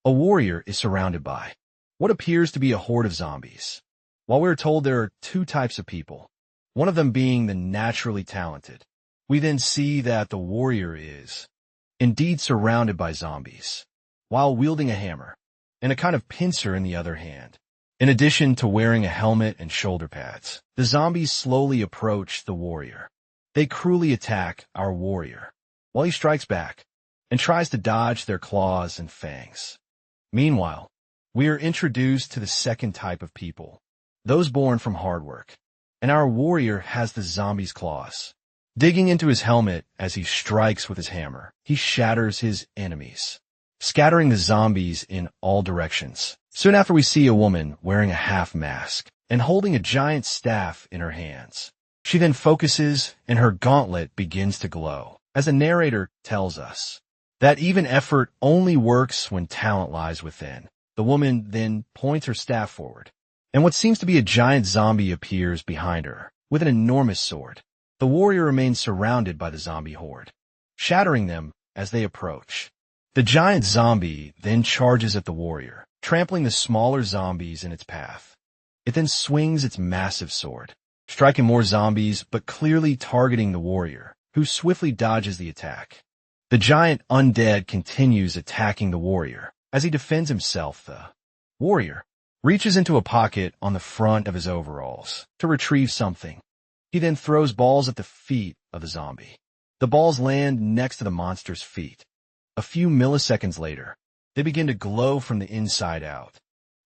A warrior is surrounded by what appears to be a horde of zombies. While we're told there are two types of people, one of them being the naturally talented, we then see that the warrior is indeed surrounded by zombies, while wielding a hammer and a kind of pincer in the other hand. In addition to wearing a helmet and shoulder pads, the zombies slowly approach the warrior. They cruelly attack our warrior, while he strikes back and tries to dodge their claws and fangs. Meanwhile, we are introduced to the second type of people, those born from hard work, and our warrior has the zombie's claws. Digging into his helmet as he strikes with his hammer, he shatters his enemies, scattering the zombies in all directions. Soon after, we see a woman wearing a half mask and holding a giant staff in her hands. She then focuses and her gauntlet begins to glow, as the narrator tells us that even effort only works when talent lies within. The woman then points her staff forward, and what seems to be a giant zombie appears behind her with an enormous sword. The warrior remains surrounded by the zombie horde, shattering them as they approach. The giant zombie then charges at the warrior, trampling the smaller zombies in its path. It then swings its massive sword, striking more zombies but clearly targeting the warrior, who swiftly dodges the attack. The giant undead continues attacking the warrior. As he defends himself, the warrior reaches into a pocket on the front of his overalls to retrieve something. He then throws balls at the feet of the zombie. The balls land next to the monster's feet. A few milliseconds later, they begin to glow from the inside out,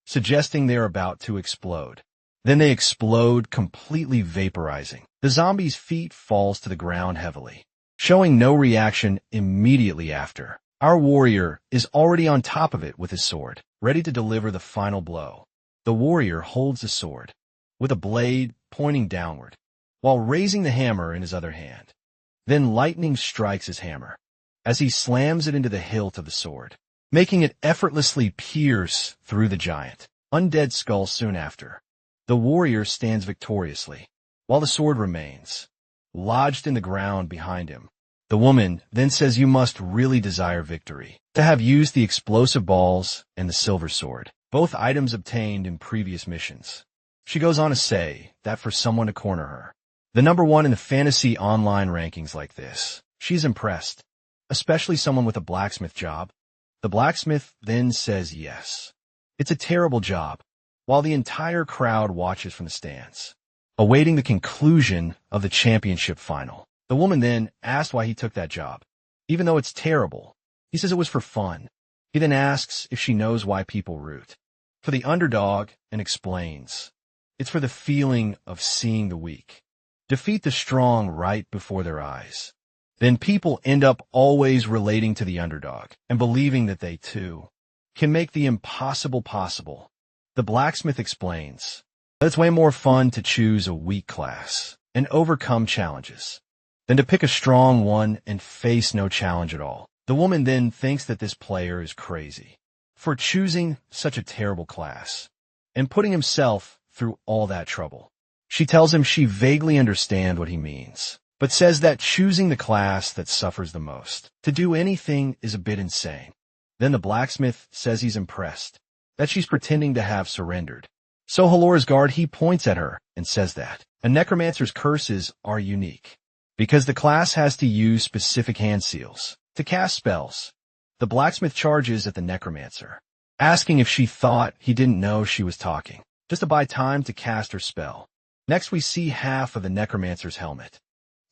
suggesting they are about to explode. Then they explode, completely vaporizing. The zombie's feet falls to the ground heavily, showing no reaction immediately after. Our warrior is already on top of it with his sword, ready to deliver the final blow. The warrior holds the sword, with a blade pointing downward, while raising the hammer in his other hand. Then lightning strikes his hammer, as he slams it into the hilt of the sword, making it effortlessly pierce through the giant undead skull. Soon after, the warrior stands victoriously, while the sword remains lodged in the ground behind him. The woman then says you must really desire victory to have used the explosive balls and the silver sword, both items obtained in previous missions. She goes on to say that for someone to corner her, the #1 in the fantasy online rankings like this, she's impressed, especially someone with a blacksmith job. The blacksmith then says yes. It's a terrible job, while the entire crowd watches from the stands, awaiting the conclusion of the championship final. The woman then asked why he took that job. Even though it's terrible, he says it was for fun. He then asks if she knows why people root for the underdog and explains it's for the feeling of seeing the weak defeat the strong right before their eyes. Then people end up always relating to the underdog and believing that they, too, can make the impossible possible. The blacksmith explains that it's way more fun to choose a weak class and overcome challenges than to pick a strong one and face no challenge at all. The woman then thinks that this player is crazy for choosing such a terrible class and putting himself through all that trouble. She tells him she vaguely understands what he means, but says that choosing the class that suffers the most to do anything is a bit insane. Then the blacksmith says he's impressed that she's pretending to have surrendered. So Halora's guard, he points at her and says that a necromancer's curses are unique, because the class has to use specific hand seals to cast spells. The blacksmith charges at the necromancer, asking if she thought he didn't know she was talking, just to buy time to cast her spell. Next, we see half of the necromancer's helmet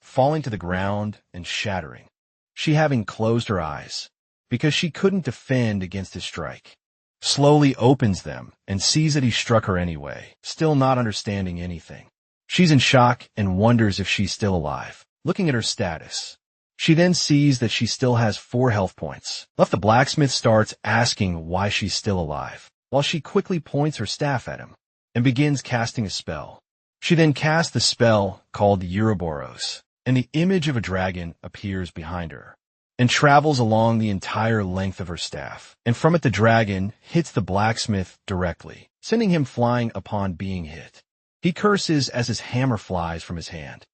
falling to the ground and shattering, she having closed her eyes because she couldn't defend against his strike. Slowly opens them and sees that he struck her anyway, still not understanding anything. She's in shock and wonders if she's still alive. Looking at her status, she then sees that she still has 4 health points left. The blacksmith starts asking why she's still alive, while she quickly points her staff at him and begins casting a spell. She then casts the spell called Ouroboros, and the image of a dragon appears behind her and travels along the entire length of her staff. And from it, the dragon hits the blacksmith directly, sending him flying upon being hit. He curses as his hammer flies from his hand.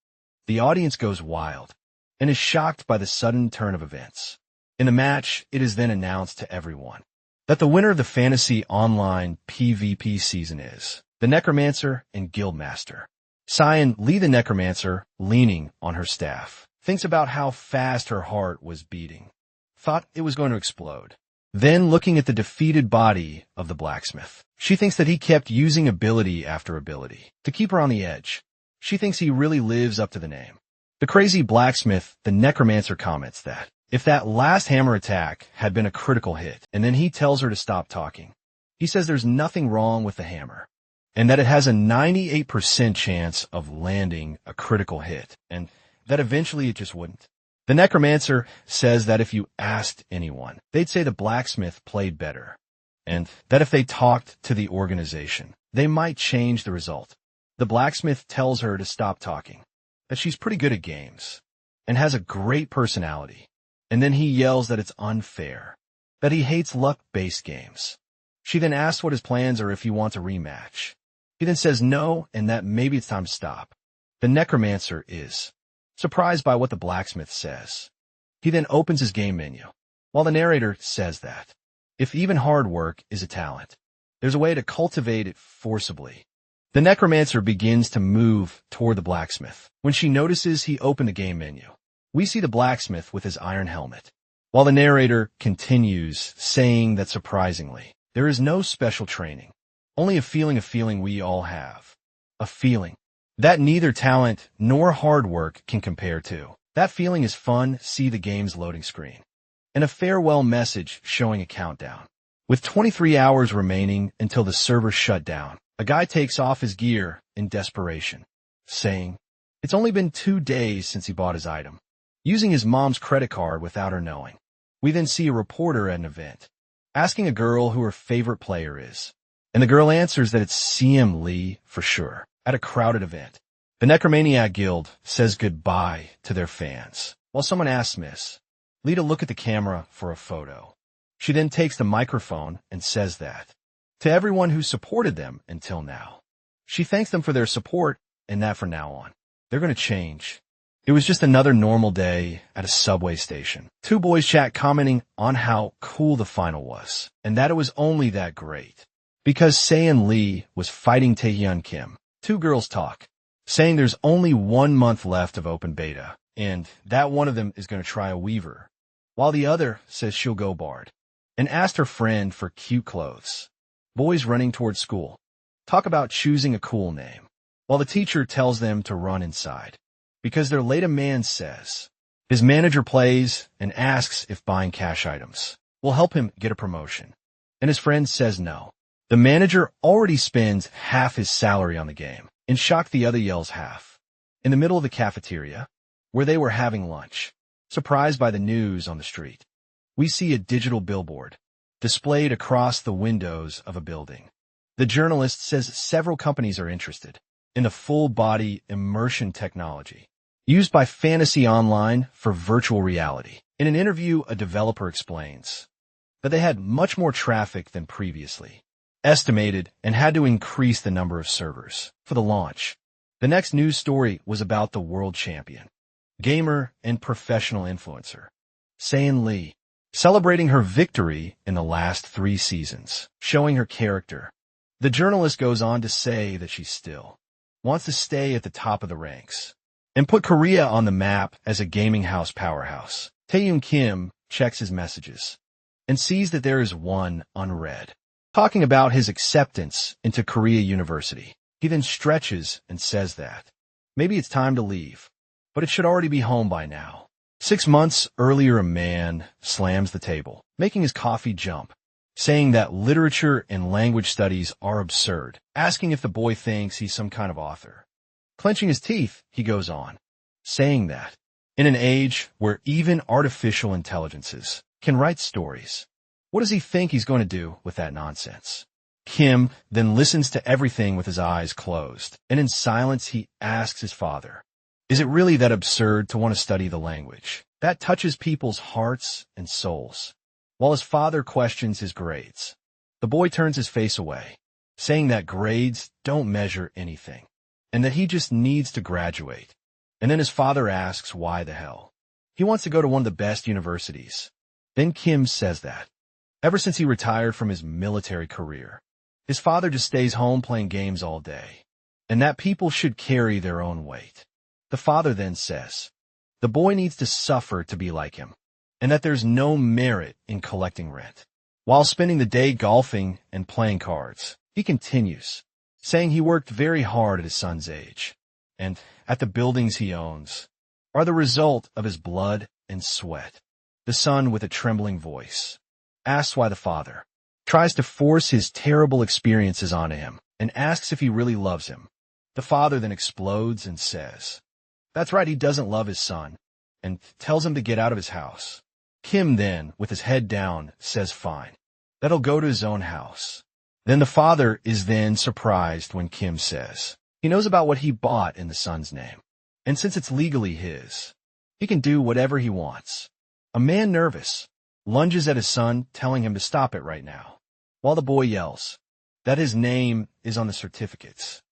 The audience goes wild and is shocked by the sudden turn of events. In the match, it is then announced to everyone that the winner of the fantasy online PvP season is the Necromancer and Guildmaster. Cyan Lee the Necromancer, leaning on her staff, thinks about how fast her heart was beating. Thought it was going to explode. Then, looking at the defeated body of the blacksmith, she thinks that he kept using ability after ability to keep her on the edge. She thinks he really lives up to the name. The crazy blacksmith, the Necromancer, comments that if that last hammer attack had been a critical hit, and then he tells her to stop talking, he says there's nothing wrong with the hammer, and that it has a 98% chance of landing a critical hit, and that eventually it just wouldn't. The Necromancer says that if you asked anyone, they'd say the blacksmith played better, and that if they talked to the organization, they might change the result. The blacksmith tells her to stop talking, that she's pretty good at games, and has a great personality, and then he yells that it's unfair, that he hates luck-based games. She then asks what his plans are if he wants a rematch. He then says no, and that maybe it's time to stop. The Necromancer is surprised by what the blacksmith says. He then opens his game menu, while the narrator says that if even hard work is a talent, there's a way to cultivate it forcibly. The Necromancer begins to move toward the blacksmith when she notices he opened the game menu. We see the blacksmith with his iron helmet, while the narrator continues saying that surprisingly, there is no special training, only a feeling we all have. A feeling that neither talent nor hard work can compare to. That feeling is fun, see the game's loading screen, and a farewell message showing a countdown. With 23 hours remaining until the server shut down, a guy takes off his gear in desperation, saying it's only been 2 days since he bought his item, using his mom's credit card without her knowing. We then see a reporter at an event, asking a girl who her favorite player is, and the girl answers that it's CM Lee for sure, at a crowded event. The Necromaniac Guild says goodbye to their fans, while someone asks Miss Lee to look at the camera for a photo. She then takes the microphone and says that to everyone who supported them until now. She thanks them for their support and that from now on, they're going to change. It was just another normal day at a subway station. 2 boys chat commenting on how cool the final was, and that it was only that great because Saeun Lee was fighting Taehyun Kim. 2 girls talk, saying there's only 1 month left of open beta, and that one of them is going to try a weaver, while the other says she'll go bard, and asked her friend for cute clothes. Boys running towards school talk about choosing a cool name, while the teacher tells them to run inside, because their late man says his manager plays and asks if buying cash items will help him get a promotion, and his friend says no. The manager already spends half his salary on the game. In shock, the other yells half. In the middle of the cafeteria, where they were having lunch, surprised by the news on the street, we see a digital billboard displayed across the windows of a building. The journalist says several companies are interested in the full-body immersion technology used by Fantasy Online for virtual reality. In an interview, a developer explains that they had much more traffic than previously estimated and had to increase the number of servers for the launch. The next news story was about the world champion, gamer, and professional influencer, Saeun Lee, celebrating her victory in the last 3 seasons, showing her character. The journalist goes on to say that she still wants to stay at the top of the ranks and put Korea on the map as a gaming house powerhouse. Taehyun Kim checks his messages and sees that there is one unread, talking about his acceptance into Korea University. He then stretches and says that maybe it's time to leave, but it should already be home by now. 6 months earlier, a man slams the table, making his coffee jump, saying that literature and language studies are absurd, asking if the boy thinks he's some kind of author. Clenching his teeth, he goes on, saying that in an age where even artificial intelligences can write stories, what does he think he's going to do with that nonsense? Kim then listens to everything with his eyes closed, and in silence he asks his father, is it really that absurd to want to study the language that touches people's hearts and souls? While his father questions his grades, the boy turns his face away, saying that grades don't measure anything, and that he just needs to graduate. And then his father asks why the hell. He wants to go to one of the best universities. Then Kim says that Ever since he retired from his military career, his father just stays home playing games all day, and that people should carry their own weight. The father then says, the boy needs to suffer to be like him, and that there's no merit in collecting rent. While spending the day golfing and playing cards, he continues, saying he worked very hard at his son's age, and at the buildings he owns are the result of his blood and sweat. The son, with a trembling voice, asks why the father tries to force his terrible experiences onto him and asks if he really loves him. The father then explodes and says, that's right, he doesn't love his son, and tells him to get out of his house. Kim then, with his head down, says fine, that he'll go to his own house. Then the father is then surprised when Kim says he knows about what he bought in the son's name, and since it's legally his, he can do whatever he wants. A man, nervous, lunges at his son, telling him to stop it right now, while the boy yells that his name is on the certificates.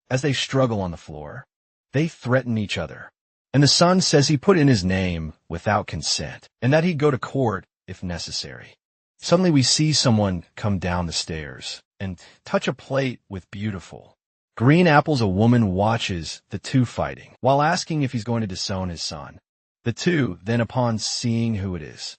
As they struggle on the floor, they threaten each other, and the son says he put in his name without consent, and that he'd go to court if necessary. Suddenly we see someone come down the stairs and touch a plate with beautiful green apples. A woman watches the two fighting while asking if he's going to disown his son. The two, then upon seeing who it is,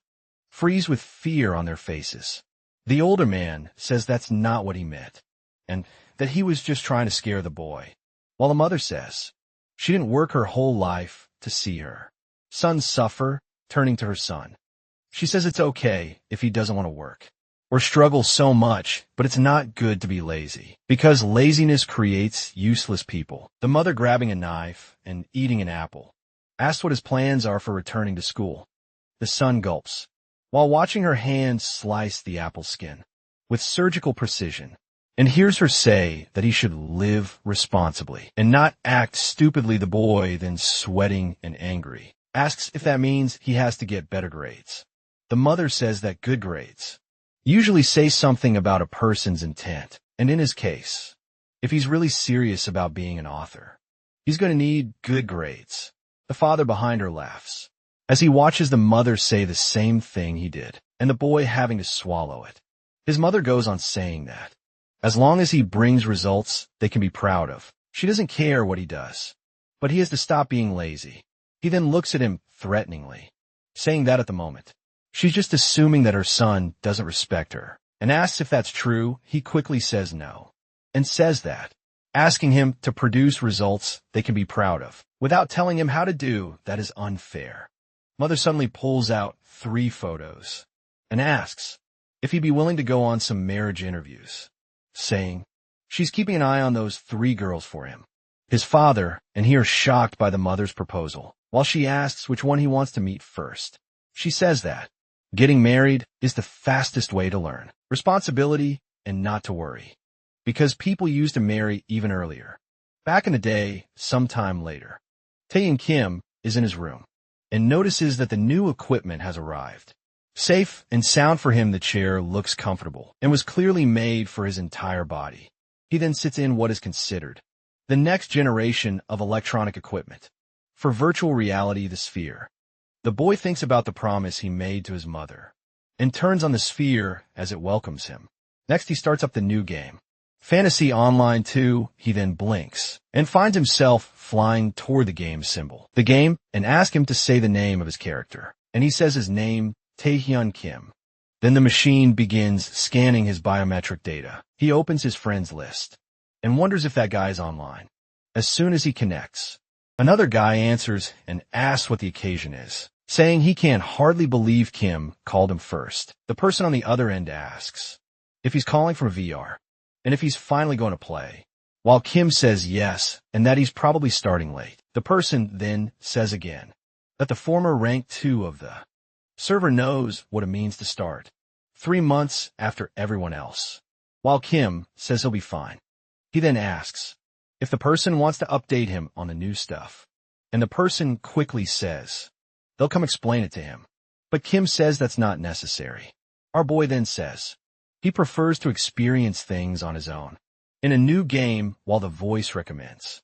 freeze with fear on their faces. The older man says that's not what he meant, and that he was just trying to scare the boy, while the mother says she didn't work her whole life to see her son suffer. Turning to her son, she says it's okay if he doesn't want to work or struggle so much, but it's not good to be lazy, because laziness creates useless people. The mother, grabbing a knife and eating an apple, asks what his plans are for returning to school. The son gulps, while watching her hand slice the apple skin with surgical precision, and hears her say that he should live responsibly and not act stupidly. The boy, then sweating and angry, asks if that means he has to get better grades. The mother says that good grades usually say something about a person's intent, and in his case, if he's really serious about being an author, he's going to need good grades. The father behind her laughs as he watches the mother say the same thing he did, and the boy having to swallow it. His mother goes on saying that as long as he brings results they can be proud of, she doesn't care what he does, but he has to stop being lazy. He then looks at him threateningly, saying that at the moment she's just assuming that her son doesn't respect her, and asks if that's true. He quickly says no, and says that asking him to produce results they can be proud of without telling him how to do that is unfair. Mother suddenly pulls out 3 photos and asks if he'd be willing to go on some marriage interviews, saying she's keeping an eye on those 3 girls for him. His father and he are shocked by the mother's proposal, while she asks which one he wants to meet first. She says that getting married is the fastest way to learn responsibility and not to worry, because people used to marry even earlier. Back in the day, sometime later, Tae Kim is in his room and notices that the new equipment has arrived. Safe and sound for him, the chair looks comfortable and was clearly made for his entire body. He then sits in what is considered the next generation of electronic equipment for virtual reality, the sphere. The boy thinks about the promise he made to his mother and turns on the sphere as it welcomes him. Next, he starts up the new game, Fantasy Online 2. He then blinks and finds himself flying toward the game symbol, the game, and asks him to say the name of his character. And he says his name, Taehyun Kim. Then the machine begins scanning his biometric data. He opens his friends list and wonders if that guy is online. As soon as he connects, another guy answers and asks what the occasion is, saying he can hardly believe Kim called him first. The person on the other end asks if he's calling from VR and if he's finally going to play, while Kim says yes and that he's probably starting late. The person then says again that the former rank 2 of the server knows what it means to start 3 months after everyone else, while Kim says he'll be fine. He then asks if the person wants to update him on the new stuff, and the person quickly says they'll come explain it to him. But Kim says that's not necessary. Our boy then says he prefers to experience things on his own in a new game, while the voice recommends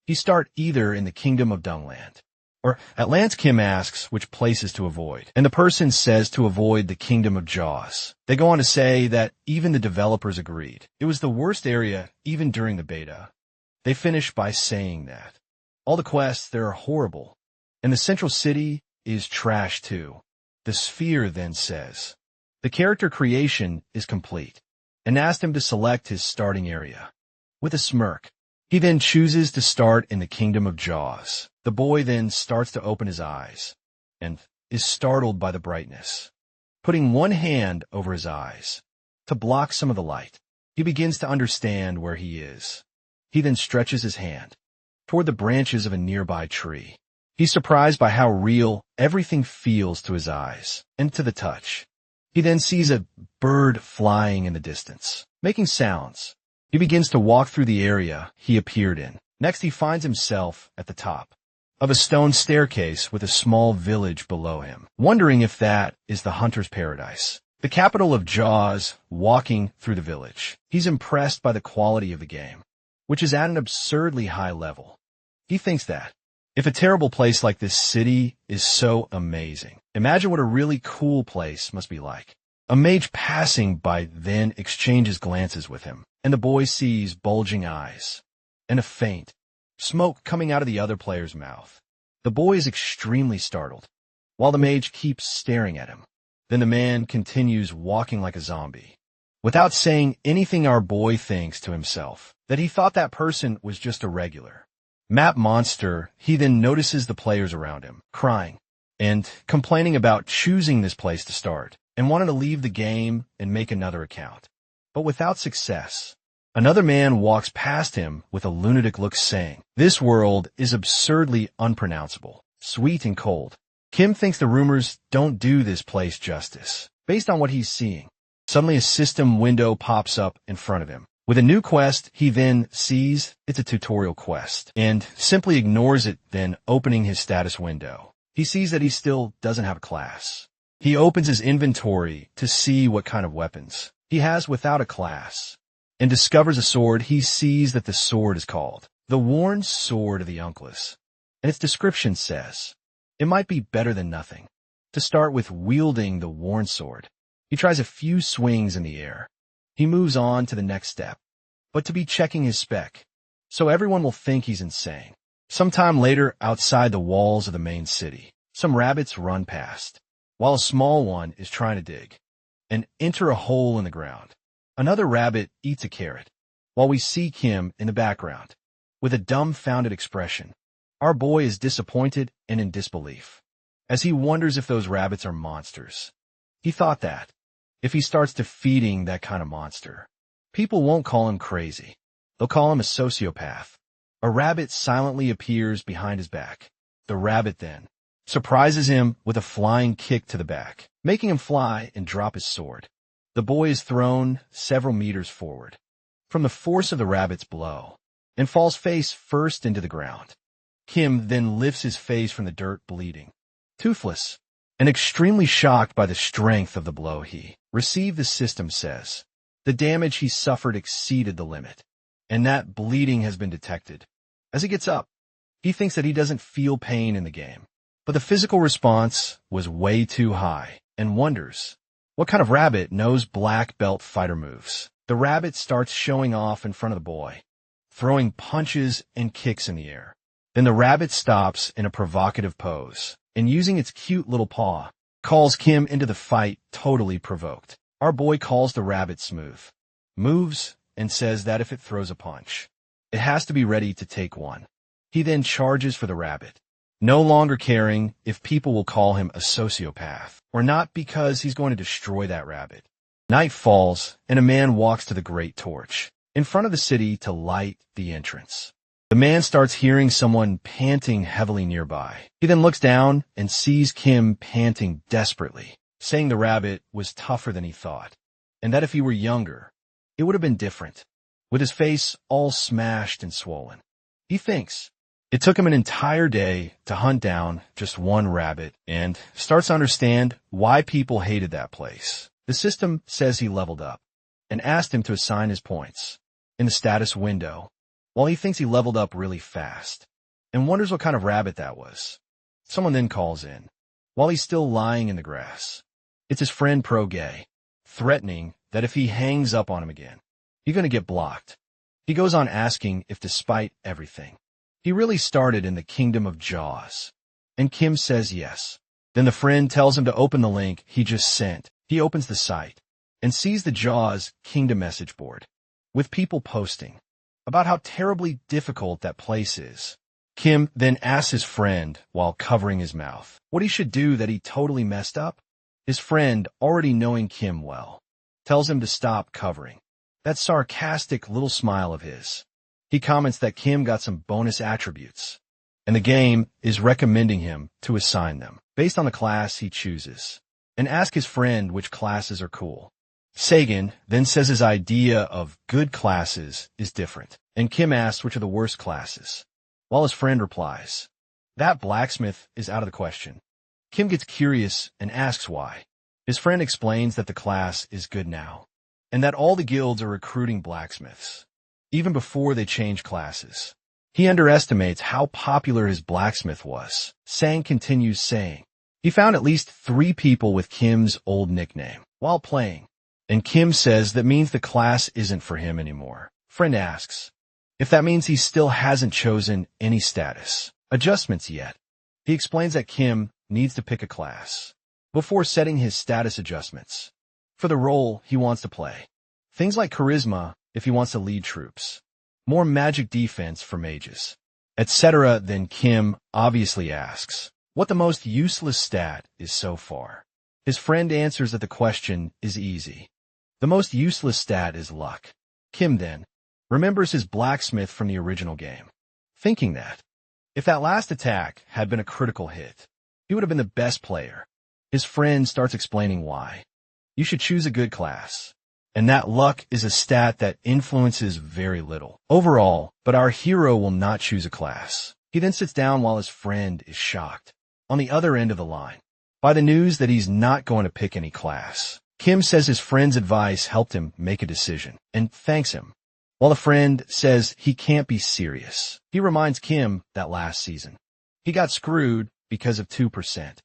he start either in the Kingdom of Dungland Or at Lance, Kim asks which places to avoid, and the person says to avoid the Kingdom of Jaws. They go on to say that even the developers agreed. It was the worst area even during the beta. They finish by saying that all the quests there are horrible, and the central city is trash too. The Sphere then says the character creation is complete, and asked him to select his starting area. With a smirk, he then chooses to start in the Kingdom of Jaws. The boy then starts to open his eyes and is startled by the brightness. Putting one hand over his eyes to block some of the light, he begins to understand where he is. He then stretches his hand toward the branches of a nearby tree. He's surprised by how real everything feels to his eyes and to the touch. He then sees a bird flying in the distance, making sounds. He begins to walk through the area he appeared in. Next, he finds himself at the top of a stone staircase with a small village below him, wondering if that is the hunter's paradise, the capital of Jaws. Walking through the village, he's impressed by the quality of the game, which is at an absurdly high level. He thinks that if a terrible place like this city is so amazing, imagine what a really cool place must be like. A mage passing by then exchanges glances with him, and the boy sees bulging eyes and a faint smoke coming out of the other player's mouth. The boy is extremely startled, while the mage keeps staring at him. Then the man continues walking like a zombie. Without saying anything, our boy thinks to himself that he thought that person was just a regular map monster. He then notices the players around him, crying and complaining about choosing this place to start, and wanted to leave the game and make another account, but without success. Another man walks past him with a lunatic look, saying, "This world is absurdly unpronounceable, sweet and cold." Kim thinks the rumors don't do this place justice, based on what he's seeing. Suddenly a system window pops up in front of him. With a new quest, he then sees it's a tutorial quest, and simply ignores it, then opening his status window. He sees that he still doesn't have a class. He opens his inventory to see what kind of weapons he has without a class, and discovers a sword. He sees that the sword is called the Worn Sword of the Unkless, and its description says it might be better than nothing to start with wielding the worn sword. He tries a few swings in the air. He moves on to the next step, but to be checking his spec, so everyone will think he's insane. Sometime later, outside the walls of the main city, some rabbits run past, while a small one is trying to dig and enter a hole in the ground. Another rabbit eats a carrot, while we see Kim in the background with a dumbfounded expression. Our boy is disappointed and in disbelief, as he wonders if those rabbits are monsters. He thought that if he starts defeating that kind of monster, people won't call him crazy. They'll call him a sociopath. A rabbit silently appears behind his back. The rabbit then surprises him with a flying kick to the back, making him fly and drop his sword. The boy is thrown several meters forward from the force of the rabbit's blow and falls face first into the ground. Kim then lifts his face from the dirt, bleeding, toothless, and extremely shocked by the strength of the blow he received. The system says the damage he suffered exceeded the limit, and that bleeding has been detected. As he gets up, he thinks that he doesn't feel pain in the game, but the physical response was way too high, and wonders what kind of rabbit knows black belt fighter moves. The rabbit starts showing off in front of the boy, throwing punches and kicks in the air. Then the rabbit stops in a provocative pose, and using its cute little paw, calls Kim into the fight, totally provoked. Our boy calls the rabbit smooth moves and says that if it throws a punch, it has to be ready to take one. He then charges for the rabbit, no longer caring if people will call him a sociopath or not, because he's going to destroy that rabbit. Night falls, and a man walks to the great torch in front of the city to light the entrance. The man starts hearing someone panting heavily nearby. He then looks down and sees Kim panting desperately, saying the rabbit was tougher than he thought, and that if he were younger, it would have been different, with his face all smashed and swollen. He thinks it took him an entire day to hunt down just one rabbit, and starts to understand why people hated that place. The system says he leveled up, and asked him to assign his points in the status window, while he thinks he leveled up really fast, and wonders what kind of rabbit that was. Someone then calls in, while he's still lying in the grass. It's his friend Pro-Gay, threatening that if he hangs up on him again, he's going to get blocked. He goes on asking if despite everything, he really started in the kingdom of Jaws. And Kim says yes. Then the friend tells him to open the link he just sent. He opens the site and sees the Jaws Kingdom message board with people posting about how terribly difficult that place is. Kim then asks his friend, while covering his mouth, what he should do that he totally messed up. His friend, already knowing Kim well, tells him to stop covering that sarcastic little smile of his. He comments that Kim got some bonus attributes, and the game is recommending him to assign them based on the class he chooses, and ask his friend which classes are cool. Sagan then says his idea of good classes is different, and Kim asks which are the worst classes, while his friend replies, that blacksmith is out of the question. Kim gets curious and asks why. His friend explains that the class is good now, and that all the guilds are recruiting blacksmiths, even before they change classes. He underestimates how popular his blacksmith was. Sang continues saying, he found at least 3 people with Kim's old nickname while playing, and Kim says that means the class isn't for him anymore. Friend asks if that means he still hasn't chosen any status adjustments yet. He explains that Kim needs to pick a class before setting his status adjustments for the role he wants to play. Things like charisma if he wants to lead troops, more magic defense for mages, etc. Then Kim obviously asks what the most useless stat is so far. His friend answers that the question is easy. The most useless stat is luck. Kim then remembers his blacksmith from the original game, thinking that if that last attack had been a critical hit, he would have been the best player. His friend starts explaining why. You should choose a good class, and that luck is a stat that influences very little overall, but our hero will not choose a class. He then sits down while his friend is shocked on the other end of the line by the news that he's not going to pick any class. Kim says his friend's advice helped him make a decision and thanks him, while the friend says he can't be serious. He reminds Kim that last season he got screwed because of 2%,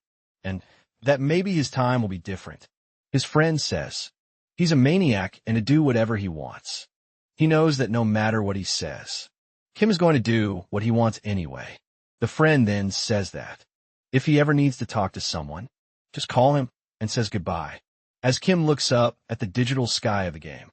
and that maybe his time will be different. His friend says he's a maniac and to do whatever he wants. He knows that no matter what he says, Kim is going to do what he wants anyway. The friend then says that if he ever needs to talk to someone, just call him and says goodbye. As Kim looks up at the digital sky of the game,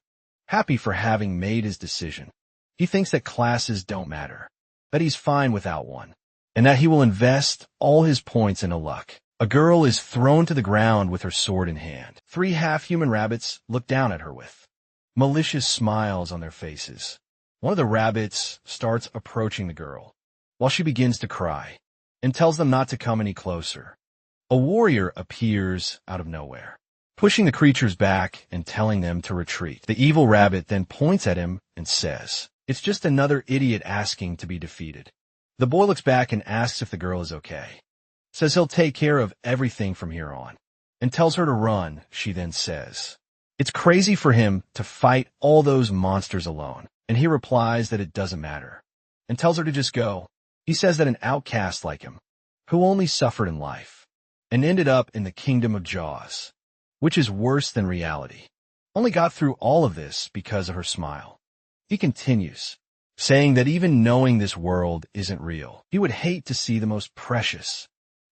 happy for having made his decision, he thinks that classes don't matter, that he's fine without one, and that he will invest all his points into luck. A girl is thrown to the ground with her sword in hand. 3 half-human rabbits look down at her with malicious smiles on their faces. One of the rabbits starts approaching the girl, while she begins to cry, and tells them not to come any closer. A warrior appears out of nowhere, pushing the creatures back and telling them to retreat. The evil rabbit then points at him and says, it's just another idiot asking to be defeated. The boy looks back and asks if the girl is okay, says he'll take care of everything from here on, and tells her to run. She then says it's crazy for him to fight all those monsters alone, and he replies that it doesn't matter, and tells her to just go. He says that an outcast like him, who only suffered in life, and ended up in the kingdom of Jaws, which is worse than reality, only got through all of this because of her smile. He continues, saying that even knowing this world isn't real, he would hate to see the most precious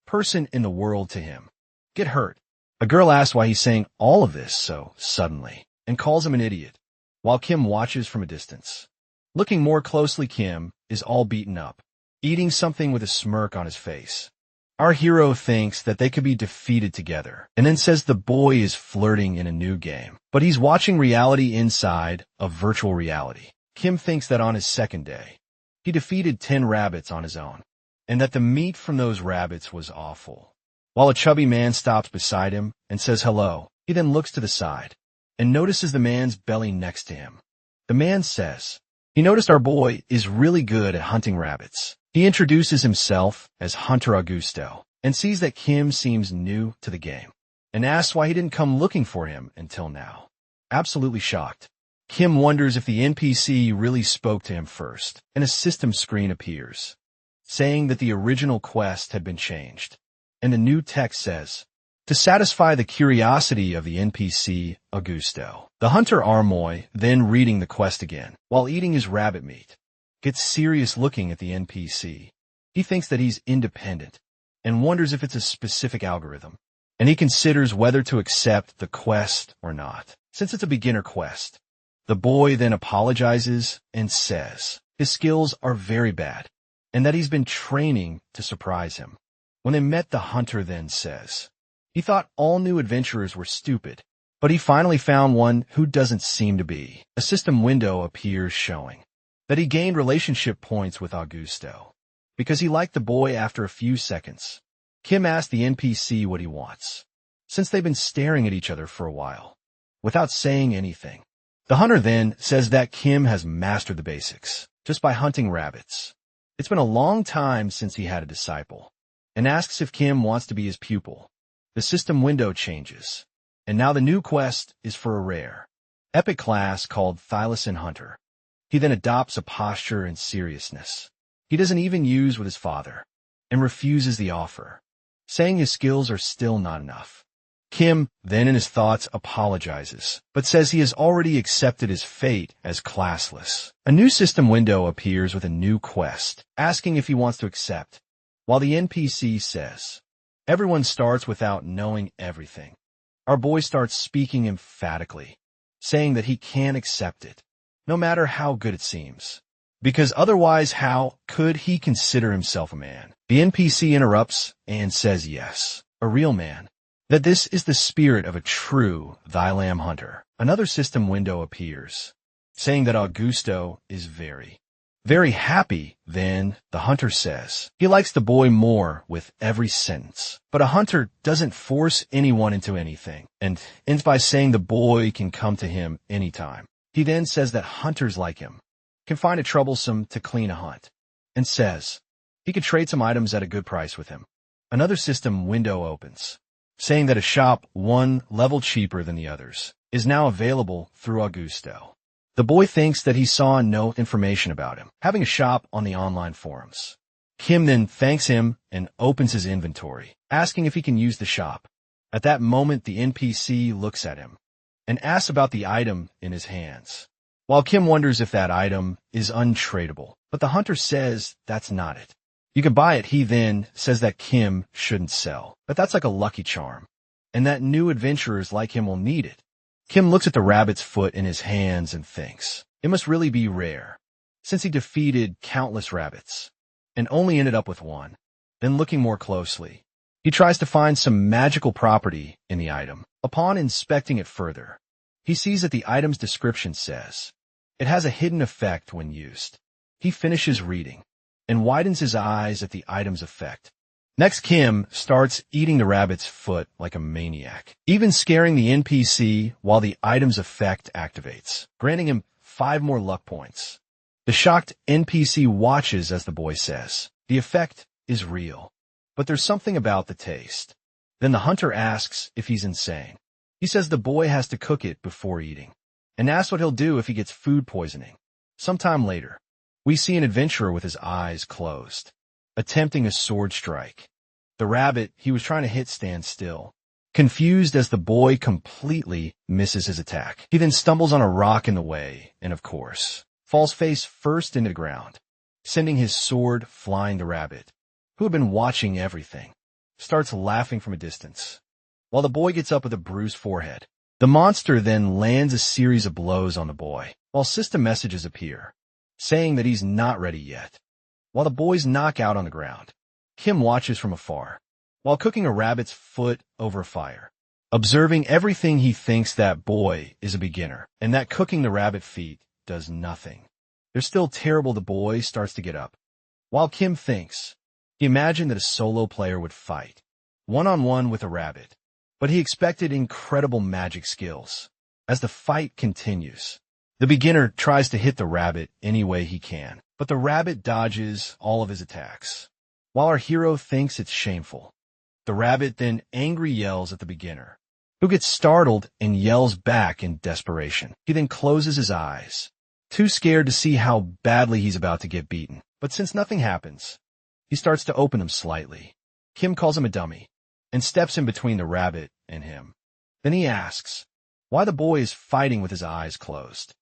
person in the world to him get hurt. A girl asks why he's saying all of this so suddenly, and calls him an idiot, while Kim watches from a distance. Looking more closely, Kim is all beaten up, eating something with a smirk on his face. Our hero thinks that they could be defeated together, and then says the boy is flirting in a new game, but he's watching reality inside of virtual reality. Kim thinks that on his second day, he defeated 10 rabbits on his own, and that the meat from those rabbits was awful. While a chubby man stops beside him and says hello, he then looks to the side and notices the man's belly next to him. The man says he noticed our boy is really good at hunting rabbits. He introduces himself as Hunter Augusto and sees that Kim seems new to the game and asks why he didn't come looking for him until now. Absolutely shocked, Kim wonders if the NPC really spoke to him first, and a system screen appears. saying that the original quest had been changed. And the new text says, to satisfy the curiosity of the NPC Augusto. The hunter Armoy, then reading the quest again, while eating his rabbit meat, gets serious looking at the NPC. He thinks that he's independent and wonders if it's a specific algorithm, and he considers whether to accept the quest or not, since it's a beginner quest. The boy then apologizes and says his skills are very bad and that he's been training to surprise him. When they met, the hunter then says he thought all new adventurers were stupid, but he finally found one who doesn't seem to be. A system window appears showing that he gained relationship points with Augusto because he liked the boy after a few seconds. Kim asks the NPC what he wants, since they've been staring at each other for a while, without saying anything. The hunter then says that Kim has mastered the basics just by hunting rabbits. It's been a long time since he had a disciple, and asks if Kim wants to be his pupil. The system window changes, and now the new quest is for a rare, epic class called Thylasin Hunter. He then adopts a posture and seriousness he doesn't even use with his father, and refuses the offer, saying his skills are still not enough. Kim, then in his thoughts, apologizes, but says he has already accepted his fate as classless. A new system window appears with a new quest, asking if he wants to accept, while the NPC says, everyone starts without knowing everything. Our boy starts speaking emphatically, saying that he can't accept it, no matter how good it seems, because otherwise how could he consider himself a man? The NPC interrupts and says yes, a real man, that this is the spirit of a true Thylam hunter. Another system window appears, saying that Augusto is very happy. Then the hunter says he likes the boy more with every sentence. But a hunter doesn't force anyone into anything, and ends by saying the boy can come to him anytime. He then says that hunters like him can find it troublesome to clean a hunt, and says he could trade some items at a good price with him. Another system window opens, saying that a shop one level cheaper than the others is now available through Augusto. The boy thinks that he saw no information about him having a shop on the online forums. Kim then thanks him and opens his inventory, asking if he can use the shop. At that moment, the NPC looks at him and asks about the item in his hands, while Kim wonders if that item is untradeable, but the hunter says that's not it. You can buy it. He then says that Kim shouldn't sell, but that's like a lucky charm, and that new adventurers like him will need it. Kim looks at the rabbit's foot in his hands and thinks it must really be rare, since he defeated countless rabbits and only ended up with one. Then looking more closely, he tries to find some magical property in the item. Upon inspecting it further, he sees that the item's description says it has a hidden effect when used. He finishes reading and widens his eyes at the item's effect. Next, Kim starts eating the rabbit's foot like a maniac, even scaring the NPC while the item's effect activates, granting him 5 more luck points. The shocked NPC watches as the boy says the effect is real, but there's something about the taste. Then the hunter asks if he's insane. He says the boy has to cook it before eating, and asks what he'll do if he gets food poisoning. Sometime later, we see an adventurer with his eyes closed, attempting a sword strike. The rabbit he was trying to hit stands still, confused as the boy completely misses his attack. He then stumbles on a rock in the way and, of course, falls face first into the ground, sending his sword flying. The rabbit, who had been watching everything, starts laughing from a distance, while the boy gets up with a bruised forehead. The monster then lands a series of blows on the boy, while system messages appear, saying that he's not ready yet. While the boys knock out on the ground, Kim watches from afar, while cooking a rabbit's foot over a fire. Observing everything, he thinks that boy is a beginner, and that cooking the rabbit feet does nothing. They're still terrible. The boy starts to get up, while Kim thinks he imagined that a solo player would fight one-on-one with a rabbit, but he expected incredible magic skills. As the fight continues, the beginner tries to hit the rabbit any way he can, but the rabbit dodges all of his attacks. While our hero thinks it's shameful, the rabbit then angry yells at the beginner, who gets startled and yells back in desperation. He then closes his eyes, too scared to see how badly he's about to get beaten. But since nothing happens, He starts to open them slightly. Kim calls him a dummy and steps in between the rabbit and him. Then he asks why the boy is fighting with his eyes closed,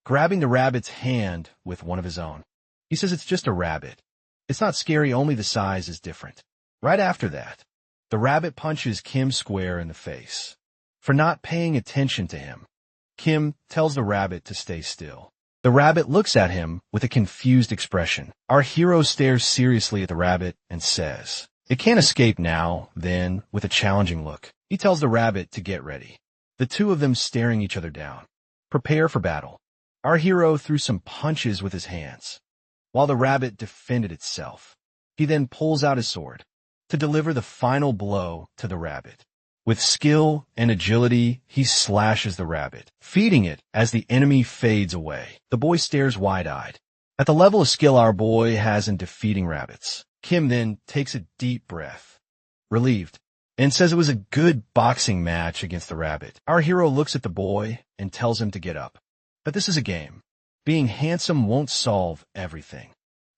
grabbing the rabbit's hand with one of his own. He says it's just a rabbit. It's not scary, only the size is different. Right after that, the rabbit punches Kim square in the face for not paying attention to him. Kim tells the rabbit to stay still. The rabbit looks at him with a confused expression. Our hero stares seriously at the rabbit and says, "It can't escape now." Then, with a challenging look, he tells the rabbit to get ready. The two of them staring each other down. Prepare for battle. Our hero threw some punches with his hands, while the rabbit defended itself. He then pulls out his sword to deliver the final blow to the rabbit. With skill and agility, he slashes the rabbit, feeding it as the enemy fades away. The boy stares wide-eyed at the level of skill our boy has in defeating rabbits. Kim then takes a deep breath, relieved, and says it was a good boxing match against the rabbit. Our hero looks at the boy and tells him to get up, that this is a game. Being handsome won't solve everything.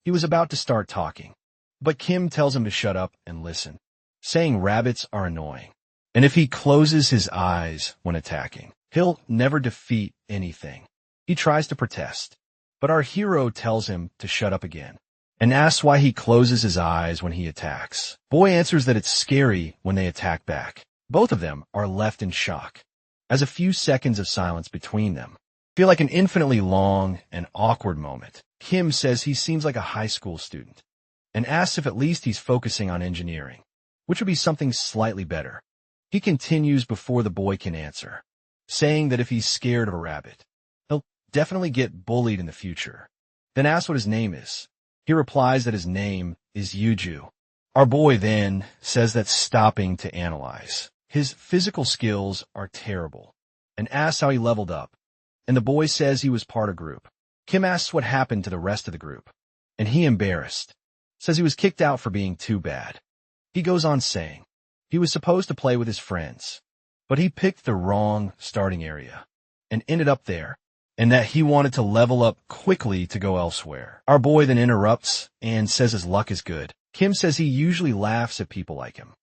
He was about to start talking, but Kim tells him to shut up and listen, saying rabbits are annoying, and if he closes his eyes when attacking, he'll never defeat anything. He tries to protest, but our hero tells him to shut up again and asks why he closes his eyes when he attacks. Boy answers that it's scary when they attack back. Both of them are left in shock, as a few seconds of silence between them feel like an infinitely long and awkward moment. Kim says he seems like a high school student and asks if at least he's focusing on engineering, which would be something slightly better. He continues before the boy can answer, saying that if he's scared of a rabbit, he'll definitely get bullied in the future. Then asks what his name is. He replies that his name is Yuju. Our boy then says that's stopping to analyze. His physical skills are terrible and asks how he leveled up, and the boy says he was part of group. Kim asks what happened to the rest of the group, and he, embarrassed, says he was kicked out for being too bad. He goes on saying he was supposed to play with his friends, but he picked the wrong starting area and ended up there, and that he wanted to level up quickly to go elsewhere. Our boy then interrupts and says his luck is good. Kim says he usually laughs at people like him,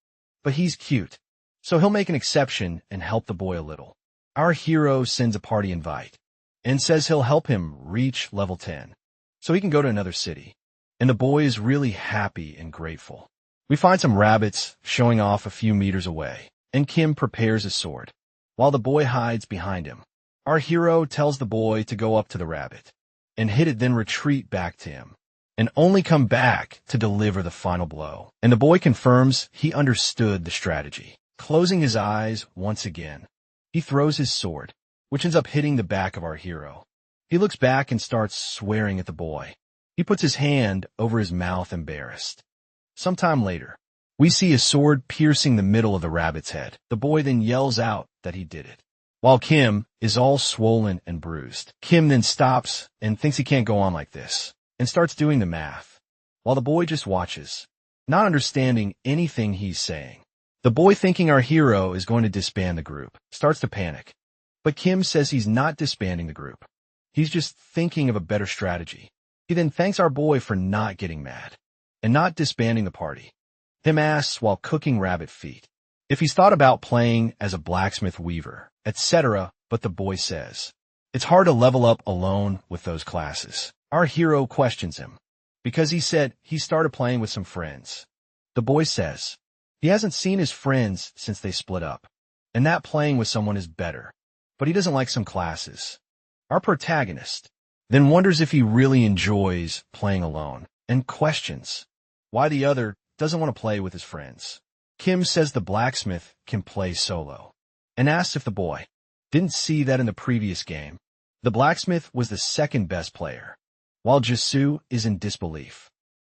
but he's cute, so he'll make an exception and help the boy a little. Our hero sends a party invite and says he'll help him reach level 10 so he can go to another city, and the boy is really happy and grateful. We find some rabbits showing off a few meters away, and Kim prepares his sword, while the boy hides behind him. Our hero tells the boy to go up to the rabbit and hit it, then retreat back to him, and only come back to deliver the final blow. And the boy confirms he understood the strategy. Closing his eyes once again, he throws his sword, which ends up hitting the back of our hero. He looks back and starts swearing at the boy. He puts his hand over his mouth, embarrassed. Sometime later, we see a sword piercing the middle of the rabbit's head. The boy then yells out that he did it, while Kim is all swollen and bruised. Kim then stops and thinks he can't go on like this, and starts doing the math, while the boy just watches, not understanding anything he's saying. The boy, thinking our hero is going to disband the group, starts to panic, but Kim says he's not disbanding the group. He's just thinking of a better strategy. He then thanks our boy for not getting mad and not disbanding the party. Him asks, while cooking rabbit feet, if he's thought about playing as a blacksmith, weaver, etc., but the boy says it's hard to level up alone with those classes. Our hero questions him because he said he started playing with some friends. The boy says he hasn't seen his friends since they split up, and that playing with someone is better, but he doesn't like some classes. Our protagonist then wonders if he really enjoys playing alone and questions why the other doesn't want to play with his friends. Kim says the blacksmith can play solo and asks if the boy didn't see that in the previous game. The blacksmith was the second best player, while Jisoo is in disbelief.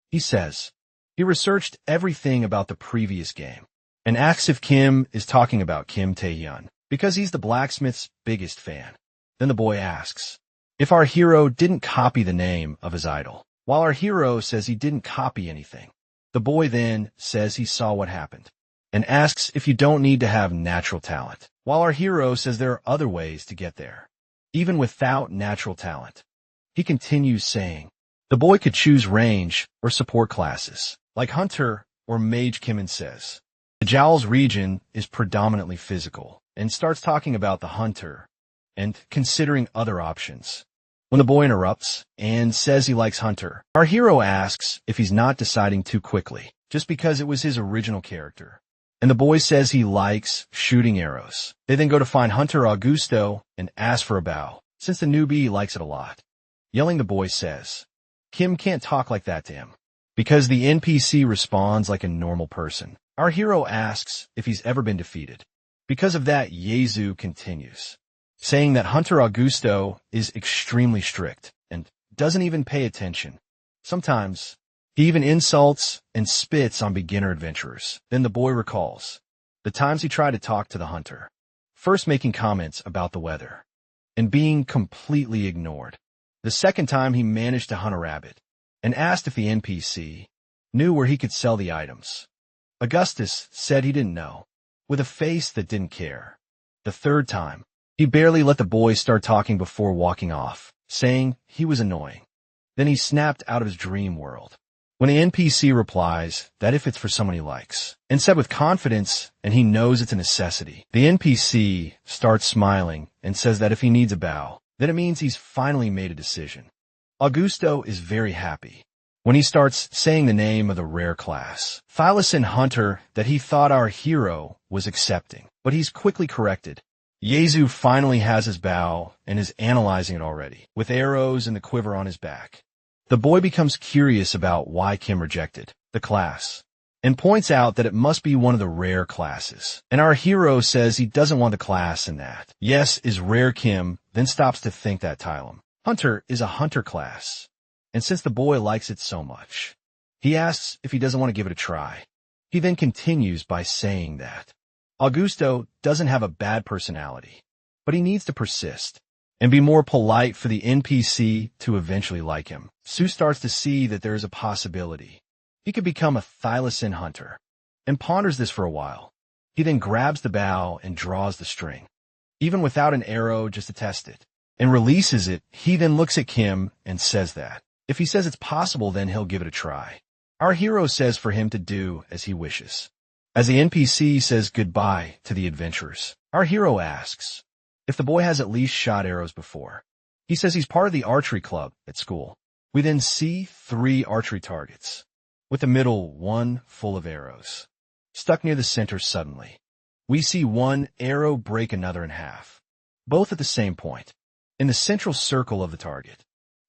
He says he researched everything about the previous game and asks if Kim is talking about Kim Taehyun because he's the blacksmith's biggest fan. Then the boy asks if our hero didn't copy the name of his idol, while our hero says he didn't copy anything. The boy then says he saw what happened and asks if you don't need to have natural talent, while our hero says there are other ways to get there, even without natural talent. He continues saying the boy could choose range or support classes. Like Hunter or Mage Kimmin says, the Jowls region is predominantly physical and starts talking about the Hunter and considering other options. When the boy interrupts and says he likes Hunter, our hero asks if he's not deciding too quickly, just because it was his original character. And the boy says he likes shooting arrows. They then go to find Hunter Augusto and ask for a bow, since the newbie likes it a lot. Yelling, the boy says, Kim can't talk like that to him, because the NPC responds like a normal person. Our hero asks if he's ever been defeated. Because of that, Yezu continues, saying that Hunter Augusto is extremely strict and doesn't even pay attention. Sometimes, he even insults and spits on beginner adventurers. Then the boy recalls the times he tried to talk to the hunter, first making comments about the weather, and being completely ignored. The second time he managed to hunt a rabbit, and asked if the NPC knew where he could sell the items. Augustus said he didn't know, with a face that didn't care. The third time, he barely let the boy start talking before walking off, saying he was annoying. Then he snapped out of his dream world. When the NPC replies that if it's for someone he likes, and said with confidence and he knows it's a necessity, the NPC starts smiling and says that if he needs a bow, then it means he's finally made a decision. Augusto is very happy when he starts saying the name of the rare class, Thylasin Hunter, that he thought our hero was accepting, but he's quickly corrected. Yezu finally has his bow and is analyzing it already, with arrows and the quiver on his back. The boy becomes curious about why Kim rejected the class, and points out that it must be one of the rare classes. And our hero says he doesn't want the class in that. Yes is rare Kim, then stops to think that Tylum Hunter is a hunter class. And since the boy likes it so much, he asks if he doesn't want to give it a try. He then continues by saying that Augusto doesn't have a bad personality, but he needs to persist and be more polite for the NPC to eventually like him. Sue starts to see that there is a possibility he could become a Thylasin hunter, and ponders this for a while. He then grabs the bow and draws the string, even without an arrow, just to test it, and releases it. He then looks at Kim and says that if he says it's possible, then he'll give it a try. Our hero says for him to do as he wishes. As the NPC says goodbye to the adventurers, our hero asks if the boy has at least shot arrows before. He says he's part of the archery club at school. We then see 3 archery targets, with the middle one full of arrows. Stuck near the center suddenly, we see one arrow break another in half, both at the same point, in the central circle of the target.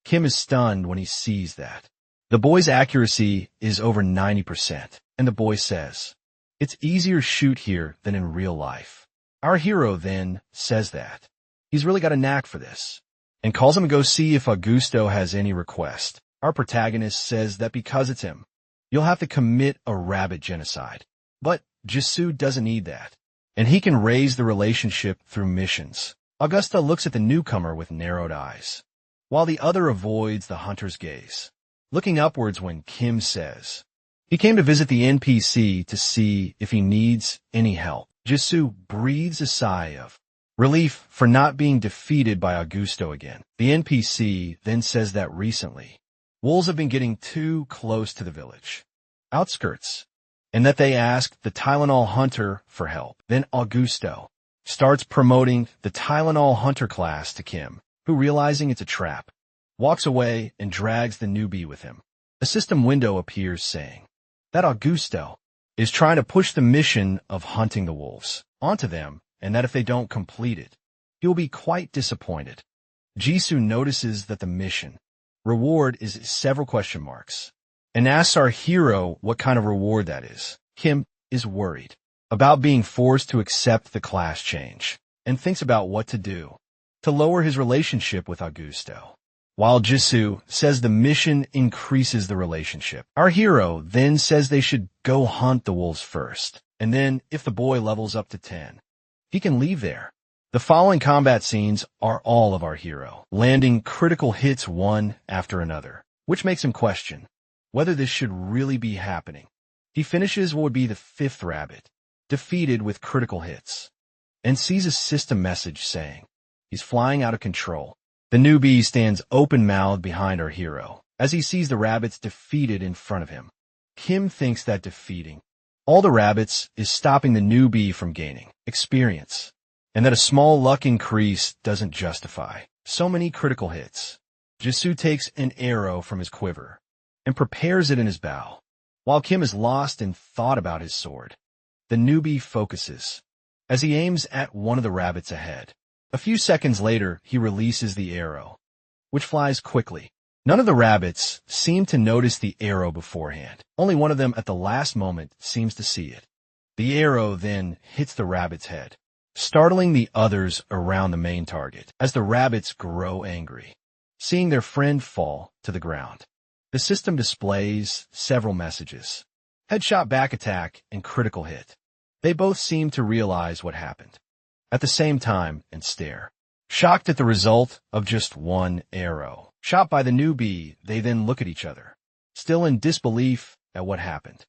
Kim is stunned when he sees that. The boy's accuracy is over 90%, and the boy says, "It's easier to shoot here than in real life." Our hero then says that he's really got a knack for this, and calls him to go see if Augusto has any request. Our protagonist says that because it's him, you'll have to commit a rabbit genocide. But Jisoo doesn't need that, and he can raise the relationship through missions. Augusta looks at the newcomer with narrowed eyes, while the other avoids the hunter's gaze, looking upwards when Kim says he came to visit the NPC to see if he needs any help. Jisoo breathes a sigh of relief for not being defeated by Augusto again. The NPC then says that recently, wolves have been getting too close to the village outskirts, and that they asked the Tylenol hunter for help. Then Augusto starts promoting the Tylenol hunter class to Kim, who, realizing it's a trap, walks away and drags the newbie with him. A system window appears saying that Augusto is trying to push the mission of hunting the wolves onto them, and that if they don't complete it, he will be quite disappointed. Jisoo notices that the mission reward is several question marks, and asks our hero what kind of reward that is. Kim is worried about being forced to accept the class change, and thinks about what to do to lower his relationship with Augusto, while Jisoo says the mission increases the relationship. Our hero then says they should go hunt the wolves first, and then if the boy levels up to 10, he can leave there. The following combat scenes are all of our hero landing critical hits one after another, which makes him question whether this should really be happening. He finishes what would be the 5th rabbit, defeated with critical hits, and sees a system message saying he's flying out of control. The newbie stands open-mouthed behind our hero as he sees the rabbits defeated in front of him. Kim thinks that defeating all the rabbits is stopping the newbie from gaining experience, and that a small luck increase doesn't justify so many critical hits. Jisoo takes an arrow from his quiver and prepares it in his bow. While Kim is lost in thought about his sword, the newbie focuses as he aims at one of the rabbits ahead. A few seconds later, he releases the arrow, which flies quickly. None of the rabbits seem to notice the arrow beforehand. Only one of them at the last moment seems to see it. The arrow then hits the rabbit's head, startling the others around the main target as the rabbits grow angry, seeing their friend fall to the ground. The system displays several messages: headshot, back attack, and critical hit. They both seem to realize what happened at the same time and stare, shocked at the result of just one arrow shot by the newbie. They then look at each other, still in disbelief at what happened.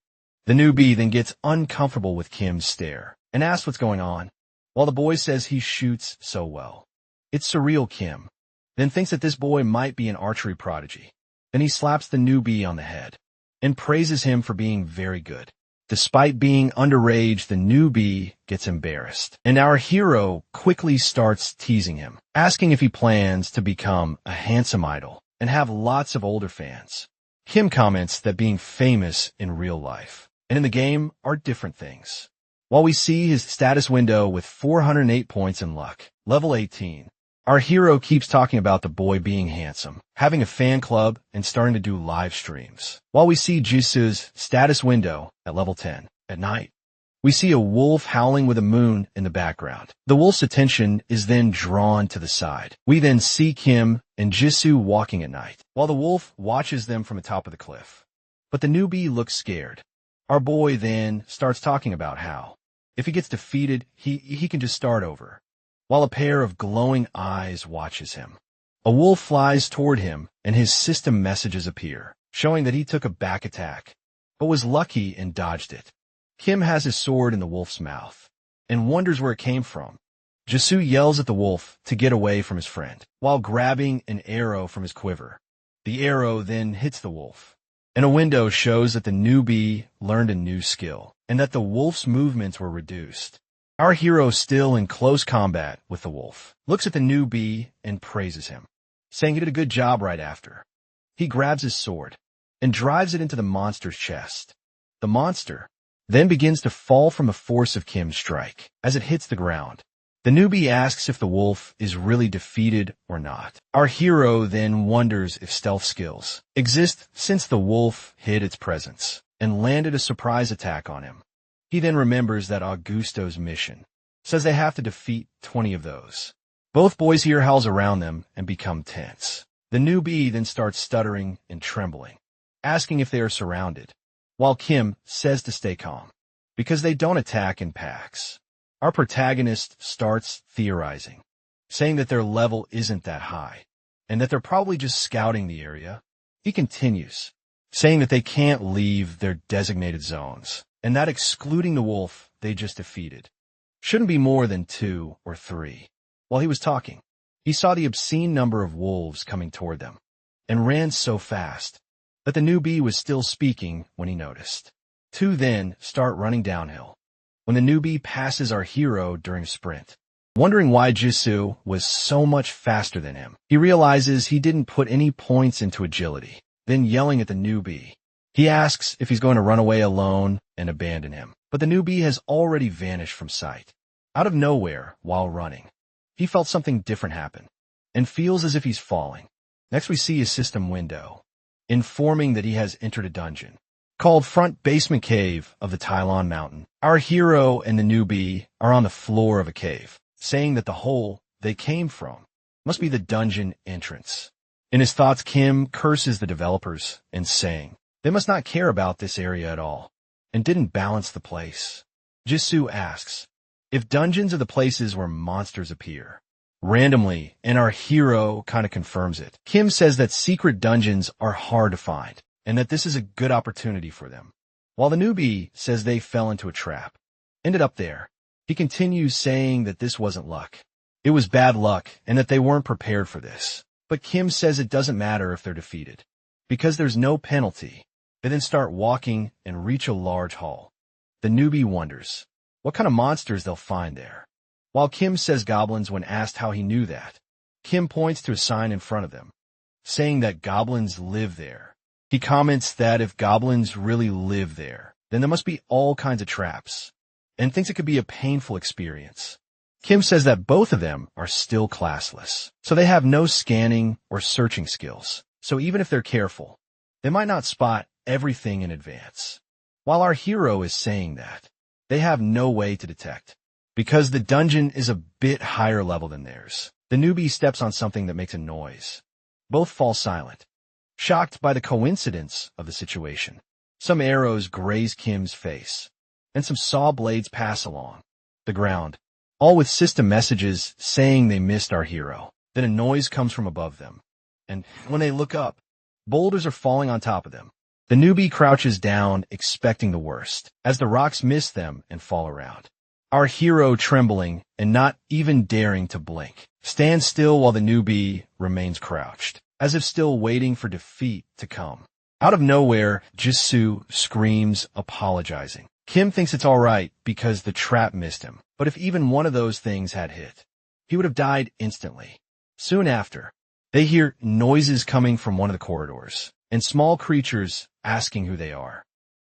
The newbie then gets uncomfortable with Kim's stare and asks what's going on, while the boy says he shoots so well. It's surreal. Kim then thinks that this boy might be an archery prodigy. Then he slaps the newbie on the head and praises him for being very good. Despite being underage, the newbie gets embarrassed, and our hero quickly starts teasing him, asking if he plans to become a handsome idol and have lots of older fans. Kim comments that being famous in real life and in the game are different things. While we see his status window with 408 points in luck, level 18, our hero keeps talking about the boy being handsome, having a fan club, and starting to do live streams. While we see Jisoo's status window at level 10. At night, we see a wolf howling with a moon in the background. The wolf's attention is then drawn to the side. We then see Kim and Jisoo walking at night, while the wolf watches them from the top of the cliff. But the newbie looks scared. Our boy then starts talking about how, if he gets defeated, he can just start over, while a pair of glowing eyes watches him. A wolf flies toward him, and his system messages appear, showing that he took a back attack, but was lucky and dodged it. Kim has his sword in the wolf's mouth and wonders where it came from. Jisoo yells at the wolf to get away from his friend, while grabbing an arrow from his quiver. The arrow then hits the wolf, and a window shows that the newbie learned a new skill, and that the wolf's movements were reduced. Our hero, still in close combat with the wolf, looks at the newbie and praises him, saying he did a good job right after. He grabs his sword and drives it into the monster's chest. The monster then begins to fall from the force of Kim's strike as it hits the ground. The newbie asks if the wolf is really defeated or not. Our hero then wonders if stealth skills exist since the wolf hid its presence and landed a surprise attack on him. He then remembers that Augusto's mission says they have to defeat 20 of those. Both boys hear howls around them and become tense. The newbie then starts stuttering and trembling, asking if they are surrounded, while Kim says to stay calm, because they don't attack in packs. Our protagonist starts theorizing, saying that their level isn't that high, and that they're probably just scouting the area. He continues, saying that they can't leave their designated zones, and that excluding the wolf they just defeated shouldn't be more than 2 or 3. While he was talking, he saw the obscene number of wolves coming toward them, and ran so fast that the newbie was still speaking when he noticed. 2 then start running downhill when the newbie passes our hero during a sprint. Wondering why Jisoo was so much faster than him, he realizes he didn't put any points into agility. Then yelling at the newbie, he asks if he's going to run away alone and abandon him. But the newbie has already vanished from sight. Out of nowhere, while running, he felt something different happen and feels as if he's falling. Next we see his system window, informing that he has entered a dungeon called Front Basement Cave of the Tylon Mountain. Our hero and the newbie are on the floor of a cave, saying that the hole they came from must be the dungeon entrance. In his thoughts, Kim curses the developers and saying they must not care about this area at all and didn't balance the place. Jisoo asks if dungeons are the places where monsters appear randomly, and our hero kind of confirms it. Kim says that secret dungeons are hard to find and that this is a good opportunity for them, while the newbie says they fell into a trap, ended up there. He continues saying that this wasn't luck. It was bad luck and that they weren't prepared for this. But Kim says it doesn't matter if they're defeated, because there's no penalty. They then start walking and reach a large hall. The newbie wonders what kind of monsters they'll find there. While Kim says goblins when asked how he knew that, Kim points to a sign in front of them, saying that goblins live there. He comments that if goblins really live there, then there must be all kinds of traps, and thinks it could be a painful experience. Kim says that both of them are still classless, so they have no scanning or searching skills. So even if they're careful, they might not spot everything in advance. While our hero is saying that, they have no way to detect, because the dungeon is a bit higher level than theirs. The newbie steps on something that makes a noise. Both fall silent, shocked by the coincidence of the situation. Some arrows graze Kim's face, and some saw blades pass along the ground, all with system messages saying they missed our hero. Then a noise comes from above them, and when they look up, boulders are falling on top of them. The newbie crouches down, expecting the worst, as the rocks miss them and fall around. Our hero, trembling and not even daring to blink, stands still while the newbie remains crouched, as if still waiting for defeat to come. Out of nowhere, Jisoo screams, apologizing. Kim thinks it's all right because the trap missed him, but if even one of those things had hit, he would have died instantly. Soon after, they hear noises coming from one of the corridors, and small creatures asking who they are.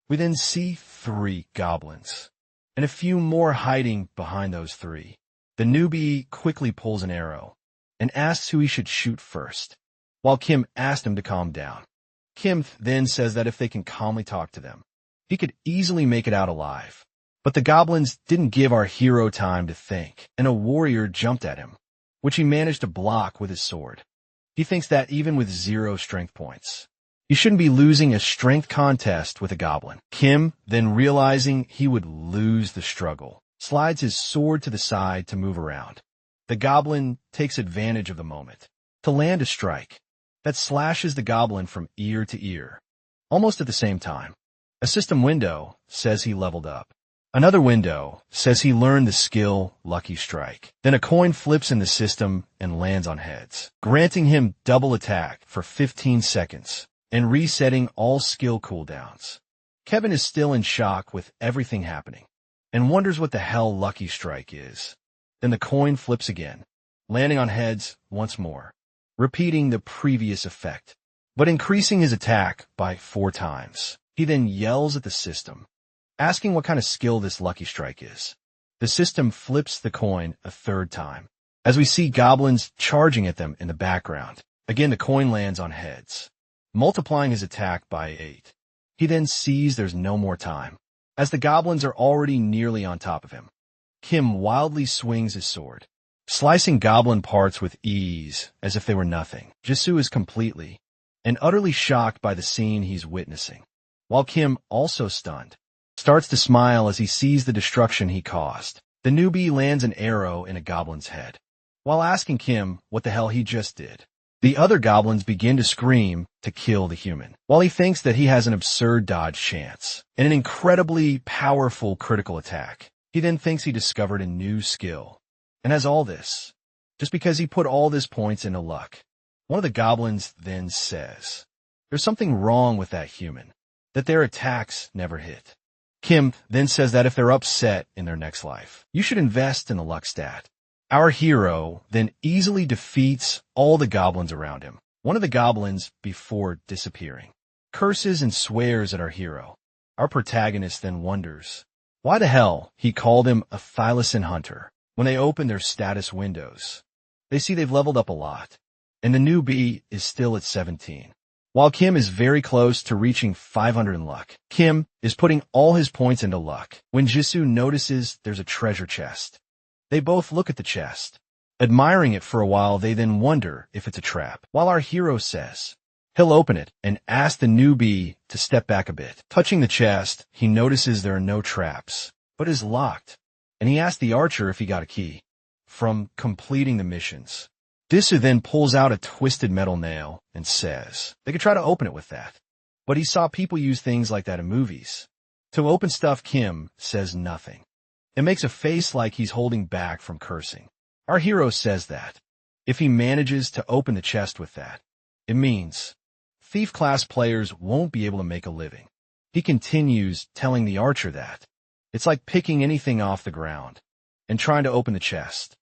We then see 3 goblins, and a few more hiding behind those 3. The newbie quickly pulls an arrow, and asks who he should shoot first, while Kim asked him to calm down. Kim then says that if they can calmly talk to them, he could easily make it out alive. But the goblins didn't give our hero time to think, and a warrior jumped at him, which he managed to block with his sword. He thinks that even with 0 strength points, he shouldn't be losing a strength contest with a goblin. Kim, then realizing he would lose the struggle, slides his sword to the side to move around. The goblin takes advantage of the moment to land a strike that slashes the goblin from ear to ear, almost at the same time. A system window says he leveled up. Another window says he learned the skill Lucky Strike. Then a coin flips in the system and lands on heads, granting him double attack for 15 seconds and resetting all skill cooldowns. Kevin is still in shock with everything happening and wonders what the hell Lucky Strike is. Then the coin flips again, landing on heads once more, repeating the previous effect, but increasing his attack by 4 times. He then yells at the system, asking what kind of skill this Lucky Strike is. The system flips the coin a 3rd time, as we see goblins charging at them in the background. Again, the coin lands on heads, multiplying his attack by 8. He then sees there's no more time, as the goblins are already nearly on top of him. Kim wildly swings his sword, slicing goblin parts with ease as if they were nothing. Jisoo is completely and utterly shocked by the scene he's witnessing, while Kim, also stunned, starts to smile as he sees the destruction he caused. The newbie lands an arrow in a goblin's head, while asking Kim what the hell he just did. The other goblins begin to scream to kill the human, while he thinks that he has an absurd dodge chance and an incredibly powerful critical attack. He then thinks he discovered a new skill, and has all this, just because he put all his points into luck. One of the goblins then says, there's something wrong with that human, that their attacks never hit. Kim then says that if they're upset in their next life, you should invest in the luck stat. Our hero then easily defeats all the goblins around him. One of the goblins, before disappearing, curses and swears at our hero. Our protagonist then wonders why the hell he called him a Thylason hunter. When they open their status windows, they see they've leveled up a lot, and the newbie is still at 17. While Kim is very close to reaching 500 in luck, Kim is putting all his points into luck when Jisoo notices there's a treasure chest. They both look at the chest, admiring it for a while. They then wonder if it's a trap, while our hero says he'll open it and ask the newbie to step back a bit. Touching the chest, he notices there are no traps, but is locked, and he asks the archer if he got a key from completing the missions. Jisoo then pulls out a twisted metal nail and says they could try to open it with that, but he saw people use things like that in movies. To open stuff, Kim says nothing and makes a face like he's holding back from cursing. Our hero says that if he manages to open the chest with that, it means Thief class players won't be able to make a living. He continues telling the archer that it's like picking anything off the ground and trying to open the chest,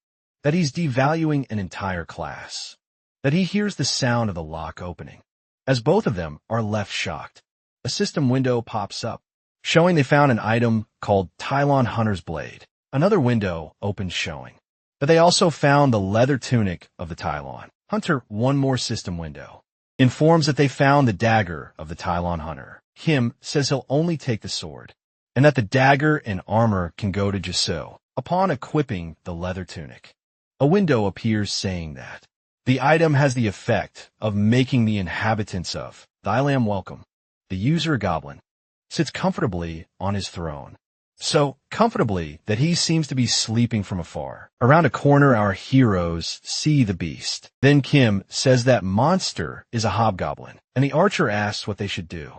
that he's devaluing an entire class, that he hears the sound of the lock opening. As both of them are left shocked, a system window pops up, showing they found an item called Tylon Hunter's Blade. Another window opens showing that they also found the leather tunic of the Tylon Hunter. One more system window informs that they found the dagger of the Tylon Hunter. Kim says he'll only take the sword, and that the dagger and armor can go to Jisoo upon equipping the leather tunic. A window appears saying that the item has the effect of making the inhabitants of Thylam welcome. The user goblin sits comfortably on his throne, so comfortably that he seems to be sleeping from afar. Around a corner, our heroes see the beast. Then Kim says that monster is a hobgoblin, and the archer asks what they should do.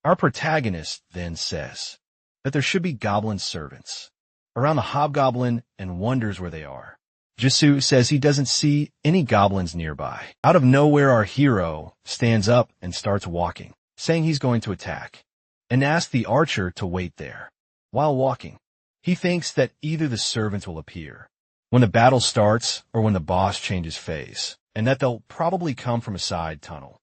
Our protagonist then says that there should be goblin servants around the hobgoblin and wonders where they are. Jisoo says he doesn't see any goblins nearby. Out of nowhere, our hero stands up and starts walking, saying he's going to attack, and asks the archer to wait there. While walking, he thinks that either the servants will appear when the battle starts or when the boss changes phase, and that they'll probably come from a side tunnel.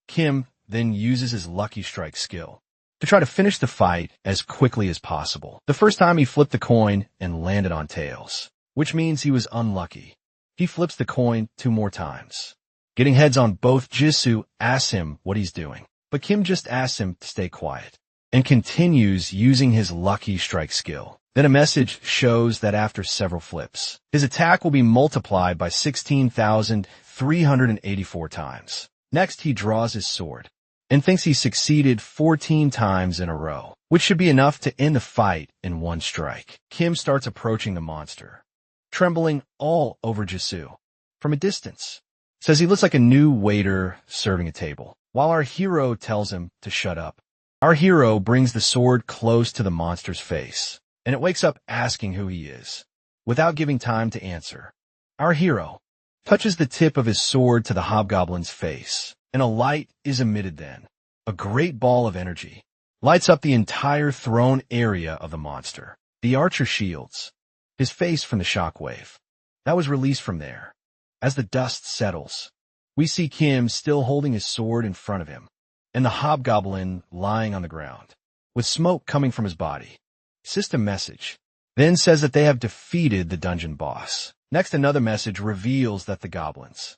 Kim then uses his Lucky Strike skill to try to finish the fight as quickly as possible. The first time he flipped the coin and landed on tails, which means he was unlucky. He flips the coin 2 more times. Getting heads on both, Jisoo asks him what he's doing, but Kim just asks him to stay quiet and continues using his Lucky Strike skill. Then a message shows that after several flips, his attack will be multiplied by 16,384 times. Next, he draws his sword and thinks he succeeded 14 times in a row, which should be enough to end the fight in one strike. Kim starts approaching the monster, trembling all over Jisoo from a distance. Says he looks like a new waiter serving a table, while our hero tells him to shut up. Our hero brings the sword close to the monster's face, and it wakes up asking who he is, without giving time to answer. Our hero touches the tip of his sword to the hobgoblin's face, and a light is emitted then. A great ball of energy lights up the entire throne area of the monster. The archer shields his face from the shockwave that was released from there. As the dust settles, we see Kim still holding his sword in front of him, and the hobgoblin lying on the ground, with smoke coming from his body. System message then says that they have defeated the dungeon boss. Next, another message reveals that the goblins,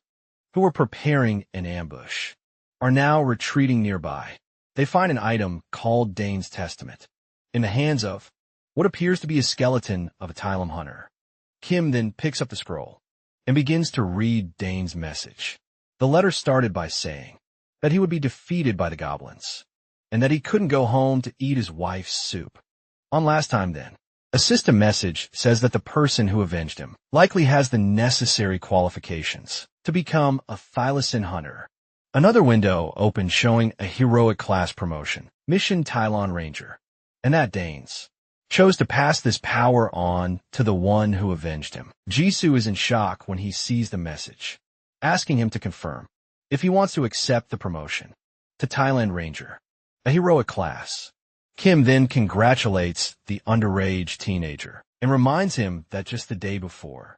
who were preparing an ambush, are now retreating nearby. They find an item called Dane's Testament in the hands of what appears to be a skeleton of a Tylon Hunter. Kim then picks up the scroll and begins to read Dane's message. The letter started by saying that he would be defeated by the goblins, and that he couldn't go home to eat his wife's soup. On last time then, a system message says that the person who avenged him likely has the necessary qualifications to become a Thylasin Hunter. Another window opened showing a heroic class promotion, Mission Tylon Ranger, and that Danes chose to pass this power on to the one who avenged him. Jisoo is in shock when he sees the message, asking him to confirm if he wants to accept the promotion to Tylon Ranger, a heroic class. Kim then congratulates the underage teenager and reminds him that just the day before,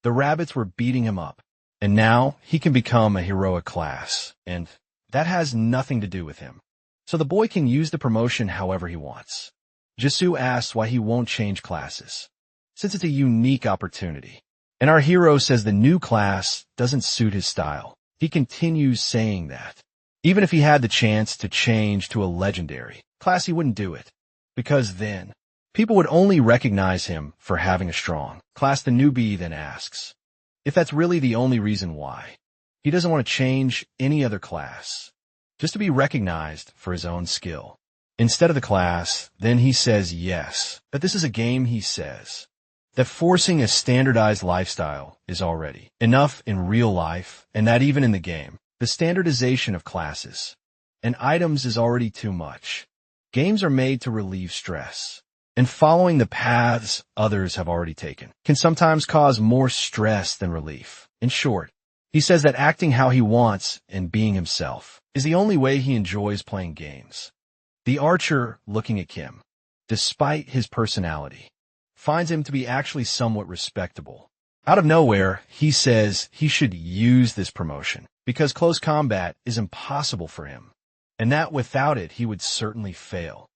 the rabbits were beating him up, and now he can become a heroic class, and that has nothing to do with him. So the boy can use the promotion however he wants. Jisoo asks why he won't change classes, since it's a unique opportunity, and our hero says the new class doesn't suit his style. He continues saying that even if he had the chance to change to a legendary class, he wouldn't do it, because then people would only recognize him for having a strong class. The newbie then asks if that's really the only reason why he doesn't want to change any other class, just to be recognized for his own skill instead of the class. Then he says yes, that this is a game. He says that forcing a standardized lifestyle is already enough in real life, and that even in the game, the standardization of classes and items is already too much. Games are made to relieve stress, and following the paths others have already taken can sometimes cause more stress than relief. In short, He says that acting how he wants and being himself is the only way he enjoys playing games. The archer, looking at Kim, despite his personality, finds him to be actually somewhat respectable. Out of nowhere, he says he should use this promotion because close combat is impossible for him, and that without it he would certainly fail.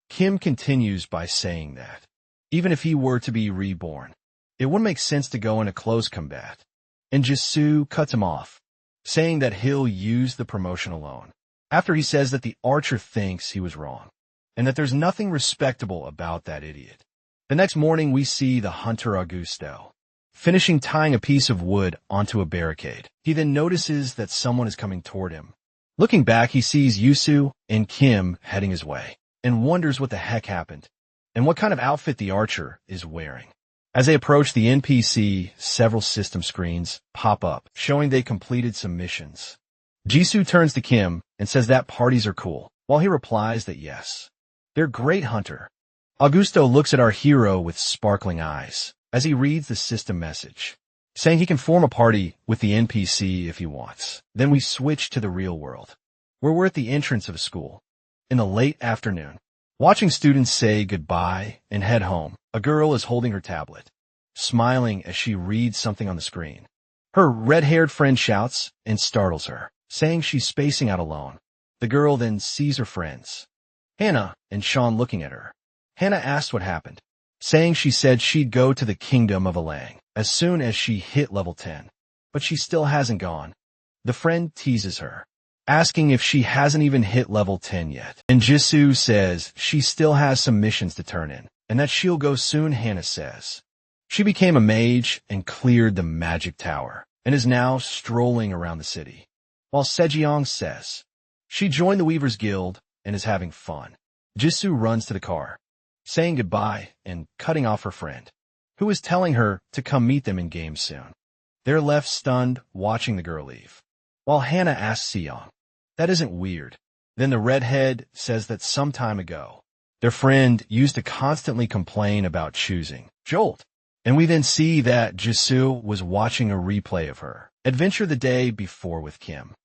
Kim continues by saying that, even if he were to be reborn, it wouldn't make sense to go into close combat. And Jisoo cuts him off, saying that he'll use the promotion alone, after he says that the archer thinks he was wrong, and that there's nothing respectable about that idiot. The next morning we see the hunter Augusto finishing tying a piece of wood onto a barricade. He then notices that someone is coming toward him. Looking back, he sees Yusu and Kim heading his way, and wonders what the heck happened, and what kind of outfit the archer is wearing. As they approach the NPC, several system screens pop up, showing they completed some missions. Jisoo turns to Kim and says that parties are cool, while he replies that yes, they're great, hunter. Augusto looks at our hero with sparkling eyes as he reads the system message, saying he can form a party with the NPC if he wants. Then we switch to the real world, where we're at the entrance of a school. In the late afternoon, watching students say goodbye and head home, a girl is holding her tablet, smiling as she reads something on the screen. Her red-haired friend shouts and startles her, saying she's spacing out alone. The girl then sees her friends, Hannah and Sean, looking at her. Hannah asks what happened, saying she said she'd go to the kingdom of Alang as soon as she hit level 10, but she still hasn't gone. The friend teases her, asking if she hasn't even hit level 10 yet, and Jisoo says she still has some missions to turn in, and that she'll go soon. Hannah says she became a mage and cleared the magic tower, and is now strolling around the city, while Sejong says she joined the Weavers Guild and is having fun. Jisoo runs to the car, saying goodbye and cutting off her friend, who is telling her to come meet them in-game soon. They're left stunned watching the girl leave, while Hannah asks Seong, "That isn't weird." Then the redhead says that some time ago, their friend used to constantly complain about choosing Jolt. And we then see that Jisoo was watching a replay of her adventure the day before with Kim.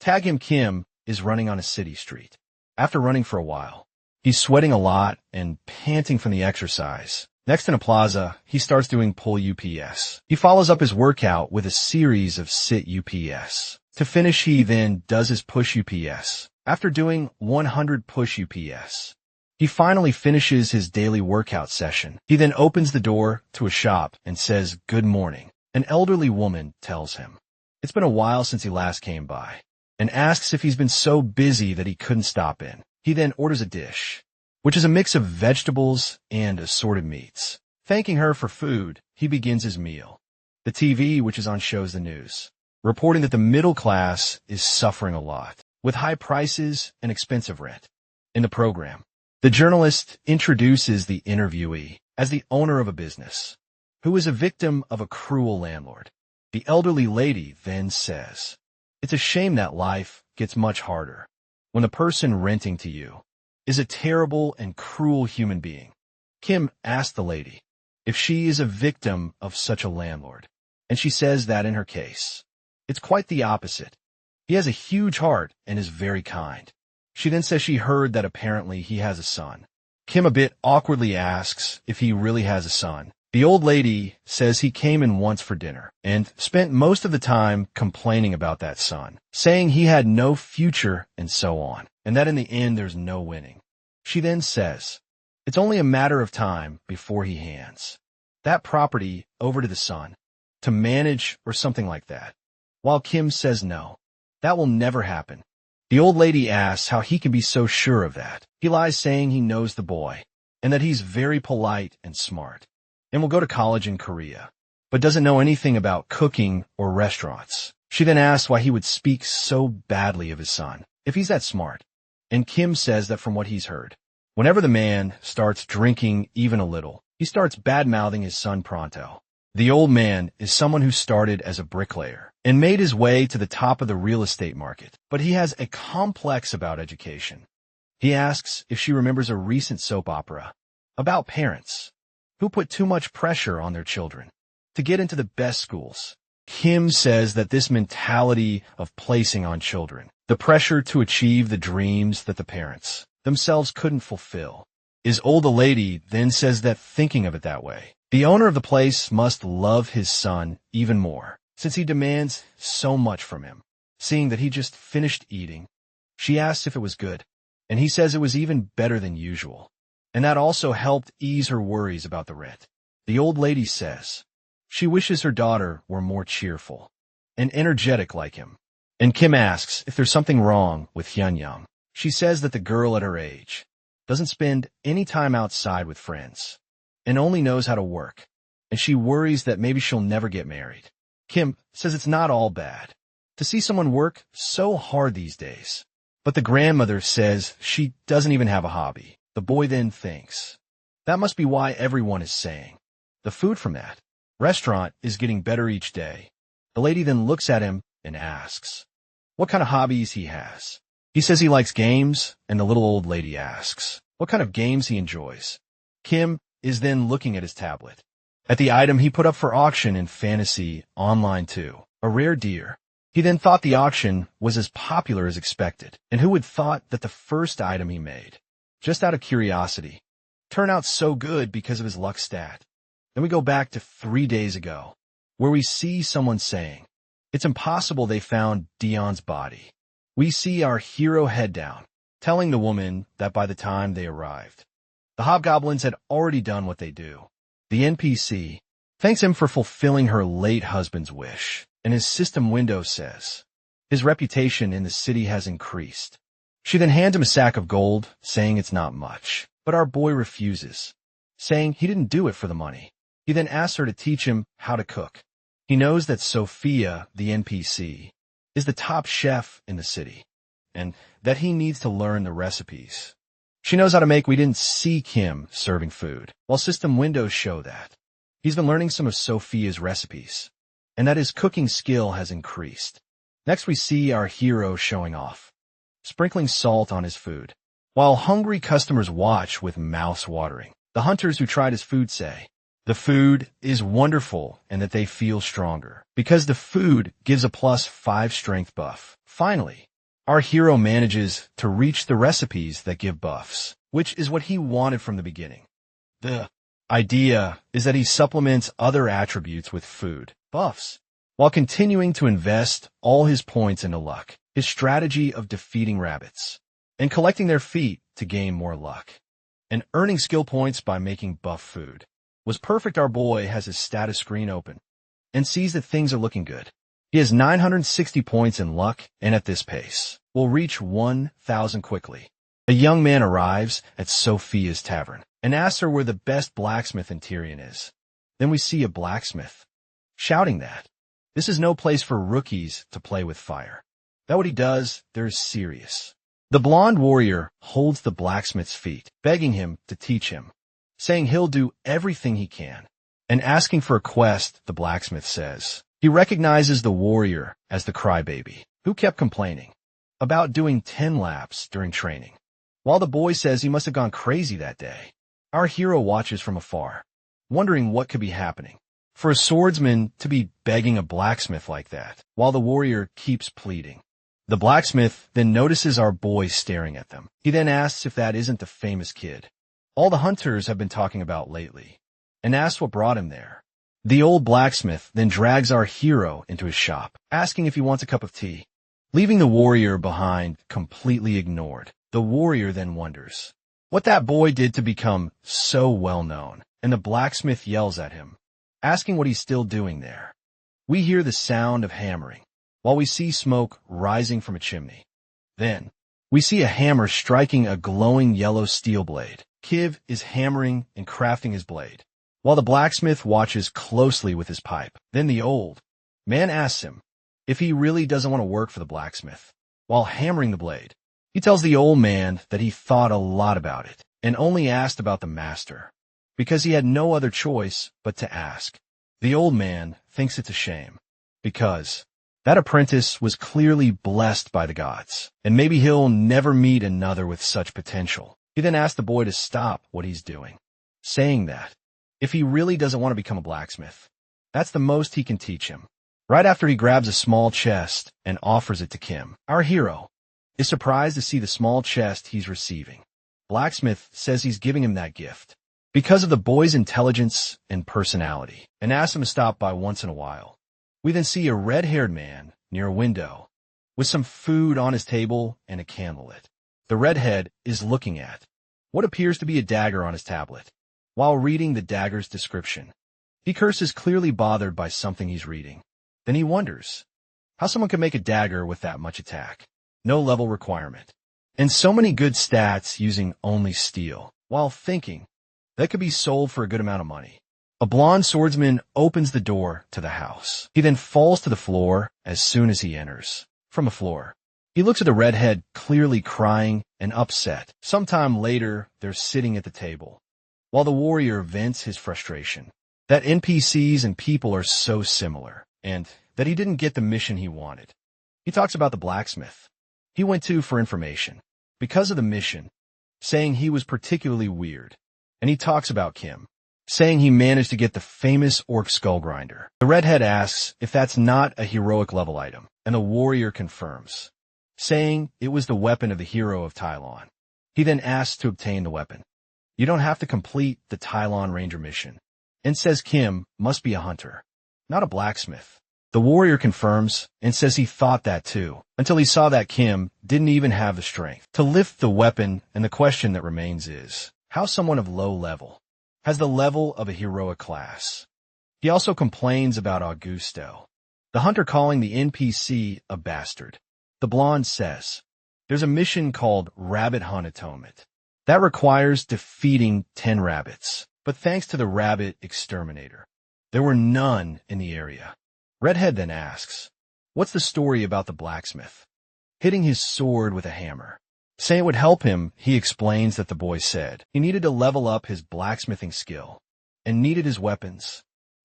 Tag him. Kim is running on a city street. After running for a while, he's sweating a lot and panting from the exercise. Next in a plaza, he starts doing pull UPS. He follows up his workout with a series of sit UPS. To finish, he then does his push UPS. After doing 100 push UPS, he finally finishes his daily workout session. He then opens the door to a shop and says, "Good morning." An elderly woman tells him it's been a while since he last came by, and asks if he's been so busy that he couldn't stop in. He then orders a dish, which is a mix of vegetables and assorted meats. Thanking her for food, he begins his meal. The TV, which is on, shows the news, reporting that the middle class is suffering a lot, with high prices and expensive rent. In the program, the journalist introduces the interviewee as the owner of a business, who is a victim of a cruel landlord. The elderly lady then says, "It's a shame that life gets much harder when the person renting to you is a terrible and cruel human being." Kim asks the lady if she is a victim of such a landlord, and she says that in her case, it's quite the opposite. He has a huge heart and is very kind. She then says she heard that apparently he has a son. Kim a bit awkwardly asks if he really has a son. The old lady says he came in once for dinner and spent most of the time complaining about that son, saying he had no future and so on, and that in the end there's no winning. She then says it's only a matter of time before he hands that property over to the son to manage or something like that, while Kim says no, that will never happen. The old lady asks how he can be so sure of that. He lies, saying he knows the boy and that he's very polite and smart and will go to college in Korea, but doesn't know anything about cooking or restaurants. She then asks why he would speak so badly of his son if he's that smart, and Kim says that from what he's heard, whenever the man starts drinking even a little, he starts bad-mouthing his son pronto. The old man is someone who started as a bricklayer and made his way to the top of the real estate market, but he has a complex about education. He asks if she remembers a recent soap opera about parents who put too much pressure on their children to get into the best schools, Kim says that this mentality of placing on children, the pressure to achieve the dreams that the parents themselves couldn't fulfill, is old. The lady then says that thinking of it that way, the owner of the place must love his son even more, since he demands so much from him. Seeing that he just finished eating, she asks if it was good, and he says it was even better than usual, and that also helped ease her worries about the rent. The old lady says she wishes her daughter were more cheerful and energetic like him. And Kim asks if there's something wrong with Hyunyum. She says that the girl at her age doesn't spend any time outside with friends and only knows how to work, and she worries that maybe she'll never get married. Kim says it's not all bad to see someone work so hard these days, but the grandmother says she doesn't even have a hobby. The boy then thinks that must be why everyone is saying the food from that restaurant is getting better each day. The lady then looks at him and asks what kind of hobbies he has. He says he likes games, and the little old lady asks what kind of games he enjoys. Kim is then looking at his tablet, at the item he put up for auction in Fantasy Online 2, a rare deer. He then thought the auction was as popular as expected, and who would thought that the first item he made, just out of curiosity, turned out so good because of his luck stat. Then we go back to 3 days ago, where we see someone saying it's impossible they found Dion's body. We see our hero head down, telling the woman that by the time they arrived, the hobgoblins had already done what they do. The NPC thanks him for fulfilling her late husband's wish, and his system window says his reputation in the city has increased. She then hands him a sack of gold, saying it's not much, but our boy refuses, saying he didn't do it for the money. He then asks her to teach him how to cook. He knows that Sophia, the NPC, is the top chef in the city, and that he needs to learn the recipes. She knows how to make. We didn't see Kim serving food, while system windows show that he's been learning some of Sophia's recipes, and that his cooking skill has increased. Next we see our hero showing off, sprinkling salt on his food, while hungry customers watch with mouths watering. The hunters who tried his food say the food is wonderful and that they feel stronger, because the food gives a +5 strength buff. Finally, our hero manages to reach the recipes that give buffs, which is what he wanted from the beginning. The idea is that he supplements other attributes with food buffs, while continuing to invest all his points into luck, his strategy of defeating rabbits, and collecting their feet to gain more luck, and earning skill points by making buff food. Was perfect. Our boy has his status screen open and sees that things are looking good. He has 960 points in luck, and at this pace, will reach 1,000 quickly. A young man arrives at Sophia's tavern and asks her where the best blacksmith in Tyrion is. Then we see a blacksmith shouting that this is no place for rookies to play with fire. That what he does, they're serious. The blonde warrior holds the blacksmith's feet, begging him to teach him, saying he'll do everything he can, and asking for a quest. The blacksmith says he recognizes the warrior as the crybaby, who kept complaining about doing 10 laps during training. While the boy says he must have gone crazy that day, our hero watches from afar, wondering what could be happening for a swordsman to be begging a blacksmith like that, while the warrior keeps pleading. The blacksmith then notices our boy staring at them. He then asks if that isn't the famous kid all the hunters have been talking about lately, and asks what brought him there. The old blacksmith then drags our hero into his shop, asking if he wants a cup of tea. Leaving the warrior behind completely ignored, the warrior then wonders what that boy did to become so well known, and the blacksmith yells at him, asking what he's still doing there. We hear the sound of hammering, while we see smoke rising from a chimney. Then, we see a hammer striking a glowing yellow steel blade. Kiv is hammering and crafting his blade, while the blacksmith watches closely with his pipe. Then the old man asks him if he really doesn't want to work for the blacksmith. While hammering the blade, he tells the old man that he thought a lot about it and only asked about the master, because he had no other choice but to ask. The old man thinks it's a shame, because that apprentice was clearly blessed by the gods, and maybe he'll never meet another with such potential. He then asks the boy to stop what he's doing, saying that if he really doesn't want to become a blacksmith, that's the most he can teach him. Right after he grabs a small chest and offers it to Kim, our hero is surprised to see the small chest he's receiving. Blacksmith says he's giving him that gift because of the boy's intelligence and personality, and asks him to stop by once in a while. We then see a red-haired man near a window with some food on his table and a candle lit. The redhead is looking at what appears to be a dagger on his tablet. While reading the dagger's description, he curses, clearly bothered by something he's reading. Then he wonders how someone could make a dagger with that much attack, no level requirement, and so many good stats using only steel. While thinking that could be sold for a good amount of money, a blonde swordsman opens the door to the house. He then falls to the floor as soon as he enters. From the floor, he looks at the redhead, clearly crying and upset. Sometime later, they're sitting at the table, while the warrior vents his frustration that NPCs and people are so similar, and that he didn't get the mission he wanted. He talks about the blacksmith he went to for information because of the mission, saying he was particularly weird. And he talks about Kim, saying he managed to get the famous orc skull grinder. The redhead asks if that's not a heroic level item, and the warrior confirms, saying it was the weapon of the hero of Tylon. He then asks to obtain the weapon. You don't have to complete the Tylon Ranger mission, and says Kim must be a hunter, not a blacksmith. The warrior confirms and says he thought that too, until he saw that Kim didn't even have the strength to lift the weapon, and the question that remains is how someone of low level has the level of a heroic class. He also complains about Augusto, the hunter, calling the NPC a bastard. The blonde says there's a mission called Rabbit Hunt Atonement that requires defeating 10 rabbits, but thanks to the rabbit exterminator, there were none in the area. Redhead then asks, what's the story about the blacksmith hitting his sword with a hammer? Saying it would help him, he explains that the boy said he needed to level up his blacksmithing skill and needed his weapons.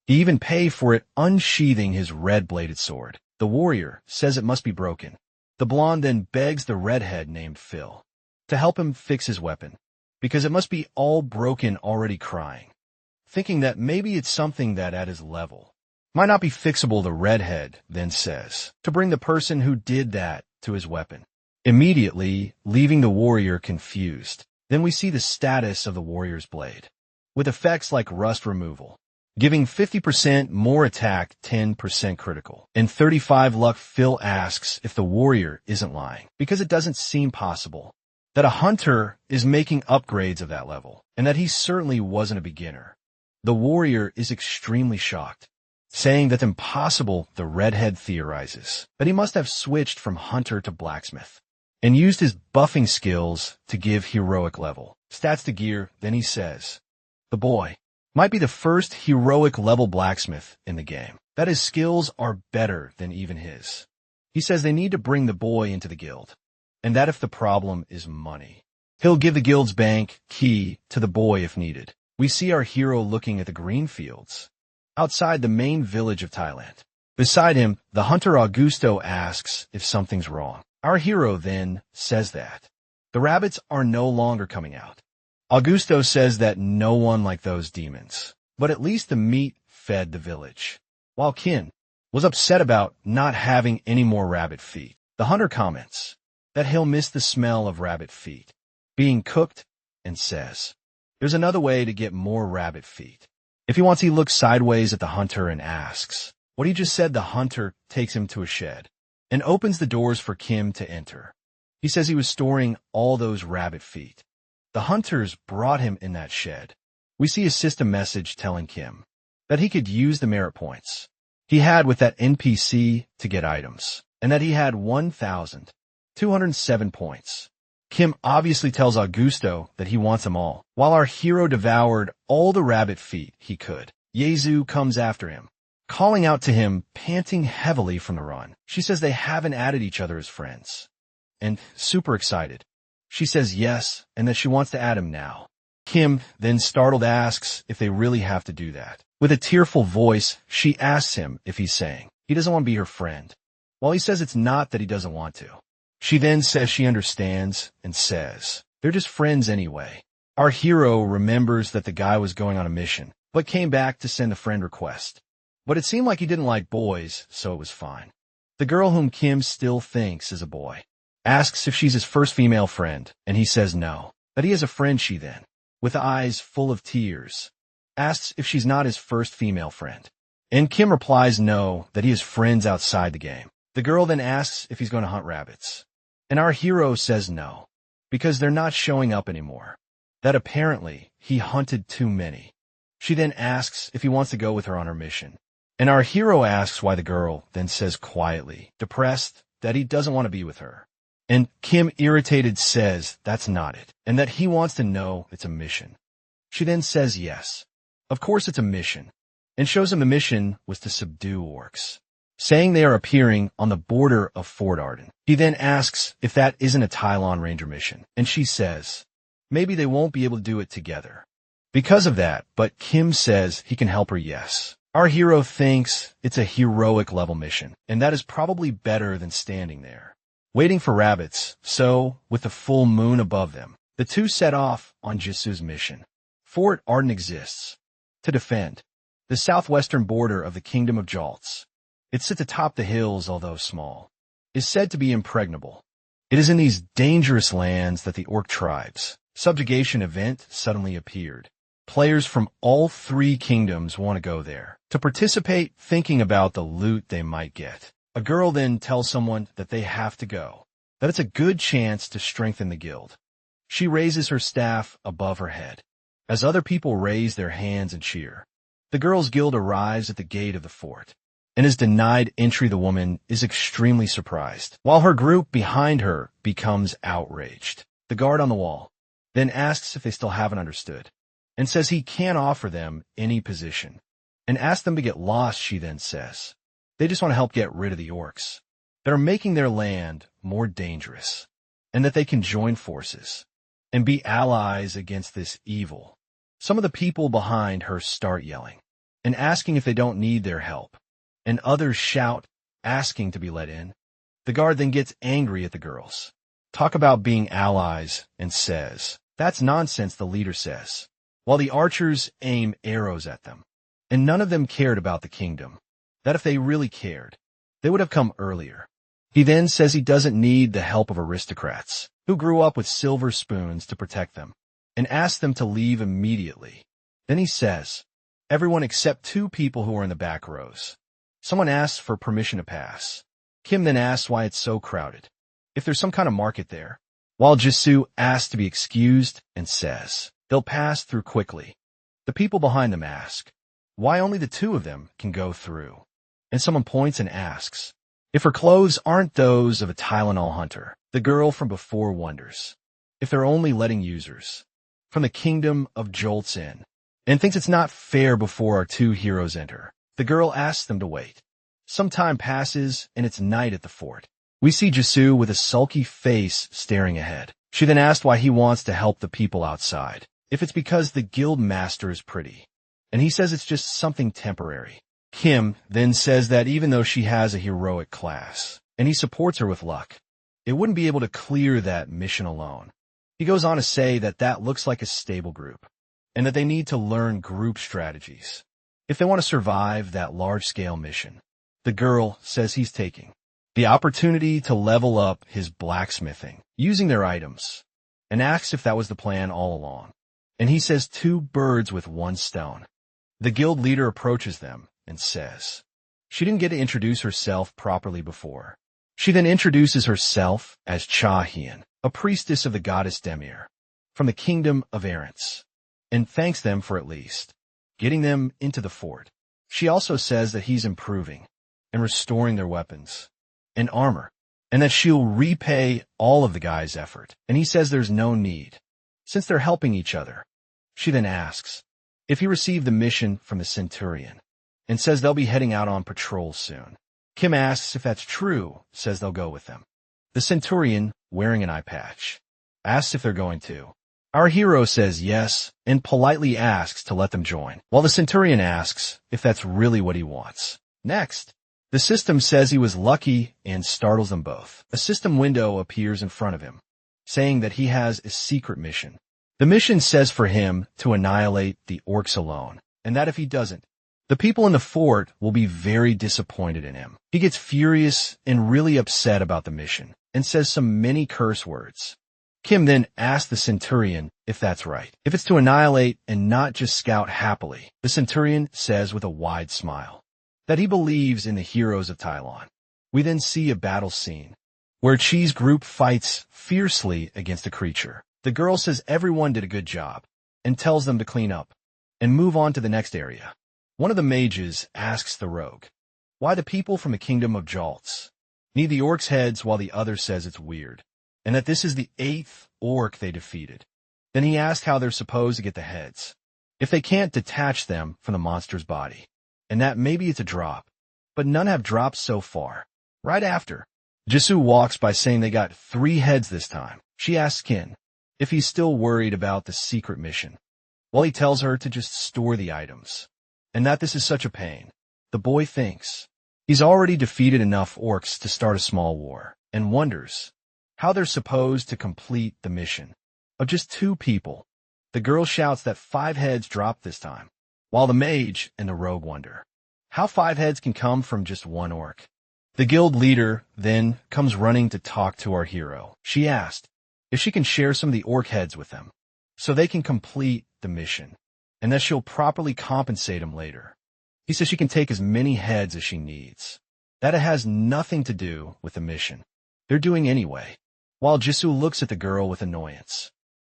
He even paid for it unsheathing his red-bladed sword. The warrior says it must be broken. The blonde then begs the redhead named Phil to help him fix his weapon, because it must be all broken, already crying, thinking that maybe it's something that at his level might not be fixable. The redhead then says to bring the person who did that to his weapon, immediately leaving the warrior confused. Then we see the status of the warrior's blade, with effects like rust removal, giving 50% more attack, 10% critical, and 35 luck. Phil asks if the warrior isn't lying, because it doesn't seem possible that a hunter is making upgrades of that level, and that he certainly wasn't a beginner. The warrior is extremely shocked, saying that's impossible. The redhead theorizes that he must have switched from hunter to blacksmith and used his buffing skills to give heroic level stats to gear. Then he says the boy might be the first heroic level blacksmith in the game, that his skills are better than even his. He says they need to bring the boy into the guild, and that if the problem is money, he'll give the guild's bank key to the boy if needed. We see our hero looking at the green fields outside the main village of Thailand. Beside him, the hunter Augusto asks if something's wrong. Our hero then says that the rabbits are no longer coming out. Augusto says that no one like those demons, but at least the meat fed the village. While Kin was upset about not having any more rabbit feet, the hunter comments that he'll miss the smell of rabbit feet being cooked, and says there's another way to get more rabbit feet. If he wants, he looks sideways at the hunter and asks what he just said. The hunter takes him to a shed and opens the doors for Kim to enter. He says he was storing all those rabbit feet. The hunters brought him in that shed. We see a system message telling Kim that he could use the merit points he had with that NPC to get items, and that he had 1,207 points. Kim obviously tells Augusto that he wants them all. While our hero devoured all the rabbit feet he could, Yezu comes after him, calling out to him, panting heavily from the run. She says they haven't added each other as friends, and super excited, she says yes, and that she wants to add him now. Kim then startled asks if they really have to do that. With a tearful voice, she asks him if he's saying he doesn't want to be her friend, while he says it's not that he doesn't want to. She then says she understands and says they're just friends anyway. Our hero remembers that the guy was going on a mission, but came back to send a friend request. But it seemed like he didn't like boys, so it was fine. The girl whom Kim still thinks is a boy asks if she's his first female friend, and he says no, that he has a friend. She then, with eyes full of tears, asks if she's not his first female friend. And Kim replies no, that he has friends outside the game. The girl then asks if he's going to hunt rabbits. And our hero says no, because they're not showing up anymore. That apparently he hunted too many. She then asks if he wants to go with her on her mission. And our hero asks why. The girl then says quietly, depressed, that he doesn't want to be with her. And Kim, irritated, says that's not it, and that he wants to know it's a mission. She then says yes. Of course it's a mission, and shows him the mission was to subdue orcs, saying they are appearing on the border of Fort Arden. He then asks if that isn't a Tylon Ranger mission, and she says maybe they won't be able to do it together because of that, but Kim says he can help her. Yes. Our hero thinks it's a heroic level mission, and that is probably better than standing there waiting for rabbits. So, with the full moon above them, the two set off on Jisu's mission. Fort Arden exists to defend the southwestern border of the Kingdom of Jalts. It sits atop the hills, although small, is said to be impregnable. It is in these dangerous lands that the orc tribes' subjugation event suddenly appeared. Players from all three kingdoms want to go there to participate, thinking about the loot they might get. A girl then tells someone that they have to go, that it's a good chance to strengthen the guild. She raises her staff above her head, as other people raise their hands and cheer. The girls' guild arrives at the gate of the fort, and is denied entry. The woman is extremely surprised, while her group behind her becomes outraged. The guard on the wall then asks if they still haven't understood, and says he can't offer them any position, and asks them to get lost. She then says they just want to help get rid of the orcs that are making their land more dangerous, and that they can join forces and be allies against this evil. Some of the people behind her start yelling and asking if they don't need their help, and others shout, asking to be let in. The guard then gets angry at the girls, talk about being allies, and says, that's nonsense. The leader says, while the archers aim arrows at them, and none of them cared about the kingdom, that if they really cared, they would have come earlier. He then says he doesn't need the help of aristocrats who grew up with silver spoons to protect them, and asks them to leave immediately. Then he says, everyone except two people who are in the back rows. Someone asks for permission to pass. Kim then asks why it's so crowded, if there's some kind of market there, while Jisu asks to be excused and says they'll pass through quickly. The people behind them ask why only the two of them can go through, and someone points and asks if her clothes aren't those of a Tylenol hunter. The girl from before wonders if they're only letting users from the Kingdom of Jolts in, and thinks it's not fair before our two heroes enter. The girl asks them to wait. Some time passes, and it's night at the fort. We see Jisu with a sulky face staring ahead. She then asks why he wants to help the people outside, if it's because the guild master is pretty, and he says it's just something temporary. Kim then says that even though she has a heroic class, and he supports her with luck, it wouldn't be able to clear that mission alone. He goes on to say that that looks like a stable group, and that they need to learn group strategies if they want to survive that large-scale mission. The girl says he's taking the opportunity to level up his blacksmithing using their items, and asks if that was the plan all along. And he says 2 birds with 1 stone. The guild leader approaches them and says she didn't get to introduce herself properly before. She then introduces herself as Cha Hien, a priestess of the goddess Demir, from the Kingdom of Arents, and thanks them for at least getting them into the fort. She also says that he's improving and restoring their weapons and armor, and that she'll repay all of the guy's effort. And he says there's no need, since they're helping each other. She then asks if he received the mission from the Centurion, and says they'll be heading out on patrol soon. Kim asks if that's true, says they'll go with them. The Centurion, wearing an eye patch, asks if they're going to. Our hero says yes, and politely asks to let them join, while the Centurion asks if that's really what he wants. Next, the system says he was lucky and startles them both. A system window appears in front of him, saying that he has a secret mission. The mission says for him to annihilate the orcs alone, and that if he doesn't, The people in the fort will be very disappointed in him. He gets furious and really upset about the mission and says some many curse words. Kim then asks the centurion if that's right, if it's to annihilate and not just scout happily. The centurion says with a wide smile that he believes in the heroes of Thailand. We then see a battle scene where Chi's group fights fiercely against a creature. The girl says everyone did a good job and tells them to clean up and move on to the next area. One of the mages asks the rogue why the people from the kingdom of Jalts need the orcs' heads, while the other says it's weird and that this is the 8th orc they defeated. Then he asks how they're supposed to get the heads if they can't detach them from the monster's body, and that maybe it's a drop, but none have dropped so far. Right after, Jisoo walks by saying they got 3 heads this time. She asks Kin if he's still worried about the secret mission, while he tells her to just store the items, and that this is such a pain. The boy thinks he's already defeated enough orcs to start a small war, and wonders how they're supposed to complete the mission of just 2 people. The girl shouts that 5 heads dropped this time, while the mage and the rogue wonder how 5 heads can come from just 1 orc. The guild leader then comes running to talk to our hero. She asked if she can share some of the orc heads with them so they can complete the mission, and that she'll properly compensate him later. He says she can take as many heads as she needs, that it has nothing to do with the mission they're doing anyway. While Jisoo looks at the girl with annoyance,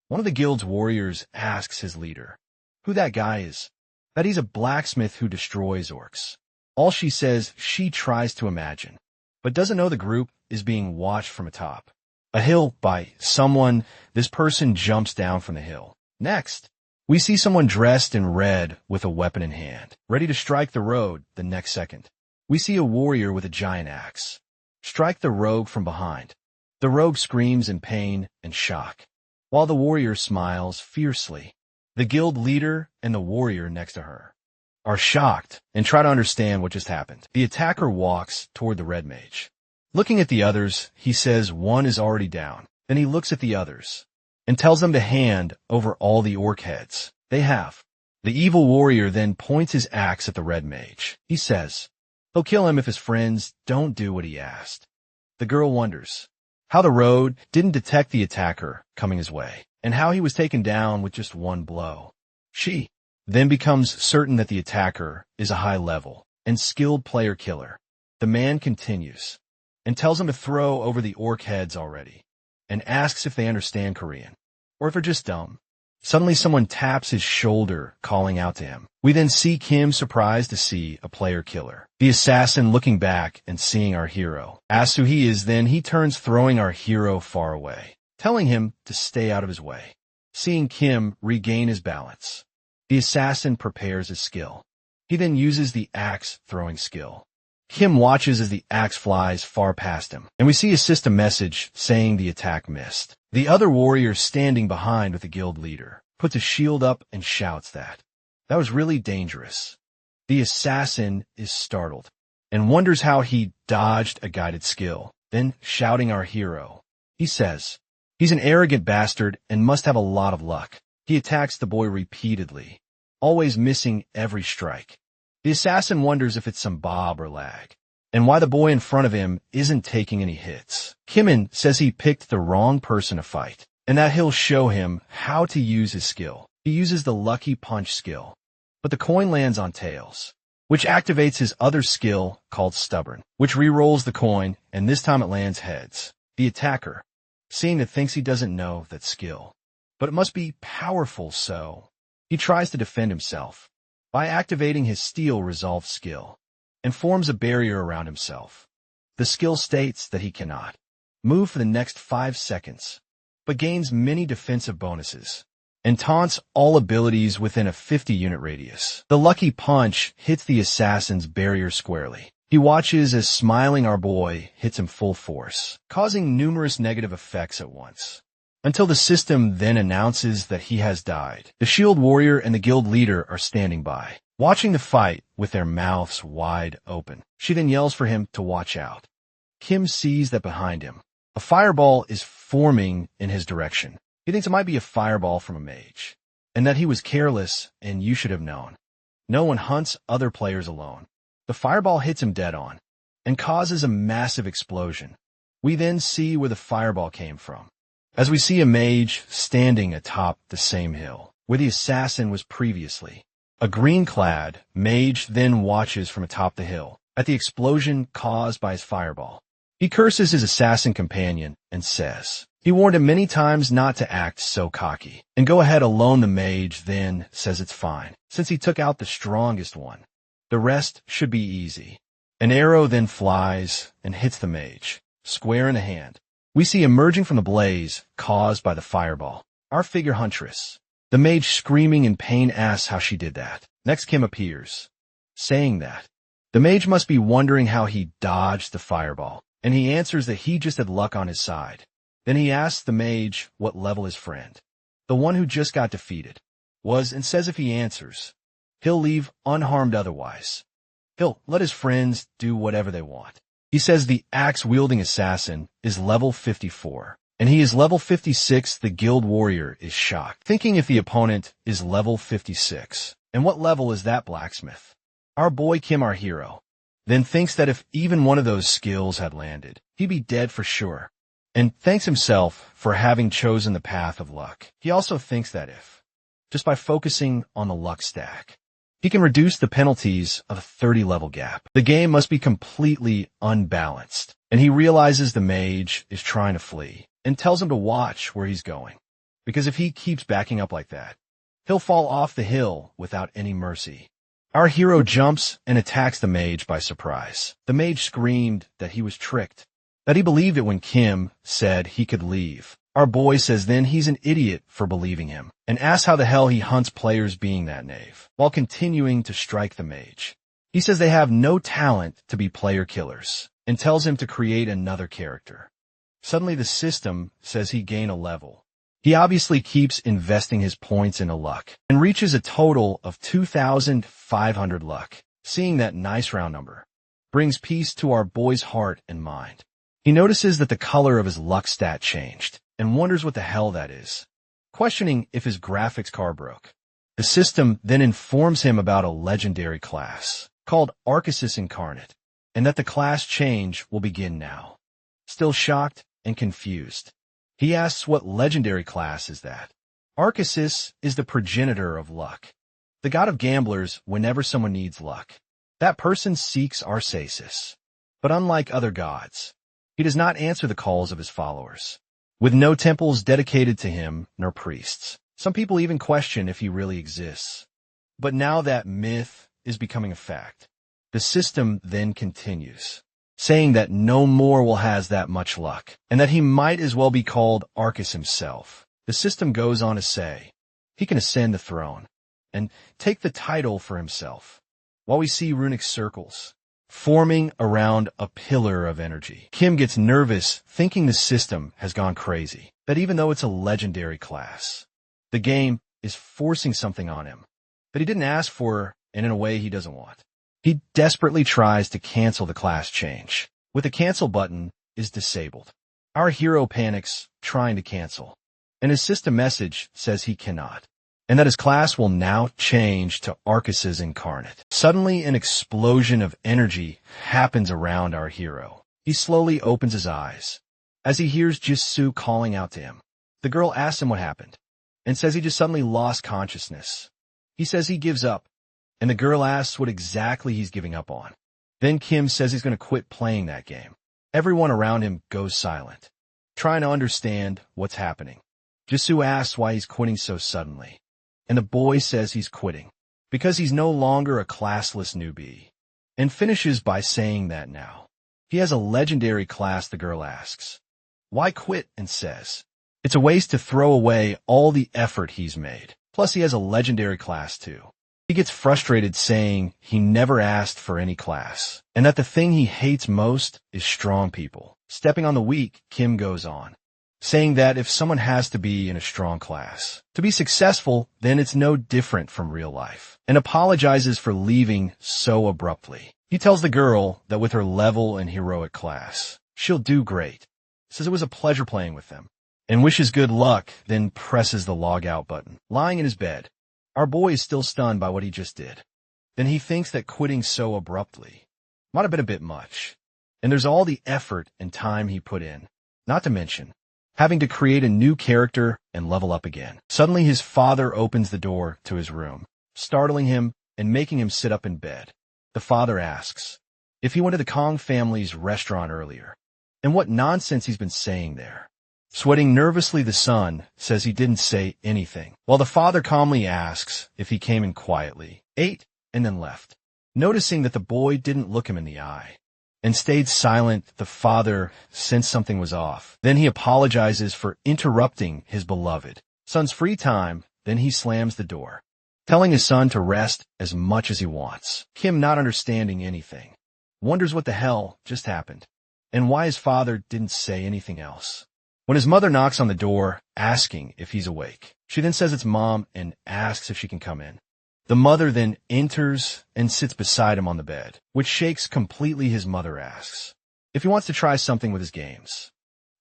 one of the guild's warriors asks his leader who that guy is, that he's a blacksmith who destroys orcs. All she says she tries to imagine, but doesn't know the group is being watched from atop a hill by someone. This person jumps down from the hill. Next, we see someone dressed in red with a weapon in hand, ready to strike the road. The next second, we see a warrior with a giant axe strike the rogue from behind. The rogue screams in pain and shock, while the warrior smiles fiercely. The guild leader and the warrior next to her are shocked and try to understand what just happened. The attacker walks toward the red mage. Looking at the others, he says one is already down. Then he looks at the others and tells them to hand over all the orc heads they have. The evil warrior then points his axe at the red mage. He says he'll kill him if his friends don't do what he asked. The girl wonders how the road didn't detect the attacker coming his way, and how he was taken down with just 1 blow. She then becomes certain that the attacker is a high-level and skilled player killer. The man continues and tells him to throw over the orc heads already, and asks if they understand Korean, or if they're just dumb. Suddenly someone taps his shoulder, calling out to him. We then see Kim surprised to see a player killer. The assassin looking back and seeing our hero asks who he is. Then he turns, throwing our hero far away, telling him to stay out of his way. Seeing Kim regain his balance, the assassin prepares his skill. He then uses the axe throwing skill. Kim watches as the axe flies far past him, and we see a system message saying the attack missed. The other warrior standing behind with the guild leader puts a shield up and shouts that was really dangerous. The assassin is startled and wonders how he dodged a guided skill. Then, shouting our hero, he says he's an arrogant bastard and must have a lot of luck. He attacks the boy repeatedly, always missing every strike. The assassin wonders if it's some bob or lag, and why the boy in front of him isn't taking any hits. Kimmin says he picked the wrong person to fight, and that he'll show him how to use his skill. He uses the lucky punch skill, but the coin lands on tails, which activates his other skill called stubborn, which re-rolls the coin, and this time it lands heads. The attacker, seeing it, thinks he doesn't know that skill, but it must be powerful, so he tries to defend himself by activating his steel resolve skill, and forms a barrier around himself. The skill states that he cannot move for the next 5 seconds, but gains many defensive bonuses, and taunts all abilities within a 50-unit radius. The lucky punch hits the assassin's barrier squarely. He watches as smiling our boy hits him full force, causing numerous negative effects at once, until the system then announces that he has died. The shield warrior and the guild leader are standing by, watching the fight with their mouths wide open. She then yells for him to watch out. Kim sees that behind him, a fireball is forming in his direction. He thinks it might be a fireball from a mage, and that he was careless and you should have known. No one hunts other players alone. The fireball hits him dead on and causes a massive explosion. We then see where the fireball came from, as we see a mage standing atop the same hill where the assassin was previously. A green-clad mage then watches from atop the hill at the explosion caused by his fireball. He curses his assassin companion and says he warned him many times not to act so cocky and go ahead alone. The mage then says it's fine, since he took out the strongest one. The rest should be easy. An arrow then flies and hits the mage, square in the hand. We see emerging from the blaze caused by the fireball our figure Huntress. The mage, screaming in pain, asks how she did that. Next, Kim appears, saying that the mage must be wondering how he dodged the fireball, and he answers that he just had luck on his side. Then he asks the mage what level his friend, the one who just got defeated, was, and says if he answers, he'll leave unharmed otherwise. He'll let his friends do whatever they want. He says the axe-wielding assassin is level 54, and he is level 56. The guild warrior is shocked, thinking if the opponent is level 56. And what level is that blacksmith? Our boy Kim, our hero, then thinks that if even one of those skills had landed, he'd be dead for sure, and thanks himself for having chosen the path of luck. He also thinks that if, just by focusing on the luck stack, he can reduce the penalties of a 30-level gap, the game must be completely unbalanced. And he realizes the mage is trying to flee and tells him to watch where he's going, because if he keeps backing up like that, he'll fall off the hill without any mercy. Our hero jumps and attacks the mage by surprise. The mage screamed that he was tricked, that he believed it when Kim said he could leave. Our boy says then he's an idiot for believing him, and asks how the hell he hunts players being that knave, while continuing to strike the mage. He says they have no talent to be player killers, and tells him to create another character. Suddenly the system says he gain a level. He obviously keeps investing his points into luck, and reaches a total of 2,500 luck. Seeing that nice round number brings peace to our boy's heart and mind. He notices that the color of his luck stat changed, and wonders what the hell that is, questioning if his graphics card broke. The system then informs him about a legendary class called Arceus Incarnate, and that the class change will begin now. Still shocked and confused, he asks what legendary class is that. Arceus is the progenitor of luck, the god of gamblers. Whenever someone needs luck, that person seeks Arceus. But unlike other gods, he does not answer the calls of his followers, with no temples dedicated to him nor priests. Some people even question if he really exists. But now that myth is becoming a fact. The system then continues, saying that no more will has that much luck, and that he might as well be called Arceus himself. The system goes on to say he can ascend the throne and take the title for himself, while we see runic circles forming around a pillar of energy. Kim gets nervous, thinking the system has gone crazy, that even though it's a legendary class, the game is forcing something on him that he didn't ask for and in a way he doesn't want. He desperately tries to cancel the class change, but the cancel button is disabled. Our hero panics, trying to cancel, and his system message says he cannot, and that his class will now change to Arceus Incarnate. Suddenly, an explosion of energy happens around our hero. He slowly opens his eyes as he hears Jisoo calling out to him. The girl asks him what happened, and says he just suddenly lost consciousness. He says he gives up, and the girl asks what exactly he's giving up on. Then Kim says he's going to quit playing that game. Everyone around him goes silent, trying to understand what's happening. Jisoo asks why he's quitting so suddenly, and the boy says he's quitting because he's no longer a classless newbie, and finishes by saying that now he has a legendary class. The girl asks why quit, and says it's a waste to throw away all the effort he's made. Plus he has a legendary class too. He gets frustrated, saying he never asked for any class, and that the thing he hates most is strong people stepping on the weak. Kim goes on, saying that if someone has to be in a strong class to be successful, then it's no different from real life, and apologizes for leaving so abruptly. He tells the girl that with her level and heroic class, she'll do great, says it was a pleasure playing with them, and wishes good luck, then presses the log out button. Lying in his bed, our boy is still stunned by what he just did. then he thinks that quitting so abruptly might have been a bit much. And there's all the effort and time he put in, not to mention having to create a new character and level up again. Suddenly his father opens the door to his room, startling him and making him sit up in bed. The father asks if he went to the Kong family's restaurant earlier, and what nonsense he's been saying there. Sweating nervously, the son says he didn't say anything, while the father calmly asks if he came in quietly, ate, and then left. Noticing that the boy didn't look him in the eye and stayed silent, the father sensed something was off. Then he apologizes for interrupting his beloved son's free time. Then he slams the door, telling his son to rest as much as he wants. Kim, not understanding anything, wonders what the hell just happened and why his father didn't say anything else. When his mother knocks on the door, asking if he's awake, she then says it's Mom and asks if she can come in. The mother then enters and sits beside him on the bed, which shakes completely. His mother asks if he wants to try something with his games.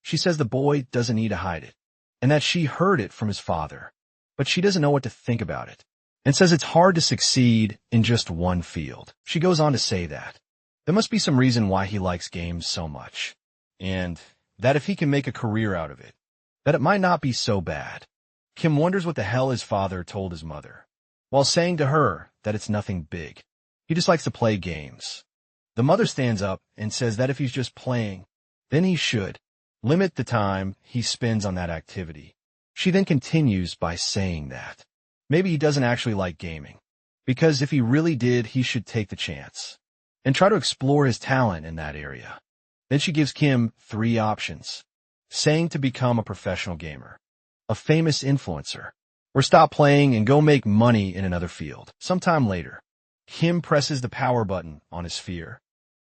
She says the boy doesn't need to hide it, and that she heard it from his father, but she doesn't know what to think about it, and says it's hard to succeed in just one field. She goes on to say that there must be some reason why he likes games so much, and that if he can make a career out of it, that it might not be so bad. Kim wonders what the hell his father told his mother, while saying to her that it's nothing big. He just likes to play games. The mother stands up and says that if he's just playing, then he should limit the time he spends on that activity. She then continues by saying that maybe he doesn't actually like gaming, because if he really did, he should take the chance and try to explore his talent in that area. Then she gives Kim 3 options, saying to become a professional gamer, a famous influencer, or stop playing and go make money in another field. Sometime later, Kim presses the power button on his sphere.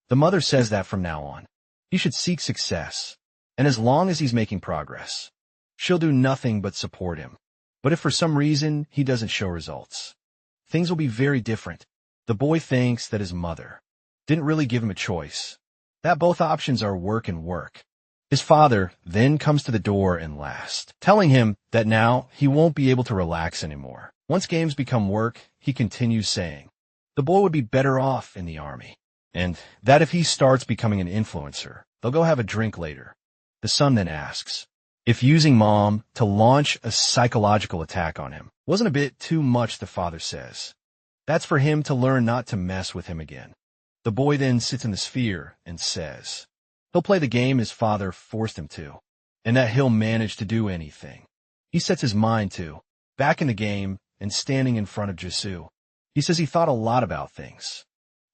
The mother says that from now on, he should seek success, and as long as he's making progress, she'll do nothing but support him. But if for some reason he doesn't show results, things will be very different. The boy thinks that his mother didn't really give him a choice, that both options are work and work. His father then comes to the door and laughs, telling him that now he won't be able to relax anymore. Once games become work, he continues saying the boy would be better off in the army, and that if he starts becoming an influencer, they'll go have a drink later. The son then asks if using Mom to launch a psychological attack on him wasn't a bit too much. The father says that's for him to learn not to mess with him again. The boy then sits in the sphere and says he'll play the game his father forced him to, and that he'll manage to do anything. He sets his mind to back in the game and standing in front of Jisoo. He says he thought a lot about things,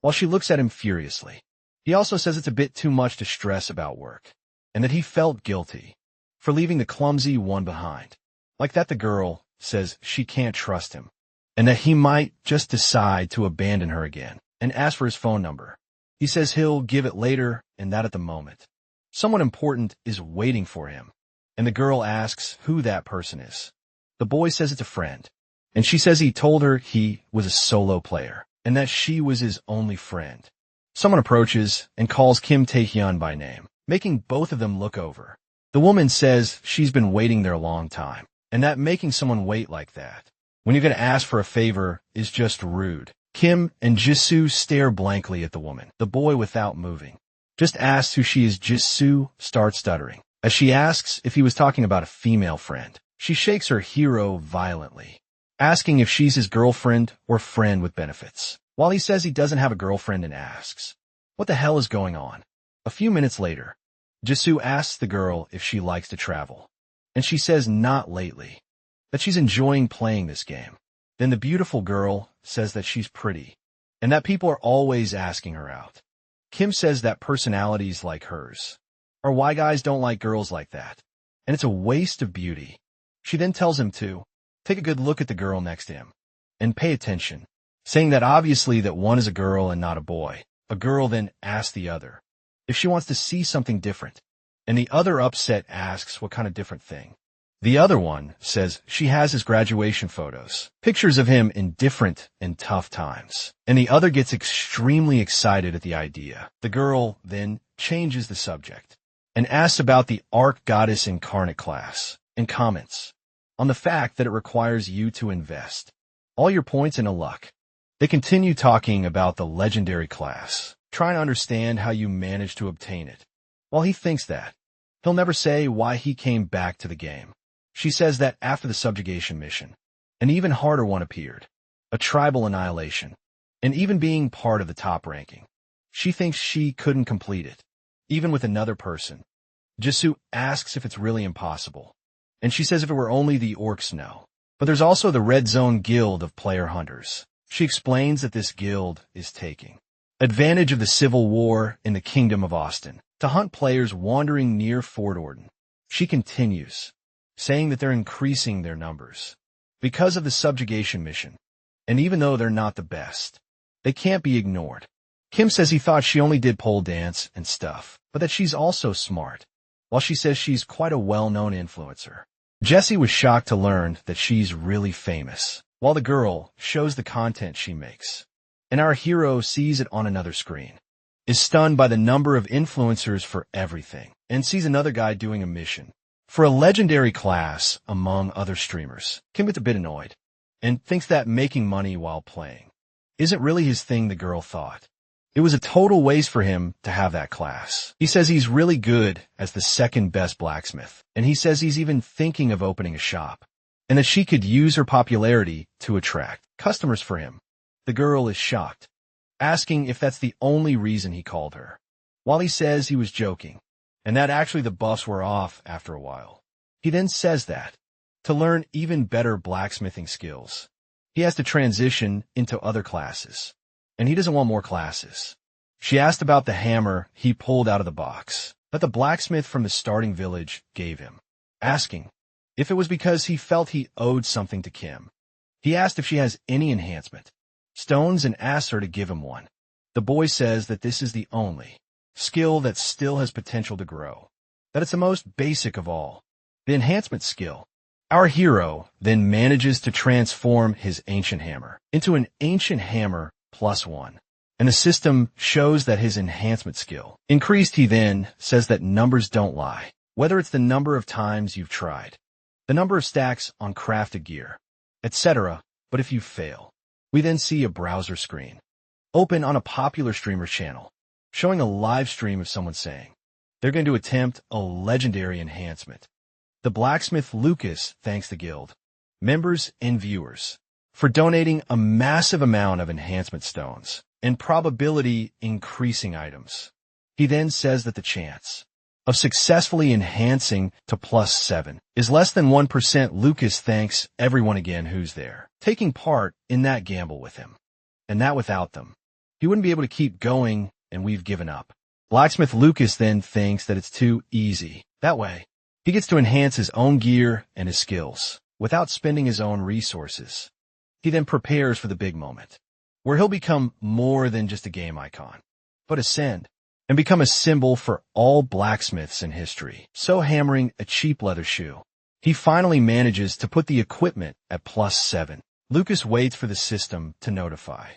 while she looks at him furiously. He also says it's a bit too much to stress about work, and that he felt guilty for leaving the clumsy one behind. Like that the girl says she can't trust him, and that he might just decide to abandon her again, and ask for his phone number. He says he'll give it later, and that at the moment someone important is waiting for him, and the girl asks who that person is. The boy says it's a friend, and she says he told her he was a solo player, and that she was his only friend. Someone approaches and calls Kim Taehyun by name, making both of them look over. The woman says she's been waiting there a long time, and that making someone wait like that when you're going to ask for a favor is just rude. Kim and Jisoo stare blankly at the woman. The boy, without moving, just asks who she is. Jisoo starts stuttering as she asks if he was talking about a female friend. She shakes her hero violently, asking if she's his girlfriend or friend with benefits, while he says he doesn't have a girlfriend and asks what the hell is going on. A few minutes later, Jisoo asks the girl if she likes to travel, and she says not lately, that she's enjoying playing this game. Then the beautiful girl says that she's pretty, and that people are always asking her out. Kim says that personalities like hers are why guys don't like girls like that, and it's a waste of beauty. She then tells him to take a good look at the girl next to him and pay attention, saying that obviously that one is a girl and not a boy. A girl then asks the other if she wants to see something different, and the other upset asks what kind of different thing. The other one says she has his graduation photos, pictures of him in different and tough times, and the other gets extremely excited at the idea. The girl then changes the subject and asks about the Arc Goddess Incarnate class and comments on the fact that it requires you to invest all your points in a luck They continue talking about the legendary class, trying to understand how you managed to obtain it. While he thinks that, he'll never say why he came back to the game. She says that after the subjugation mission, an even harder one appeared, a tribal annihilation, and even being part of the top ranking. She thinks she couldn't complete it, even with another person. Jisoo asks if it's really impossible, and she says if it were only the orcs, no. But there's also the Red Zone Guild of Player Hunters. She explains that this guild is taking advantage of the civil war in the Kingdom of Austin to hunt players wandering near Fort Orden. She continues, saying that they're increasing their numbers because of the subjugation mission, and even though they're not the best, they can't be ignored. Kim says he thought she only did pole dance and stuff, but that she's also smart, while she says she's quite a well-known influencer. Jessie was shocked to learn that she's really famous, while the girl shows the content she makes. And our hero sees it on another screen, is stunned by the number of influencers for everything, and sees another guy doing a mission for a legendary class among other streamers. Kim gets a bit annoyed, and thinks that making money while playing isn't really his thing. The girl thought it was a total waste for him to have that class. He says he's really good as the second best blacksmith, and he says he's even thinking of opening a shop, and that she could use her popularity to attract customers for him. The girl is shocked, asking if that's the only reason he called her, while he says he was joking, and that actually the buffs were off after a while. He then says that, to learn even better blacksmithing skills, he has to transition into other classes, and he doesn't want more classes. She asked about the hammer he pulled out of the box that the blacksmith from the starting village gave him, asking if it was because he felt he owed something to Kim. He asked if she has any enhancement stones and asks her to give him one. The boy says that this is the only skill that still has potential to grow, that it's the most basic of all, the enhancement skill. Our hero then manages to transform his ancient hammer into an ancient hammer +1, and the system shows that his enhancement skill increased. He then says that numbers don't lie, whether it's the number of times you've tried, the number of stacks on crafted gear, etc. But if you fail, we then see a browser screen open on a popular streamer's channel, showing a live stream of someone saying they're going to attempt a legendary enhancement. The blacksmith Lucas thanks the guild members and viewers for donating a massive amount of enhancement stones and probability increasing items. He then says that the chance of successfully enhancing to +7 is less than 1%. Lucas thanks everyone again who's there, taking part in that gamble with him, and that without them, he wouldn't be able to keep going, and we've given up. Blacksmith Lucas then thinks that it's too easy. That way, he gets to enhance his own gear and his skills without spending his own resources. He then prepares for the big moment, where he'll become more than just a game icon, but ascend and become a symbol for all blacksmiths in history. So hammering a cheap leather shoe, he finally manages to put the equipment at +7. Lucas waits for the system to notify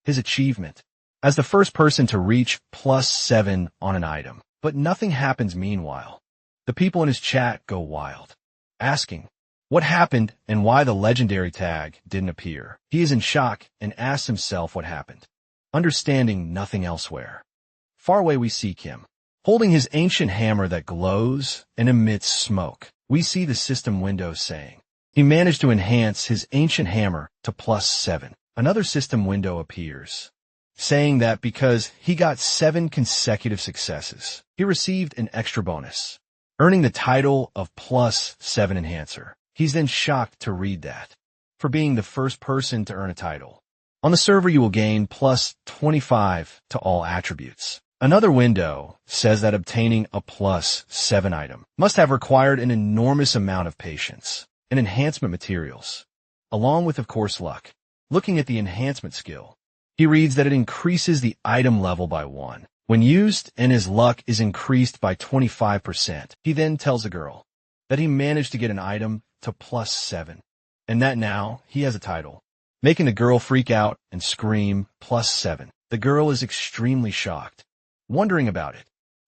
his achievement as the first person to reach +7 on an item, but nothing happens. Meanwhile, the people in his chat go wild, asking what happened and why the legendary tag didn't appear. He is in shock and asks himself what happened, understanding nothing elsewhere. Far away we see Kim, holding his ancient hammer that glows and emits smoke. We see the system window saying he managed to enhance his ancient hammer to +7. Another system window appears, saying that because he got 7 consecutive successes, he received an extra bonus, earning the title of +7 enhancer. He's then shocked to read that, for being the first person to earn a title. On the server you will gain +25 to all attributes. Another window says that obtaining a +7 item must have required an enormous amount of patience and enhancement materials, along with, of course, luck. Looking at the enhancement skill, he reads that it increases the item level by 1 when used, and his luck is increased by 25%. He then tells the girl that he managed to get an item to +7, and that now he has a title, making the girl freak out and scream +7. The girl is extremely shocked, wondering about it,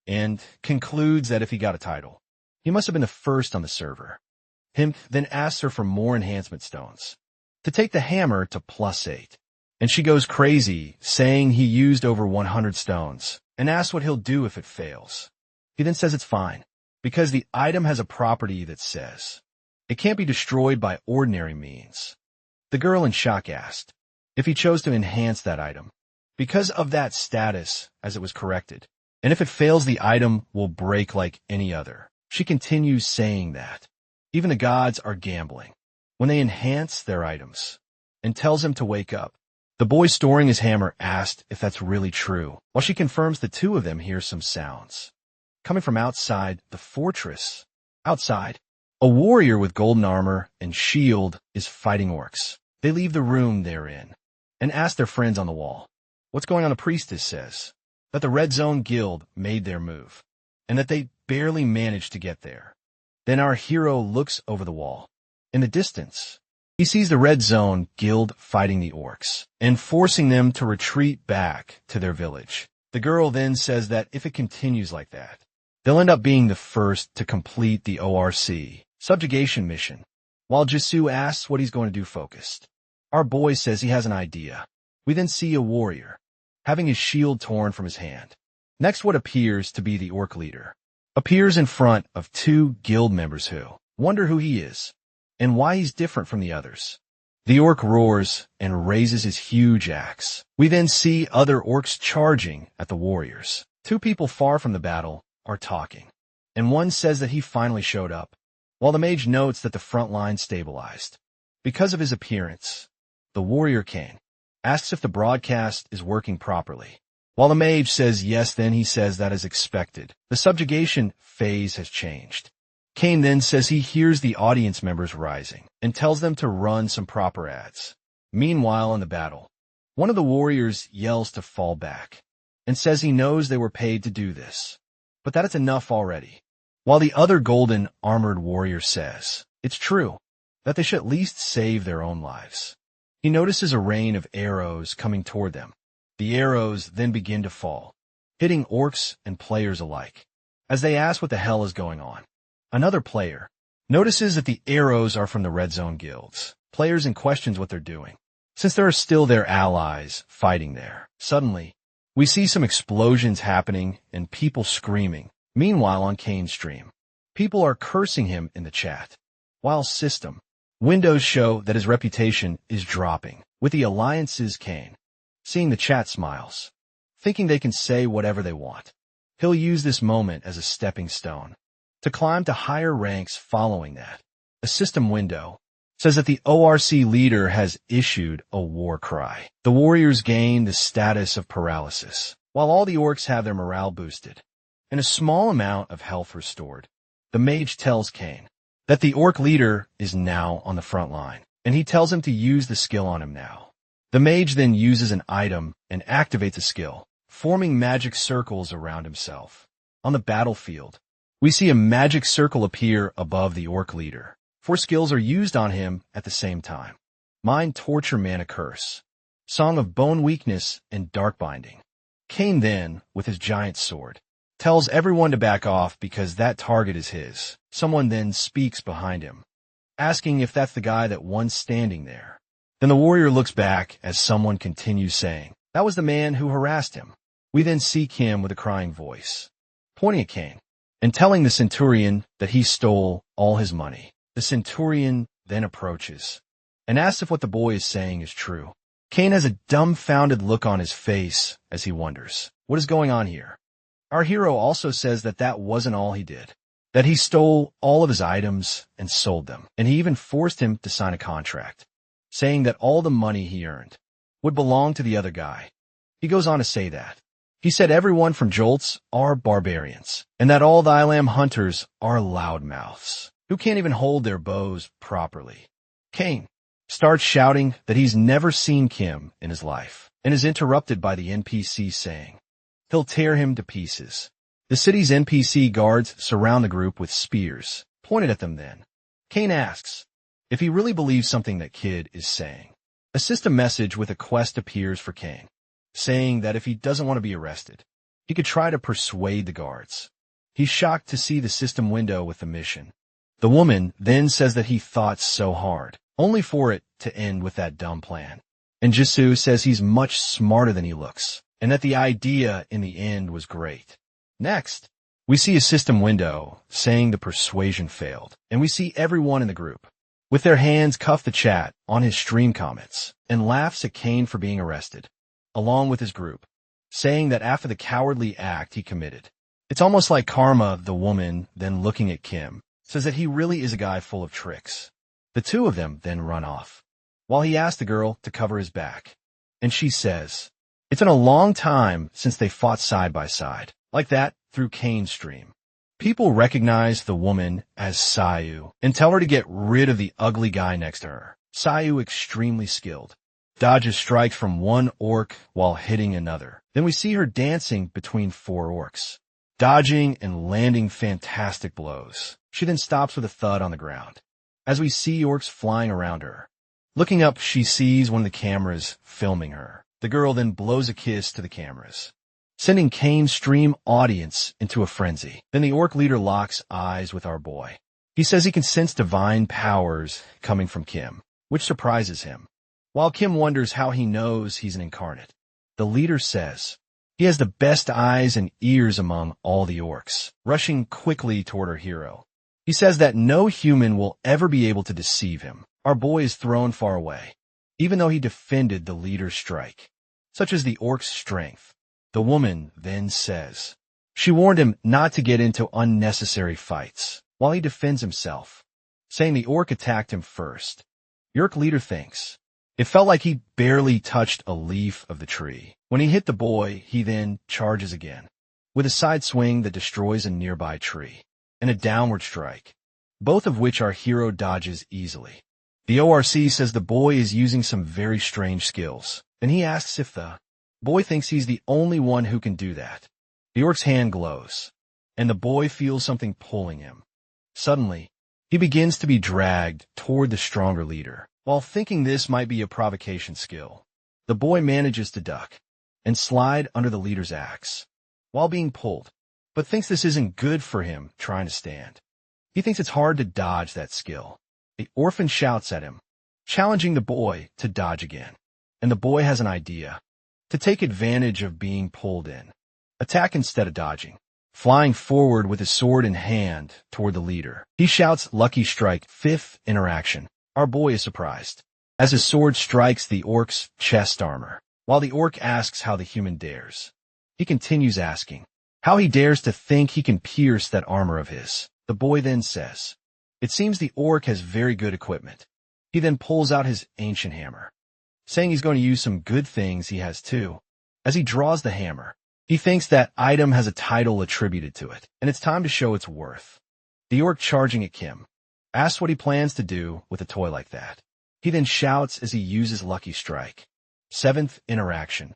and concludes that if he got a title, he must have been the first on the server. Him then asks her for more enhancement stones to take the hammer to +8. And she goes crazy, saying he used over 100 stones, and asks what he'll do if it fails. He then says it's fine, because the item has a property that says it can't be destroyed by ordinary means. The girl in shock asked if he chose to enhance that item, because of that status as it was corrected, and if it fails the item will break like any other. She continues saying that even the gods are gambling when they enhance their items, and tells him to wake up. The boy storing his hammer asked if that's really true, while she confirms the two of them hear some sounds coming from outside the fortress. Outside, a warrior with golden armor and shield is fighting orcs. They leave the room they're in and ask their friends on the wall what's going on. The priestess says that the Red Zone Guild made their move and that they barely managed to get there. Then our hero looks over the wall. In the distance, he sees the Red Zone Guild fighting the orcs and forcing them to retreat back to their village. The girl then says that if it continues like that, they'll end up being the first to complete the ORC subjugation mission. While Jisoo asks what he's going to do focused, our boy says he has an idea. We then see a warrior having his shield torn from his hand. Next, what appears to be the orc leader appears in front of two guild members who wonder who he is and why he's different from the others. The orc roars and raises his huge axe. We then see other orcs charging at the warriors. Two people far from the battle are talking, and one says that he finally showed up, while the mage notes that the front line stabilized. Because of his appearance, the warrior Kane asks if the broadcast is working properly. While the mage says yes, then he says that as expected. The subjugation phase has changed. Kane then says he hears the audience members rising and tells them to run some proper ads. Meanwhile, in the battle, one of the warriors yells to fall back and says he knows they were paid to do this, but that it's enough already. While the other golden armored warrior says it's true, that they should at least save their own lives. He notices a rain of arrows coming toward them. The arrows then begin to fall, hitting orcs and players alike. As they ask what the hell is going on, another player notices that the arrows are from the Red Zone Guilds. Players in questions what they're doing, since there are still their allies fighting there. Suddenly, we see some explosions happening and people screaming. Meanwhile, on Kane's stream, people are cursing him in the chat, while system windows show that his reputation is dropping. With the alliance's Kane seeing the chat smiles, thinking they can say whatever they want. He'll use this moment as a stepping stone to climb to higher ranks. Following that, a system window says that the ORC leader has issued a war cry. The warriors gain the status of paralysis, while all the orcs have their morale boosted and a small amount of health restored. The mage tells Kane that the orc leader is now on the front line, and he tells him to use the skill on him now. The mage then uses an item and activates a skill, forming magic circles around himself. On the battlefield, we see a magic circle appear above the orc leader. 4 skills are used on him at the same time: Mind Torture, Mana Curse, Song of Bone Weakness, and Dark Binding. Kane then, with his giant sword, tells everyone to back off because that target is his. Someone then speaks behind him, asking if that's the guy that once standing there. Then the warrior looks back as someone continues saying, that was the man who harassed him. We then see Kim with a crying voice, pointing at Kane, and telling the centurion that he stole all his money. The centurion then approaches and asks if what the boy is saying is true. Kane has a dumbfounded look on his face as he wonders, what is going on here? Our hero also says that that wasn't all he did, that he stole all of his items and sold them, and he even forced him to sign a contract, saying that all the money he earned would belong to the other guy. He goes on to say that he said everyone from Jolts are barbarians, and that all the Ilam hunters are loudmouths, who can't even hold their bows properly. Kane starts shouting that he's never seen Kim in his life, and is interrupted by the NPC saying he'll tear him to pieces. The city's NPC guards surround the group with spears pointed at them. Then Kane asks if he really believes something that Kid is saying. A system message with a quest appears for Kane, saying that if he doesn't want to be arrested, he could try to persuade the guards. He's shocked to see the system window with the mission. The woman then says that he thought so hard, only for it to end with that dumb plan. And Jisoo says he's much smarter than he looks, and that the idea in the end was great. Next, we see a system window saying the persuasion failed, and we see everyone in the group with their hands cuff the chat on his stream comments and laughs at Kane for being arrested, along with his group, saying that after the cowardly act he committed. It's almost like Karma, the woman, then looking at Kim, says that he really is a guy full of tricks. The two of them then run off, while he asks the girl to cover his back. And she says, it's been a long time since they fought side by side, like that through Kane's stream. People recognize the woman as Sayu and tell her to get rid of the ugly guy next to her. Sayu, extremely skilled, dodges strikes from one orc while hitting another. Then we see her dancing between 4 orcs, dodging and landing fantastic blows. She then stops with a thud on the ground, as we see orcs flying around her. Looking up, she sees one of the cameras filming her. The girl then blows a kiss to the cameras, sending Kane's stream audience into a frenzy. Then the orc leader locks eyes with our boy. He says he can sense divine powers coming from Kim, which surprises him. While Kim wonders how he knows he's an incarnate, the leader says he has the best eyes and ears among all the orcs, rushing quickly toward our hero. He says that no human will ever be able to deceive him. Our boy is thrown far away, even though he defended the leader's strike, such as the orc's strength. The woman then says she warned him not to get into unnecessary fights while he defends himself, saying the orc attacked him first. The orc leader thinks it felt like he barely touched a leaf of the tree. When he hit the boy, he then charges again, with a side swing that destroys a nearby tree, and a downward strike, both of which our hero dodges easily. The ORC says the boy is using some very strange skills, and he asks if the boy thinks he's the only one who can do that. The orc's hand glows, and the boy feels something pulling him. Suddenly, he begins to be dragged toward the stronger leader. While thinking this might be a provocation skill, the boy manages to duck and slide under the leader's axe while being pulled, but thinks this isn't good for him trying to stand. He thinks it's hard to dodge that skill. The orphan shouts at him, challenging the boy to dodge again, and the boy has an idea: to take advantage of being pulled in, attack instead of dodging. Flying forward with his sword in hand toward the leader, he shouts lucky strike, 5th interaction. Our boy is surprised as his sword strikes the orc's chest armor. While the orc asks how the human dares, he continues asking how he dares to think he can pierce that armor of his. The boy then says, it seems the orc has very good equipment. He then pulls out his ancient hammer, saying he's going to use some good things he has too. As he draws the hammer, he thinks that item has a title attributed to it, and it's time to show its worth. The orc, charging at Kim, asks what he plans to do with a toy like that. He then shouts as he uses Lucky Strike. 7th interaction.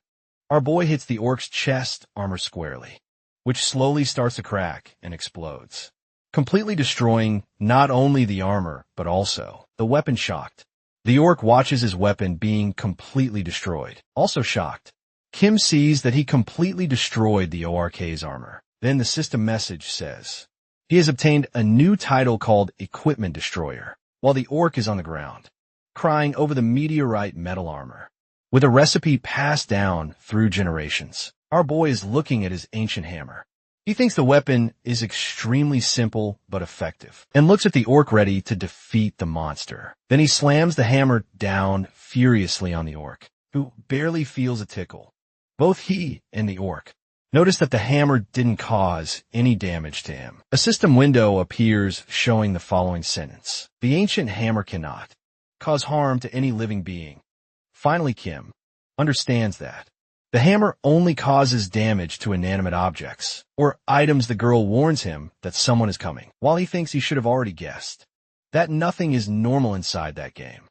Our boy hits the orc's chest armor squarely, which slowly starts to crack and explodes, completely destroying not only the armor, but also the weapon. Shocked, the orc watches his weapon being completely destroyed. Also shocked, Kim sees that he completely destroyed the ORK's armor. Then the system message says he has obtained a new title called Equipment Destroyer, while the orc is on the ground, crying over the meteorite metal armor. With a recipe passed down through generations, our boy is looking at his ancient hammer. He thinks the weapon is extremely simple but effective, and looks at the orc ready to defeat the monster. Then he slams the hammer down furiously on the orc, who barely feels a tickle. Both he and the orc notice that the hammer didn't cause any damage to him. A system window appears showing the following sentence: the ancient hammer cannot cause harm to any living being. Finally, Kim understands that the hammer only causes damage to inanimate objects or items. The girl warns him that someone is coming, while he thinks he should have already guessed that nothing is normal inside that game.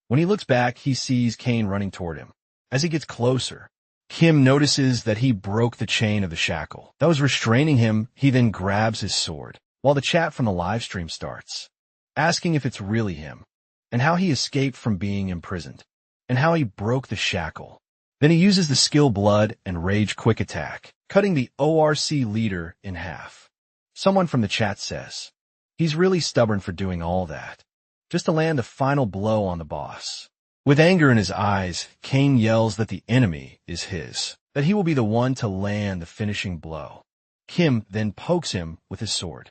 When he looks back, he sees Kane running toward him. As he gets closer, Kim notices that he broke the chain of the shackle that was restraining him. He then grabs his sword, while the chat from the live stream starts, asking if it's really him, and how he escaped from being imprisoned, and how he broke the shackle. Then he uses the skill Blood and Rage quick attack, cutting the ORC leader in half. Someone from the chat says he's really stubborn for doing all that, just to land the final blow on the boss. With anger in his eyes, Cain yells that the enemy is his, that he will be the one to land the finishing blow. Kim then pokes him with his sword,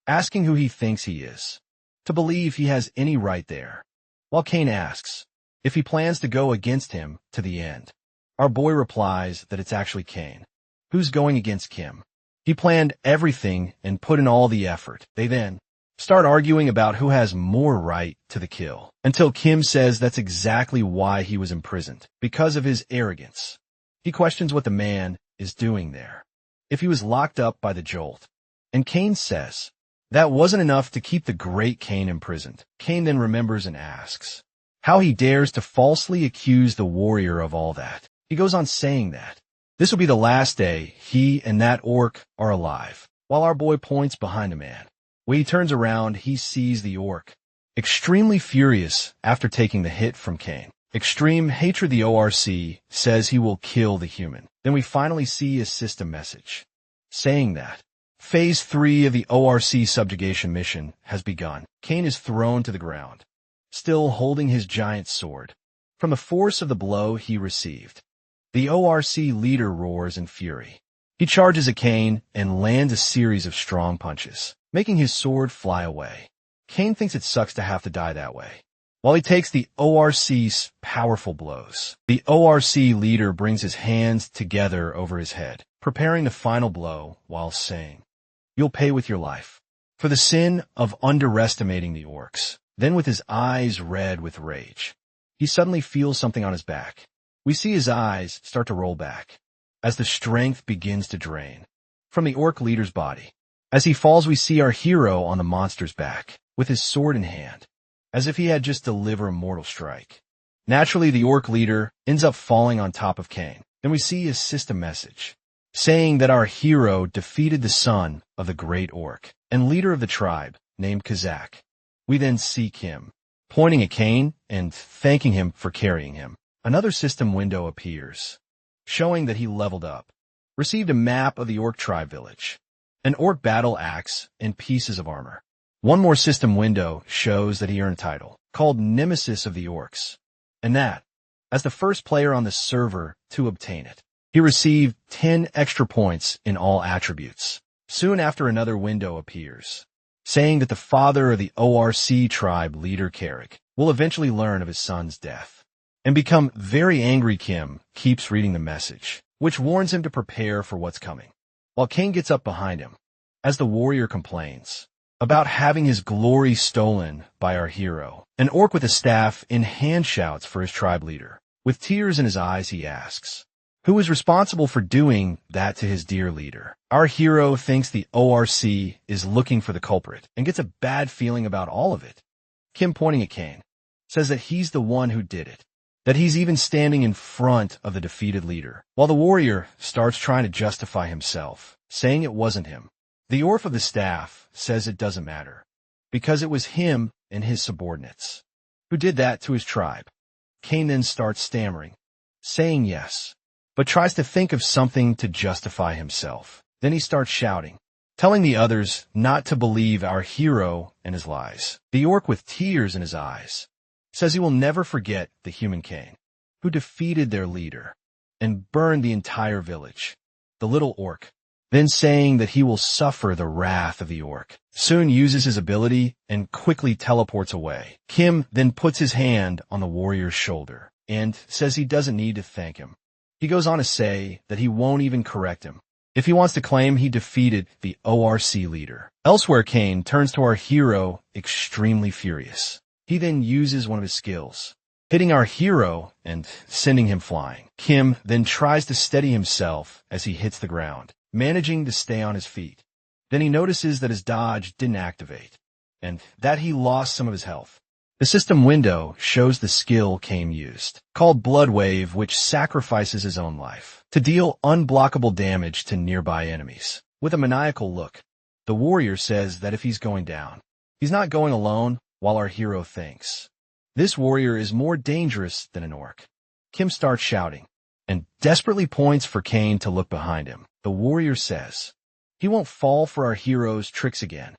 asking who he thinks he is, to believe he has any right there, while Cain asks if he plans to go against him to the end. Our boy replies that it's actually Cain, who's going against Kim. He planned everything and put in all the effort. They then start arguing about who has more right to the kill, until Kim says that's exactly why he was imprisoned, because of his arrogance. He questions what the man is doing there, if he was locked up by the jolt. And Cain says that wasn't enough to keep the great Cain imprisoned. Cain then remembers and asks how he dares to falsely accuse the warrior of all that. He goes on saying that this will be the last day he and that orc are alive, while our boy points behind a man. When he turns around, he sees the orc, extremely furious after taking the hit from Cain. Extreme hatred. The ORC says he will kill the human. Then we finally see a system message saying that Phase 3 of the ORC subjugation mission has begun. Cain is thrown to the ground, still holding his giant sword, from the force of the blow he received. The ORC leader roars in fury. He charges at Cain and lands a series of strong punches, making his sword fly away. Cain thinks it sucks to have to die that way, while he takes the ORC's powerful blows. The ORC leader brings his hands together over his head, preparing the final blow while saying, "You'll pay with your life for the sin of underestimating the orcs." Then with his eyes red with rage, he suddenly feels something on his back. We see his eyes start to roll back as the strength begins to drain from the orc leader's body. As he falls, we see our hero on the monster's back with his sword in hand, as if he had just delivered a mortal strike. Naturally, the orc leader ends up falling on top of Cain. Then we see his system message saying that our hero defeated the son of the great orc and leader of the tribe named Kazak. We then see Kim pointing at Cain and thanking him for carrying him. Another system window appears, showing that he leveled up, received a map of the orc tribe village, an orc battle axe, and pieces of armor. One more system window shows that he earned a title called Nemesis of the Orcs, and that, as the first player on the server to obtain it, he received 10 extra points in all attributes. Soon after, another window appears, saying that the father of the ORC tribe leader Carrick will eventually learn of his son's death and become very angry. Kim keeps reading the message, which warns him to prepare for what's coming, while Cain gets up behind him as the warrior complains about having his glory stolen by our hero. An orc with a staff in hand shouts for his tribe leader. With tears in his eyes, he asks who is responsible for doing that to his dear leader. Our hero thinks the ORC is looking for the culprit and gets a bad feeling about all of it. Kim, pointing at Cain, says that he's the one who did it, that he's even standing in front of the defeated leader, while the warrior starts trying to justify himself, saying it wasn't him. The orc of the staff says it doesn't matter, because it was him and his subordinates who did that to his tribe. Cain then starts stammering, saying yes, but tries to think of something to justify himself. Then he starts shouting, telling the others not to believe our hero and his lies. The orc, with tears in his eyes, says he will never forget the human Cain, who defeated their leader and burned the entire village. The little orc, then saying that he will suffer the wrath of the orc, soon uses his ability and quickly teleports away. Kim then puts his hand on the warrior's shoulder and says he doesn't need to thank him. He goes on to say that he won't even correct him if he wants to claim he defeated the ORC leader. Elsewhere, Cain turns to our hero extremely furious. He then uses one of his skills, hitting our hero and sending him flying. Kim then tries to steady himself as he hits the ground, managing to stay on his feet. Then he notices that his dodge didn't activate, and that he lost some of his health. The system window shows the skill Cain used, called Blood Wave, which sacrifices his own life to deal unblockable damage to nearby enemies. With a maniacal look, the warrior says that if he's going down, he's not going alone, while our hero thinks this warrior is more dangerous than an orc. Kim starts shouting and desperately points for Cain to look behind him. The warrior says he won't fall for our hero's tricks again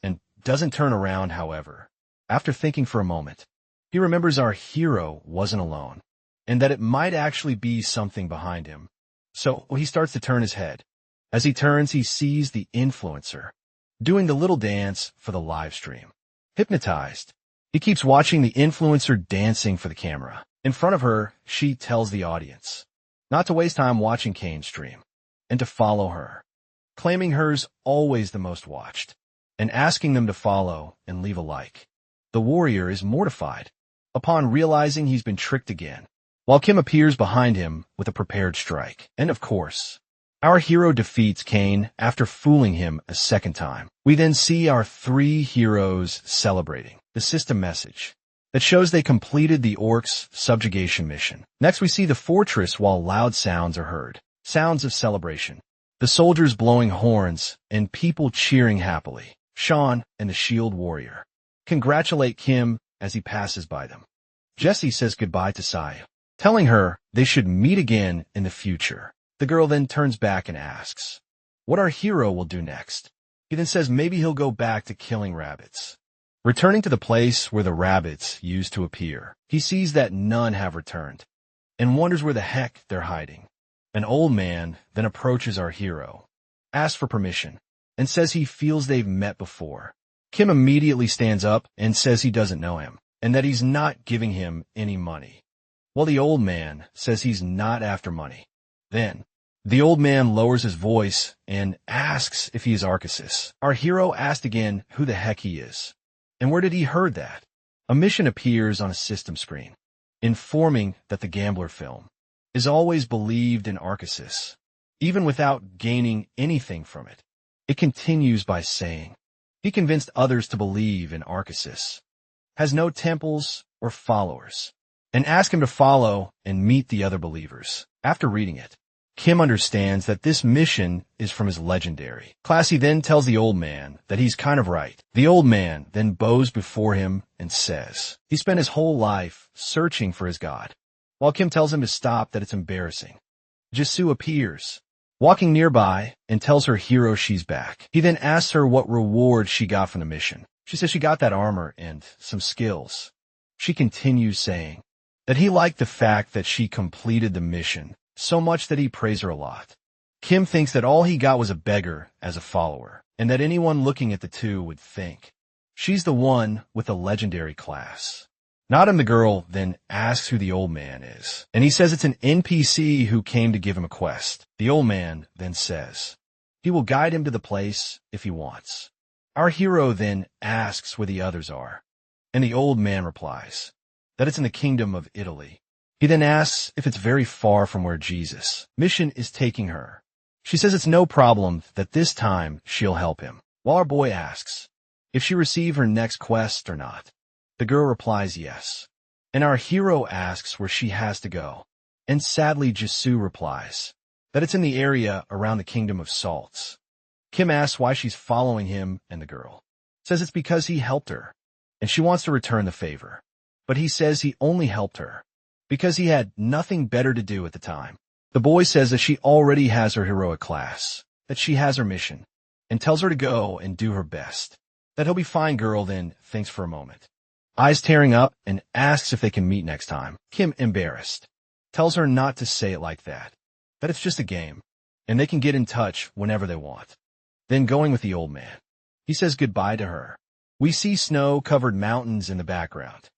and doesn't turn around. However, after thinking for a moment, He remembers our hero wasn't alone, and that it might actually be something behind him. So he starts to turn his head. As he turns, he sees the influencer doing the little dance for the live stream. Hypnotized, he keeps watching the influencer dancing for the camera. In front of her, she tells the audience not to waste time watching Kane's stream and to follow her, claiming hers always the most watched, and asking them to follow and leave a like. The warrior is mortified upon realizing he's been tricked again, while Kim appears behind him with a prepared strike. And of course, our hero defeats Kane after fooling him a second time. We then see our three heroes celebrating the system message that shows they completed the orcs' subjugation mission. Next, we see the fortress while loud sounds are heard. Sounds of celebration. The soldiers blowing horns and people cheering happily. Sean and the shield warrior congratulate Kim as he passes by them. Jesse says goodbye to Saya, telling her they should meet again in the future. The girl then turns back and asks what our hero will do next. He then says maybe he'll go back to killing rabbits. Returning to the place where the rabbits used to appear, he sees that none have returned and wonders where the heck they're hiding. An old man then approaches our hero, asks for permission, and says he feels they've met before. Kim immediately stands up and says he doesn't know him and that he's not giving him any money, while the old man says he's not after money. Then, the old man lowers his voice and asks if he is Arceus. Our hero asks again who the heck he is, and where did he heard that? A mission appears on a system screen, informing that the gambler film is always believed in Arceus, even without gaining anything from it. It continues by saying, he convinced others to believe in Arceus, has no temples or followers, and ask him to follow and meet the other believers. After reading it, Kim understands that this mission is from his legendary class. He then tells the old man that he's kind of right. The old man then bows before him and says he spent his whole life searching for his god, while Kim tells him to stop, that it's embarrassing. Jisoo appears, walking nearby, and tells her hero she's back. He then asks her what reward she got from the mission. She says she got that armor and some skills. She continues saying that he liked the fact that she completed the mission so much that he praised her a lot. Kim thinks that all he got was a beggar as a follower, and that anyone looking at the two would think she's the one with a legendary class. Not him. The girl then asks who the old man is, and he says it's an NPC who came to give him a quest. The old man then says he will guide him to the place if he wants. Our hero then asks where the others are, and the old man replies that it's in the kingdom of Italy. He then asks if it's very far from where Jesus' mission is taking her. She says it's no problem, that this time she'll help him, while our boy asks if she received her next quest or not. The girl replies yes, and our hero asks where she has to go, and sadly Jisoo replies that it's in the area around the Kingdom of Salts. Kim asks why she's following him, and the girl says it's because he helped her, and she wants to return the favor. But he says he only helped her because he had nothing better to do at the time. The boy says that she already has her heroic class, that she has her mission, and tells her to go and do her best, that he'll be fine. Girl then thinks for a moment, eyes tearing up, and asks if they can meet next time. Kim, embarrassed, tells her not to say it like that it's just a game, and they can get in touch whenever they want. Then going with the old man, he says goodbye to her. We see snow-covered mountains in the background.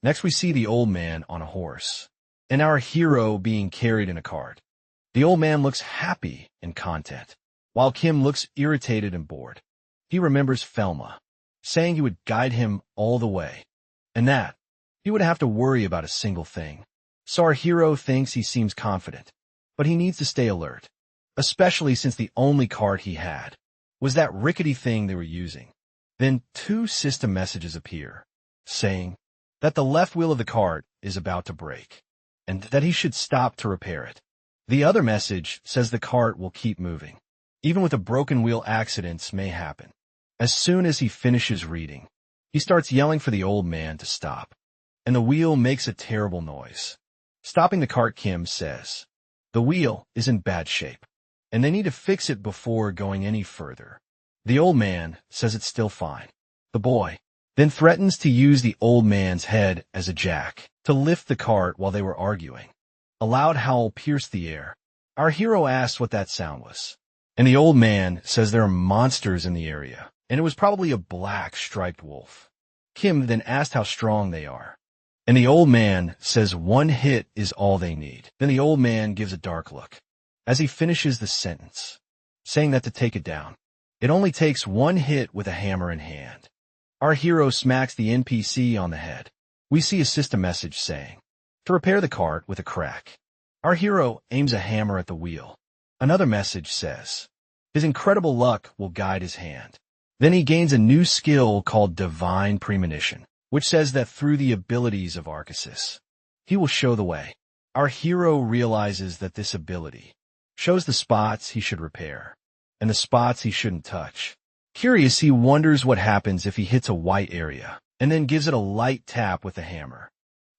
Next, we see the old man on a horse, and our hero being carried in a cart. The old man looks happy and content, while Kim looks irritated and bored. He remembers Felma saying he would guide him all the way, and that he would have to worry about a single thing. So our hero thinks he seems confident, but he needs to stay alert, especially since the only cart he had was that rickety thing they were using. Then two system messages appear, saying that the left wheel of the cart is about to break, and that he should stop to repair it. The other message says the cart will keep moving. Even with a broken wheel, accidents may happen. As soon as he finishes reading, he starts yelling for the old man to stop, and the wheel makes a terrible noise. Stopping the cart, Kim says the wheel is in bad shape, and they need to fix it before going any further. The old man says it's still fine. The boy then threatens to use the old man's head as a jack to lift the cart while they were arguing. A loud howl pierced the air. Our hero asks what that sound was, and the old man says there are monsters in the area, and it was probably a black striped wolf. Kim then asked how strong they are, and the old man says one hit is all they need. Then the old man gives a dark look as he finishes the sentence, saying that to take it down, it only takes one hit with a hammer in hand. Our hero smacks the NPC on the head. We see a system message saying, to repair the cart with a crack. Our hero aims a hammer at the wheel. Another message says, his incredible luck will guide his hand. Then he gains a new skill called Divine Premonition, which says that through the abilities of Arceus, he will show the way. Our hero realizes that this ability shows the spots he should repair and the spots he shouldn't touch. Curious, he wonders what happens if he hits a white area and then gives it a light tap with the hammer.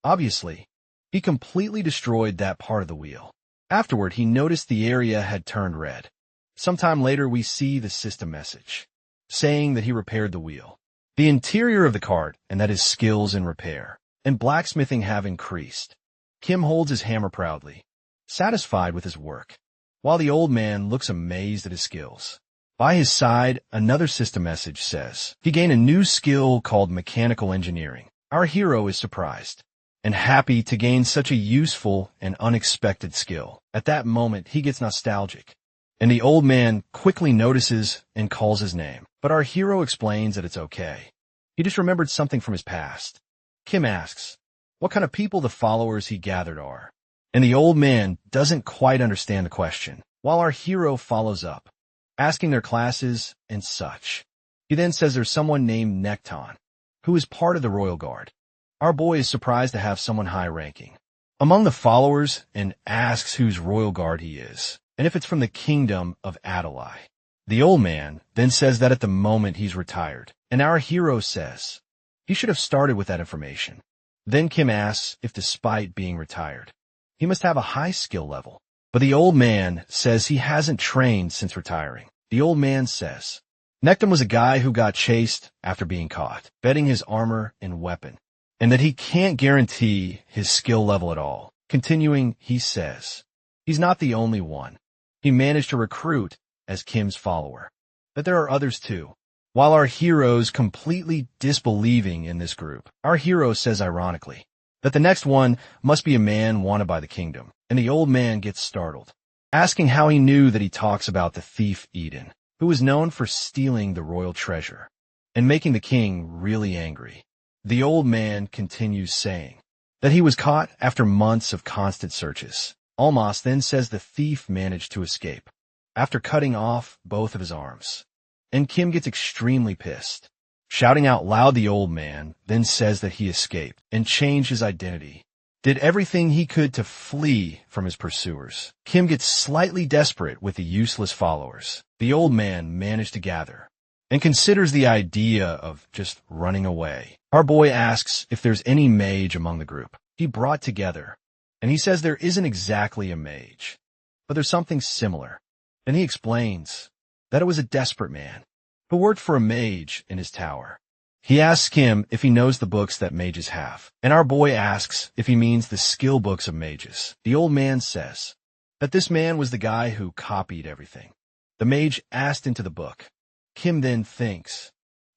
Obviously, he completely destroyed that part of the wheel. Afterward, he noticed the area had turned red. Sometime later, we see the system message saying that he repaired the wheel. The interior of the cart, and that his skills in repair and blacksmithing have increased. Kim holds his hammer proudly, satisfied with his work, while the old man looks amazed at his skills. By his side, another system message says he gained a new skill called Mechanical Engineering. Our hero is surprised and happy to gain such a useful and unexpected skill. At that moment, he gets nostalgic, and the old man quickly notices and calls his name. But our hero explains that it's okay. He just remembered something from his past. Kim asks what kind of people the followers he gathered are, and the old man doesn't quite understand the question, while our hero follows up, asking their classes and such. He then says there's someone named Nekton, who is part of the royal guard. Our boy is surprised to have someone high-ranking among the followers and asks whose royal guard he is, and if it's from the kingdom of Adalai. The old man then says that at the moment he's retired, and our hero says he should have started with that information. Then Kim asks if despite being retired, he must have a high skill level, but the old man says he hasn't trained since retiring. The old man says Nekton was a guy who got chased after being caught, betting his armor and weapon, and that he can't guarantee his skill level at all. Continuing, he says he's not the only one. He managed to recruit as Kim's follower, that there are others too. While our hero's completely disbelieving in this group, our hero says ironically that the next one must be a man wanted by the kingdom, and the old man gets startled, asking how he knew that he talks about the thief Eden, who was known for stealing the royal treasure and making the king really angry. The old man continues saying that he was caught after months of constant searches. Almas then says the thief managed to escape after cutting off both of his arms, and Kim gets extremely pissed. Shouting out loud, the old man then says that he escaped and changed his identity, did everything he could to flee from his pursuers. Kim gets slightly desperate with the useless followers the old man managed to gather and considers the idea of just running away. Our boy asks if there's any mage among the group he brought together, and he says there isn't exactly a mage, but there's something similar. Then he explains that it was a desperate man who worked for a mage in his tower. He asks Kim if he knows the books that mages have, and our boy asks if he means the skill books of mages. The old man says that this man was the guy who copied everything the mage asked into the book. Kim then thinks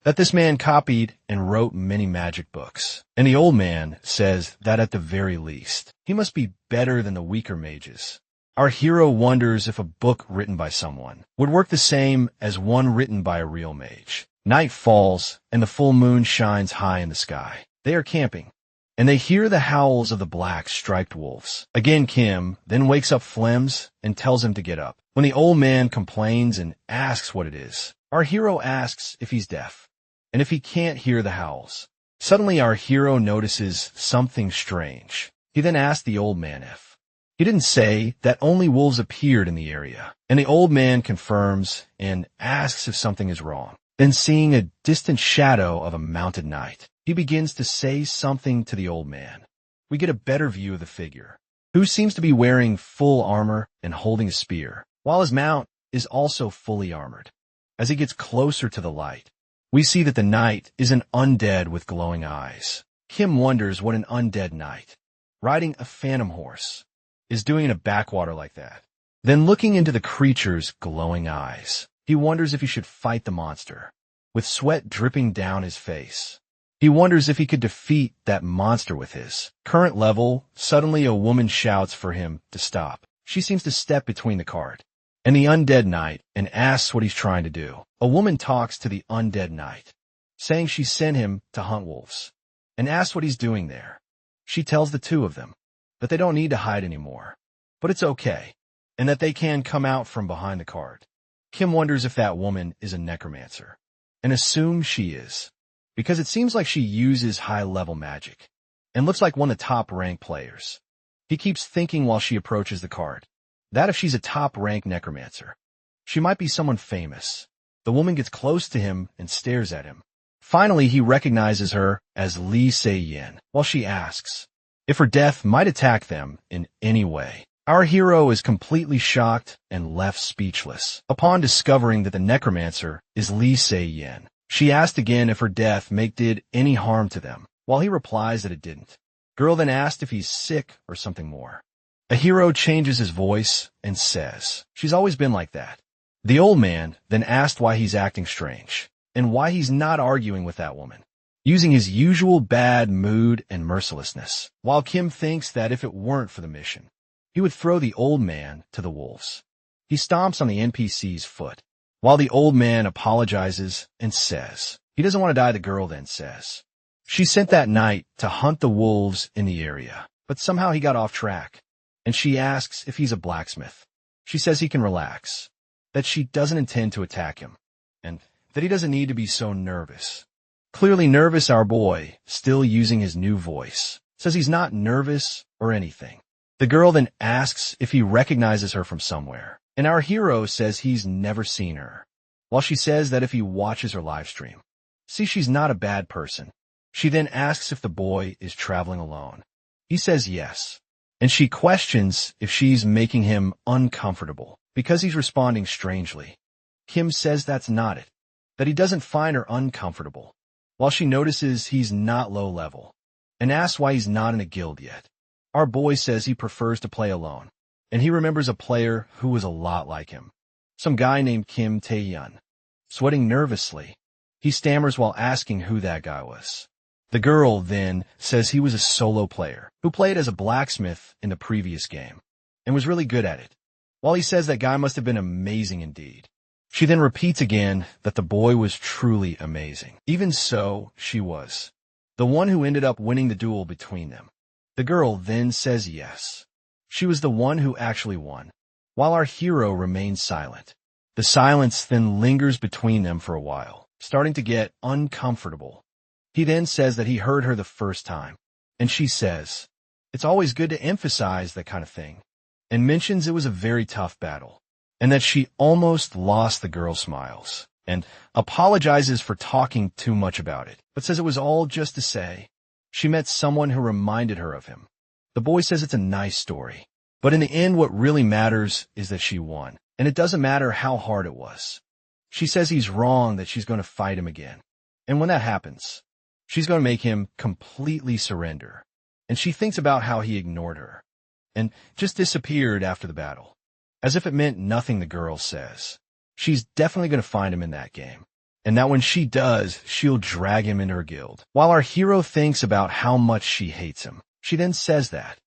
that this man copied and wrote many magic books, and the old man says that at the very least, he must be better than the weaker mages. Our hero wonders if a book written by someone would work the same as one written by a real mage. Night falls, and the full moon shines high in the sky. They are camping, and they hear the howls of the black striped wolves. Again, Kim then wakes up Flems and tells him to get up. When the old man complains and asks what it is, our hero asks if he's deaf, and if he can't hear the howls. Suddenly, our hero notices something strange. He then asks the old man if he didn't say that only wolves appeared in the area, and the old man confirms and asks if something is wrong. Then, seeing a distant shadow of a mounted knight, he begins to say something to the old man. We get a better view of the figure, who seems to be wearing full armor and holding a spear, while his mount is also fully armored. As he gets closer to the light, We see that the knight is an undead with glowing eyes. Kim wonders what an undead knight, riding a phantom horse, is doing in a backwater like that. Then looking into the creature's glowing eyes, he wonders if he should fight the monster. With sweat dripping down his face, he wonders if he could defeat that monster with his current level. Suddenly a woman shouts for him to stop. She seems to step between the cart and the undead knight and asks what he's trying to do. A woman talks to the undead knight, saying she sent him to hunt wolves, and asks what he's doing there. She tells the two of them that they don't need to hide anymore, but it's okay, and that they can come out from behind the cart. Kim wonders if that woman is a necromancer, and assumes she is, because it seems like she uses high-level magic, and looks like one of the top-ranked players. He keeps thinking while she approaches the cart, that if she's a top-ranked necromancer, she might be someone famous. The woman gets close to him and stares at him. Finally, he recognizes her as Lee Se-yin, while she asks if her death might attack them in any way. Our hero is completely shocked and left speechless upon discovering that the necromancer is Lee Se-yin. She asked again if her death did any harm to them, while he replies that it didn't. Girl then asked if he's sick or something more. A hero changes his voice and says she's always been like that. The old man then asked why he's acting strange, and why he's not arguing with that woman, using his usual bad mood and mercilessness, while Kim thinks that if it weren't for the mission, he would throw the old man to the wolves. He stomps on the NPC's foot, while the old man apologizes and says he doesn't want to die. The girl then says she sent that knight to hunt the wolves in the area, but somehow he got off track, and she asks if he's a blacksmith. She says he can relax, that she doesn't intend to attack him, and that he doesn't need to be so nervous. Clearly nervous, our boy, still using his new voice, says he's not nervous or anything. The girl then asks if he recognizes her from somewhere, and our hero says he's never seen her, while she says that if he watches her live stream. See, she's not a bad person. She then asks if the boy is traveling alone. He says yes, and she questions if she's making him uncomfortable because he's responding strangely. Kim says that's not it, that he doesn't find her uncomfortable, while she notices he's not low level, and asks why he's not in a guild yet. Our boy says he prefers to play alone, and he remembers a player who was a lot like him, some guy named Kim Tae-yun. Sweating nervously, he stammers while asking who that guy was. The girl then says he was a solo player who played as a blacksmith in the previous game, and was really good at it, while he says that guy must have been amazing indeed. She then repeats again that the boy was truly amazing. Even so, she was the one who ended up winning the duel between them. The girl then says yes, she was the one who actually won, while our hero remains silent. The silence then lingers between them for a while, starting to get uncomfortable. He then says that he heard her the first time, and she says it's always good to emphasize that kind of thing, and mentions it was a very tough battle, and that she almost lost. The girl smiles and apologizes for talking too much about it, but says it was all just to say she met someone who reminded her of him. The boy says it's a nice story, but in the end what really matters is that she won, and it doesn't matter how hard it was. She says he's wrong, that she's going to fight him again, and when that happens, she's going to make him completely surrender. And she thinks about how he ignored her and just disappeared after the battle, as if it meant nothing. The girl says she's definitely going to find him in that game, and that when she does, she'll drag him into her guild. While our hero thinks about how much she hates him, she then says that,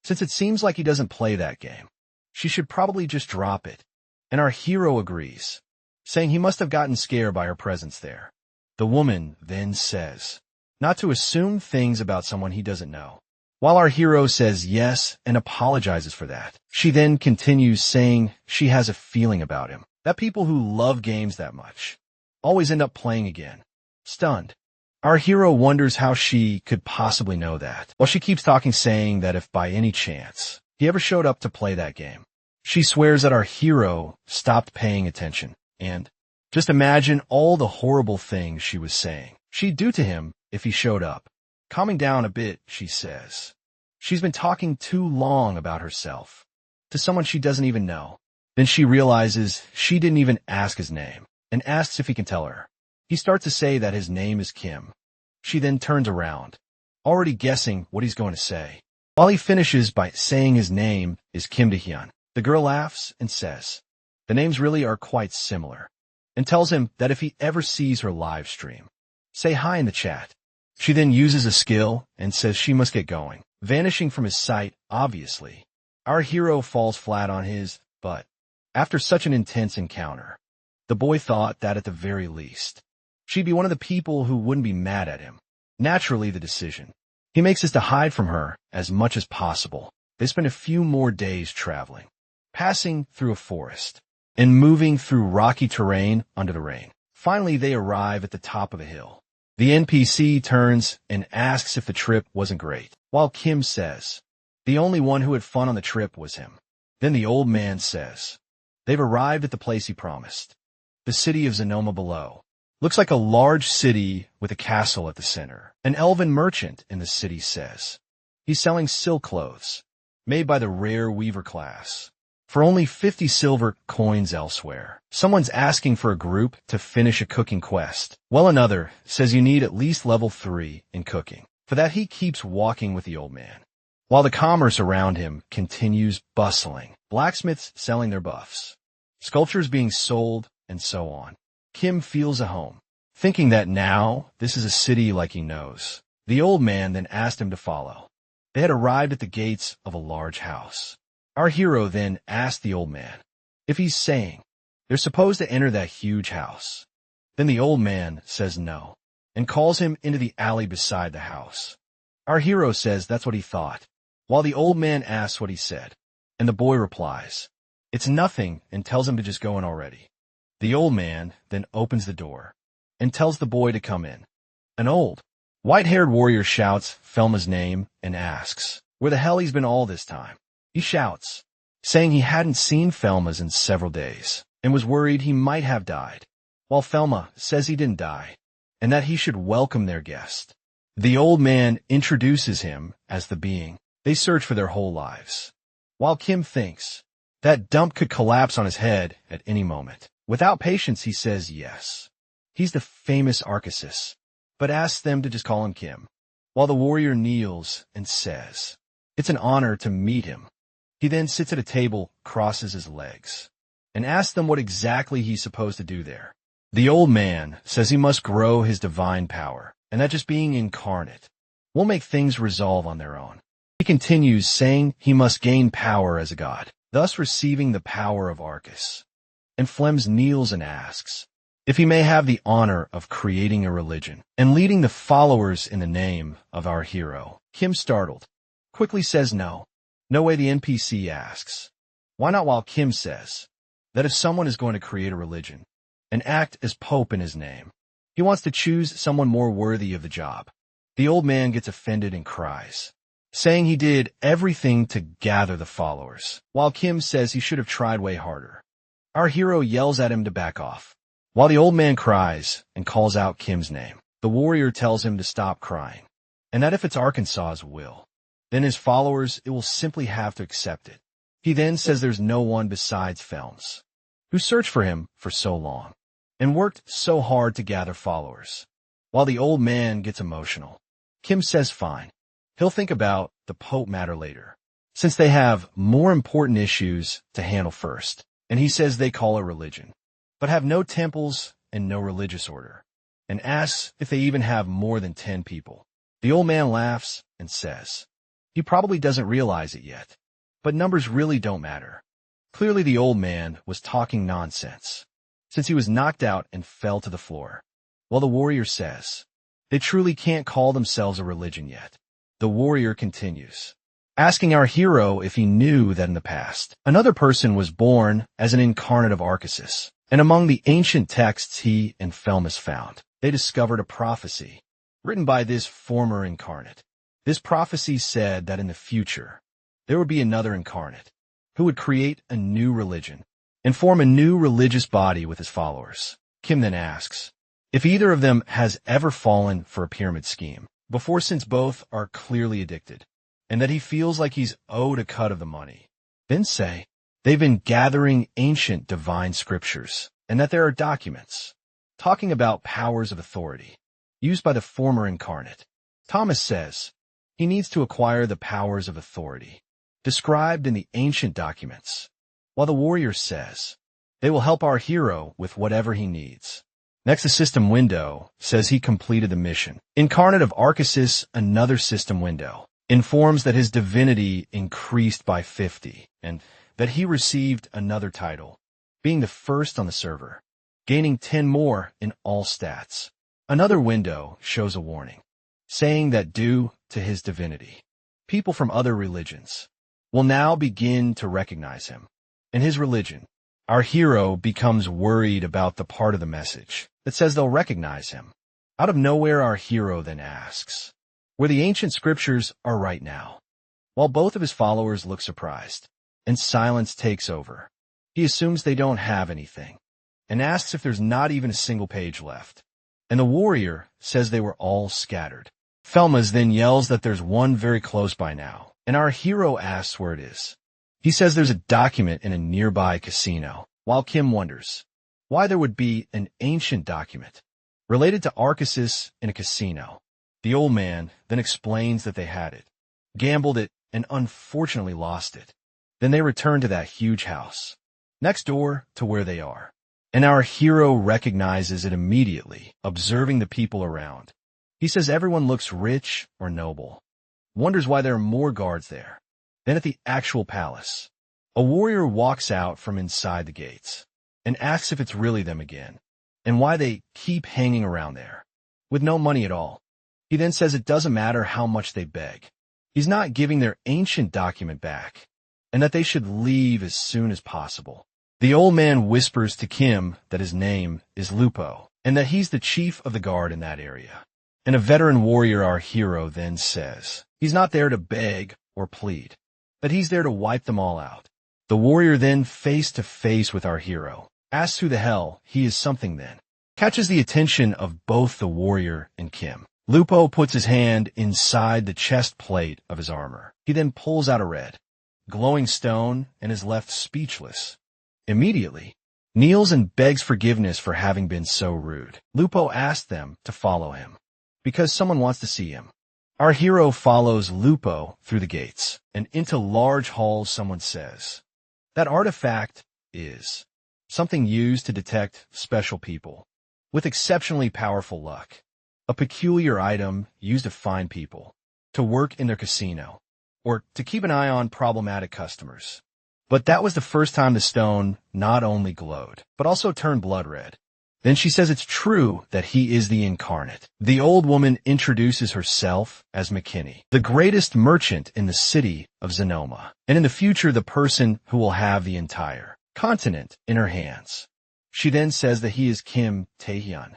since it seems like he doesn't play that game, she should probably just drop it. And our hero agrees, saying he must have gotten scared by her presence there. The woman then says not to assume things about someone he doesn't know, while our hero says yes and apologizes for that. She then continues saying she has a feeling about him, that people who love games that much always end up playing again. Stunned, our hero wonders how she could possibly know that, while she keeps talking, saying that if by any chance he ever showed up to play that game, she swears that our hero stopped paying attention, and just imagine all the horrible things she was saying she'd do to him if he showed up. Calming down a bit, she says she's been talking too long about herself to someone she doesn't even know. Then she realizes she didn't even ask his name, and asks if he can tell her. He starts to say that his name is Kim. She then turns around, already guessing what he's going to say. While he finishes by saying his name is Kim Dahyun, the girl laughs and says, the names really are quite similar, and tells him that if he ever sees her live stream, say hi in the chat. She then uses a skill and says she must get going, vanishing from his sight, obviously. Our hero falls flat on his butt. After such an intense encounter, the boy thought that at the very least, she'd be one of the people who wouldn't be mad at him. Naturally, the decision. He makes this to hide from her as much as possible. They spend a few more days traveling, passing through a forest, and moving through rocky terrain under the rain. Finally, they arrive at the top of a hill. The NPC turns and asks if the trip wasn't great, while Kim says, the only one who had fun on the trip was him. Then the old man says, they've arrived at the place he promised. The city of Zanoma below. Looks like a large city with a castle at the center. An elven merchant in the city says, he's selling silk clothes, made by the rare weaver class, for only 50 silver coins elsewhere. Someone's asking for a group to finish a cooking quest. Well, another says you need at least level 3 in cooking. For that, he keeps walking with the old man, while the commerce around him continues bustling. Blacksmiths selling their buffs, sculptures being sold, and so on. Kim feels a home, thinking that now this is a city like he knows. The old man then asked him to follow. They had arrived at the gates of a large house. Our hero then asked the old man if he's saying they're supposed to enter that huge house. Then the old man says no, and calls him into the alley beside the house. Our hero says that's what he thought, while the old man asks what he said, and the boy replies, it's nothing, and tells him to just go in already. The old man then opens the door and tells the boy to come in. An old, white-haired warrior shouts Felma's name and asks where the hell he's been all this time. He shouts, saying he hadn't seen Felma's in several days and was worried he might have died, while Felma says he didn't die and that he should welcome their guest. The old man introduces him as the being they search for their whole lives, while Kim thinks that dump could collapse on his head at any moment. Without patience, he says yes. He's the famous Arceus, but asks them to just call him Kim, while the warrior kneels and says, it's an honor to meet him. He then sits at a table, crosses his legs, and asks them what exactly he's supposed to do there. The old man says he must grow his divine power, and that just being incarnate won't make things resolve on their own. He continues saying he must gain power as a god, thus receiving the power of Arceus. And Flems kneels and asks if he may have the honor of creating a religion and leading the followers in the name of our hero. Kim, startled, quickly says no. No way. The NPC asks, why not, while Kim says that if someone is going to create a religion and act as pope in his name, he wants to choose someone more worthy of the job. The old man gets offended and cries, saying he did everything to gather the followers, while Kim says he should have tried way harder. Our hero yells at him to back off, while the old man cries and calls out Kim's name. The warrior tells him to stop crying, and that if it's Arkansas's will, then his followers will simply have to accept it. He then says there's no one besides Felms, who searched for him for so long and worked so hard to gather followers. While the old man gets emotional, Kim says fine, he'll think about the Pope matter later, since they have more important issues to handle first. And he says they call it religion, but have no temples and no religious order, and asks if they even have more than 10 people. The old man laughs and says he probably doesn't realize it yet, but numbers really don't matter. Clearly the old man was talking nonsense, since he was knocked out and fell to the floor, while the warrior says they truly can't call themselves a religion yet. The warrior continues, asking our hero if he knew that in the past, another person was born as an incarnate of Arceus, and among the ancient texts he and Felmus found, they discovered a prophecy written by this former incarnate. This prophecy said that in the future, there would be another incarnate who would create a new religion and form a new religious body with his followers. Kim then asks if either of them has ever fallen for a pyramid scheme before, since both are clearly addicted, and that he feels like he's owed a cut of the money. Then say they've been gathering ancient divine scriptures, and that there are documents talking about powers of authority used by the former incarnate. Thomas says he needs to acquire the powers of authority described in the ancient documents, while the warrior says they will help our hero with whatever he needs. Next, the system window says he completed the mission. Incarnate of Arceus, another system window, informs that his divinity increased by 50 and that he received another title, being the first on the server, gaining 10 more in all stats. Another window shows a warning, saying that due to his divinity, people from other religions will now begin to recognize him. In his religion, our hero becomes worried about the part of the message that says they'll recognize him. Out of nowhere, our hero then asks where the ancient scriptures are right now. While both of his followers look surprised, and silence takes over, he assumes they don't have anything, and asks if there's not even a single page left. And the warrior says they were all scattered. Felmas then yells that there's one very close by now, and our hero asks where it is. He says there's a document in a nearby casino, while Kim wonders why there would be an ancient document related to Arceus in a casino. The old man then explains that they had it, gambled it, and unfortunately lost it. Then they return to that huge house, next door to where they are. And our hero recognizes it immediately, observing the people around. He says everyone looks rich or noble, wonders why there are more guards there than at the actual palace. A warrior walks out from inside the gates and asks if it's really them again, and why they keep hanging around there, with no money at all. He then says it doesn't matter how much they beg. He's not giving their ancient document back, and that they should leave as soon as possible. The old man whispers to Kim that his name is Lupo, and that he's the chief of the guard in that area. And a veteran warrior, our hero, then says he's not there to beg or plead, that he's there to wipe them all out. The warrior then, face to face with our hero, asks who the hell he is. Something then catches the attention of both the warrior and Kim. Lupo puts his hand inside the chest plate of his armor. He then pulls out a red, glowing stone and is left speechless. Immediately, kneels and begs forgiveness for having been so rude. Lupo asks them to follow him, because someone wants to see him. Our hero follows Lupo through the gates, and into large halls. Someone says that artifact is something used to detect special people with exceptionally powerful luck. A peculiar item used to find people to work in their casino, or to keep an eye on problematic customers. But that was the first time the stone not only glowed, but also turned blood red. Then she says it's true that he is the incarnate. The old woman introduces herself as McKinney, the greatest merchant in the city of Zenoma, and in the future the person who will have the entire continent in her hands. She then says that he is Kim Taehyun,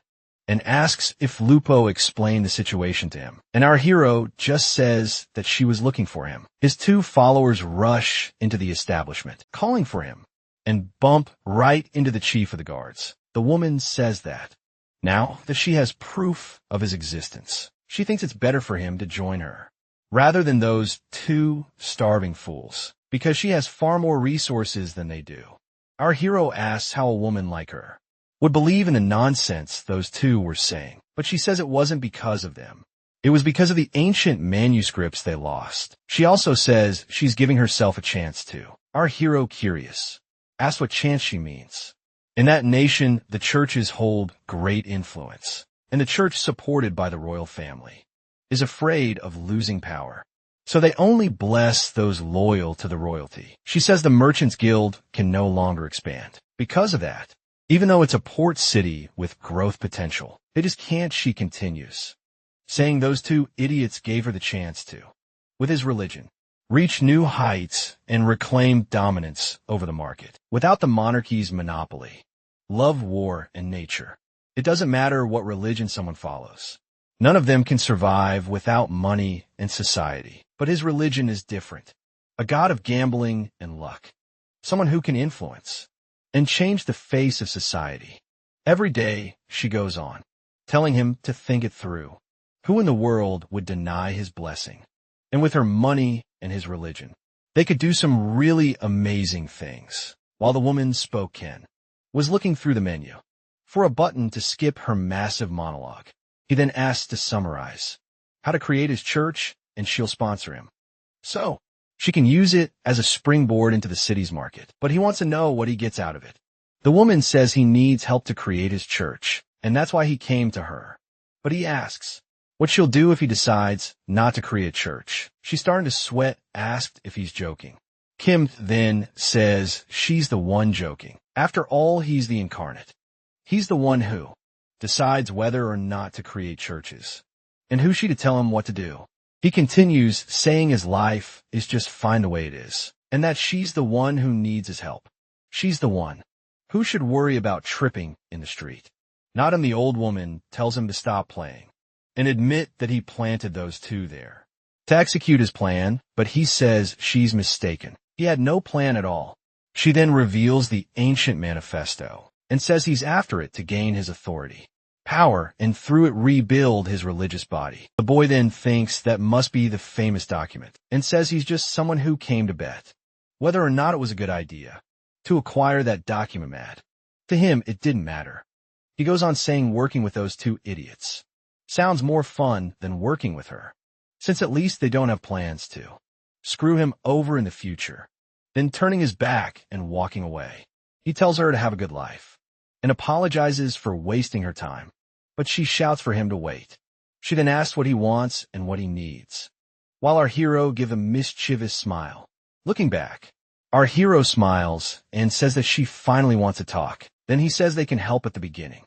and asks if Lupo explained the situation to him. And our hero just says that she was looking for him. His two followers rush into the establishment, calling for him, and bump right into the chief of the guards. The woman says that now that she has proof of his existence, she thinks it's better for him to join her, rather than those two starving fools, because she has far more resources than they do. Our hero asks how a woman like her would believe in the nonsense those two were saying, but she says it wasn't because of them. It was because of the ancient manuscripts they lost. She also says she's giving herself a chance to. Our hero, curious, asks what chance she means. In that nation, the churches hold great influence, and the church, supported by the royal family, is afraid of losing power. So they only bless those loyal to the royalty. She says the Merchants Guild can no longer expand because of that. Even though it's a port city with growth potential, they just can't. She continues, saying those two idiots gave her the chance to, with his religion, reach new heights and reclaim dominance over the market. Without the monarchy's monopoly, love, war, and nature, it doesn't matter what religion someone follows. None of them can survive without money and society. But his religion is different. A god of gambling and luck. Someone who can influence and change the face of society. Every day, she goes on, telling him to think it through. Who in the world would deny his blessing? And with her money and his religion, they could do some really amazing things. While the woman spoke, Ken was looking through the menu for a button to skip her massive monologue. He then asks to summarize how to create his church, and she'll sponsor him. So, she can use it as a springboard into the city's market, but he wants to know what he gets out of it. The woman says he needs help to create his church, and that's why he came to her. But he asks what she'll do if he decides not to create a church. She's starting to sweat, asked if he's joking. Kim then says she's the one joking. After all, he's the incarnate. He's the one who decides whether or not to create churches. And who's she to tell him what to do? He continues, saying his life is just fine the way it is, and that she's the one who needs his help. She's the one who should worry about tripping in the street. Not him. The old woman tells him to stop playing and admit that he planted those two there to execute his plan, but he says she's mistaken. He had no plan at all. She then reveals the ancient manifesto and says he's after it to gain his authority, power, and through it rebuild his religious body. The boy then thinks that must be the famous document and says he's just someone who came to bet whether or not it was a good idea to acquire that document. Mad. To him, it didn't matter. He goes on saying working with those two idiots sounds more fun than working with her, since at least they don't have plans to screw him over in the future. Then turning his back and walking away, he tells her to have a good life and apologizes for wasting her time, but she shouts for him to wait. She then asks what he wants and what he needs, while our hero gives a mischievous smile. Looking back, our hero smiles and says that she finally wants to talk. Then he says they can help at the beginning,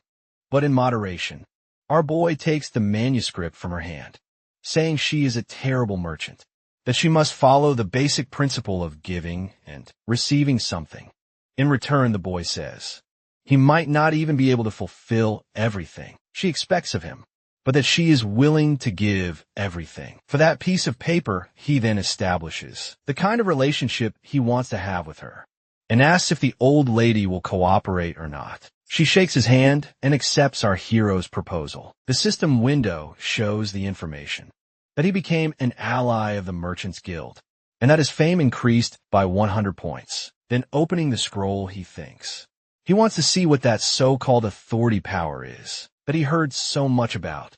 but in moderation. Our boy takes the manuscript from her hand, saying she is a terrible merchant, that she must follow the basic principle of giving and receiving something. In return, the boy says he might not even be able to fulfill everything she expects of him, but that she is willing to give everything for that piece of paper. He then establishes the kind of relationship he wants to have with her and asks if the old lady will cooperate or not. She shakes his hand and accepts our hero's proposal. The system window shows the information that he became an ally of the Merchants Guild and that his fame increased by 100 points. Then opening the scroll, he thinks he wants to see what that so-called authority power is that he heard so much about.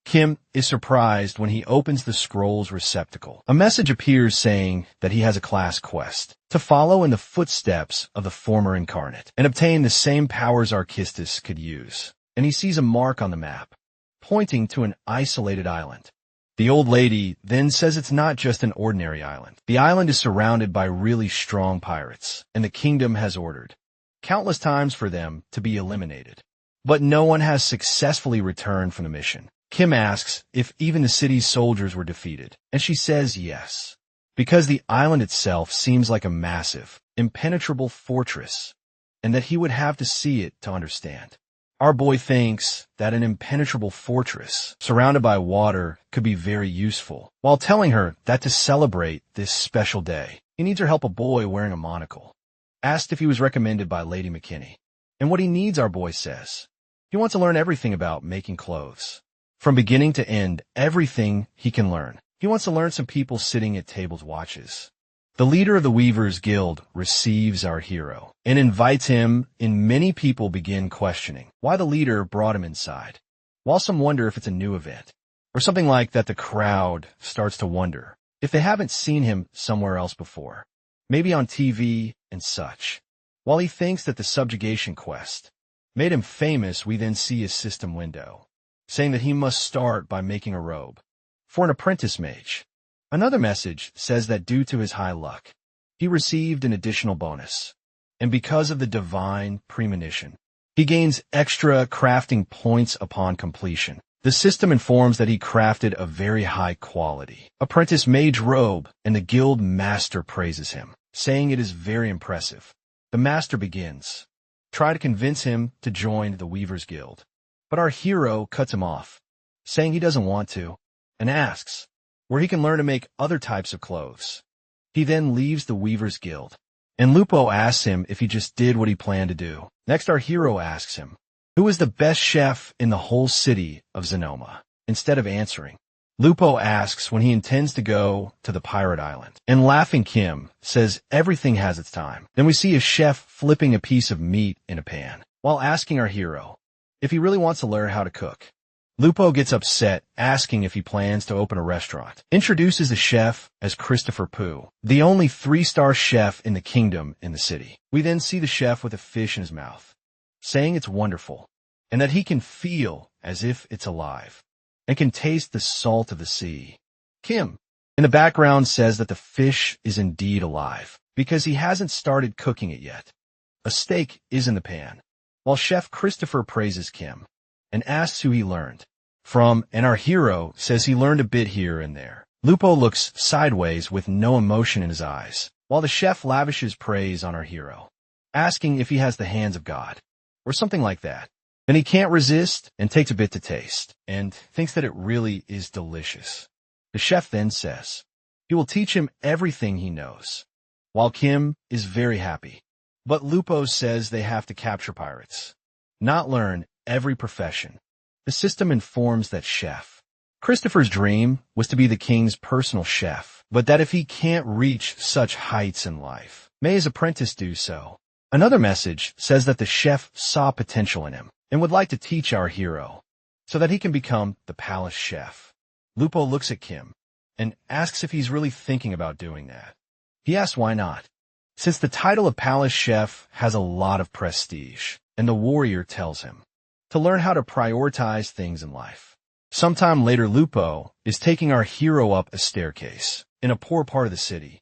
Kim is surprised when he opens the scroll's receptacle. A message appears saying that he has a class quest to follow in the footsteps of the former incarnate and obtain the same powers Archistus could use. And he sees a mark on the map, pointing to an isolated island. The old lady then says it's not just an ordinary island. The island is surrounded by really strong pirates, and the kingdom has ordered countless times for them to be eliminated. But no one has successfully returned from the mission. Kim asks if even the city's soldiers were defeated, and she says yes, because the island itself seems like a massive, impenetrable fortress, and that he would have to see it to understand. Our boy thinks that an impenetrable fortress surrounded by water could be very useful, while telling her that to celebrate this special day, he needs her help. A boy wearing a monocle asked if he was recommended by Lady McKinney, and what he needs. Our boy says he wants to learn everything about making clothes. From beginning to end, everything he can learn. He wants to learn some people sitting at tables watches. The leader of the Weavers Guild receives our hero and invites him, and many people begin questioning why the leader brought him inside, while some wonder if it's a new event or something like that. The crowd starts to wonder if they haven't seen him somewhere else before, maybe on TV and such. While he thinks that the subjugation quest made him famous, we then see his system window saying that he must start by making a robe for an apprentice mage. Another message says that due to his high luck, he received an additional bonus, and because of the divine premonition, he gains extra crafting points upon completion. The system informs that he crafted a very high quality apprentice mage robe, and the guild master praises him, saying it is very impressive. The master begins try to convince him to join the Weavers Guild, but our hero cuts him off, saying he doesn't want to, and asks where he can learn to make other types of clothes. He then leaves the Weavers Guild, and Lupo asks him if he just did what he planned to do. Next, our hero asks him who is the best chef in the whole city of Zenoma. Instead of answering, Lupo asks when he intends to go to the pirate island, and laughing Kim says everything has its time. Then we see a chef flipping a piece of meat in a pan, while asking our hero if he really wants to learn how to cook. Lupo gets upset, asking if he plans to open a restaurant. Introduces the chef as Christopher Poo, the only 3-star chef in the kingdom in the city. We then see the chef with a fish in his mouth, saying it's wonderful, and that he can feel as if it's alive, and can taste the salt of the sea. Kim, in the background, says that the fish is indeed alive, because he hasn't started cooking it yet. A steak is in the pan, while Chef Christopher praises Kim, and asks who he learned from, and our hero says he learned a bit here and there. Lupo looks sideways with no emotion in his eyes, while the chef lavishes praise on our hero, asking if he has the hands of God, or something like that. Then he can't resist and takes a bit to taste, and thinks that it really is delicious. The chef then says he will teach him everything he knows, while Kim is very happy. But Lupo says they have to capture pirates, not learn every profession. The system informs that Chef Christopher's dream was to be the king's personal chef, but that if he can't reach such heights in life, may his apprentice do so. Another message says that the chef saw potential in him and would like to teach our hero so that he can become the palace chef. Lupo looks at Kim and asks if he's really thinking about doing that. He asks why not, since the title of palace chef has a lot of prestige, and the warrior tells him to learn how to prioritize things in life. Sometime later, Lupo is taking our hero up a staircase in a poor part of the city.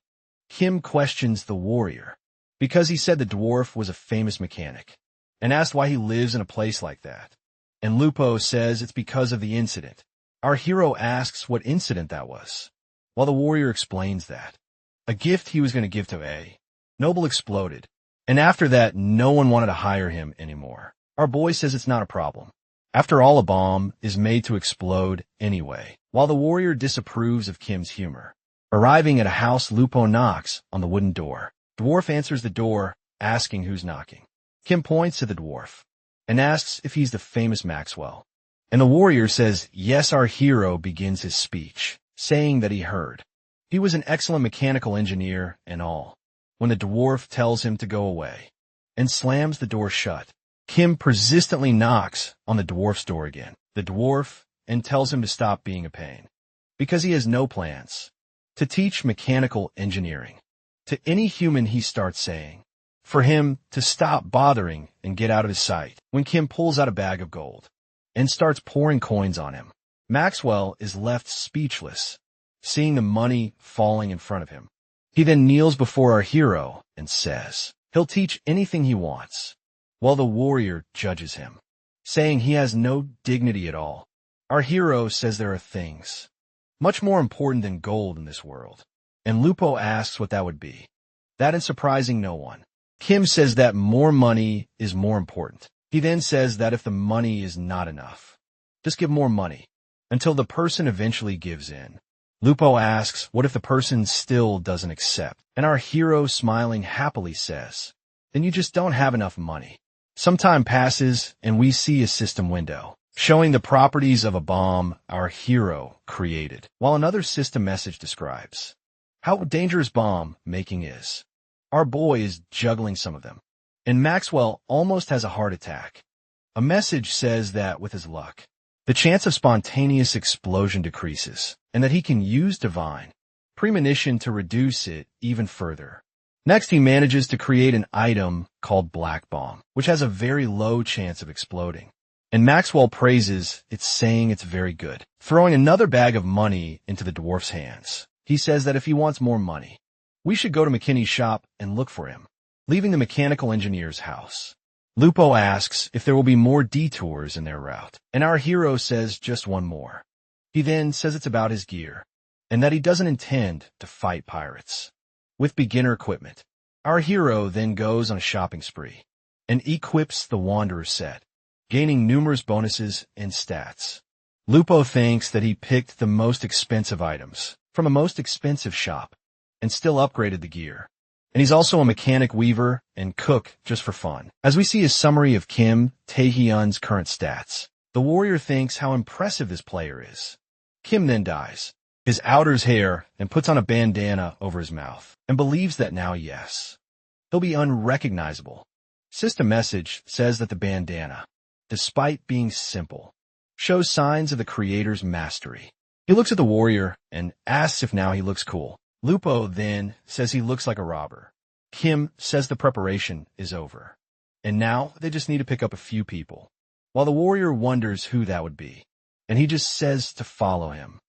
Kim questions the warrior because he said the dwarf was a famous mechanic and asked why he lives in a place like that. And Lupo says it's because of the incident. Our hero asks what incident that was, while the warrior explains that a gift he was going to give to a noble exploded, and after that no one wanted to hire him anymore. Our boy says it's not a problem. After all, a bomb is made to explode anyway, while the warrior disapproves of Kim's humor. Arriving at a house, Lupo knocks on the wooden door. Dwarf answers the door, asking who's knocking. Kim points to the dwarf and asks if he's the famous Maxwell. And the warrior says yes. Our hero begins his speech, saying that he heard he was an excellent mechanical engineer and all, when the dwarf tells him to go away and slams the door shut. Kim persistently knocks on the dwarf's door again. The dwarf and tells him to stop being a pain, because he has no plans to teach mechanical engineering to any human. He starts saying for him to stop bothering and get out of his sight, when Kim pulls out a bag of gold and starts pouring coins on him. Maxwell is left speechless, seeing the money falling in front of him. He then kneels before our hero and says he'll teach anything he wants, while the warrior judges him, saying he has no dignity at all. Our hero says there are things much more important than gold in this world, and Lupo asks what that would be. That is surprising no one. Kim says that more money is more important. He then says that if the money is not enough, just give more money, until the person eventually gives in. Lupo asks what if the person still doesn't accept, and our hero, smiling happily, says, then you just don't have enough money. Some time passes, and we see a system window showing the properties of a bomb our hero created, while another system message describes how dangerous bomb making is. Our boy is juggling some of them, and Maxwell almost has a heart attack. A message says that with his luck, the chance of spontaneous explosion decreases, and that he can use divine premonition to reduce it even further. Next, he manages to create an item called Black Bomb, which has a very low chance of exploding. And Maxwell praises it, saying it's very good. Throwing another bag of money into the dwarf's hands, he says that if he wants more money, we should go to McKinney's shop and look for him. Leaving the mechanical engineer's house, Lupo asks if there will be more detours in their route, and our hero says just one more. He then says it's about his gear, and that he doesn't intend to fight pirates with beginner equipment. Our hero then goes on a shopping spree and equips the Wanderer set, gaining numerous bonuses and stats. Lupo thinks that he picked the most expensive items from a most expensive shop and still upgraded the gear. And he's also a mechanic, weaver, and cook just for fun. As we see a summary of Kim Tae-hyun's current stats, the warrior thinks how impressive this player is. Kim then dyes his outer's hair and puts on a bandana over his mouth, and believes that now, yes, he'll be unrecognizable. System message says that the bandana despite being simple, shows signs of the creator's mastery. He looks at the warrior and asks if now he looks cool. Lupo then says he looks like a robber. Kim says the preparation is over, and now they just need to pick up a few people, while the warrior wonders who that would be, and he just says to follow him.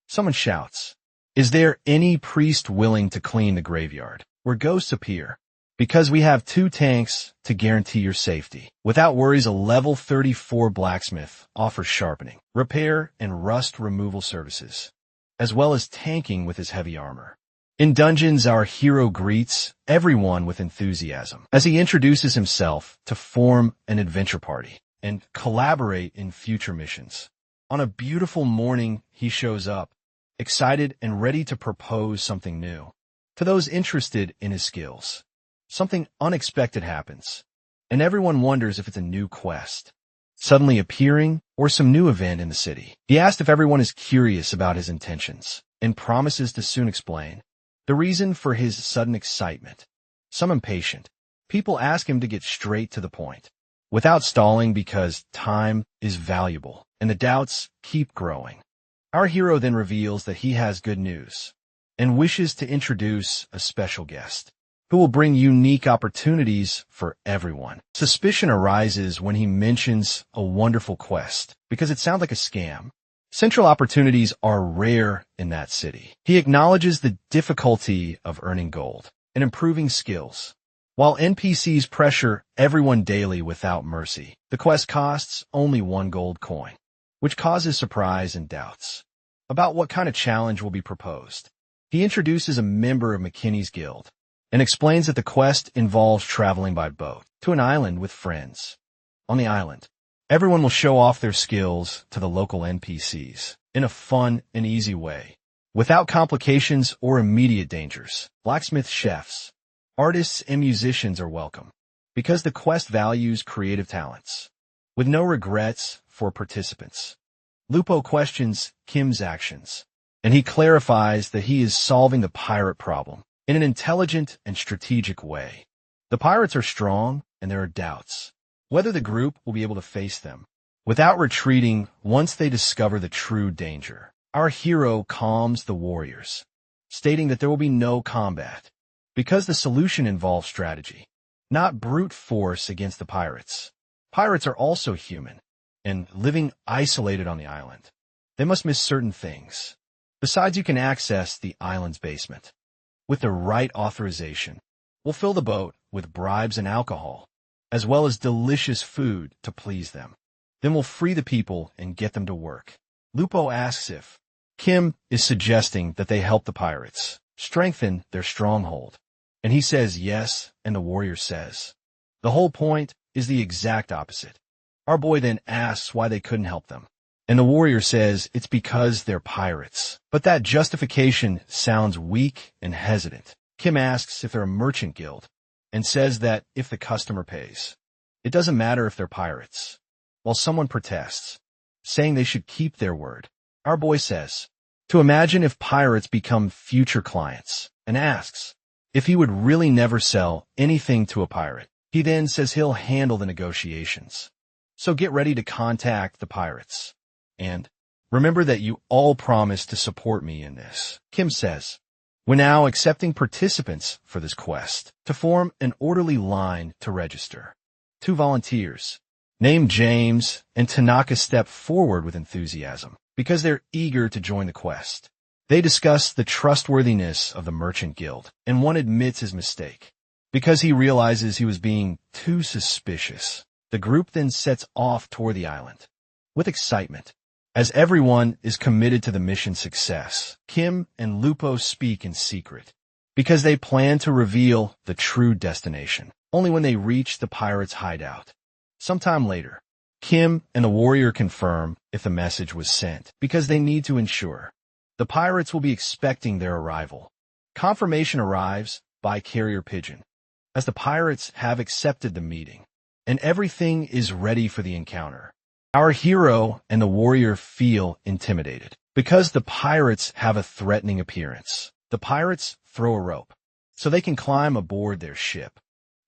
Someone shouts, "Is there any priest willing to clean the graveyard where ghosts appear? Because we have 2 tanks to guarantee your safety." Without worries, a level 34 blacksmith offers sharpening, repair, and rust removal services, as well as tanking with his heavy armor. In dungeons, our hero greets everyone with enthusiasm as he introduces himself to form an adventure party and collaborate in future missions. On a beautiful morning, he shows up, excited and ready to propose something new to those interested in his skills. Something unexpected happens, and everyone wonders if it's a new quest suddenly appearing or some new event in the city. He asked if everyone is curious about his intentions and promises to soon explain the reason for his sudden excitement. Some impatient people ask him to get straight to the point, without stalling because time is valuable, and the doubts keep growing. Our hero then reveals that he has good news and wishes to introduce a special guest who will bring unique opportunities for everyone. Suspicion arises when he mentions a wonderful quest because it sounds like a scam. Central opportunities are rare in that city. He acknowledges the difficulty of earning gold and improving skills. While NPCs pressure everyone daily without mercy, the quest costs only 1 gold coin, which causes surprise and doubts about what kind of challenge will be proposed. He introduces a member of McKinney's guild and explains that the quest involves traveling by boat to an island with friends. On the island, everyone will show off their skills to the local NPCs in a fun and easy way, without complications or immediate dangers. Blacksmith chefs, artists, and musicians are welcome because the quest values creative talents, with no regrets for participants. Lupo questions Kim's actions, and he clarifies that he is solving the pirate problem in an intelligent and strategic way. The pirates are strong, and there are doubts whether the group will be able to face them without retreating once they discover the true danger. Our hero calms the warriors, stating that there will be no combat because the solution involves strategy, not brute force against the pirates. Pirates are also human and living isolated on the island. They must miss certain things. Besides, you can access the island's basement with the right authorization. We'll fill the boat with bribes and alcohol, as well as delicious food to please them. Then we'll free the people and get them to work. Lupo asks if Kim is suggesting that they help the pirates strengthen their stronghold, and he says yes, and the warrior says the whole point is the exact opposite. Our boy then asks why they couldn't help them, and the warrior says it's because they're pirates. But that justification sounds weak and hesitant. Kim asks if they're a merchant guild, and says that if the customer pays, it doesn't matter if they're pirates, while someone protests, saying they should keep their word. Our boy says to imagine if pirates become future clients, and asks if he would really never sell anything to a pirate. He then says he'll handle the negotiations. So get ready to contact the pirates. And remember that you all promised to support me in this. Kim says, we're now accepting participants for this quest to form an orderly line to register. 2 volunteers, named James and Tanaka, step forward with enthusiasm because they're eager to join the quest. They discuss the trustworthiness of the merchant guild, and one admits his mistake because he realizes he was being too suspicious. The group then sets off toward the island with excitement, as everyone is committed to the mission's success. Kim and Lupo speak in secret because they plan to reveal the true destination only when they reach the pirates' hideout. Sometime later, Kim and the warrior confirm if the message was sent because they need to ensure the pirates will be expecting their arrival. Confirmation arrives by carrier pigeon, as the pirates have accepted the meeting, and everything is ready for the encounter. Our hero and the warrior feel intimidated because the pirates have a threatening appearance. The pirates throw a rope so they can climb aboard their ship.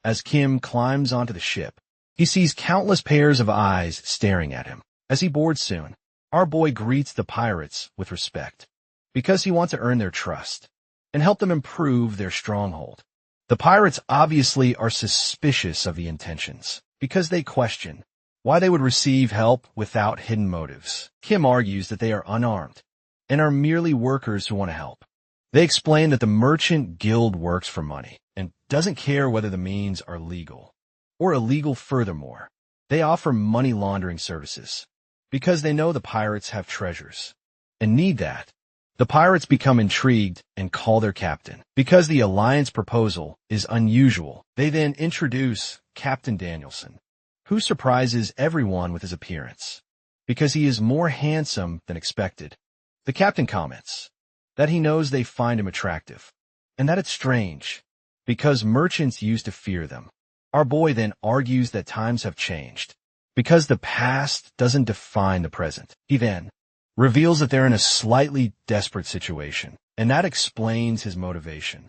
As Kim climbs onto the ship, He sees countless pairs of eyes staring at him. As he boards soon, our boy greets the pirates with respect, because he wants to earn their trust and help them improve their stronghold. The pirates obviously are suspicious of the intentions, because they question why they would receive help without hidden motives. Kim argues that they are unarmed and are merely workers who want to help. They explain that the merchant guild works for money and doesn't care whether the means are legal or illegal. Furthermore, they offer money laundering services because they know the pirates have treasures and need that. The pirates become intrigued and call their captain. Because the alliance proposal is unusual, they then introduce Captain Danielson, who surprises everyone with his appearance because he is more handsome than expected. The captain comments that he knows they find him attractive and that it's strange because merchants used to fear them. Our boy then argues that times have changed because the past doesn't define the present. He then reveals that they're in a slightly desperate situation, and that explains his motivation.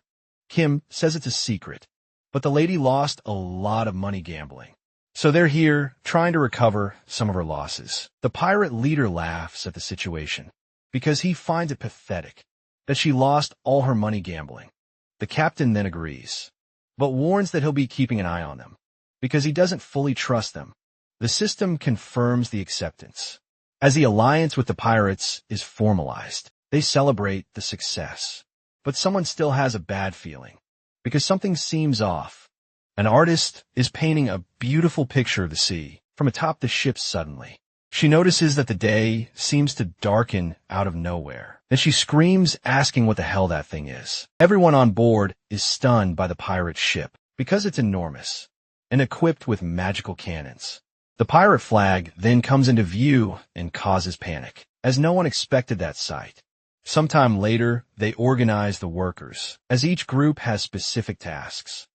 Kim says it's a secret, but the lady lost a lot of money gambling, so they're here trying to recover some of her losses. The pirate leader laughs at the situation because he finds it pathetic that she lost all her money gambling. The captain then agrees, but warns that he'll be keeping an eye on them because he doesn't fully trust them. The system confirms the acceptance. As the alliance with the pirates is formalized, they celebrate the success. But someone still has a bad feeling because something seems off. An artist is painting a beautiful picture of the sea from atop the ship suddenly. She notices that the day seems to darken out of nowhere. Then she screams, asking what the hell that thing is. Everyone on board is stunned by the pirate ship because it's enormous and equipped with magical cannons. The pirate flag then comes into view and causes panic, as no one expected that sight. Sometime later, they organize the workers, as each group has specific tasks,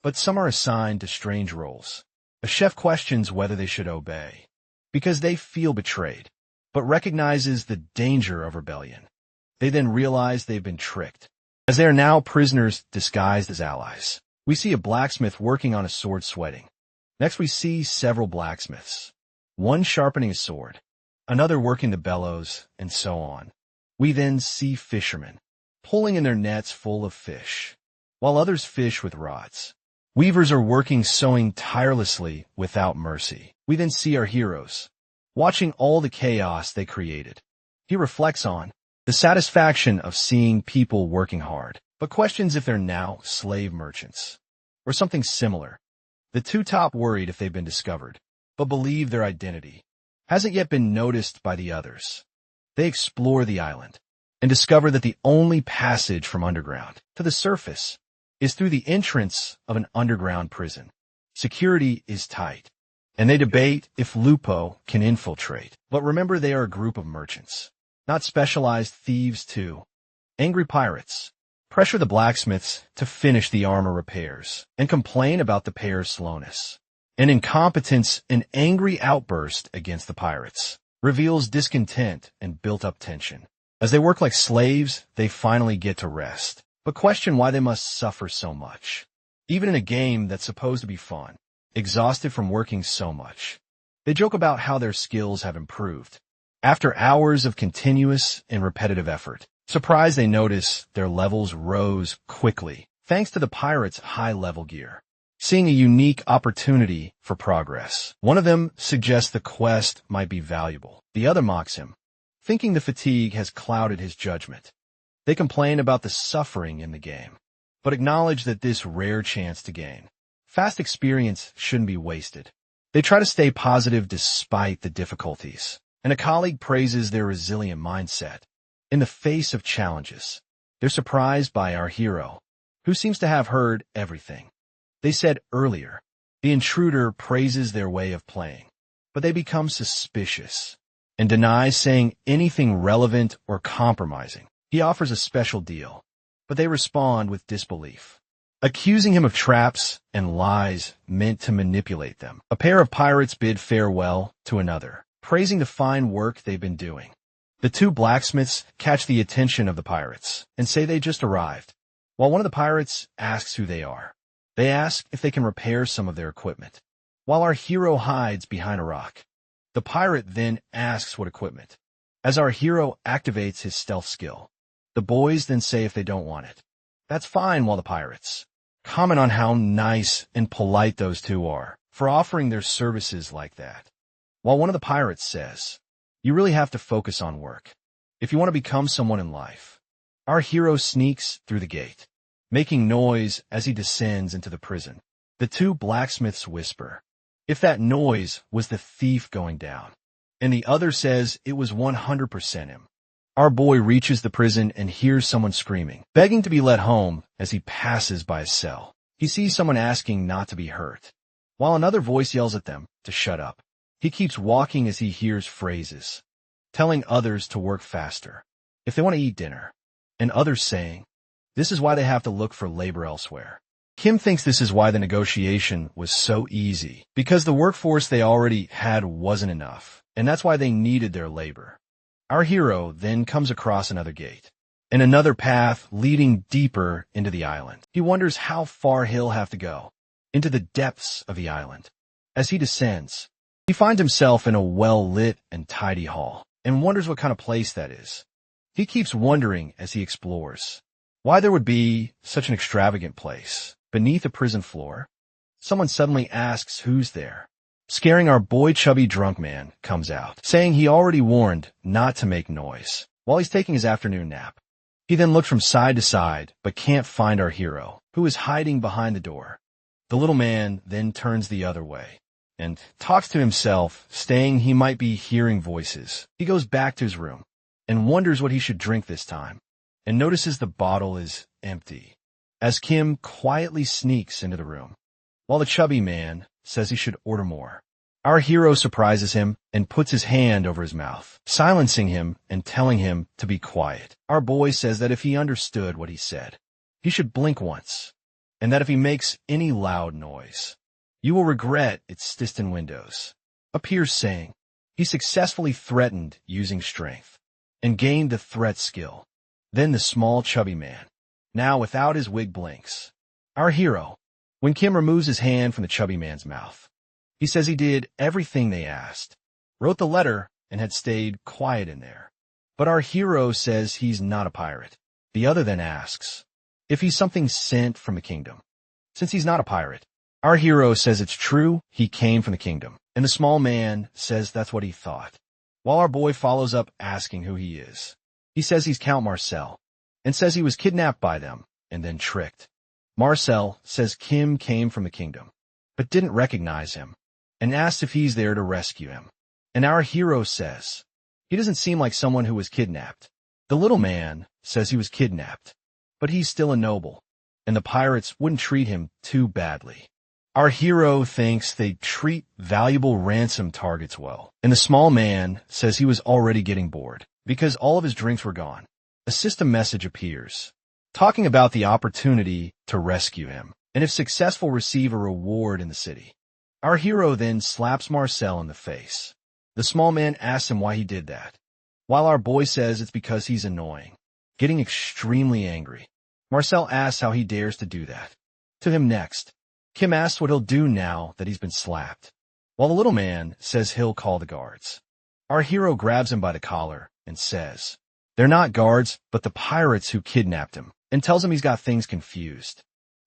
but some are assigned to strange roles. A chef questions whether they should obey, because they feel betrayed, but recognizes the danger of rebellion. They then realize they've been tricked, as they are now prisoners disguised as allies. We see a blacksmith working on a sword sweating. Next we see several blacksmiths, one sharpening a sword, another working the bellows, and so on. We then see fishermen pulling in their nets full of fish, while others fish with rods. Weavers are working sewing tirelessly without mercy. We then see our heroes watching all the chaos they created. He reflects on the satisfaction of seeing people working hard, but questions if they're now slave merchants or something similar. The two top worried if they've been discovered, but believe their identity hasn't yet been noticed by the others. They explore the island and discover that the only passage from underground to the surface is through the entrance of an underground prison. Security is tight, and they debate if Lupo can infiltrate. But remember, they are a group of merchants, not specialized thieves too. Angry pirates pressure the blacksmiths to finish the armor repairs and complain about the pair's slowness. An incompetence and angry outburst against the pirates reveals discontent and built-up tension. As they work like slaves, they finally get to rest, but question why they must suffer so much. Even in a game that's supposed to be fun, exhausted from working so much. They joke about how their skills have improved after hours of continuous and repetitive effort. Surprised, they notice their levels rose quickly, thanks to the pirates' high-level gear. Seeing a unique opportunity for progress, one of them suggests the quest might be valuable. The other mocks him, thinking the fatigue has clouded his judgment. They complain about the suffering in the game, but acknowledge that this rare chance to gain fast experience shouldn't be wasted. They try to stay positive despite the difficulties, and a colleague praises their resilient mindset. In the face of challenges, they're surprised by our hero, who seems to have heard everything. They said earlier, the intruder praises their way of playing, but they become suspicious and deny saying anything relevant or compromising. He offers a special deal, but they respond with disbelief, accusing him of traps and lies meant to manipulate them. A pair of pirates bid farewell to another, praising the fine work they've been doing. The two blacksmiths catch the attention of the pirates and say they just arrived, while one of the pirates asks who they are. They ask if they can repair some of their equipment, while our hero hides behind a rock. The pirate then asks what equipment. As our hero activates his stealth skill, the boys then say if they don't want it. That's fine, while the pirates comment on how nice and polite those two are for offering their services like that. While one of the pirates says, "You really have to focus on work if you want to become someone in life." Our hero sneaks through the gate, making noise as he descends into the prison. The two blacksmiths whisper if that noise was the thief going down, and the other says it was 100% him. Our boy reaches the prison and hears someone screaming, begging to be let home. As he passes by his cell, he sees someone asking not to be hurt, while another voice yells at them to shut up. He keeps walking as he hears phrases, telling others to work faster if they want to eat dinner, and others saying, this is why they have to look for labor elsewhere. Kim thinks this is why the negotiation was so easy, because the workforce they already had wasn't enough, and that's why they needed their labor. Our hero then comes across another gate, and another path leading deeper into the island. He wonders how far he'll have to go, into the depths of the island. As he descends, he finds himself in a well-lit and tidy hall, and wonders what kind of place that is. He keeps wondering as he explores why there would be such an extravagant place beneath a prison floor. Someone suddenly asks who's there. Scaring our boy, chubby drunk man comes out, saying he already warned not to make noise while he's taking his afternoon nap. He then looks from side to side, but can't find our hero, who is hiding behind the door. The little man then turns the other way and talks to himself, saying he might be hearing voices. He goes back to his room and wonders what he should drink this time, and notices the bottle is empty, as Kim quietly sneaks into the room, while the chubby man says he should order more. Our hero surprises him and puts his hand over his mouth, silencing him and telling him to be quiet. Our boy says that if he understood what he said, he should blink once, and that if he makes any loud noise, you will regret its distant windows. Appears saying he successfully threatened using strength and gained the threat skill. Then the small chubby man, now without his wig, blinks. Our hero, when Kim removes his hand from the chubby man's mouth, he says he did everything they asked, wrote the letter, and had stayed quiet in there. But our hero says he's not a pirate. The other then asks if he's something sent from the kingdom. Since he's not a pirate, our hero says it's true, he came from the kingdom, and the small man says that's what he thought. While our boy follows up asking who he is, he says he's Count Marcel, and says he was kidnapped by them and then tricked. Marcel says Kim came from the kingdom, but didn't recognize him, and asks if he's there to rescue him. And our hero says he doesn't seem like someone who was kidnapped. The little man says he was kidnapped, but he's still a noble, and the pirates wouldn't treat him too badly. Our hero thinks they treat valuable ransom targets well, and the small man says he was already getting bored because all of his drinks were gone. A system message appears, talking about the opportunity to rescue him, and if successful, receive a reward in the city. Our hero then slaps Marcel in the face. The small man asks him why he did that, while our boy says it's because he's annoying, getting extremely angry. Marcel asks how he dares to do that to him next. Kim asks what he'll do now that he's been slapped, while the little man says he'll call the guards. Our hero grabs him by the collar and says they're not guards, but the pirates who kidnapped him, and tells him he's got things confused,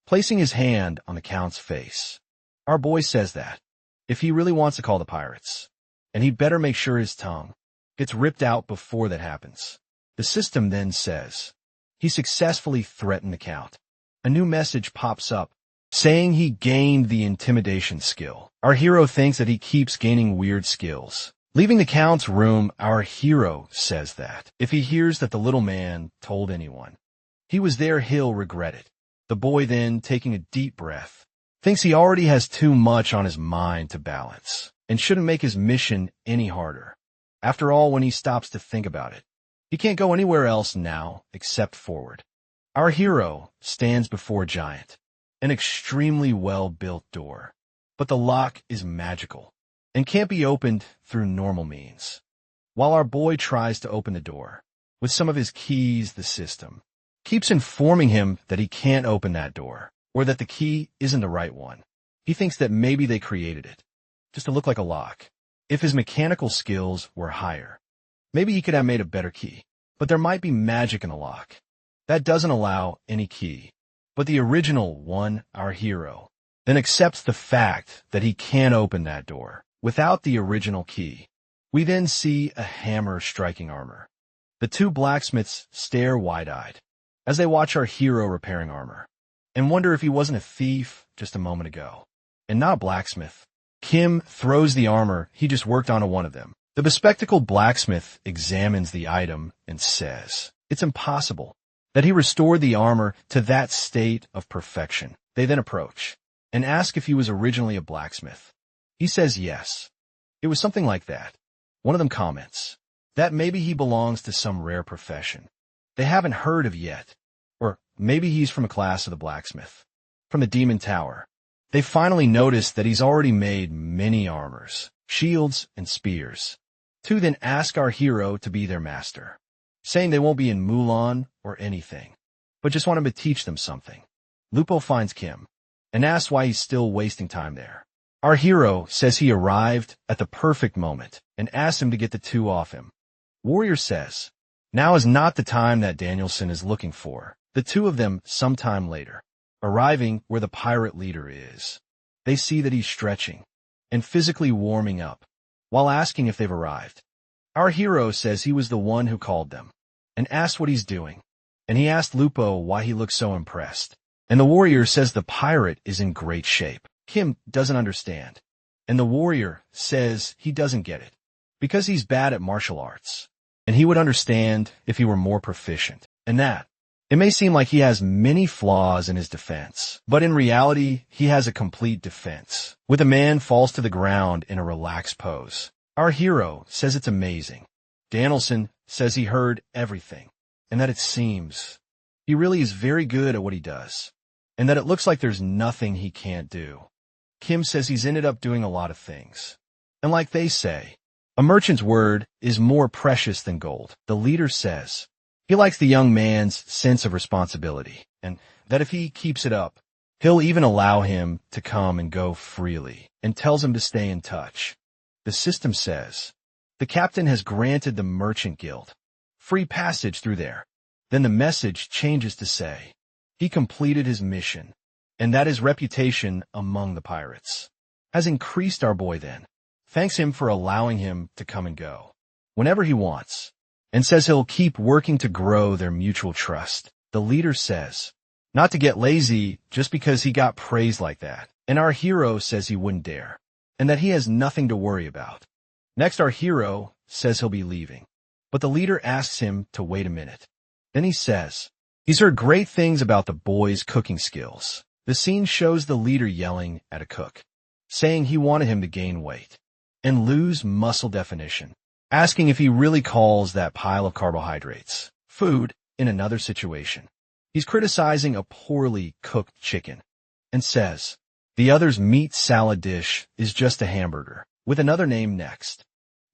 placing his hand on the Count's face. Our boy says that if he really wants to call the pirates, and he'd better make sure his tongue gets ripped out before that happens. The system then says he successfully threatened the Count. A new message pops up, saying he gained the intimidation skill. Our hero thinks that he keeps gaining weird skills. Leaving the Count's room, our hero says that if he hears that the little man told anyone he was there, he'll regret it. The boy then, taking a deep breath, thinks he already has too much on his mind to balance and shouldn't make his mission any harder. After all, when he stops to think about it, he can't go anywhere else now except forward. Our hero stands before a giant, an extremely well-built door, but the lock is magical and can't be opened through normal means. While our boy tries to open the door with some of his keys, the system keeps informing him that he can't open that door, or that the key isn't the right one. He thinks that maybe they created it, just to look like a lock. If his mechanical skills were higher, maybe he could have made a better key. But there might be magic in the lock. That doesn't allow any key. But the original one, our hero, then accepts the fact that he can't open that door without the original key. We then see a hammer striking armor. The two blacksmiths stare wide-eyed as they watch our hero repairing armor and wonder if he wasn't a thief just a moment ago and not a blacksmith. Kim throws the armor he just worked on to one of them. The bespectacled blacksmith examines the item and says it's impossible that he restored the armor to that state of perfection. They then approach and ask if he was originally a blacksmith. He says yes. It was something like that. One of them comments that maybe he belongs to some rare profession they haven't heard of yet, or maybe he's from a class of the blacksmith, from the Demon Tower. They finally notice that he's already made many armors, shields, and spears. Two then ask our hero to be their master, saying they won't be in Mulan or anything, but just want him to teach them something. Lupo finds Kim and asks why he's still wasting time there. Our hero says he arrived at the perfect moment and asks him to get the two off him. Warrior says, now is not the time that Danielson is looking for. The two of them sometime later, arriving where the pirate leader is. They see that he's stretching and physically warming up while asking if they've arrived. Our hero says he was the one who called them and asked what he's doing, and he asked Lupo why he looked so impressed. And the warrior says the pirate is in great shape. Kim doesn't understand, and the warrior says he doesn't get it because he's bad at martial arts, and he would understand if he were more proficient. And that it may seem like he has many flaws in his defense, but in reality, he has a complete defense. With a man falls to the ground in a relaxed pose. Our hero says it's amazing. Danielson says he heard everything, and that it seems he really is very good at what he does, and that it looks like there's nothing he can't do. Kim says he's ended up doing a lot of things. And like they say, a merchant's word is more precious than gold. The leader says he likes the young man's sense of responsibility, and that if he keeps it up, he'll even allow him to come and go freely, and tells him to stay in touch. The system says the captain has granted the merchant guild free passage through there. Then the message changes to say he completed his mission, and that his reputation among the pirates has increased. Our boy then thanks him for allowing him to come and go whenever he wants, and says he'll keep working to grow their mutual trust. The leader says not to get lazy just because he got praised like that, and our hero says he wouldn't dare, and that he has nothing to worry about. Next, our hero says he'll be leaving, but the leader asks him to wait a minute. Then he says he's heard great things about the boy's cooking skills. The scene shows the leader yelling at a cook, saying he wanted him to gain weight and lose muscle definition, asking if he really calls that pile of carbohydrates food in another situation. He's criticizing a poorly cooked chicken and says the other's meat salad dish is just a hamburger with another name next.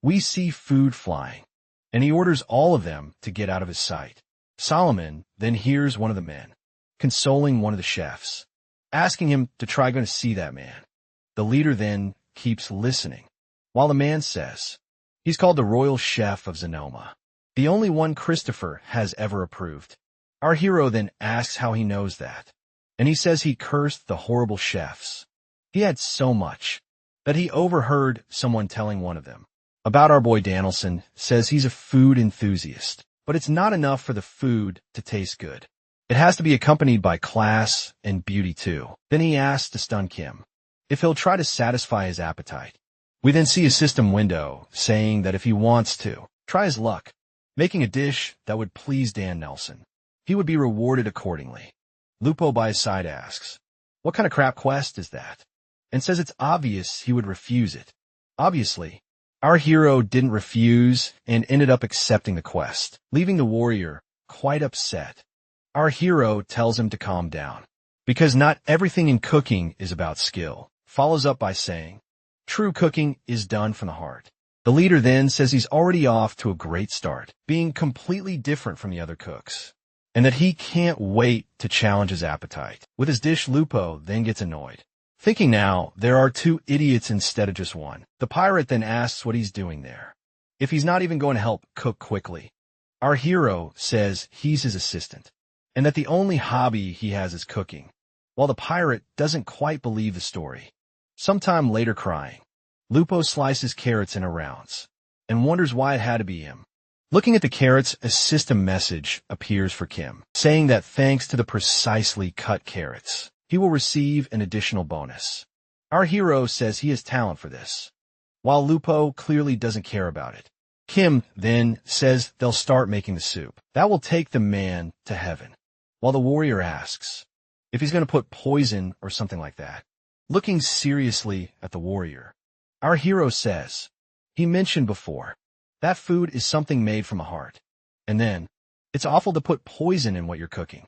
We see food flying, and he orders all of them to get out of his sight. Solomon then hears one of the men consoling one of the chefs, asking him to try going to see that man. The leader then keeps listening, while the man says he's called the royal chef of Zenoma, the only one Christopher has ever approved. Our hero then asks how he knows that, and he says he cursed the horrible chefs. He had so much that he overheard someone telling one of them about our boy. Danielson says he's a food enthusiast, but it's not enough for the food to taste good. It has to be accompanied by class and beauty too. Then he asks to stun Kim if he'll try to satisfy his appetite. We then see a system window saying that if he wants to, try his luck, making a dish that would please Dan Nelson, he would be rewarded accordingly. Lupo by his side asks, what kind of crap quest is that? And says it's obvious he would refuse it. Obviously, our hero didn't refuse and ended up accepting the quest, leaving the warrior quite upset. Our hero tells him to calm down, because not everything in cooking is about skill. Follows up by saying, true cooking is done from the heart. The leader then says he's already off to a great start, being completely different from the other cooks, and that he can't wait to challenge his appetite. With his dish, Lupo then gets annoyed, Thinking now, there are two idiots instead of just one. The pirate then asks what he's doing there. If he's not even going to help cook quickly. Our hero says he's his assistant, and that the only hobby he has is cooking, while the pirate doesn't quite believe the story. Sometime later crying, Lupo slices carrots into rounds, and wonders why it had to be him. Looking at the carrots, a system message appears for Kim, saying that thanks to the precisely cut carrots, he will receive an additional bonus. Our hero says he has talent for this, while Lupo clearly doesn't care about it. Kim then says they'll start making the soup. That will take the man to heaven, while the warrior asks if he's going to put poison or something like that. Looking seriously at the warrior, our hero says, he mentioned before, that food is something made from a heart. And then, it's awful to put poison in what you're cooking.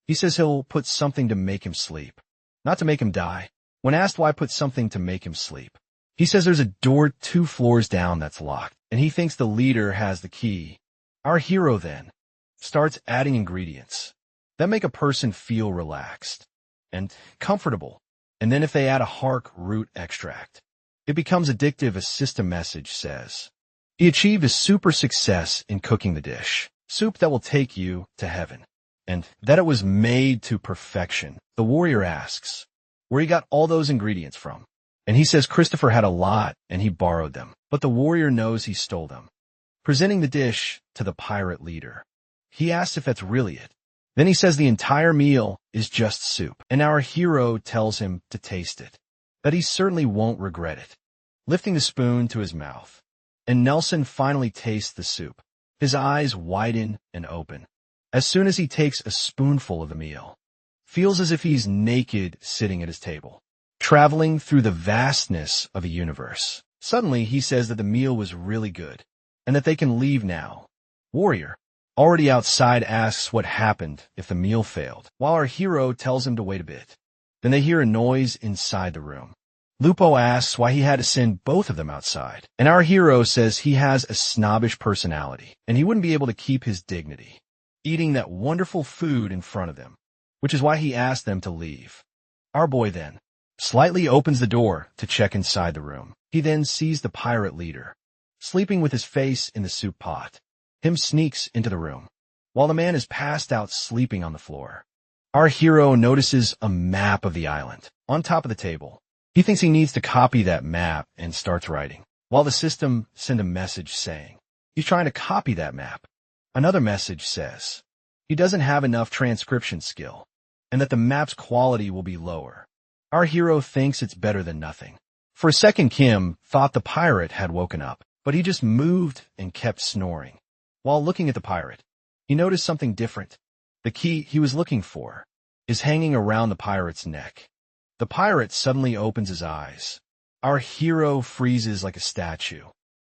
He says he'll put something to make him sleep, not to make him die. When asked why put something to make him sleep, he says there's a door 2 floors down that's locked, and he thinks the leader has the key. Our hero then starts adding ingredients that make a person feel relaxed and comfortable. And then if they add a hark root extract, it becomes addictive, a system message says. He achieved a super success in cooking the dish, soup that will take you to heaven, and that it was made to perfection. The warrior asks where he got all those ingredients from, and he says Christopher had a lot and he borrowed them, but the warrior knows he stole them. Presenting the dish to the pirate leader, he asks if that's really it. Then he says the entire meal is just soup, and our hero tells him to taste it, that he certainly won't regret it. Lifting the spoon to his mouth, and Nelson finally tastes the soup. His eyes widen and open. As soon as he takes a spoonful of the meal, feels as if he's naked sitting at his table, traveling through the vastness of a universe. Suddenly, he says that the meal was really good, and that they can leave now. Warrior, already outside, asks what happened if the meal failed, while our hero tells him to wait a bit. Then they hear a noise inside the room. Lupo asks why he had to send both of them outside, and our hero says he has a snobbish personality, and he wouldn't be able to keep his dignity, eating that wonderful food in front of them, which is why he asked them to leave. Our boy then slightly opens the door to check inside the room. He then sees the pirate leader, sleeping with his face in the soup pot. Him sneaks into the room, while the man is passed out sleeping on the floor. Our hero notices a map of the island on top of the table. He thinks he needs to copy that map and starts writing, while the system sends a message saying he's trying to copy that map. Another message says he doesn't have enough transcription skill and that the map's quality will be lower. Our hero thinks it's better than nothing. For a second, Kim thought the pirate had woken up, but he just moved and kept snoring. While looking at the pirate, he noticed something different. The key he was looking for is hanging around the pirate's neck. The pirate suddenly opens his eyes. Our hero freezes like a statue.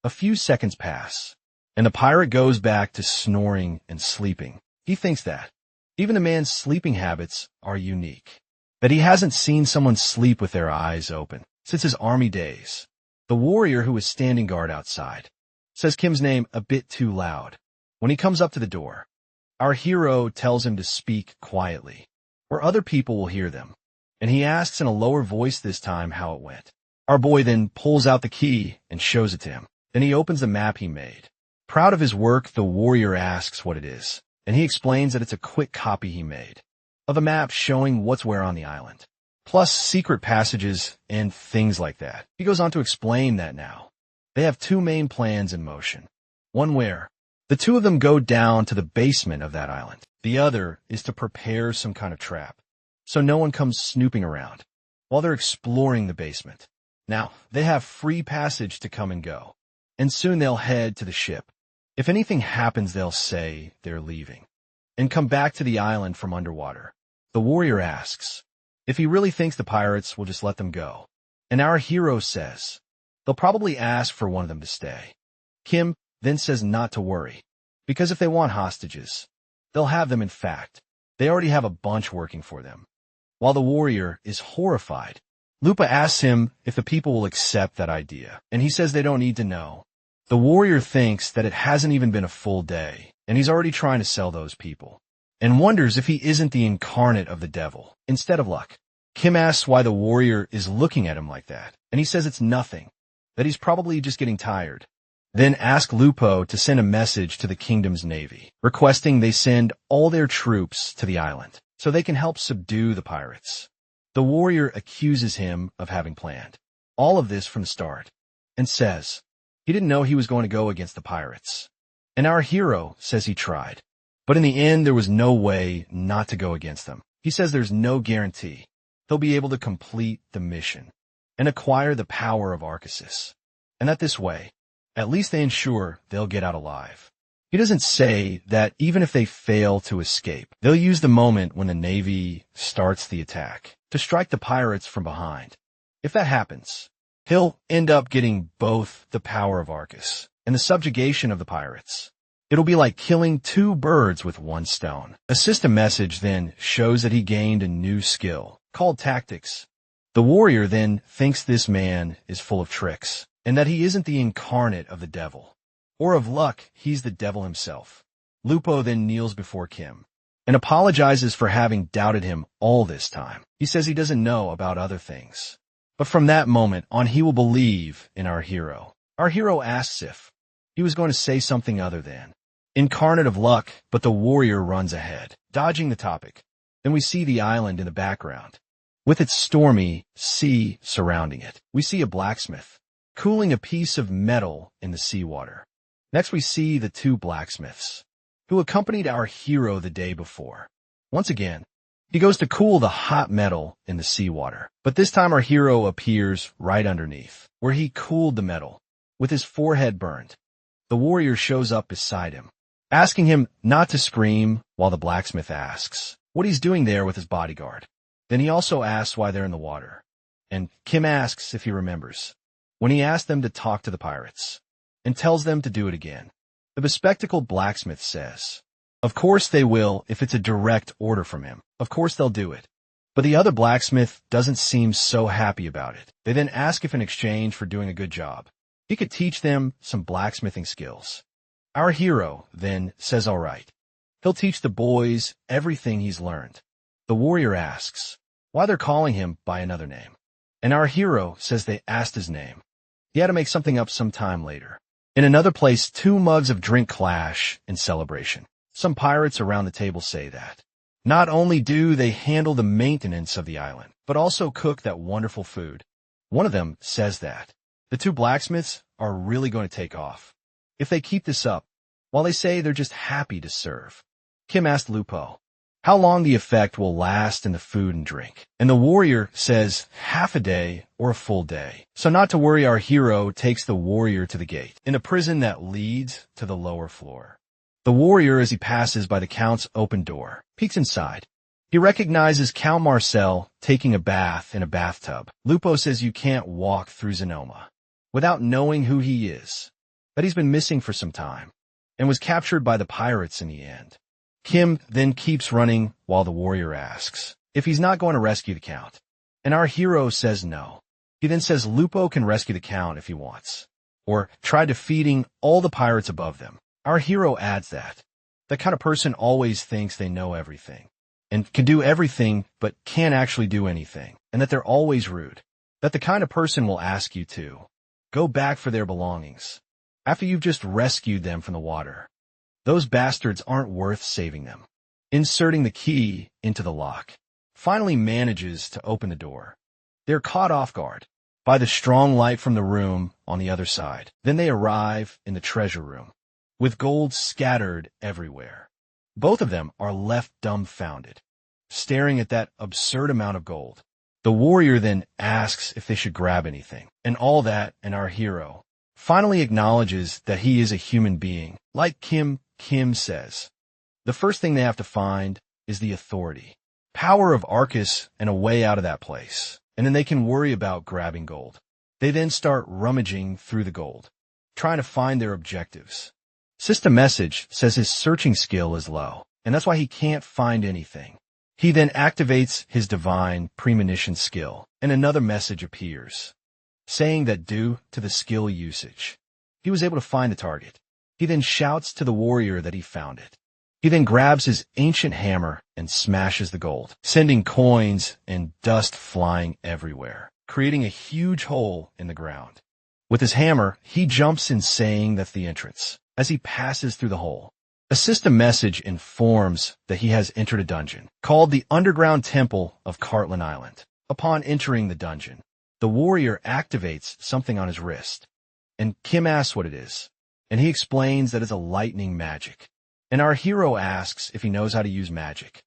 A few seconds pass, and the pirate goes back to snoring and sleeping. He thinks that even the man's sleeping habits are unique, that he hasn't seen someone sleep with their eyes open since his army days. The warrior who is standing guard outside says Kim's name a bit too loud. When he comes up to the door, our hero tells him to speak quietly, or other people will hear them, and he asks in a lower voice this time how it went. Our boy then pulls out the key and shows it to him. Then he opens the map he made. Proud of his work, the warrior asks what it is, and he explains that it's a quick copy he made of a map showing what's where on the island, plus secret passages and things like that. He goes on to explain that now they have two main plans in motion. One where the two of them go down to the basement of that island. The other is to prepare some kind of trap, so no one comes snooping around while they're exploring the basement. Now, they have free passage to come and go, and soon they'll head to the ship. If anything happens, they'll say they're leaving and come back to the island from underwater. The warrior asks if he really thinks the pirates will just let them go, and our hero says they'll probably ask for one of them to stay. Kim then says not to worry, because if they want hostages, they'll have them. In fact, they already have a bunch working for them. While the warrior is horrified, Lupa asks him if the people will accept that idea, and he says they don't need to know. The warrior thinks that it hasn't even been a full day, and he's already trying to sell those people, and wonders if he isn't the incarnate of the devil instead of luck. Kim asks why the warrior is looking at him like that, and he says it's nothing, that he's probably just getting tired. Then ask Lupo to send a message to the kingdom's navy, requesting they send all their troops to the island so they can help subdue the pirates. The warrior accuses him of having planned all of this from the start and says he didn't know he was going to go against the pirates. And our hero says he tried, but in the end there was no way not to go against them. He says there's no guarantee he'll be able to complete the mission and acquire the power of Arceus, and that this way, at least they ensure they'll get out alive. He doesn't say that even if they fail to escape, they'll use the moment when the Navy starts the attack to strike the pirates from behind. If that happens, he'll end up getting both the power of Arceus and the subjugation of the pirates. It'll be like killing two birds with one stone. A system message then shows that he gained a new skill called tactics. The warrior then thinks this man is full of tricks and that he isn't the incarnate of the devil. Or of luck, he's the devil himself. Lupo then kneels before Kim and apologizes for having doubted him all this time. He says he doesn't know about other things. But from that moment on, he will believe in our hero. Our hero asks if he was going to say something other than incarnate of luck, but the warrior runs ahead, dodging the topic. Then we see the island in the background, with its stormy sea surrounding it. We see a blacksmith cooling a piece of metal in the seawater. Next we see the two blacksmiths who accompanied our hero the day before. Once again, he goes to cool the hot metal in the seawater, but this time our hero appears right underneath, where he cooled the metal, with his forehead burned. The warrior shows up beside him, asking him not to scream while the blacksmith asks what he's doing there with his bodyguard. Then he also asks why they're in the water, and Kim asks if he remembers when he asked them to talk to the pirates, and tells them to do it again. The bespectacled blacksmith says, of course they will if it's a direct order from him. Of course they'll do it. But the other blacksmith doesn't seem so happy about it. They then ask if in exchange for doing a good job, he could teach them some blacksmithing skills. Our hero then says all right. He'll teach the boys everything he's learned. The warrior asks why they're calling him by another name, and our hero says they asked his name. He had to make something up sometime later. In another place, two mugs of drink clash in celebration. Some pirates around the table say that not only do they handle the maintenance of the island, but also cook that wonderful food. One of them says that the two blacksmiths are really going to take off if they keep this up, while they say they're just happy to serve. Kim asked Lupo how long the effect will last in the food and drink, and the warrior says half a day or a full day. So not to worry, our hero takes the warrior to the gate in a prison that leads to the lower floor. The warrior, as he passes by the Count's open door, peeks inside. He recognizes Count Marcel taking a bath in a bathtub. Lupo says you can't walk through Zenoma without knowing who he is, that he's been missing for some time, and was captured by the pirates in the end. Kim then keeps running while the warrior asks if he's not going to rescue the Count, and our hero says no. He then says Lupo can rescue the Count if he wants, or try defeating all the pirates above them. Our hero adds that kind of person always thinks they know everything and can do everything but can't actually do anything, and that they're always rude, that the kind of person will ask you to go back for their belongings after you've just rescued them from the water. Those bastards aren't worth saving them. Inserting the key into the lock, finally manages to open the door. They're caught off guard by the strong light from the room on the other side. Then they arrive in the treasure room, with gold scattered everywhere. Both of them are left dumbfounded, staring at that absurd amount of gold. The warrior then asks if they should grab anything, and all that, and our hero finally acknowledges that he is a human being. Like Kim says, the first thing they have to find is the authority, power of Arceus, and a way out of that place, and then they can worry about grabbing gold. They then start rummaging through the gold, trying to find their objectives. System message says his searching skill is low, and that's why he can't find anything. He then activates his divine premonition skill, and another message appears, saying that due to the skill usage, he was able to find the target. He then shouts to the warrior that he found it, He then grabs his ancient hammer and smashes the gold, sending coins and dust flying everywhere, creating a huge hole in the ground. With his hammer, he jumps in saying that's the entrance. As he passes through the hole, a system message informs that he has entered a dungeon called the Underground Temple of Cartland Island. Upon entering the dungeon, the warrior activates something on his wrist, and Kim asks what it is, and he explains that it's a lightning magic. And our hero asks if he knows how to use magic.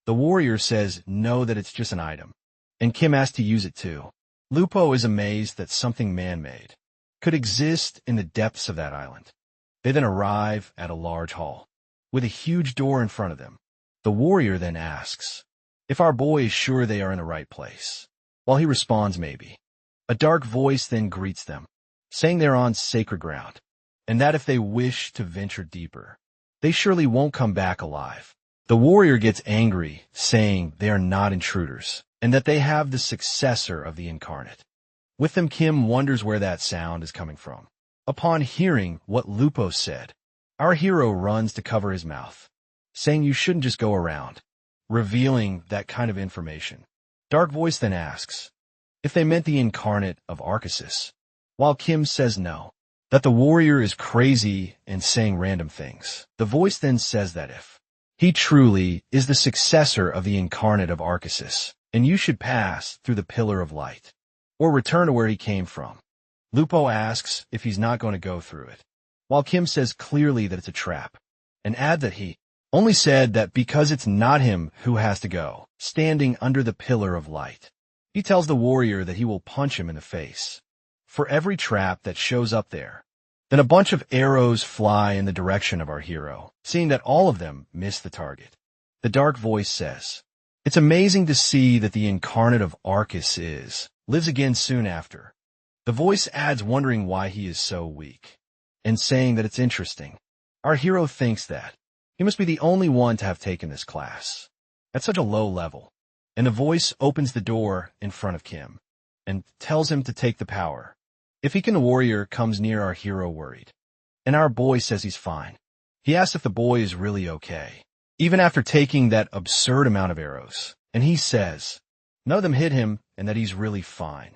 The warrior says no, that it's just an item, and Kim asks to use it too. Lupo is amazed that something man-made could exist in the depths of that island. They then arrive at a large hall with a huge door in front of them. The warrior then asks if our boy is sure they are in the right place. While he responds maybe, a dark voice then greets them, saying they're on sacred ground, and that if they wish to venture deeper, they surely won't come back alive. The warrior gets angry, saying they are not intruders, and that they have the successor of the incarnate. With them, Kim wonders where that sound is coming from. Upon hearing what Lupo said, our hero runs to cover his mouth, saying you shouldn't just go around revealing that kind of information. Dark Voice then asks if they meant the incarnate of Arceus, while Kim says no, that the warrior is crazy and saying random things. The voice then says that if he truly is the successor of the incarnate of Arceus, and you should pass through the pillar of light, or return to where he came from. Lupo asks if he's not going to go through it, while Kim says clearly that it's a trap, and add that he only said that because it's not him who has to go, standing under the pillar of light. He tells the warrior that he will punch him in the face for every trap that shows up there. Then a bunch of arrows fly in the direction of our hero, seeing that all of them miss the target. The dark voice says, it's amazing to see that the incarnate of Arceus lives again soon after. The voice adds wondering why he is so weak, and saying that it's interesting. Our hero thinks that he must be the only one to have taken this class at such a low level, and the voice opens the door in front of Kim and tells him to take the power. If he can, the warrior comes near our hero worried, and our boy says he's fine. He asks if the boy is really okay, even after taking that absurd amount of arrows, and he says none of them hit him and that he's really fine.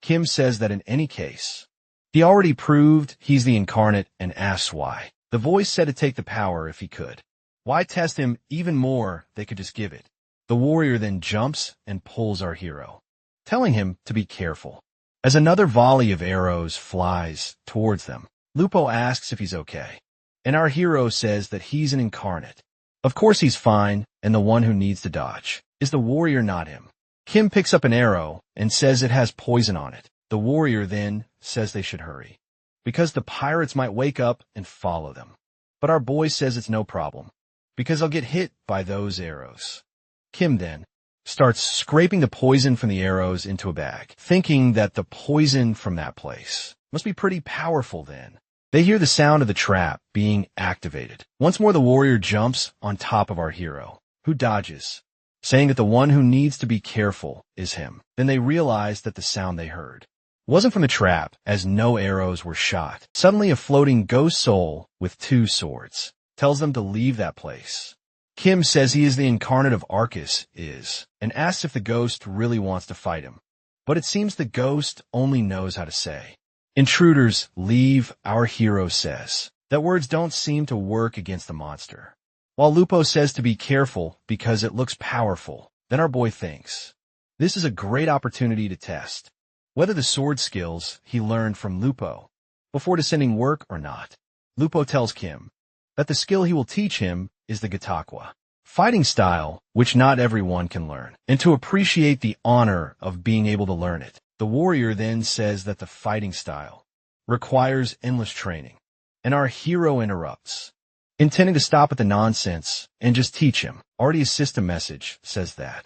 Kim says that in any case, he already proved he's the incarnate and asks why. The voice said to take the power if he could. Why test him even more? They could just give it. The warrior then jumps and pulls our hero, telling him to be careful. As another volley of arrows flies towards them, Lupo asks if he's okay, and our hero says that he's an incarnate. Of course he's fine, and the one who needs to dodge is the warrior, not him. Kim picks up an arrow and says it has poison on it. The warrior then says they should hurry, because the pirates might wake up and follow them. But our boy says it's no problem, because they'll get hit by those arrows. Kim then starts scraping the poison from the arrows into a bag, thinking that the poison from that place must be pretty powerful then. They hear the sound of the trap being activated. Once more the warrior jumps on top of our hero, who dodges, saying that the one who needs to be careful is him. Then they realize that the sound they heard wasn't from the trap, as no arrows were shot. Suddenly a floating ghost soul with 2 swords tells them to leave that place. Kim says he is the incarnate of Arceus, and asks if the ghost really wants to fight him. But it seems the ghost only knows how to say, intruders, leave. Our hero says that words don't seem to work against the monster, while Lupo says to be careful because it looks powerful. Then our boy thinks this is a great opportunity to test whether the sword skills he learned from Lupo before descending work or not. Lupo tells Kim that the skill he will teach him is the Gatakwa fighting style, which not everyone can learn, and to appreciate the honor of being able to learn it. The warrior then says that the fighting style requires endless training, and our hero interrupts, intending to stop at the nonsense and just teach him. Already his system message says that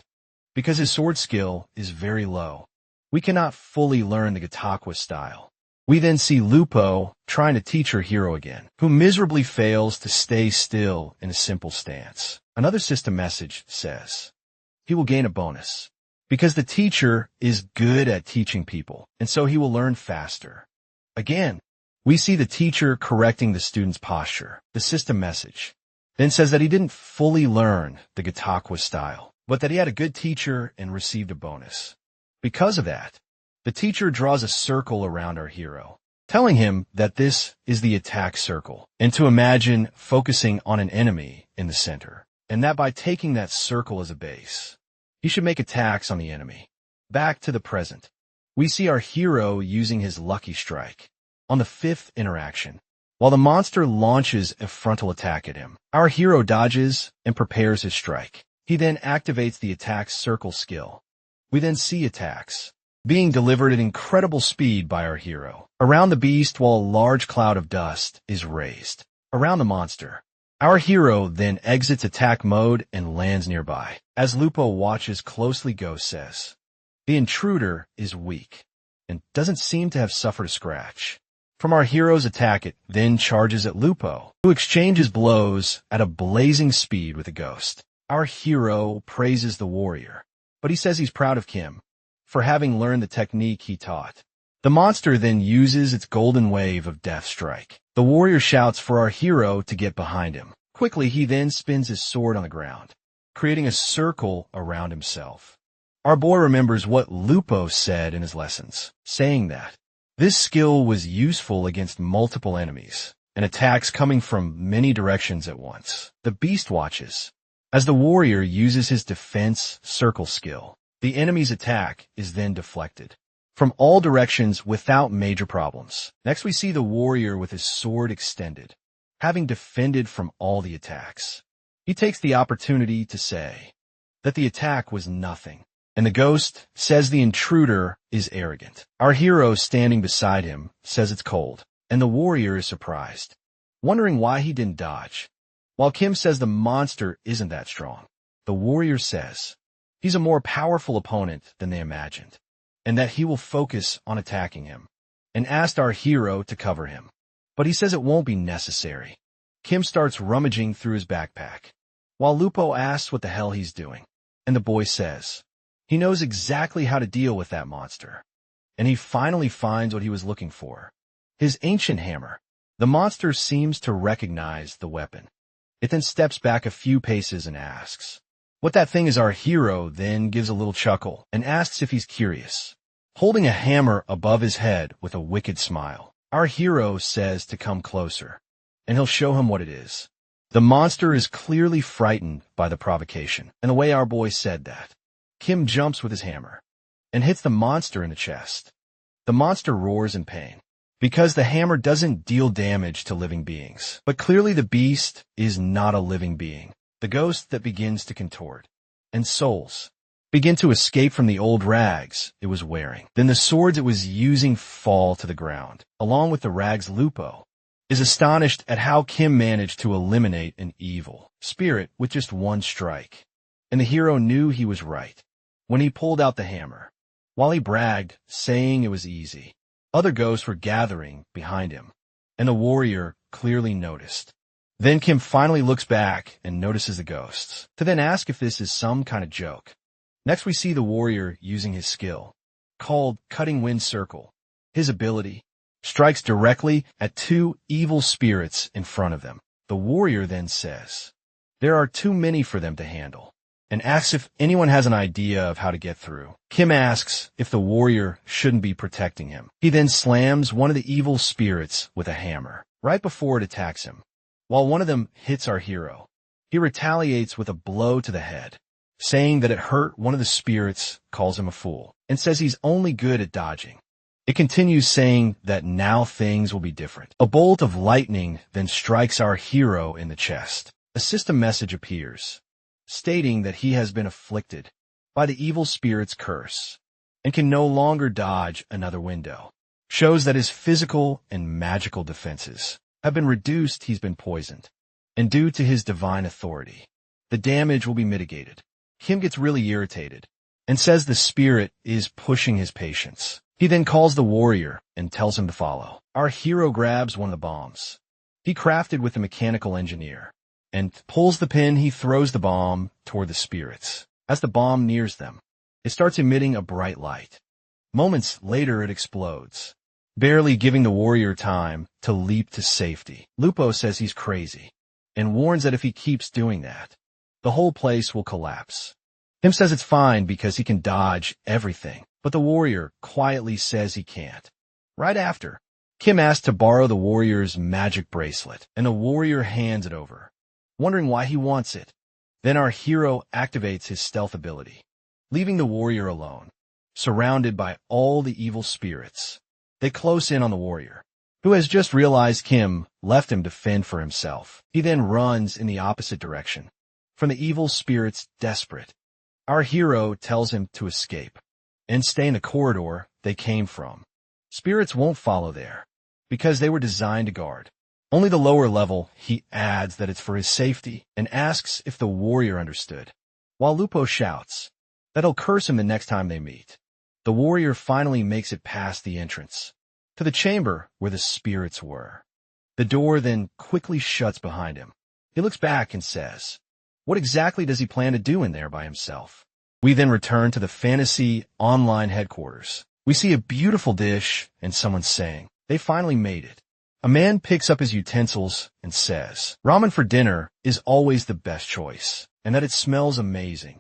because his sword skill is very low, we cannot fully learn the Gatakwa style. We then see Lupo trying to teach her hero again, who miserably fails to stay still in a simple stance. Another system message says he will gain a bonus because the teacher is good at teaching people, and so he will learn faster. Again, we see the teacher correcting the student's posture. The system message then says that he didn't fully learn the Gatakwa style, but that he had a good teacher and received a bonus. Because of that, the teacher draws a circle around our hero, telling him that this is the attack circle, and to imagine focusing on an enemy in the center, and that by taking that circle as a base, he should make attacks on the enemy. Back to the present. We see our hero using his lucky strike. On the 5th interaction, while the monster launches a frontal attack at him, our hero dodges and prepares his strike. He then activates the attack circle skill. We then see attacks being delivered at incredible speed by our hero around the beast, while a large cloud of dust is raised around the monster. Our hero then exits attack mode and lands nearby. As Lupo watches closely, Ghost says, "The intruder is weak and doesn't seem to have suffered a scratch." From our hero's attack, it then charges at Lupo, who exchanges blows at a blazing speed with the ghost. Our hero praises the warrior, but he says he's proud of Kim for having learned the technique he taught. The monster then uses its golden wave of death strike. The warrior shouts for our hero to get behind him. Quickly, he then spins his sword on the ground, creating a circle around himself. Our boy remembers what Lupo said in his lessons, saying that this skill was useful against multiple enemies and attacks coming from many directions at once. The beast watches as the warrior uses his defense circle skill. The enemy's attack is then deflected from all directions without major problems. Next, we see the warrior with his sword extended, having defended from all the attacks. He takes the opportunity to say that the attack was nothing, and the ghost says the intruder is arrogant. Our hero, standing beside him, says it's cold, and the warrior is surprised, wondering why he didn't dodge. While Kim says the monster isn't that strong, the warrior says he's a more powerful opponent than they imagined, and that he will focus on attacking him, and asked our hero to cover him. But he says it won't be necessary. Kim starts rummaging through his backpack, while Lupo asks what the hell he's doing, and the boy says he knows exactly how to deal with that monster, and he finally finds what he was looking for, his ancient hammer. The monster seems to recognize the weapon. It then steps back a few paces and asks what that thing is. Our hero then gives a little chuckle and asks if he's curious, holding a hammer above his head with a wicked smile. Our hero says to come closer, and he'll show him what it is. The monster is clearly frightened by the provocation, and the way our boy said that, Kim jumps with his hammer and hits the monster in the chest. The monster roars in pain, because the hammer doesn't deal damage to living beings. But clearly the beast is not a living being. The ghost that begins to contort, and souls begin to escape from the old rags it was wearing. Then the swords it was using fall to the ground, along with the rags. Lupo is astonished at how Kim managed to eliminate an evil spirit with just one strike. And the hero knew he was right when he pulled out the hammer. While he bragged, saying it was easy, other ghosts were gathering behind him, and the warrior clearly noticed. Then Kim finally looks back and notices the ghosts, to then ask if this is some kind of joke. Next, we see the warrior using his skill, called Cutting Wind Circle. His ability strikes directly at two evil spirits in front of them. The warrior then says there are too many for them to handle, and asks if anyone has an idea of how to get through. Kim asks if the warrior shouldn't be protecting him. He then slams one of the evil spirits with a hammer right before it attacks him. While one of them hits our hero, he retaliates with a blow to the head, saying that it hurt. One of the spirits calls him a fool and says he's only good at dodging. It continues, saying that now things will be different. A bolt of lightning then strikes our hero in the chest. A system message appears, stating that he has been afflicted by the evil spirit's curse and can no longer dodge another window. Shows that his physical and magical defenses have been reduced. He's been poisoned, and due to his divine authority, the damage will be mitigated. Kim gets really irritated and says the spirit is pushing his patience. He then calls the warrior and tells him to follow. Our hero grabs one of the bombs he crafted with the mechanical engineer and pulls the pin. He throws the bomb toward the spirits. As the bomb nears them, it starts emitting a bright light. Moments later, it explodes, barely giving the warrior time to leap to safety. Lupo says he's crazy and warns that if he keeps doing that, the whole place will collapse. Kim says it's fine because he can dodge everything, but the warrior quietly says he can't. Right after, Kim asks to borrow the warrior's magic bracelet, and the warrior hands it over, wondering why he wants it. Then our hero activates his stealth ability, leaving the warrior alone, surrounded by all the evil spirits. They close in on the warrior, who has just realized Kim left him to fend for himself. He then runs in the opposite direction, from the evil spirits desperate. Our hero tells him to escape and stay in the corridor they came from. Spirits won't follow there, because they were designed to guard only the lower level. He adds that it's for his safety and asks if the warrior understood, while Lupo shouts that he'll curse him the next time they meet. The warrior finally makes it past the entrance to the chamber where the spirits were. The door then quickly shuts behind him. He looks back and says, what exactly does he plan to do in there by himself? We then return to the fantasy online headquarters. We see a beautiful dish and someone saying they finally made it. A man picks up his utensils and says, ramen for dinner is always the best choice, and that it smells amazing.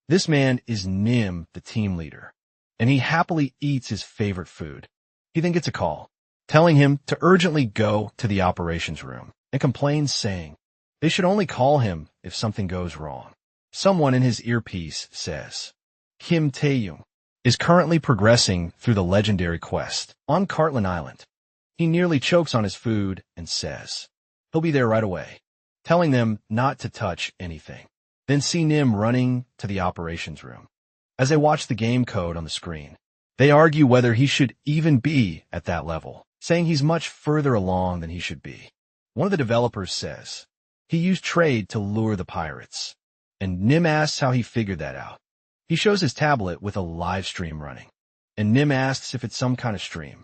This man is Nim, the team leader, and he happily eats his favorite food. He then gets a call, telling him to urgently go to the operations room, and complains saying they should only call him if something goes wrong. Someone in his earpiece says, Kim Tae-young is currently progressing through the legendary quest on Cartland Island. He nearly chokes on his food and says he'll be there right away, telling them not to touch anything. Then see Nim running to the operations room. As they watch the game code on the screen, they argue whether he should even be at that level, saying he's much further along than he should be. One of the developers says he used trade to lure the pirates, and Nim asks how he figured that out. He shows his tablet with a live stream running, and Nim asks if it's some kind of stream.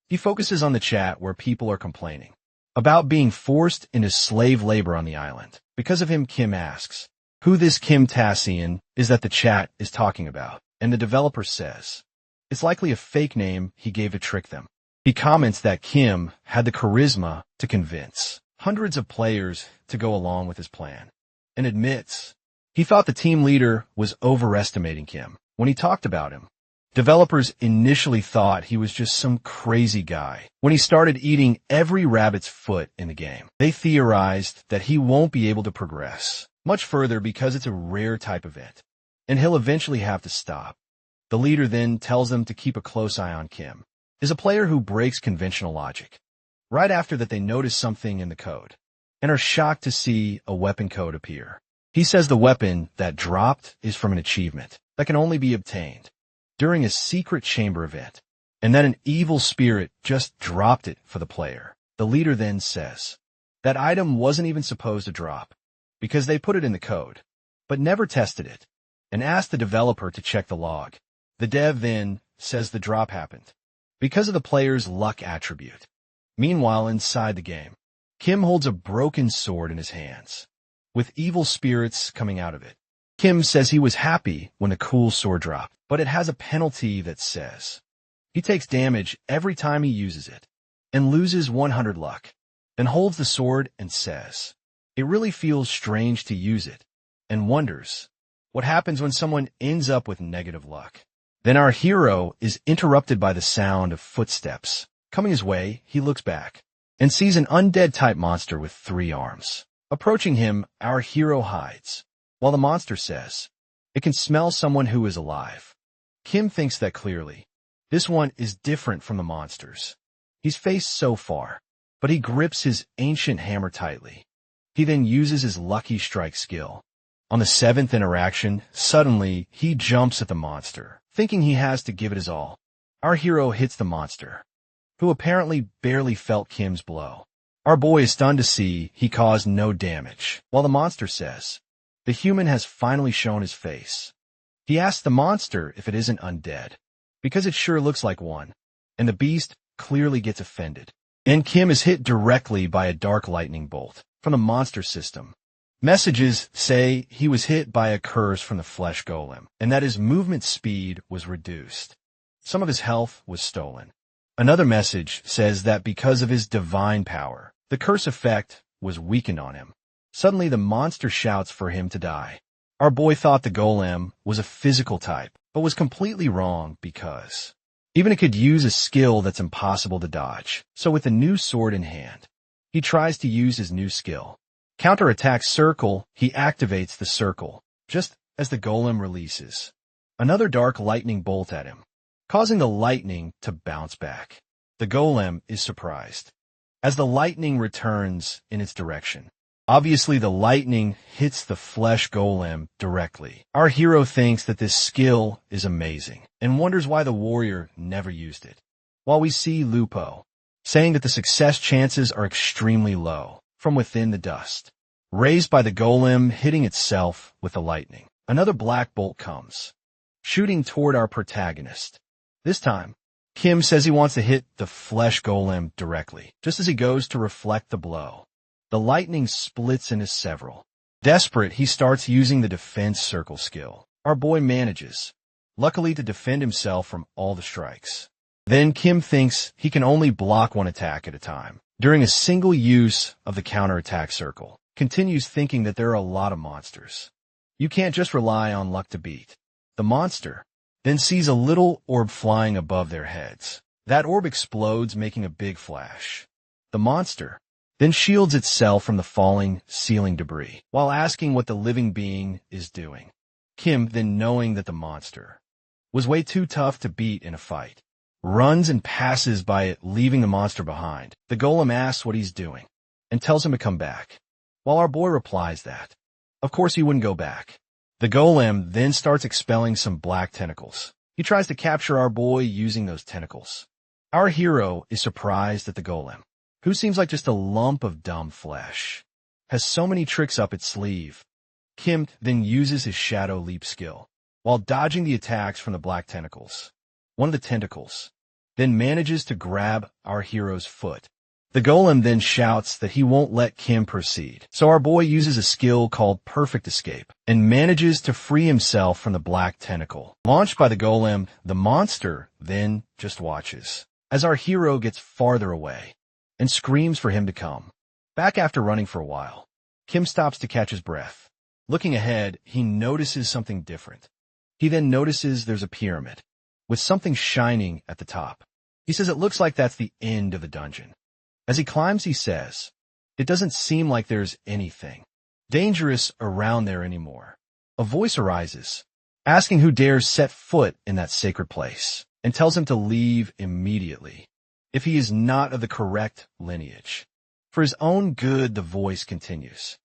He focuses on the chat where people are complaining about being forced into slave labor on the island. Because of him, Kim asks who this Kim Tae-young is that the chat is talking about, and the developer says it's likely a fake name he gave to trick them. He comments that Kim had the charisma to convince hundreds of players to go along with his plan, and admits he thought the team leader was overestimating Kim when he talked about him. Developers initially thought he was just some crazy guy when he started eating every rabbit's foot in the game. They theorized that he won't be able to progress much further because it's a rare type event, and he'll eventually have to stop. The leader then tells them to keep a close eye on Kim, is a player who breaks conventional logic. Right after that, they notice something in the code and are shocked to see a weapon code appear. He says the weapon that dropped is from an achievement that can only be obtained during a secret chamber event, and that an evil spirit just dropped it for the player. The leader then says that item wasn't even supposed to drop because they put it in the code, but never tested it, and asked the developer to check the log. The dev then says the drop happened because of the player's luck attribute. Meanwhile, inside the game, Kim holds a broken sword in his hands, with evil spirits coming out of it. Kim says he was happy when the cool sword dropped, but it has a penalty that says he takes damage every time he uses it and loses 100 luck, then holds the sword and says it really feels strange to use it, and wonders what happens when someone ends up with negative luck. Then our hero is interrupted by the sound of footsteps coming his way. He looks back and sees an undead-type monster with 3 arms. Approaching him, our hero hides, while the monster says it can smell someone who is alive. Kim thinks that clearly this one is different from the monsters he's faced so far, but he grips his ancient hammer tightly. He then uses his lucky strike skill. On the 7th interaction, suddenly he jumps at the monster, thinking he has to give it his all. Our hero hits the monster, who apparently barely felt Kim's blow. Our boy is stunned to see he caused no damage, while the monster says the human has finally shown his face. He asks the monster if it isn't undead, because it sure looks like one, and the beast clearly gets offended. And Kim is hit directly by a dark lightning bolt from the monster system. Messages say he was hit by a curse from the flesh golem, and that his movement speed was reduced. Some of his health was stolen. Another message says that because of his divine power, the curse effect was weakened on him. Suddenly, the monster shouts for him to die. Our boy thought the golem was a physical type, but was completely wrong because even it could use a skill that's impossible to dodge. So with a new sword in hand, he tries to use his new skill. Counterattack circle, he activates the circle, just as the golem releases another dark lightning bolt at him, causing the lightning to bounce back. The golem is surprised as the lightning returns in its direction. Obviously, the lightning hits the flesh golem directly. Our hero thinks that this skill is amazing and wonders why the warrior never used it. While we see Lupo saying that the success chances are extremely low from within the dust, raised by the golem hitting itself with the lightning. Another black bolt comes, shooting toward our protagonist. This time, Kim says he wants to hit the flesh golem directly. Just as he goes to reflect the blow, the lightning splits into several. Desperate, he starts using the defense circle skill. Our boy manages, luckily, to defend himself from all the strikes. Then Kim thinks he can only block one attack at a time during a single use of the counterattack circle. Continues thinking that there are a lot of monsters. You can't just rely on luck to beat. The monster then sees a little orb flying above their heads. That orb explodes, making a big flash. The monster then shields itself from the falling ceiling debris while asking what the living being is doing. Kim, then knowing that the monster was way too tough to beat in a fight, runs and passes by it, leaving the monster behind. The golem asks what he's doing and tells him to come back, while our boy replies that, of course, he wouldn't go back. The golem then starts expelling some black tentacles. He tries to capture our boy using those tentacles. Our hero is surprised at the golem, who seems like just a lump of dumb flesh, has so many tricks up its sleeve. Kim then uses his shadow leap skill while dodging the attacks from the black tentacles. One of the tentacles then manages to grab our hero's foot. The golem then shouts that he won't let Kim proceed. So our boy uses a skill called Perfect Escape and manages to free himself from the black tentacle. Launched by the golem, the monster then just watches as our hero gets farther away and screams for him to come back. After running for a while, Kim stops to catch his breath. Looking ahead, he notices something different. He then notices there's a pyramid with something shining at the top. He says it looks like that's the end of the dungeon. As he climbs, he says, it doesn't seem like there's anything dangerous around there anymore. A voice arises, asking who dares set foot in that sacred place, and tells him to leave immediately if he is not of the correct lineage. For his own good, the voice continues,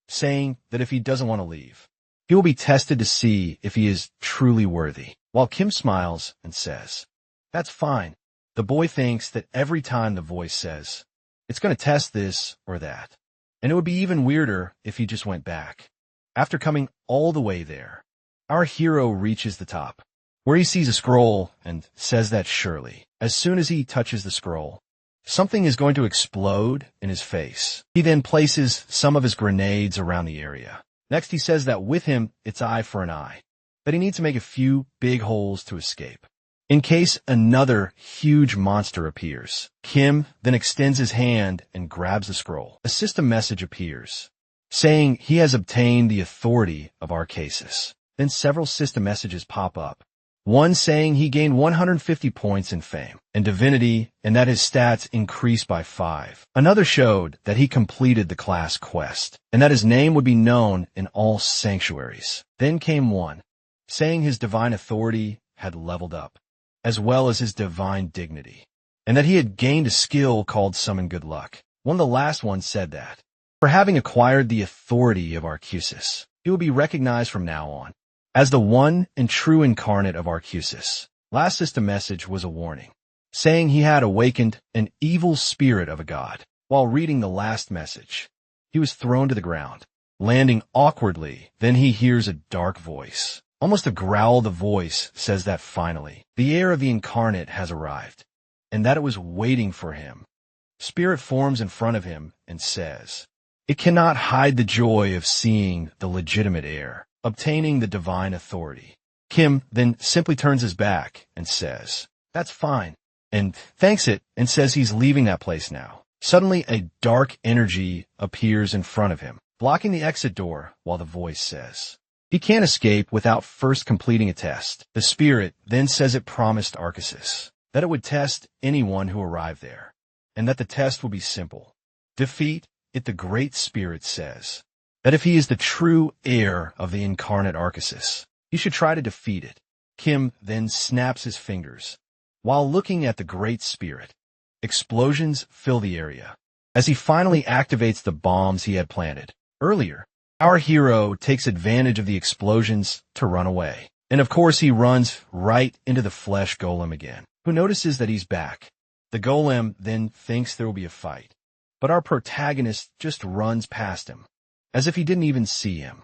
saying that if he doesn't want to leave, he will be tested to see if he is truly worthy. While Kim smiles and says, that's fine. The boy thinks that every time the voice says, it's going to test this or that, and it would be even weirder if he just went back. After coming all the way there, our hero reaches the top, where he sees a scroll and says that surely, as soon as he touches the scroll, something is going to explode in his face. He then places some of his grenades around the area. Next, he says that with him, it's eye for an eye, that he needs to make a few big holes to escape, in case another huge monster appears. Kim then extends his hand and grabs the scroll. A system message appears, saying he has obtained the authority of Arcasis. Then several system messages pop up. One saying he gained 150 points in fame and divinity and that his stats increased by 5. Another showed that he completed the class quest and that his name would be known in all sanctuaries. Then came one saying his divine authority had leveled up, as well as his divine dignity, and that he had gained a skill called Summon Good Luck. One of the last ones said that, for having acquired the authority of Arcusis, he will be recognized from now on as the one and true incarnate of Arcusis. Last system message was a warning, saying he had awakened an evil spirit of a god. While reading the last message, he was thrown to the ground, landing awkwardly. Then he hears a dark voice. Almost a growl, the voice says that finally, the heir of the incarnate has arrived, and that it was waiting for him. Spirit forms in front of him and says, it cannot hide the joy of seeing the legitimate heir obtaining the divine authority. Kim then simply turns his back and says, that's fine, and thanks it and says he's leaving that place now. Suddenly, a dark energy appears in front of him, blocking the exit door while the voice says he can't escape without first completing a test. The spirit then says it promised Arceus that it would test anyone who arrived there, and that the test would be simple. Defeat it. The Great Spirit says that if he is the true heir of the incarnate Arceus, he should try to defeat it. Kim then snaps his fingers while looking at the Great Spirit. Explosions fill the area as he finally activates the bombs he had planted earlier. Our hero takes advantage of the explosions to run away. And of course he runs right into the flesh golem again, who notices that he's back. The golem then thinks there will be a fight, but our protagonist just runs past him, as if he didn't even see him.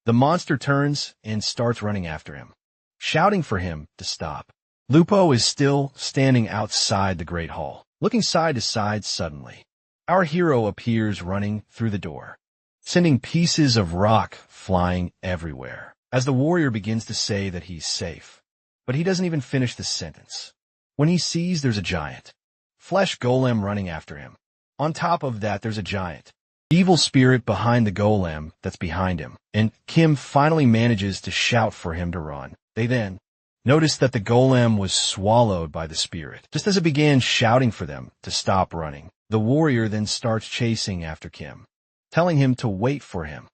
The monster turns and starts running after him, shouting for him to stop. Lupo is still standing outside the Great Hall, looking side to side suddenly. Our hero appears running through the door, sending pieces of rock flying everywhere, as the warrior begins to say that he's safe. But he doesn't even finish the sentence when he sees there's a giant flesh golem running after him. On top of that, there's a giant evil spirit behind the golem that's behind him, and Kim finally manages to shout for him to run. They then notice that the golem was swallowed by the spirit. Just as it began shouting for them to stop running, the warrior then starts chasing after Kim, telling him to wait for him.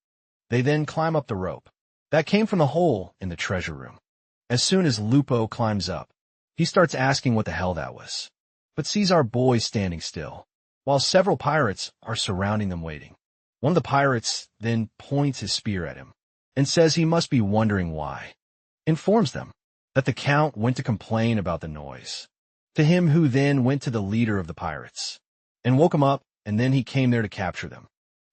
They then climb up the rope that came from the hole in the treasure room. As soon as Lupo climbs up, he starts asking what the hell that was, but sees our boy standing still, while several pirates are surrounding them waiting. One of the pirates then points his spear at him and says he must be wondering why. Informs them that the Count went to complain about the noise to him, who then went to the leader of the pirates and woke him up, and then he came there to capture them.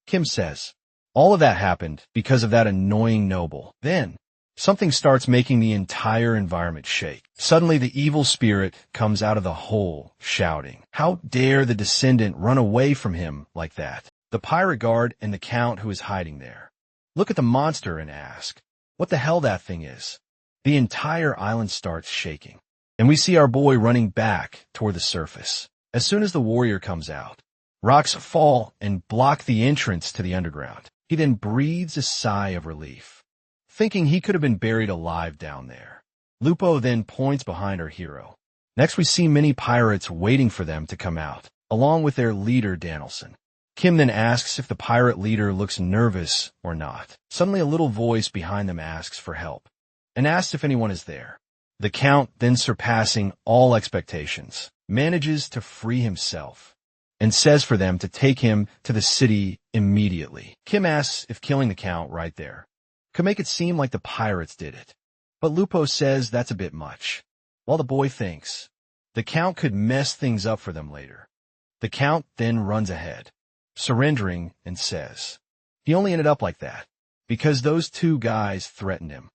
Kim says all of that happened because of that annoying noble. Then something starts making the entire environment shake. Suddenly the evil spirit comes out of the hole shouting, "How dare the descendant run away from him like that?" The pirate guard and the Count, who is hiding there, look at the monster and ask what the hell that thing is. The entire island starts shaking, and we see our boy running back toward the surface. As soon as the warrior comes out, rocks fall and block the entrance to the underground. He then breathes a sigh of relief, thinking he could have been buried alive down there. Lupo then points behind our hero. Next we see many pirates waiting for them to come out, along with their leader Danielson. Kim then asks if the pirate leader looks nervous or not. Suddenly a little voice behind them asks for help, and asks if anyone is there. The Count, then surpassing all expectations, manages to free himself and says for them to take him to the city immediately. Kim asks if killing the Count right there could make it seem like the pirates did it, but Lupo says that's a bit much, while the boy thinks the Count could mess things up for them later. The Count then runs ahead, surrendering, and says he only ended up like that because those two guys threatened him.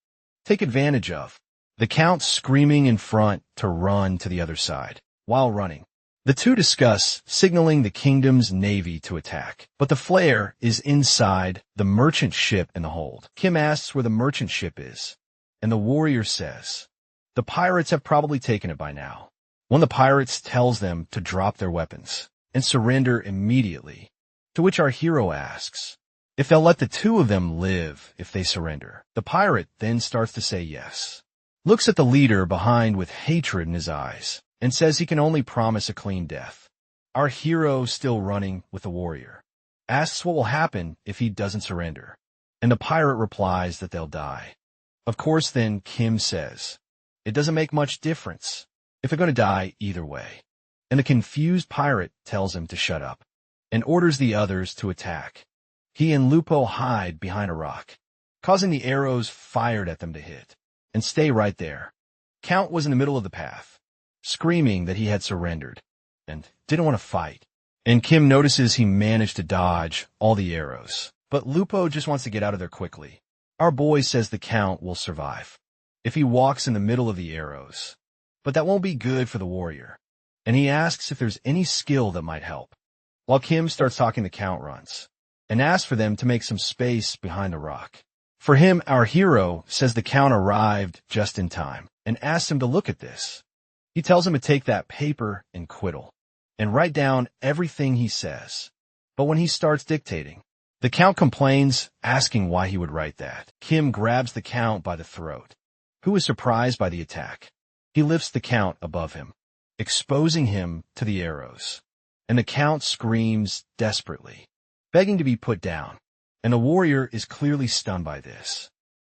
Take advantage of. The Count screaming in front to run to the other side. While running, the two discuss signaling the kingdom's navy to attack, but the flare is inside the merchant ship in the hold. Kim asks where the merchant ship is, and the warrior says the pirates have probably taken it by now. One of the pirates tells them to drop their weapons and surrender immediately, to which our hero asks if they'll let the two of them live if they surrender. The pirate then starts to say yes, looks at the leader behind with hatred in his eyes, and says he can only promise a clean death. Our hero, still running with the warrior, asks what will happen if he doesn't surrender, and the pirate replies that they'll die. Of course, then Kim says it doesn't make much difference if they're going to die either way, and the confused pirate tells him to shut up and orders the others to attack. He and Lupo hide behind a rock, causing the arrows fired at them to hit and stay right there. Count was in the middle of the path, screaming that he had surrendered and didn't want to fight. And Kim notices he managed to dodge all the arrows, but Lupo just wants to get out of there quickly. Our boy says the Count will survive if he walks in the middle of the arrows, but that won't be good for the warrior, and he asks if there's any skill that might help. While Kim starts talking, the Count runs and asks for them to make some space behind a rock. For him, our hero says the Count arrived just in time and asks him to look at this. He tells him to take that paper and quittle and write down everything he says. But when he starts dictating, the The Count complains, asking why he would write that. Kim grabs the Count by the throat, who is surprised by the attack. He lifts the Count above him, exposing him to the arrows. And the Count screams desperately, begging to be put down. And the warrior is clearly stunned by this.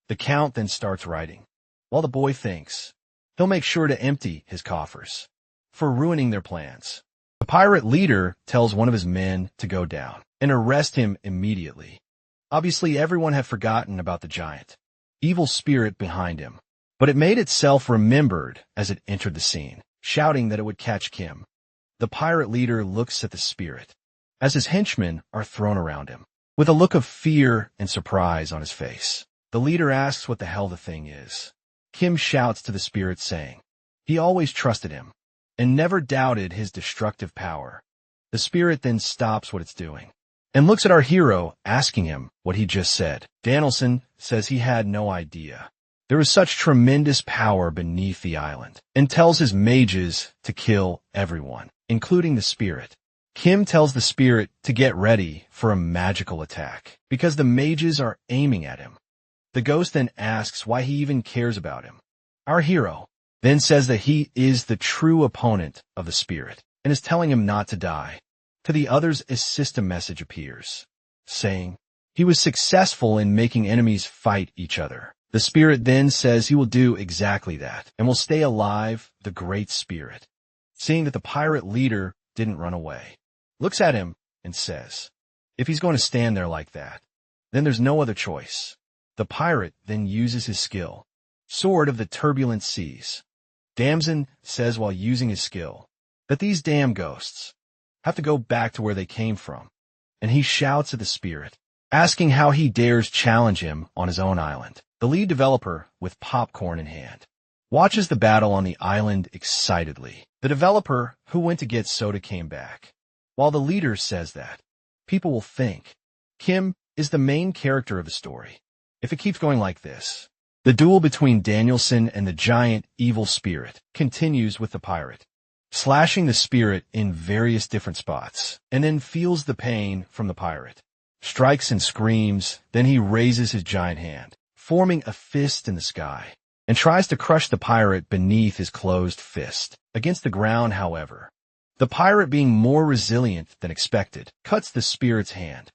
The Count then starts writing, while the boy thinks he'll make sure to empty his coffers for ruining their plans. The pirate leader tells one of his men to go down and arrest him immediately. Obviously, everyone had forgotten about the giant, evil spirit behind him, but it made itself remembered as it entered the scene, shouting that it would catch Kim. The pirate leader looks at the spirit as his henchmen are thrown around him, with a look of fear and surprise on his face. The leader asks what the hell the thing is. Kim shouts to the spirit, saying he always trusted him and never doubted his destructive power. The spirit then stops what it's doing and looks at our hero, asking him what he just said. Danielson says he had no idea there was such tremendous power beneath the island, and tells his mages to kill everyone, including the spirit. Kim tells the spirit to get ready for a magical attack, because the mages are aiming at him. The ghost then asks why he even cares about him. Our hero then says that he is the true opponent of the spirit, and is telling him not to die. To the others, a system message appears, saying he was successful in making enemies fight each other. The spirit then says he will do exactly that, and will stay alive, the great spirit. Seeing that the pirate leader didn't run away, looks at him and says, if he's going to stand there like that, then there's no other choice. The pirate then uses his skill, Sword of the Turbulent Seas. Damson says while using his skill that these damn ghosts have to go back to where they came from, and he shouts at the spirit, asking how he dares challenge him on his own island. The lead developer, with popcorn in hand, watches the battle on the island excitedly. The developer who went to get soda came back, while the leader says that people will think Kim is the main character of the story if it keeps going like this. The duel between Danielson and the giant evil spirit continues, with the pirate slashing the spirit in various different spots, and then feels the pain from the pirate. Strikes and screams, then he raises his giant hand, forming a fist in the sky, and tries to crush the pirate beneath his closed fist. Against the ground, however, the pirate, being more resilient than expected, cuts the spirit's hand,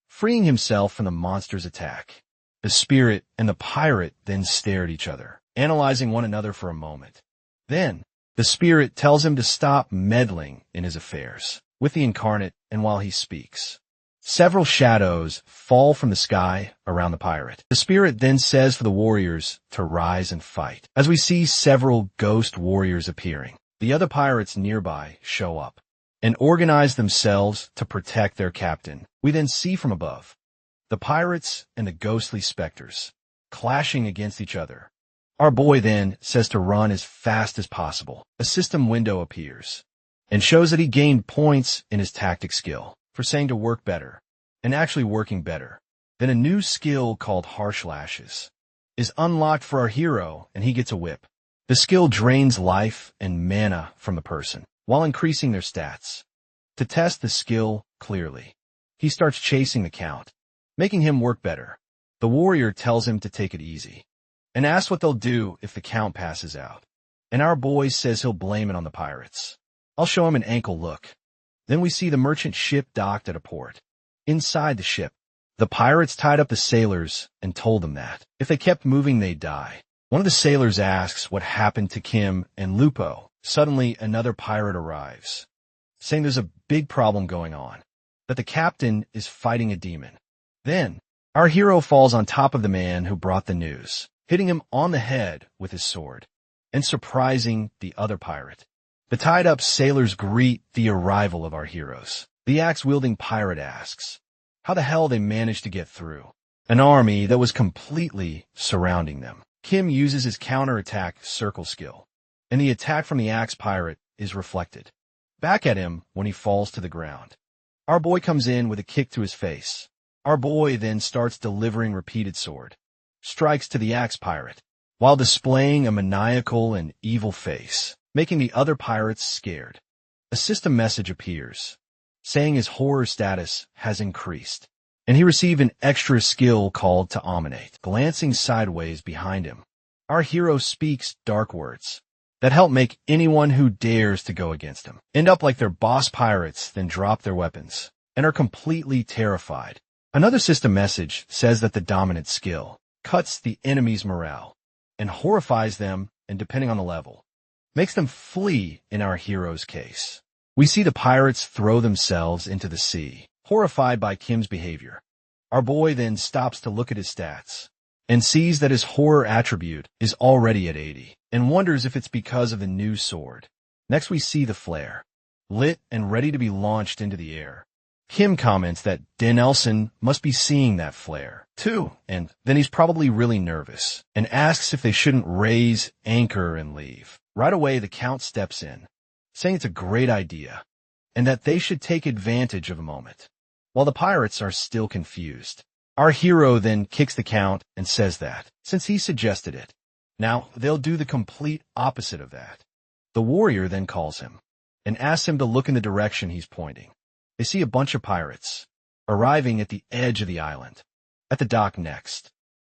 freeing himself from the monster's attack. The spirit and the pirate then stare at each other, analyzing one another for a moment. Then, the spirit tells him to stop meddling in his affairs with the incarnate, and while he speaks, several shadows fall from the sky around the pirate. The spirit then says for the warriors to rise and fight, as we see several ghost warriors appearing. The other pirates nearby show up and organize themselves to protect their captain. We then see from above the pirates and the ghostly specters clashing against each other. Our boy then says to run as fast as possible. A system window appears and shows that he gained points in his tactic skill for saying to work better, and actually working better. Then a new skill called Harsh Lashes is unlocked for our hero, and he gets a whip. The skill drains life and mana from the person while increasing their stats. To test the skill clearly, he starts chasing the Count, making him work better. The warrior tells him to take it easy and asks what they'll do if the Count passes out. And our boy says he'll blame it on the pirates. I'll show him an ankle look. Then we see the merchant ship docked at a port. Inside the ship, the pirates tied up the sailors and told them that if they kept moving, they'd die. One of the sailors asks what happened to Kim and Lupo. Suddenly, another pirate arrives, saying there's a big problem going on, that the captain is fighting a demon. Then, our hero falls on top of the man who brought the news, hitting him on the head with his sword, and surprising the other pirate. The tied-up sailors greet the arrival of our heroes. The axe-wielding pirate asks how the hell they managed to get through an army that was completely surrounding them. Kim uses his counter-attack circle skill, and the attack from the axe pirate is reflected back at him when he falls to the ground. Our boy comes in with a kick to his face. Our boy then starts delivering repeated sword strikes to the axe pirate, while displaying a maniacal and evil face, making the other pirates scared. A system message appears, saying his horror status has increased, and he received an extra skill called to ominate. Glancing sideways behind him, our hero speaks dark words that help make anyone who dares to go against him end up like their boss pirates, then drop their weapons and are completely terrified. Another system message says that the dominant skill cuts the enemy's morale and horrifies them, and depending on the level, makes them flee. In our hero's case, we see the pirates throw themselves into the sea, horrified by Kim's behavior. Our boy then stops to look at his stats and sees that his horror attribute is already at 80 and wonders if it's because of the new sword. Next, we see the flare, lit and ready to be launched into the air. Kim comments that Danielson must be seeing that flare, too, and then he's probably really nervous and asks if they shouldn't raise anchor and leave. Right away, the Count steps in, saying it's a great idea and that they should take advantage of a moment. While the pirates are still confused, our hero then kicks the Count and says that, since he suggested it, now they'll do the complete opposite of that. The warrior then calls him and asks him to look in the direction he's pointing. They see a bunch of pirates arriving at the edge of the island. At the dock next,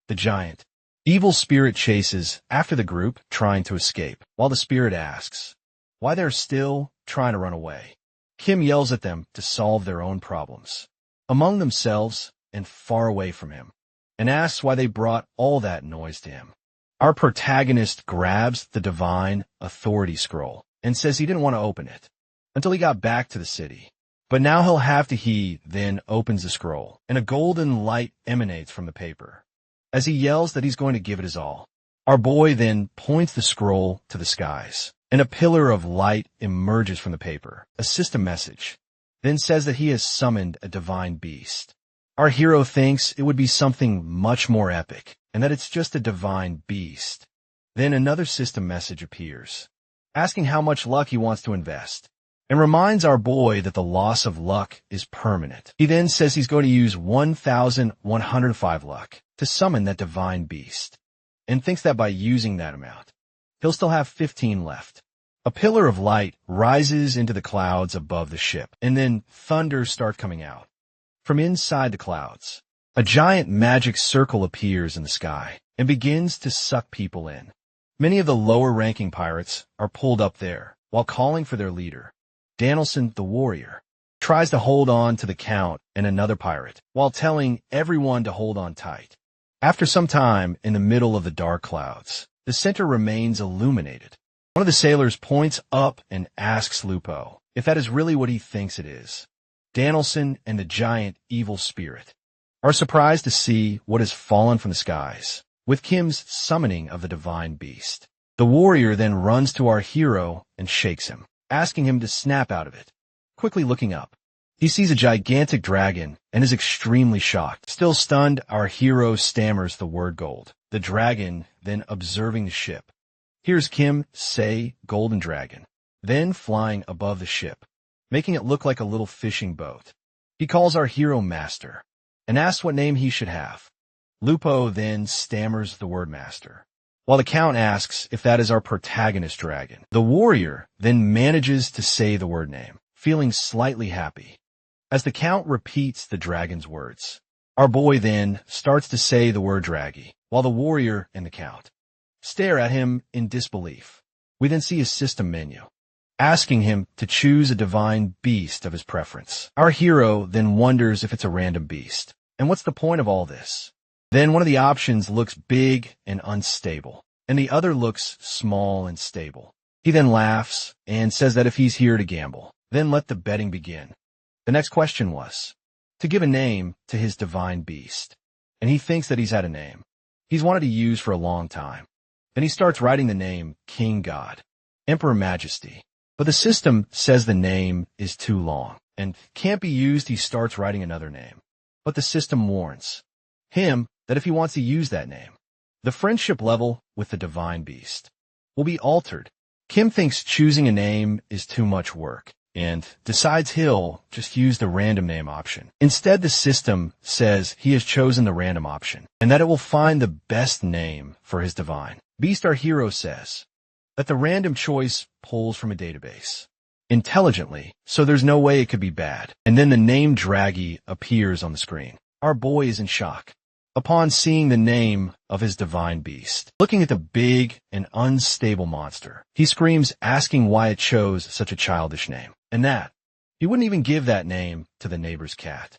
the giant, evil spirit chases after the group trying to escape, while the spirit asks why they're still trying to run away. Kim yells at them to solve their own problems among themselves and far away from him, and asks why they brought all that noise to him. Our protagonist grabs the divine authority scroll and says he didn't want to open it until he got back to the city. But now he'll have to. He then opens the scroll, and a golden light emanates from the paper. As he yells that he's going to give it his all, our boy then points the scroll to the skies, and a pillar of light emerges from the paper. A system message then says that he has summoned a divine beast. Our hero thinks it would be something much more epic, and that it's just a divine beast. Then another system message appears, asking how much luck he wants to invest, and reminds our boy that the loss of luck is permanent. He then says he's going to use 1,105 luck to summon that divine beast, and thinks that by using that amount, he'll still have 15 left. A pillar of light rises into the clouds above the ship, and then thunder starts coming out. From inside the clouds, a giant magic circle appears in the sky and begins to suck people in. Many of the lower-ranking pirates are pulled up there while calling for their leader. Danielson, the warrior, tries to hold on to the Count and another pirate while telling everyone to hold on tight. After some time in the middle of the dark clouds, the center remains illuminated. One of the sailors points up and asks Lupo if that is really what he thinks it is. Danielson and the giant evil spirit are surprised to see what has fallen from the skies, with Kim's summoning of the divine beast. The warrior then runs to our hero and shakes him, asking him to snap out of it. Quickly looking up, he sees a gigantic dragon and is extremely shocked. Still stunned, our hero stammers the word gold. The dragon, then observing the ship, hears Kim say golden dragon, then flying above the ship, making it look like a little fishing boat. He calls our hero master and asks what name he should have. Lupo then stammers the word master, while the Count asks if that is our protagonist dragon. The warrior then manages to say the word name, feeling slightly happy. As the Count repeats the dragon's words, our boy then starts to say the word draggy, while the warrior and the Count stare at him in disbelief. We then see his system menu, asking him to choose a divine beast of his preference. Our hero then wonders if it's a random beast, and what's the point of all this? Then one of the options looks big and unstable, and the other looks small and stable. He then laughs and says that if he's here to gamble, then let the betting begin. The next question was to give a name to his divine beast, and he thinks that he's had a name he's wanted to use for a long time. Then he starts writing the name King God, Emperor Majesty, but the system says the name is too long and can't be used. He starts writing another name, but the system warns him that if he wants to use that name, the friendship level with the divine beast will be altered. Kim thinks choosing a name is too much work and decides he'll just use the random name option. Instead, the system says he has chosen the random option and that it will find the best name for his divine beast. Our hero says that the random choice pulls from a database intelligently, so there's no way it could be bad. And then the name Draggy appears on the screen. Our boy is in shock upon seeing the name of his divine beast. Looking at the big and unstable monster, he screams, asking why it chose such a childish name, and that he wouldn't even give that name to the neighbor's cat.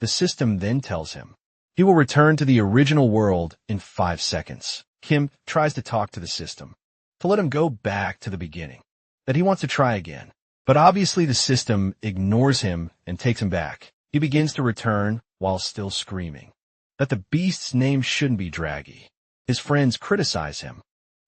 The system then tells him he will return to the original world in 5 seconds. Kim tries to talk to the system to let him go back to the beginning, that he wants to try again. But obviously the system ignores him and takes him back. He begins to return while still screaming that the beast's name shouldn't be Draggy. His friends criticize him,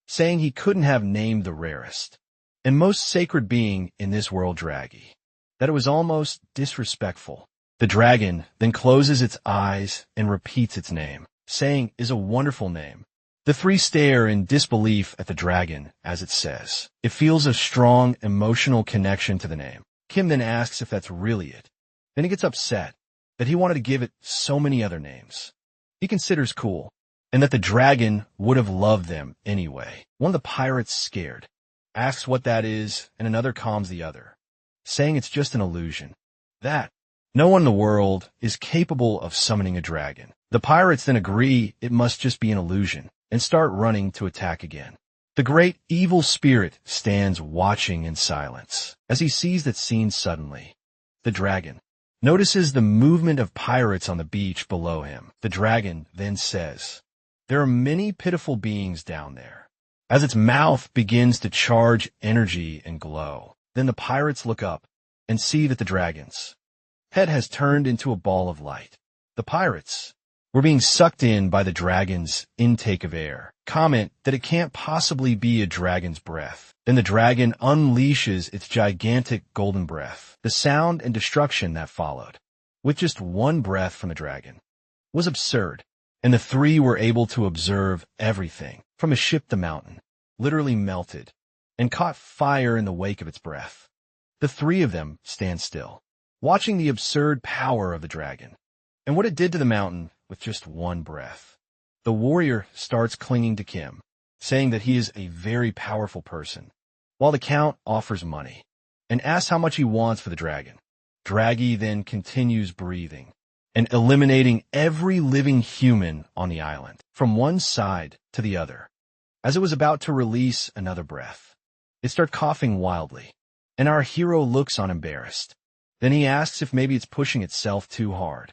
saying he couldn't have named the rarest and most sacred being in this world Draggy, that it was almost disrespectful. The dragon then closes its eyes and repeats its name, saying is a wonderful name. The three stare in disbelief at the dragon as it says. It feels a strong emotional connection to the name. Kim then asks if that's really it. Then he gets upset that he wanted to give it so many other names he considers cool, and that the dragon would have loved them anyway. One of the pirates, scared, asks what that is, and another calms the other, saying it's just an illusion, that no one in the world is capable of summoning a dragon. The pirates then agree it must just be an illusion and start running to attack again. The great evil spirit stands watching in silence as he sees that scene. Suddenly, the dragon notices the movement of pirates on the beach below him. The dragon then says, there are many pitiful beings down there, as its mouth begins to charge energy and glow. Then the pirates look up and see that the dragon's head has turned into a ball of light. The pirates were being sucked in by the dragon's intake of air. Comment that it can't possibly be a dragon's breath. Then the dragon unleashes its gigantic golden breath. The sound and destruction that followed, with just one breath from the dragon, was absurd, and the three were able to observe everything from a ship. The mountain literally melted and caught fire in the wake of its breath. The three of them stand still, watching the absurd power of the dragon and what it did to the mountain with just one breath. The warrior starts clinging to Kim, saying that he is a very powerful person, while the count offers money and asks how much he wants for the dragon. Draggy then continues breathing and eliminating every living human on the island from one side to the other. As it was about to release another breath, it starts coughing wildly, and our hero looks on embarrassed. Then he asks if maybe it's pushing itself too hard,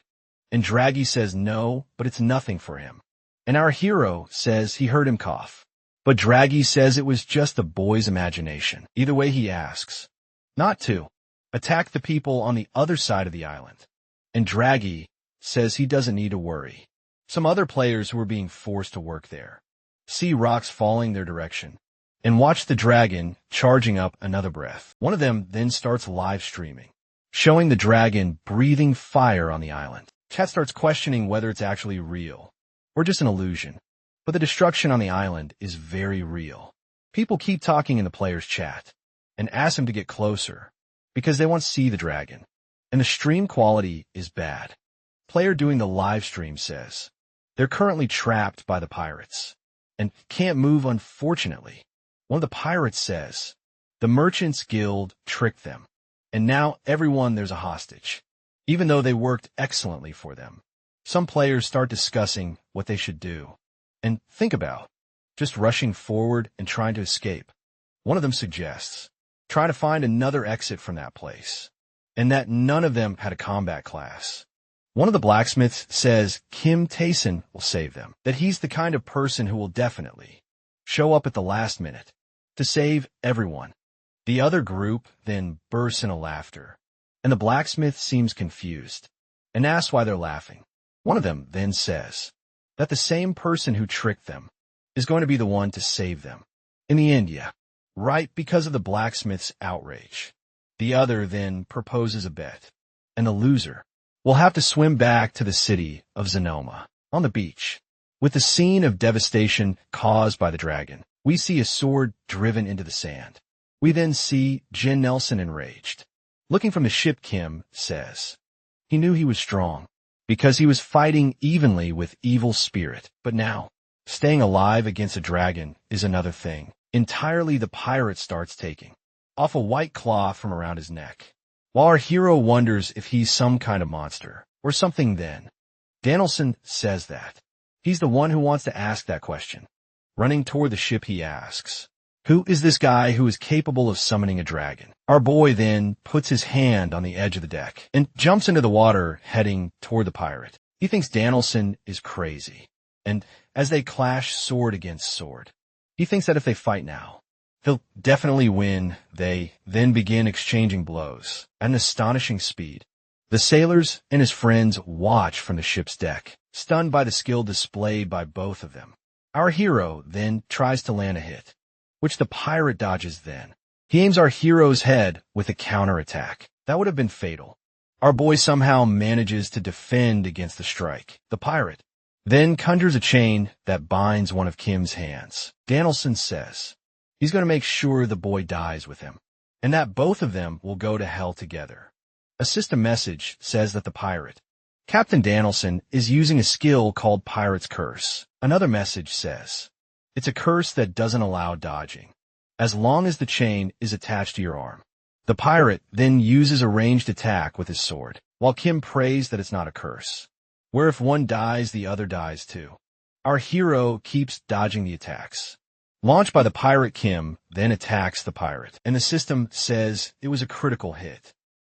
and Draggy says no, but it's nothing for him. And our hero says he heard him cough, but Draggy says it was just the boy's imagination. Either way, he asks not to attack the people on the other side of the island, and Draggy says he doesn't need to worry. Some other players who are being forced to work there see rocks falling their direction and watch the dragon charging up another breath. One of them then starts live streaming, showing the dragon breathing fire on the island. Chat starts questioning whether it's actually real or just an illusion, but the destruction on the island is very real. People keep talking in the player's chat and ask him to get closer because they want to see the dragon, and the stream quality is bad. Player doing the live stream says they're currently trapped by the pirates and can't move. Unfortunately, one of the pirates says the Merchants Guild tricked them, and now everyone there's a hostage, even though they worked excellently for them. Some players start discussing what they should do and think about just rushing forward and trying to escape. One of them suggests trying to find another exit from that place, and that none of them had a combat class. One of the blacksmiths says Kim Tayson will save them, that he's the kind of person who will definitely show up at the last minute to save everyone. The other group then bursts into laughter, and the blacksmith seems confused and asks why they're laughing. One of them then says that the same person who tricked them is going to be the one to save them in the end, yeah, right, because of the blacksmith's outrage. The other then proposes a bet, and the loser will have to swim back to the city of Zanoma on the beach. With the scene of devastation caused by the dragon, we see a sword driven into the sand. We then see Jen Nelson enraged. Looking from the ship, Kim says he knew he was strong because he was fighting evenly with evil spirit, but now staying alive against a dragon is another thing entirely. The pirate starts taking off a white cloth from around his neck, while our hero wonders if he's some kind of monster or something. Then Danielson says that. He's the one who wants to ask that question. Running toward the ship, he asks, "Who is this guy who is capable of summoning a dragon?" Our boy then puts his hand on the edge of the deck and jumps into the water, heading toward the pirate. He thinks Danielson is crazy. And as they clash sword against sword, he thinks that if they fight now, he'll definitely win. They then begin exchanging blows at an astonishing speed. The sailors and his friends watch from the ship's deck, stunned by the skill displayed by both of them. Our hero then tries to land a hit, which the pirate dodges then. He aims our hero's head with a counterattack. That would have been fatal. Our boy somehow manages to defend against the strike. The pirate then conjures a chain that binds one of Kim's hands. Danielson says he's going to make sure the boy dies with him, and that both of them will go to hell together. A system message says that the pirate, Captain Danielson, is using a skill called Pirate's Curse. Another message says it's a curse that doesn't allow dodging, as long as the chain is attached to your arm. The pirate then uses a ranged attack with his sword, while Kim prays that it's not a curse, where if one dies, the other dies too. Our hero keeps dodging the attacks. Launched by the pirate, Kim then attacks the pirate, and the system says it was a critical hit.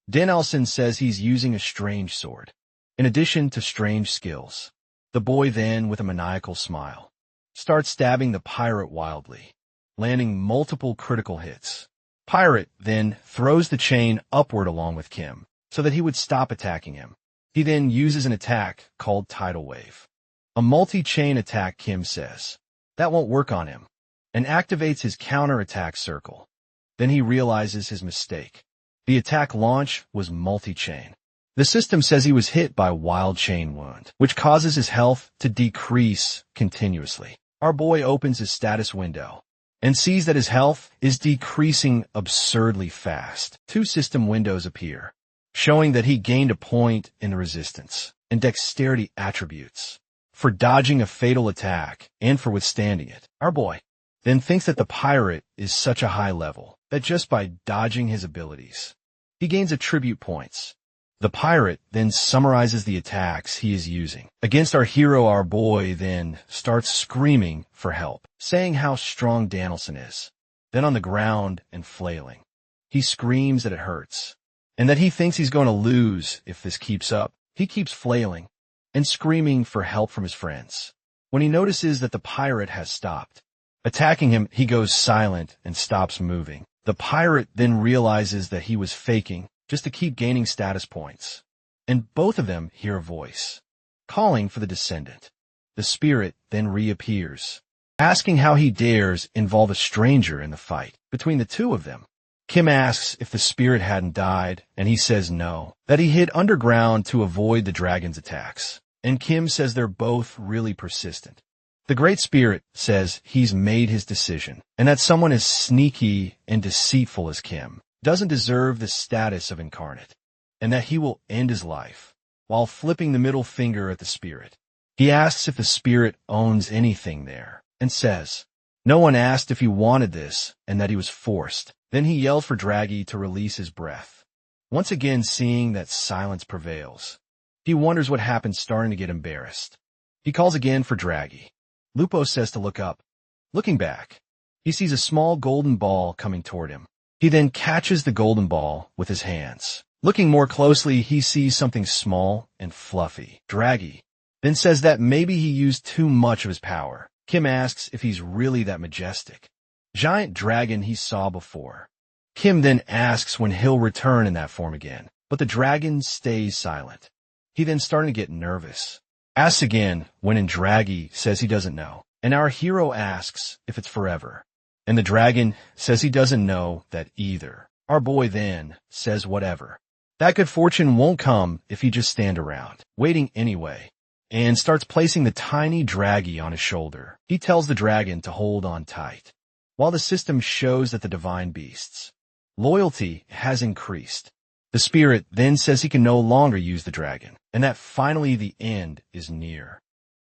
Danielson says he's using a strange sword, in addition to strange skills. The boy then, with a maniacal smile, starts stabbing the pirate wildly, landing multiple critical hits. Pirate then throws the chain upward along with Kim, so that he would stop attacking him. He then uses an attack called Tidal Wave. A multi-chain attack, Kim says. That won't work on him, and activates his counter-attack circle. Then he realizes his mistake. The attack launch was multi-chain. The system says he was hit by wild chain wound, which causes his health to decrease continuously. Our boy opens his status window and sees that his health is decreasing absurdly fast. Two system windows appear, showing that he gained a point in the resistance and dexterity attributes for dodging a fatal attack and for withstanding it. Our boy then thinks that the pirate is such a high level that just by dodging his abilities, he gains attribute points. The pirate then summarizes the attacks he is using against our hero. Our boy then starts screaming for help, saying how strong Danielson is. Then on the ground and flailing, he screams that it hurts and that he thinks he's going to lose if this keeps up. He keeps flailing and screaming for help from his friends. When he notices that the pirate has stopped attacking him, he goes silent and stops moving. The pirate then realizes that he was faking just to keep gaining status points, and both of them hear a voice calling for the descendant. The spirit then reappears, asking how he dares involve a stranger in the fight between the two of them. Kim asks if the spirit hadn't died, and he says no, that he hid underground to avoid the dragon's attacks. And Kim says they're both really persistent. The Great Spirit says he's made his decision, and that someone as sneaky and deceitful as Kim doesn't deserve the status of incarnate, and that he will end his life while flipping the middle finger at the spirit. He asks if the spirit owns anything there, and says no one asked if he wanted this and that he was forced. Then he yelled for Draghi to release his breath. Once again, seeing that silence prevails, he wonders what happened, starting to get embarrassed. He calls again for Draghi. Lupo says to look up. Looking back, he sees a small golden ball coming toward him. He then catches the golden ball with his hands. Looking more closely, he sees something small and fluffy. Draghi then says that maybe he used too much of his power. Kim asks if he's really that majestic giant dragon he saw before. Kim then asks when he'll return in that form again, but the dragon stays silent. He then starting to get nervous. Asks again when, and Draghi says he doesn't know. And our hero asks if it's forever. And the dragon says he doesn't know that either. Our boy then says whatever. That good fortune won't come if he just stand around, waiting anyway, and starts placing the tiny Draghi on his shoulder. He tells the dragon to hold on tight, while the system shows that the divine beast's loyalty has increased. The spirit then says he can no longer use the dragon, and that finally the end is near.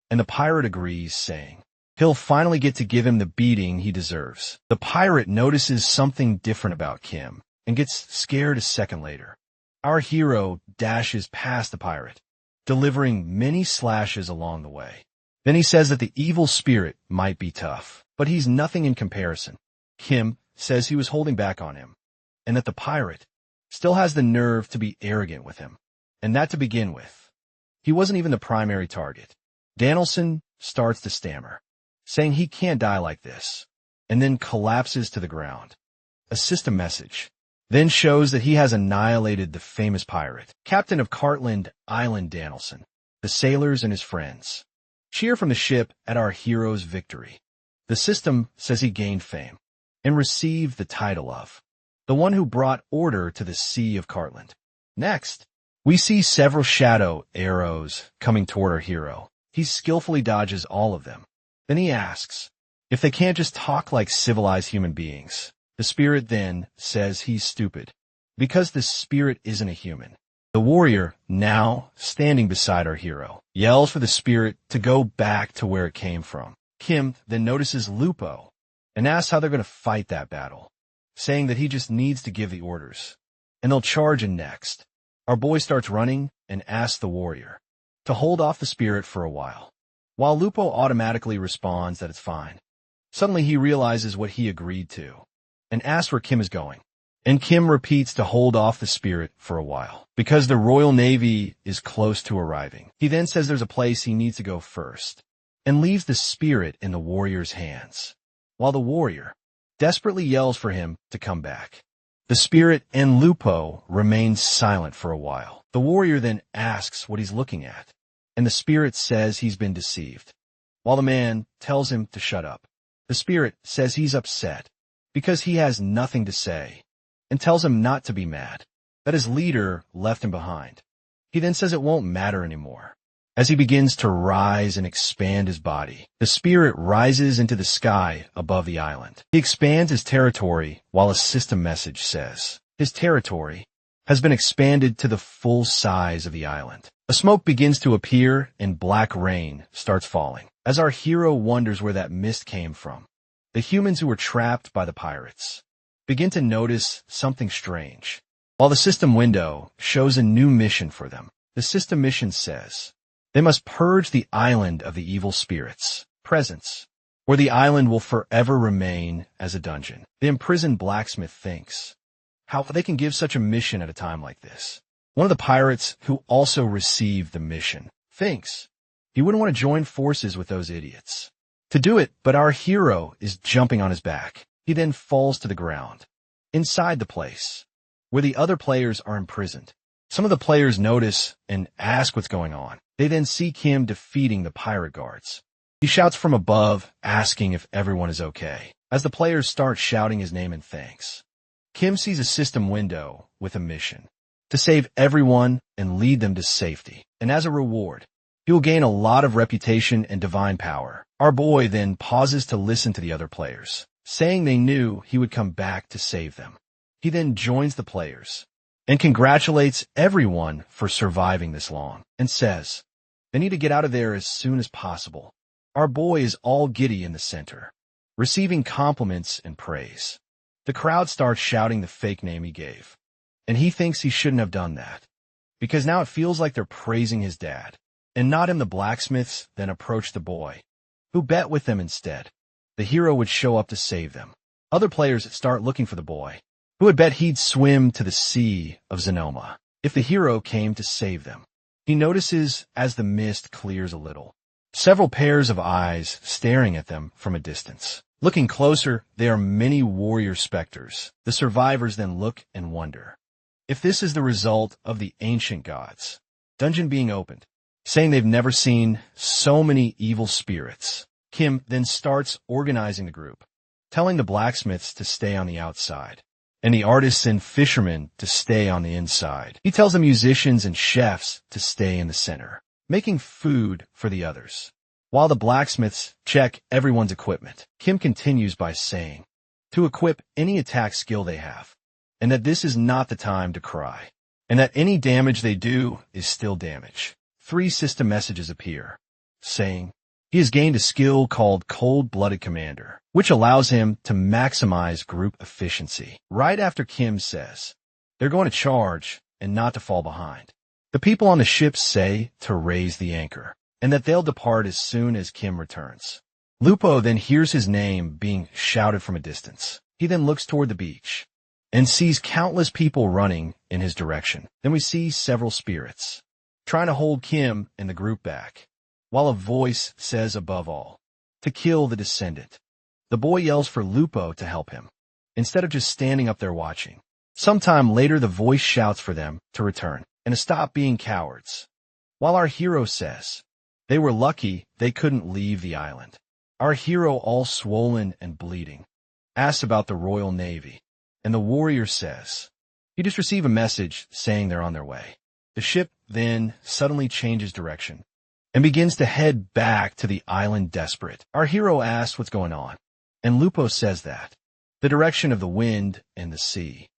And the pirate agrees, saying he'll finally get to give him the beating he deserves. The pirate notices something different about Kim and gets scared a second later. Our hero dashes past the pirate, delivering many slashes along the way. Then he says that the evil spirit might be tough, but he's nothing in comparison. Kim says he was holding back on him, and that the pirate still has the nerve to be arrogant with him, and that to begin with, he wasn't even the primary target. Danielson starts to stammer, saying he can't die like this, and then collapses to the ground. A system message then shows that he has annihilated the famous pirate, captain of Cartland Island Danielson. The sailors and his friends cheer from the ship at our hero's victory. The system says he gained fame and received the title of the one who brought order to the Sea of Cartland. Next, we see several shadow arrows coming toward our hero. He skillfully dodges all of them. Then he asks if they can't just talk like civilized human beings. The spirit then says he's stupid, because the spirit isn't a human. The warrior, now standing beside our hero, yells for the spirit to go back to where it came from. Kim then notices Lupo and asks how they're going to fight that battle, saying that he just needs to give the orders, and they'll charge in next. Our boy starts running and asks the warrior to hold off the spirit for a while Lupo automatically responds that it's fine. Suddenly he realizes what he agreed to and asks where Kim is going. And Kim repeats to hold off the spirit for a while, because the Royal Navy is close to arriving. He then says there's a place he needs to go first, and leaves the spirit in the warrior's hands, while the warrior desperately yells for him to come back. The spirit and Lupo remain silent for a while. The warrior then asks what he's looking at, and the spirit says he's been deceived, while the man tells him to shut up. The spirit says he's upset because he has nothing to say, and tells him not to be mad, that his leader left him behind. He then says it won't matter anymore. As he begins to rise and expand his body, the spirit rises into the sky above the island. He expands his territory while a system message says his territory has been expanded to the full size of the island. A smoke begins to appear and black rain starts falling. As our hero wonders where that mist came from, the humans who were trapped by the pirates begin to notice something strange. While the system window shows a new mission for them, the system mission says they must purge the island of the evil spirits' presence, or the island will forever remain as a dungeon. The imprisoned blacksmith thinks how they can give such a mission at a time like this. One of the pirates who also received the mission thinks he wouldn't want to join forces with those idiots to do it, but our hero is jumping on his back. He then falls to the ground, inside the place, where the other players are imprisoned. Some of the players notice and ask what's going on. They then see Kim defeating the pirate guards. He shouts from above, asking if everyone is okay. As the players start shouting his name in thanks, Kim sees a system window with a mission to save everyone and lead them to safety. And as a reward, he will gain a lot of reputation and divine power. Our boy then pauses to listen to the other players, saying they knew he would come back to save them. He then joins the players and congratulates everyone for surviving this long, and says they need to get out of there as soon as possible. Our boy is all giddy in the center, receiving compliments and praise. The crowd starts shouting the fake name he gave, and he thinks he shouldn't have done that, because now it feels like they're praising his dad, and not him. The blacksmiths then approach the boy, who bet with them instead the hero would show up to save them. Other players start looking for the boy, who had bet he'd swim to the Sea of Sonoma if the hero came to save them. He notices as the mist clears a little, several pairs of eyes staring at them from a distance. Looking closer, there are many warrior specters. The survivors then look and wonder if this is the result of the ancient gods' dungeon being opened, saying they've never seen so many evil spirits. Kim then starts organizing the group, telling the blacksmiths to stay on the outside, and the artists and fishermen to stay on the inside. He tells the musicians and chefs to stay in the center, making food for the others. While the blacksmiths check everyone's equipment, Kim continues by saying to equip any attack skill they have, and that this is not the time to cry, and that any damage they do is still damage. 3 system messages appear, saying he has gained a skill called Cold-Blooded Commander, which allows him to maximize group efficiency. Right after Kim says they're going to charge and not to fall behind, The people on the ship say to raise the anchor, and that they'll depart as soon as Kim returns. Lupo then hears his name being shouted from a distance. He then looks toward the beach and sees countless people running in his direction. Then we see several spirits trying to hold Kim and the group back, while a voice says above all, to kill the descendant. The boy yells for Lupo to help him, instead of just standing up there watching. Sometime later, the voice shouts for them to return and to stop being cowards, while our hero says they were lucky they couldn't leave the island. Our hero, all swollen and bleeding, asks about the Royal Navy, and the warrior says he just received a message saying they're on their way. The ship then suddenly changes direction and begins to head back to the island desperate. Our hero asks what's going on, and Lupo says that the direction of the wind and the sea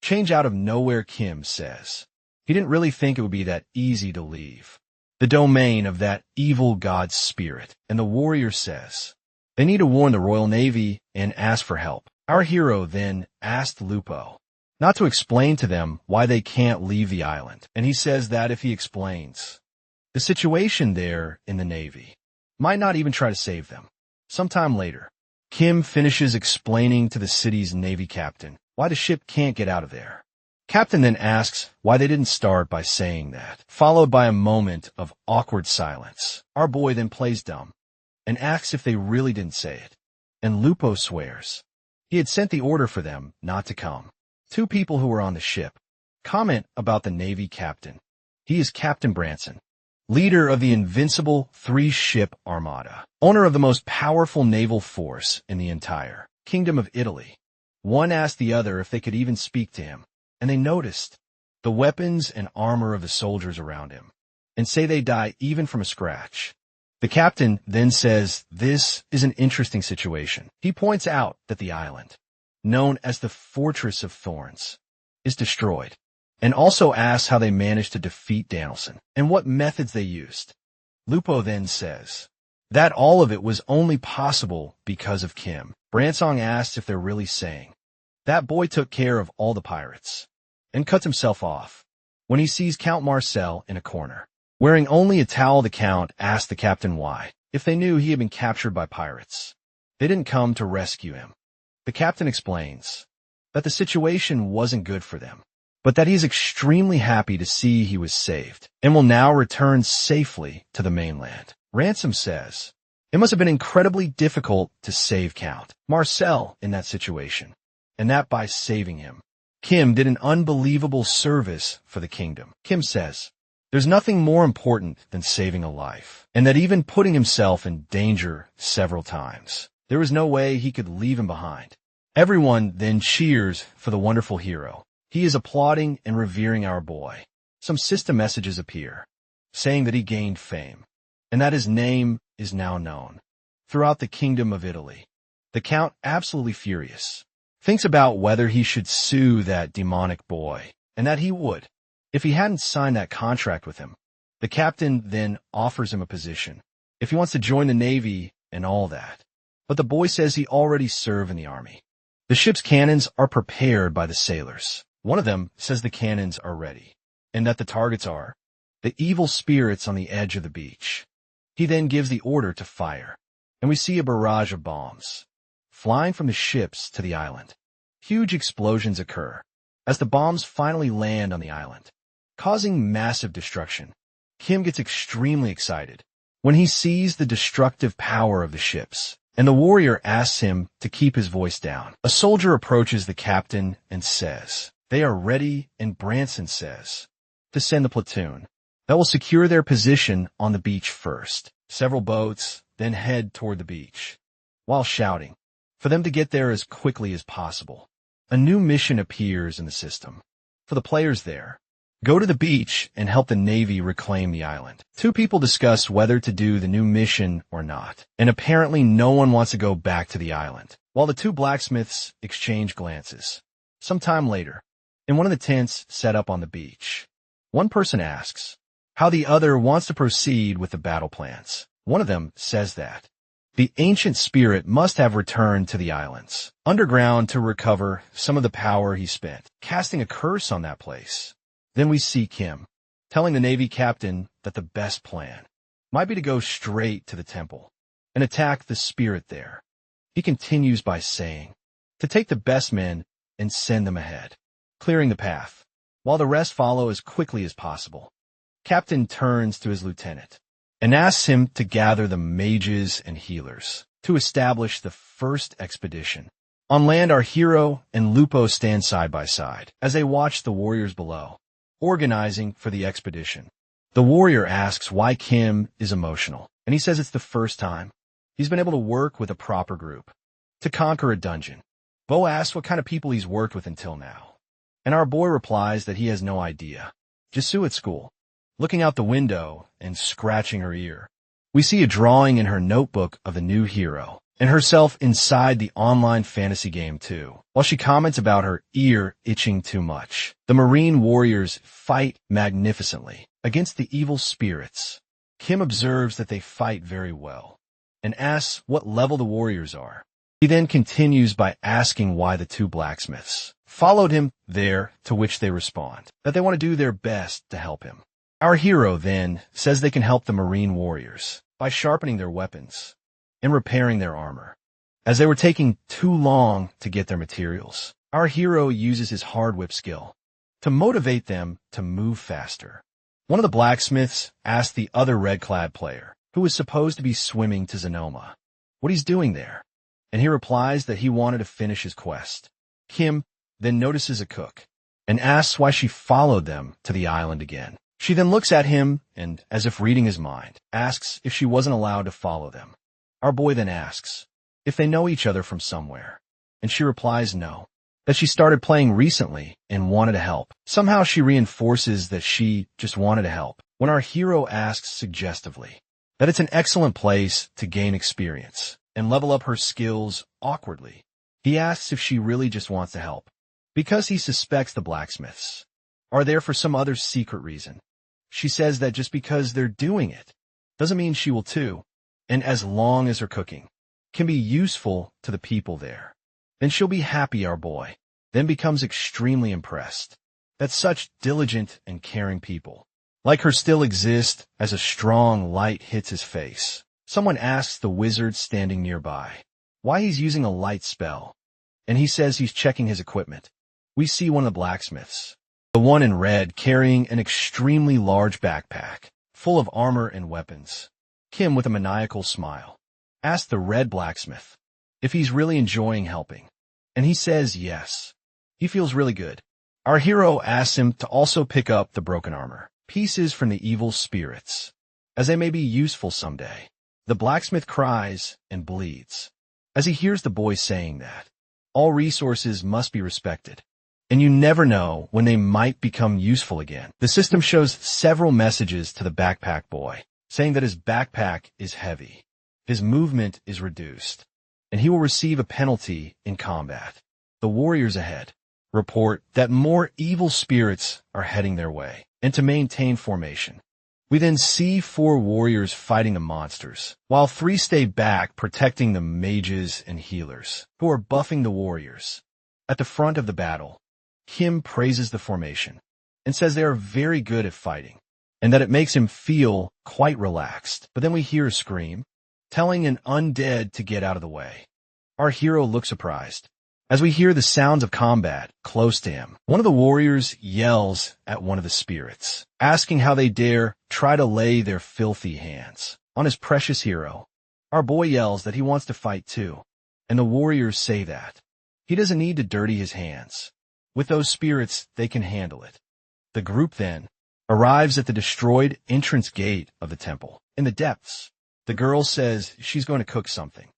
change out of nowhere. Kim says he didn't really think it would be that easy to leave the domain of that evil god's spirit, and the warrior says they need to warn the Royal Navy and ask for help. Our hero then asked Lupo not to explain to them why they can't leave the island, and he says that if he explains the situation there in the Navy, might not even try to save them. Sometime later, Kim finishes explaining to the city's Navy captain why the ship can't get out of there. Captain then asks why they didn't start by saying that, followed by a moment of awkward silence. Our boy then plays dumb and asks if they really didn't say it, and Lupo swears he had sent the order for them not to come. Two people who were on the ship comment about the Navy captain. He is Captain Branson, leader of the invincible 3-ship armada, owner of the most powerful naval force in the entire Kingdom of Italy. One asked the other if they could even speak to him, and they noticed the weapons and armor of the soldiers around him, and say they die even from a scratch. The captain then says this is an interesting situation. He points out that the island, known as the Fortress of Thorns, is destroyed, and also asks how they managed to defeat Danielson and what methods they used. Lupo then says that all of it was only possible because of Kim. Bransong asks if they're really saying that boy took care of all the pirates, and cuts himself off when he sees Count Marcel in a corner, wearing only a towel. The Count asked the captain why, if they knew he had been captured by pirates, they didn't come to rescue him. The captain explains that the situation wasn't good for them, but that he's extremely happy to see he was saved and will now return safely to the mainland. Ransom says it must have been incredibly difficult to save Count Marcel in that situation, and that by saving him, Kim did an unbelievable service for the kingdom. Kim says there's nothing more important than saving a life, and that even putting himself in danger several times, there was no way he could leave him behind. Everyone then cheers for the wonderful hero. He is applauding and revering our boy. Some system messages appear, saying that he gained fame, and that his name is now known throughout the Kingdom of Italy. The Count, absolutely furious, thinks about whether he should sue that demonic boy, and that he would if he hadn't signed that contract with him. The captain then offers him a position if he wants to join the Navy and all that, but the boy says he already served in the army. The ship's cannons are prepared by the sailors. One of them says the cannons are ready, and that the targets are the evil spirits on the edge of the beach. He then gives the order to fire, and we see a barrage of bombs flying from the ships to the island. Huge explosions occur as the bombs finally land on the island, causing massive destruction. Kim gets extremely excited when he sees the destructive power of the ships, and the warrior asks him to keep his voice down. A soldier approaches the captain and says they are ready, and Branson says to send the platoon that will secure their position on the beach first. Several boats then head toward the beach, while shouting for them to get there as quickly as possible. A new mission appears in the system for the players there. Go to the beach and help the Navy reclaim the island. Two people discuss whether to do the new mission or not, and apparently no one wants to go back to the island, while the two blacksmiths exchange glances. Sometime later, in one of the tents set up on the beach, one person asks how the other wants to proceed with the battle plans. One of them says that the ancient spirit must have returned to the islands underground to recover some of the power he spent, casting a curse on that place. Then we see Kim telling the Navy captain that the best plan might be to go straight to the temple and attack the spirit there. He continues by saying to take the best men and send them ahead, clearing the path, while the rest follow as quickly as possible. Captain turns to his lieutenant and asks him to gather the mages and healers to establish the first expedition. On land, our hero and Lupo stand side by side as they watch the warriors below, organizing for the expedition. The warrior asks why Kim is emotional, and he says it's the first time he's been able to work with a proper group to conquer a dungeon. Bo asks what kind of people he's worked with until now, and our boy replies that he has no idea. Jisoo at school, looking out the window and scratching her ear. We see a drawing in her notebook of the new hero and herself inside the online fantasy game too, while she comments about her ear itching too much. The Marine warriors fight magnificently against the evil spirits. Kim observes that they fight very well and asks what level the warriors are. He then continues by asking why the two blacksmiths followed him there, to which they respond that they want to do their best to help him. Our hero then says they can help the Marine warriors by sharpening their weapons and repairing their armor, as they were taking too long to get their materials. Our hero uses his hard whip skill to motivate them to move faster. One of the blacksmiths asks the other red-clad player, who was supposed to be swimming to Zanoma, what he's doing there, and he replies that he wanted to finish his quest. Kim then notices a cook and asks why she followed them to the island again. She then looks at him and, as if reading his mind, asks if she wasn't allowed to follow them. Our boy then asks if they know each other from somewhere, and she replies no, that she started playing recently and wanted to help. Somehow she reinforces that she just wanted to help, when our hero asks suggestively that it's an excellent place to gain experience and level up her skills awkwardly. He asks if she really just wants to help, because he suspects the blacksmiths are there for some other secret reason. She says that just because they're doing it doesn't mean she will too, and as long as her cooking can be useful to the people there, then she'll be happy. Our boy then becomes extremely impressed that such diligent and caring people like her still exist. As a strong light hits his face, someone asks the wizard standing nearby why he's using a light spell, and he says he's checking his equipment. We see one of the blacksmiths, the one in red, carrying an extremely large backpack full of armor and weapons. Kim, with a maniacal smile, asks the red blacksmith if he's really enjoying helping, and he says yes. He feels really good. Our hero asks him to also pick up the broken armor pieces from the evil spirits, as they may be useful someday. The blacksmith cries and bleeds as he hears the boy saying that all resources must be respected, and you never know when they might become useful again. The system shows several messages to the backpack boy, saying that his backpack is heavy, his movement is reduced, and he will receive a penalty in combat. The warriors ahead report that more evil spirits are heading their way, and to maintain formation. We then see 4 warriors fighting the monsters, while 3 stay back protecting the mages and healers, who are buffing the warriors. At the front of the battle, Kim praises the formation and says they are very good at fighting, and that it makes him feel quite relaxed. But then we hear a scream, telling an undead to get out of the way. Our hero looks surprised as we hear the sounds of combat close to him. One of the warriors yells at one of the spirits, asking how they dare try to lay their filthy hands on his precious hero. Our boy yells that he wants to fight too, and the warriors say that he doesn't need to dirty his hands. With those spirits, they can handle it. The group then arrives at the destroyed entrance gate of the temple. In the depths, the girl says she's going to cook something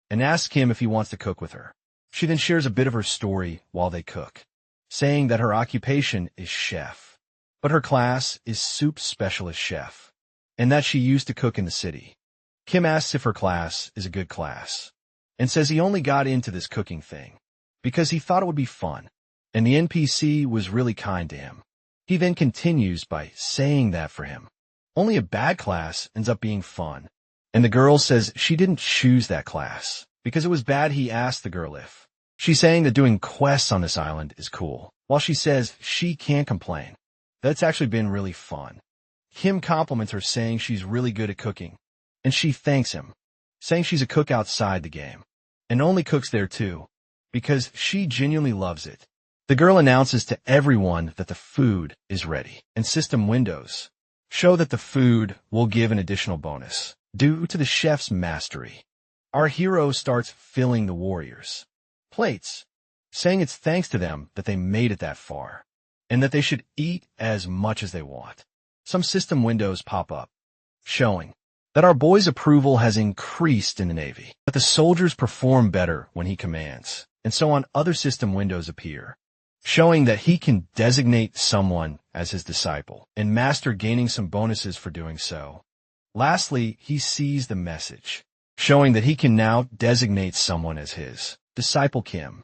and asks him if he wants to cook with her. She then shares a bit of her story while they cook, saying that her occupation is chef, but her class is soup specialist chef, and that she used to cook in the city. Kim asks if her class is a good class, and says he only got into this cooking thing because he thought it would be fun, and the NPC was really kind to him. He then continues by saying that for him, only a bad class ends up being fun, and the girl says she didn't choose that class because it was bad. He asked the girl if she's saying that doing quests on this island is cool, while she says she can't complain, that it's actually been really fun. Kim compliments her, saying she's really good at cooking, and she thanks him, saying she's a cook outside the game, and only cooks there too, because she genuinely loves it. The girl announces to everyone that the food is ready, and system windows show that the food will give an additional bonus due to the chef's mastery. Our hero starts filling the warriors' plates, saying it's thanks to them that they made it that far, and that they should eat as much as they want. Some system windows pop up, showing that our boy's approval has increased in the Navy, that the soldiers perform better when he commands, and so on. Other system windows appear, showing that he can designate someone as his disciple, and master, gaining some bonuses for doing so. Lastly, he sees the message, showing that he can now designate someone as his disciple. Kim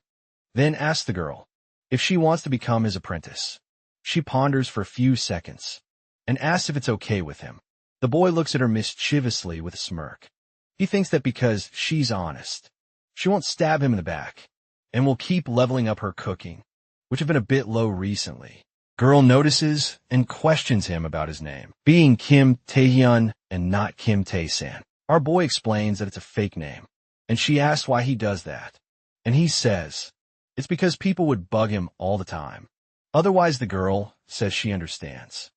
then asks the girl if she wants to become his apprentice. She ponders for a few seconds and asks if it's okay with him. The boy looks at her mischievously with a smirk. He thinks that because she's honest, she won't stab him in the back, and will keep leveling up her cooking, which have been a bit low recently. Girl notices and questions him about his name, being Kim Taehyun and not Kim Tae-san. Our boy explains that it's a fake name, and she asks why he does that, and he says it's because people would bug him all the time. Otherwise, the girl says she understands,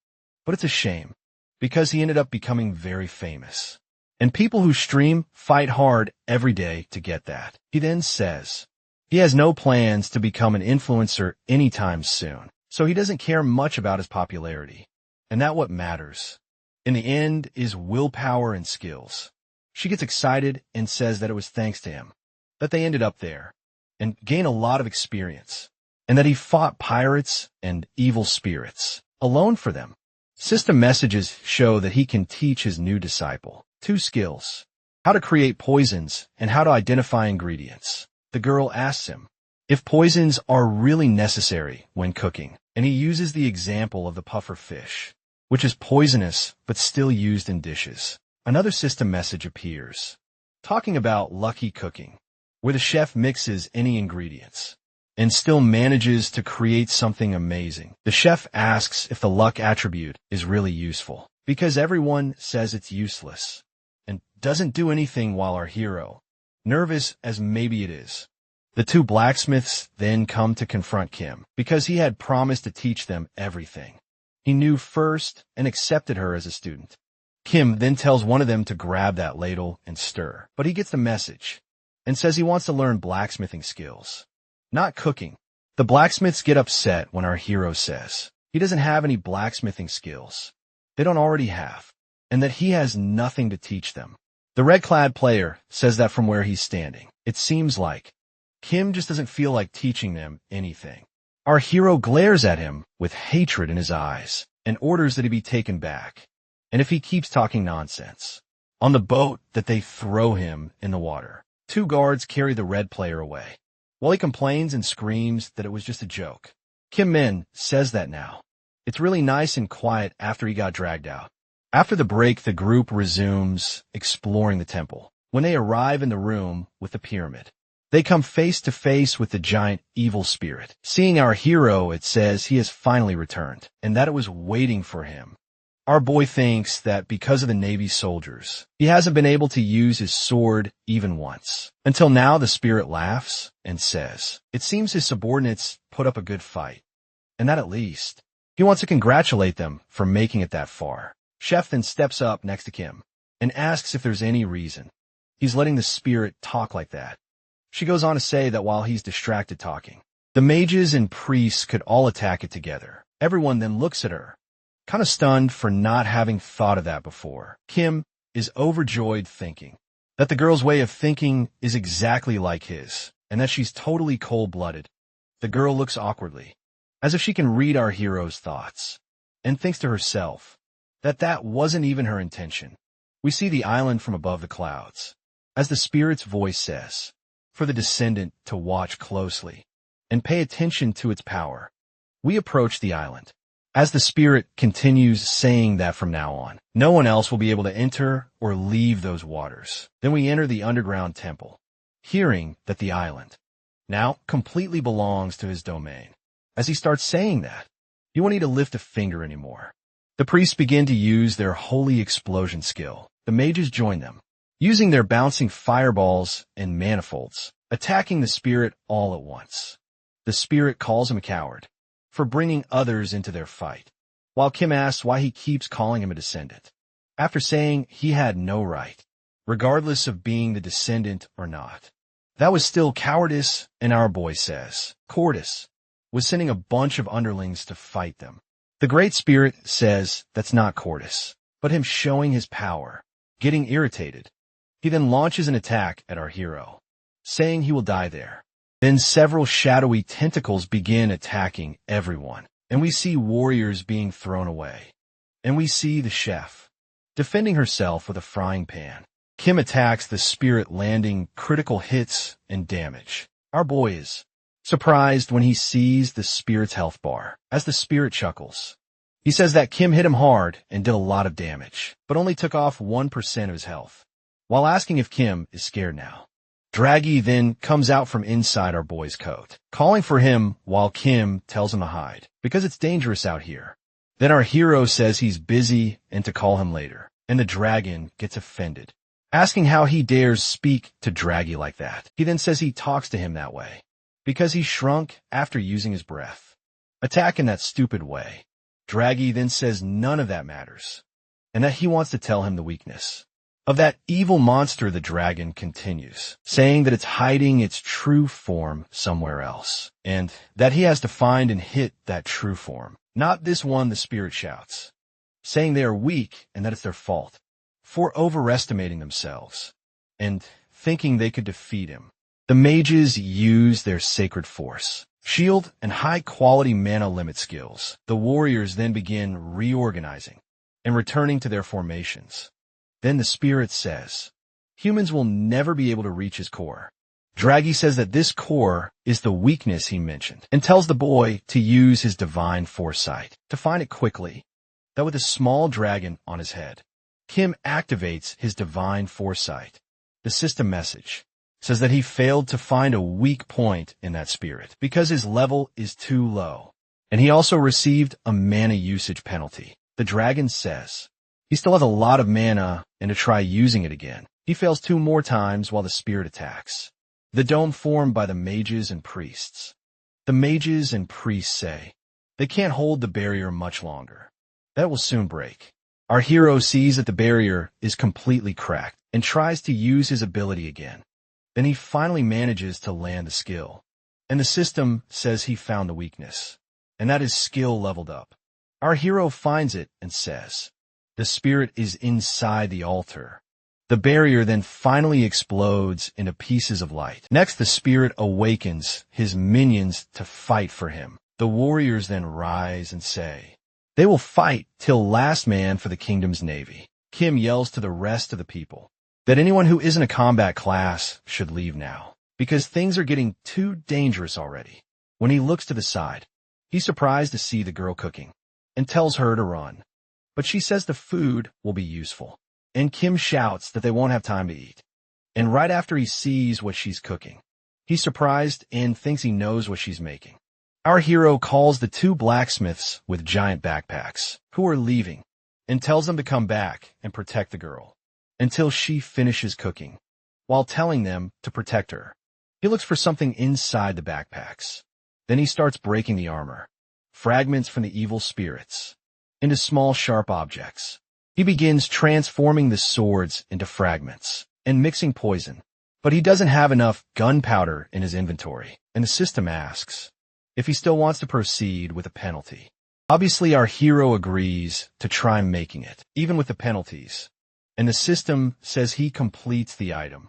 but it's a shame, because he ended up becoming very famous, and people who stream fight hard every day to get that. He then says he has no plans to become an influencer anytime soon, so he doesn't care much about his popularity, and that what matters in the end is willpower and skills. She gets excited and says that it was thanks to him that they ended up there and gain a lot of experience, and that he fought pirates and evil spirits alone for them. System messages show that he can teach his new disciple 2 skills: how to create poisons and how to identify ingredients. The girl asks him if poisons are really necessary when cooking, and he uses the example of the puffer fish, which is poisonous but still used in dishes. Another system message appears, talking about lucky cooking, where the chef mixes any ingredients and still manages to create something amazing. The chef asks if the luck attribute is really useful, because everyone says it's useless and doesn't do anything, while our hero, nervous as maybe it is. The 2 blacksmiths then come to confront Kim, because he had promised to teach them everything he knew first and accepted her as a student. Kim then tells one of them to grab that ladle and stir, but he gets the message and says he wants to learn blacksmithing skills, not cooking. The blacksmiths get upset when our hero says he doesn't have any blacksmithing skills they don't already have, and that he has nothing to teach them. The red-clad player says that from where he's standing, it seems like Kim just doesn't feel like teaching them anything. Our hero glares at him with hatred in his eyes and orders that he be taken back, and if he keeps talking nonsense. On the boat, that they throw him in the water. 2 guards carry the red player away, while he complains and screams that it was just a joke. Kim Min says that now it's really nice and quiet after he got dragged out. After the break, the group resumes exploring the temple. When they arrive in the room with the pyramid, they come face to face with the giant evil spirit. Seeing our hero, it says he has finally returned, and that it was waiting for him. Our boy thinks that because of the Navy soldiers, he hasn't been able to use his sword even once. Until now, the spirit laughs and says it seems his subordinates put up a good fight, and that at least he wants to congratulate them for making it that far. Chef then steps up next to Kim and asks if there's any reason he's letting the spirit talk like that. She goes on to say that while he's distracted talking, the mages and priests could all attack it together. Everyone then looks at her, kind of stunned for not having thought of that before. Kim is overjoyed, thinking that the girl's way of thinking is exactly like his, and that she's totally cold-blooded. The girl looks awkwardly, as if she can read our hero's thoughts, and thinks to herself that that wasn't even her intention. We see the island from above the clouds, as the spirit's voice says for the descendant to watch closely and pay attention to its power. We approach the island, as the spirit continues saying that from now on, no one else will be able to enter or leave those waters. Then we enter the underground temple, hearing that the island now completely belongs to his domain. As he starts saying that, he won't need to lift a finger anymore. The priests begin to use their holy explosion skill. The mages join them, using their bouncing fireballs and manifolds, attacking the spirit all at once. The spirit calls him a coward for bringing others into their fight, while Kim asks why he keeps calling him a descendant, after saying he had no right, regardless of being the descendant or not. That was still cowardice, and our boy says Cordis was sending a bunch of underlings to fight them. The Great Spirit says that's not Cordis, but him showing his power, getting irritated. He then launches an attack at our hero, saying he will die there. Then several shadowy tentacles begin attacking everyone, and we see warriors being thrown away. And we see the chef defending herself with a frying pan. Kim attacks the spirit, landing critical hits and damage. Our boy is surprised when he sees the spirit's health bar, as the spirit chuckles. He says that Kim hit him hard and did a lot of damage, but only took off 1% of his health, while asking if Kim is scared now. Draggy then comes out from inside our boy's coat, calling for him while Kim tells him to hide, because it's dangerous out here. Then our hero says he's busy and to call him later, and the dragon gets offended, asking how he dares speak to Draggy like that. He then says he talks to him that way because he shrunk after using his breath. Attack in that stupid way. Draggy then says none of that matters, and that he wants to tell him the weakness of that evil monster. The dragon continues, saying that it's hiding its true form somewhere else, and that he has to find and hit that true form. Not this one, the spirit shouts, saying they are weak and that it's their fault for overestimating themselves and thinking they could defeat him. The mages use their sacred force, shield, and high-quality mana limit skills. The warriors then begin reorganizing and returning to their formations. Then the spirit says, humans will never be able to reach his core. Draggy says that this core is the weakness he mentioned, and tells the boy to use his divine foresight to find it quickly, that with a small dragon on his head. Kim activates his divine foresight. The system message says that he failed to find a weak point in that spirit because his level is too low, and he also received a mana usage penalty. The dragon says he still has a lot of mana and to try using it again. He fails 2 more times while the spirit attacks. The dome formed by the mages and priests. The mages and priests say they can't hold the barrier much longer. That will soon break. Our hero sees that the barrier is completely cracked and tries to use his ability again. Then he finally manages to land the skill, and the system says he found the weakness, and that his skill leveled up. Our hero finds it and says, the spirit is inside the altar. The barrier then finally explodes into pieces of light. Next, the spirit awakens his minions to fight for him. The warriors then rise and say they will fight till last man for the kingdom's navy. Kim yells to the rest of the people that anyone who isn't a combat class should leave now, because things are getting too dangerous already. When he looks to the side, he's surprised to see the girl cooking and tells her to run, but she says the food will be useful, and Kim shouts that they won't have time to eat. And right after he sees what she's cooking, he's surprised and thinks he knows what she's making. Our hero calls the 2 blacksmiths with giant backpacks who are leaving and tells them to come back and protect the girl until she finishes cooking, while telling them to protect her. He looks for something inside the backpacks. Then he starts breaking the armor, fragments from the evil spirits, into small sharp objects. He begins transforming the swords into fragments and mixing poison, but he doesn't have enough gunpowder in his inventory, and the system asks if he still wants to proceed with a penalty. Obviously, our hero agrees to try making it, even with the penalties, and the system says he completes the item,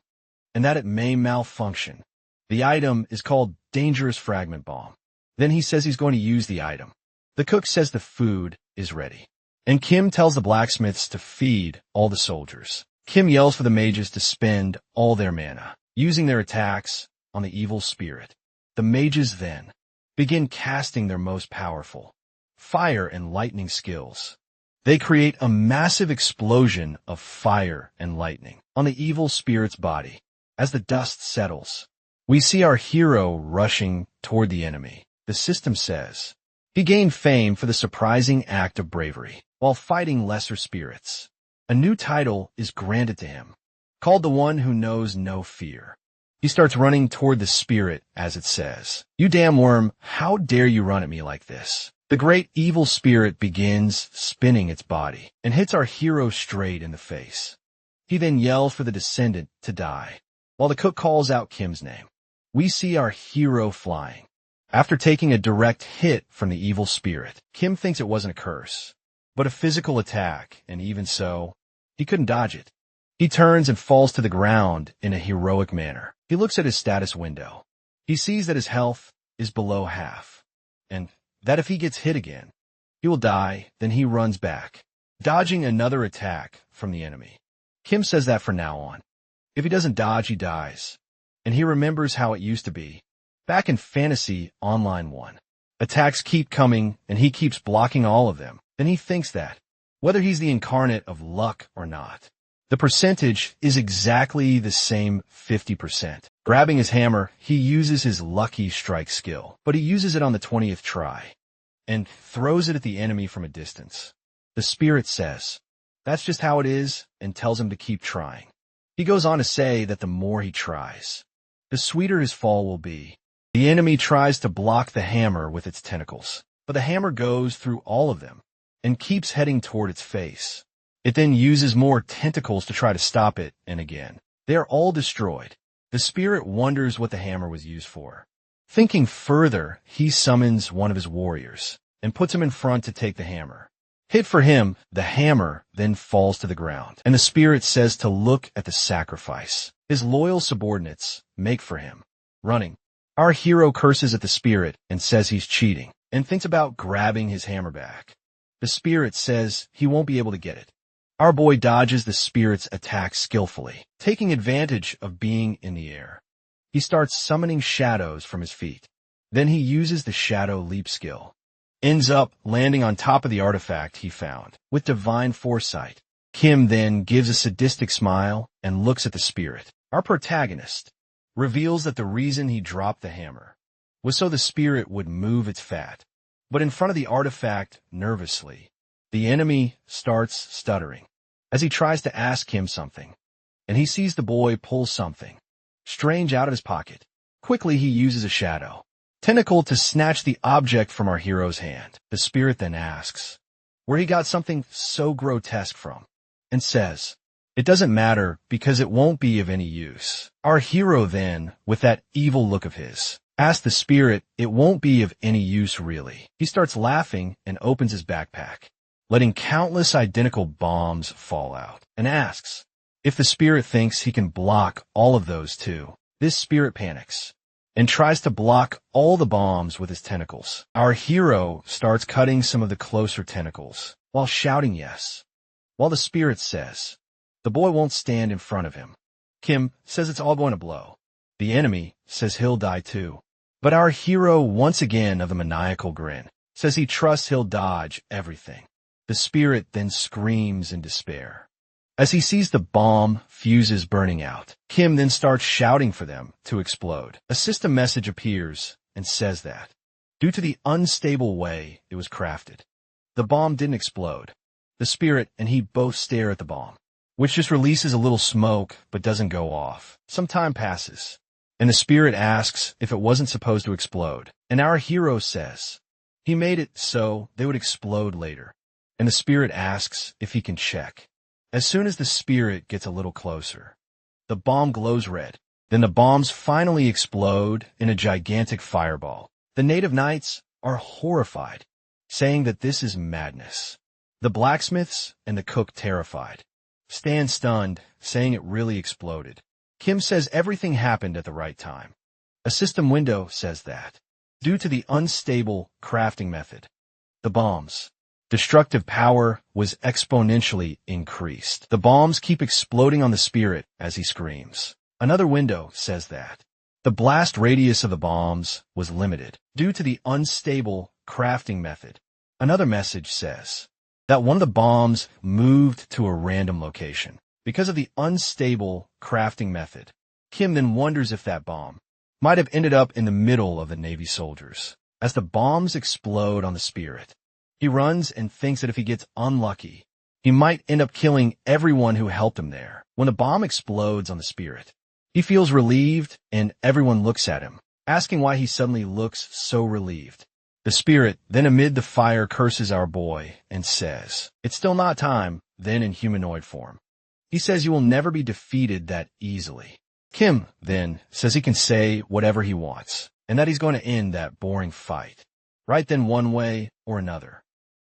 and that it may malfunction. The item is called Dangerous Fragment Bomb. Then he says he's going to use the item. The cook says the food is ready, and Kim tells the blacksmiths to feed all the soldiers. Kim yells for the mages to spend all their mana, using their attacks on the evil spirit. The mages then begin casting their most powerful fire and lightning skills. They create a massive explosion of fire and lightning on the evil spirit's body. As the dust settles, we see our hero rushing toward the enemy. The system says He gained fame for the surprising act of bravery while fighting lesser spirits. A new title is granted to him, called the One Who Knows No Fear. He starts running toward the spirit as it says, "You damn worm, how dare you run at me like this?" The great evil spirit begins spinning its body and hits our hero straight in the face. He then yells for the descendant to die, while the cook calls out Kim's name. We see our hero flying. After taking a direct hit from the evil spirit, Kim thinks it wasn't a curse, but a physical attack, and even so, he couldn't dodge it. He turns and falls to the ground in a heroic manner. He looks at his status window. He sees that his health is below half, and that if he gets hit again, he will die. Then he runs back, dodging another attack from the enemy. Kim says that from now on, if he doesn't dodge, he dies. And he remembers how it used to be. Back in Fantasy Online 1, attacks keep coming and he keeps blocking all of them. Then he thinks that, whether he's the incarnate of luck or not, the percentage is exactly the same 50%. Grabbing his hammer, he uses his lucky strike skill, but he uses it on the 20th try and throws it at the enemy from a distance. The spirit says, "That's just how it is," and tells him to keep trying. He goes on to say that the more he tries, the sweeter his fall will be. The enemy tries to block the hammer with its tentacles, but the hammer goes through all of them and keeps heading toward its face. It then uses more tentacles to try to stop it, and again, they are all destroyed. The spirit wonders what the hammer was used for. Thinking further, he summons one of his warriors and puts him in front to take the hammer. Hit for him, the hammer then falls to the ground, and the spirit says to look at the sacrifice his loyal subordinates make for him. Running, our hero curses at the spirit and says he's cheating, and thinks about grabbing his hammer back. The spirit says he won't be able to get it. Our boy dodges the spirit's attack skillfully, taking advantage of being in the air. He starts summoning shadows from his feet. Then he uses the shadow leap skill. Ends up landing on top of the artifact he found, with divine foresight. Kim then gives a sadistic smile and looks at the spirit. Our protagonist reveals that the reason he dropped the hammer was so the spirit would move its fat. But in front of the artifact, nervously, the enemy starts stuttering as he tries to ask him something, and he sees the boy pull something strange out of his pocket. Quickly, he uses a shadow tentacle to snatch the object from our hero's hand. The spirit then asks where he got something so grotesque from, and says, "It doesn't matter because it won't be of any use." Our hero then, with that evil look of his, asks the spirit, "It won't be of any use really." He starts laughing and opens his backpack, letting countless identical bombs fall out, and asks if the spirit thinks he can block all of those too. This spirit panics and tries to block all the bombs with his tentacles. Our hero starts cutting some of the closer tentacles while shouting yes, while the spirit says the boy won't stand in front of him. Kim says it's all going to blow. The enemy says he'll die too. But our hero, once again of a maniacal grin, says he trusts he'll dodge everything. The spirit then screams in despair as he sees the bomb fuses burning out. Kim then starts shouting for them to explode. A system message appears and says that, due to the unstable way it was crafted, the bomb didn't explode. The spirit and he both stare at the bomb, which just releases a little smoke but doesn't go off. Some time passes, and the spirit asks if it wasn't supposed to explode, and our hero says he made it so they would explode later. And the spirit asks if he can check. As soon as the spirit gets a little closer, the bomb glows red. Then the bombs finally explode in a gigantic fireball. The native knights are horrified, saying that this is madness. The blacksmiths and the cook terrified, stand stunned, saying it really exploded. Kim says everything happened at the right time. A system window says that, due to the unstable crafting method, the bombs' destructive power was exponentially increased. The bombs keep exploding on the spirit as he screams. Another window says that the blast radius of the bombs was limited due to the unstable crafting method. Another message says that one of the bombs moved to a random location because of the unstable crafting method. Kim then wonders if that bomb might have ended up in the middle of the Navy soldiers. as the bombs explode on the spirit. He runs and thinks that if he gets unlucky, he might end up killing everyone who helped him there. When the bomb explodes on the spirit, he feels relieved and everyone looks at him, asking why he suddenly looks so relieved. The spirit then amid the fire curses our boy and says, "It's still not time," then in humanoid form. He says you will never be defeated that easily. Kim then says he can say whatever he wants and that he's going to end that boring fight, right then one way or another.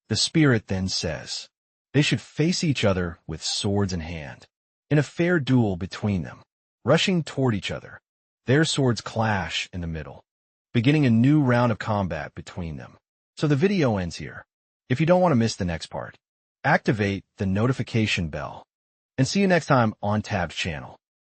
The spirit then says they should face each other with swords in hand, in a fair duel between them, rushing toward each other. Their swords clash in the middle, beginning a new round of combat between them. So the video ends here. If you don't want to miss the next part, activate the notification bell. And see you next time on Tab's channel.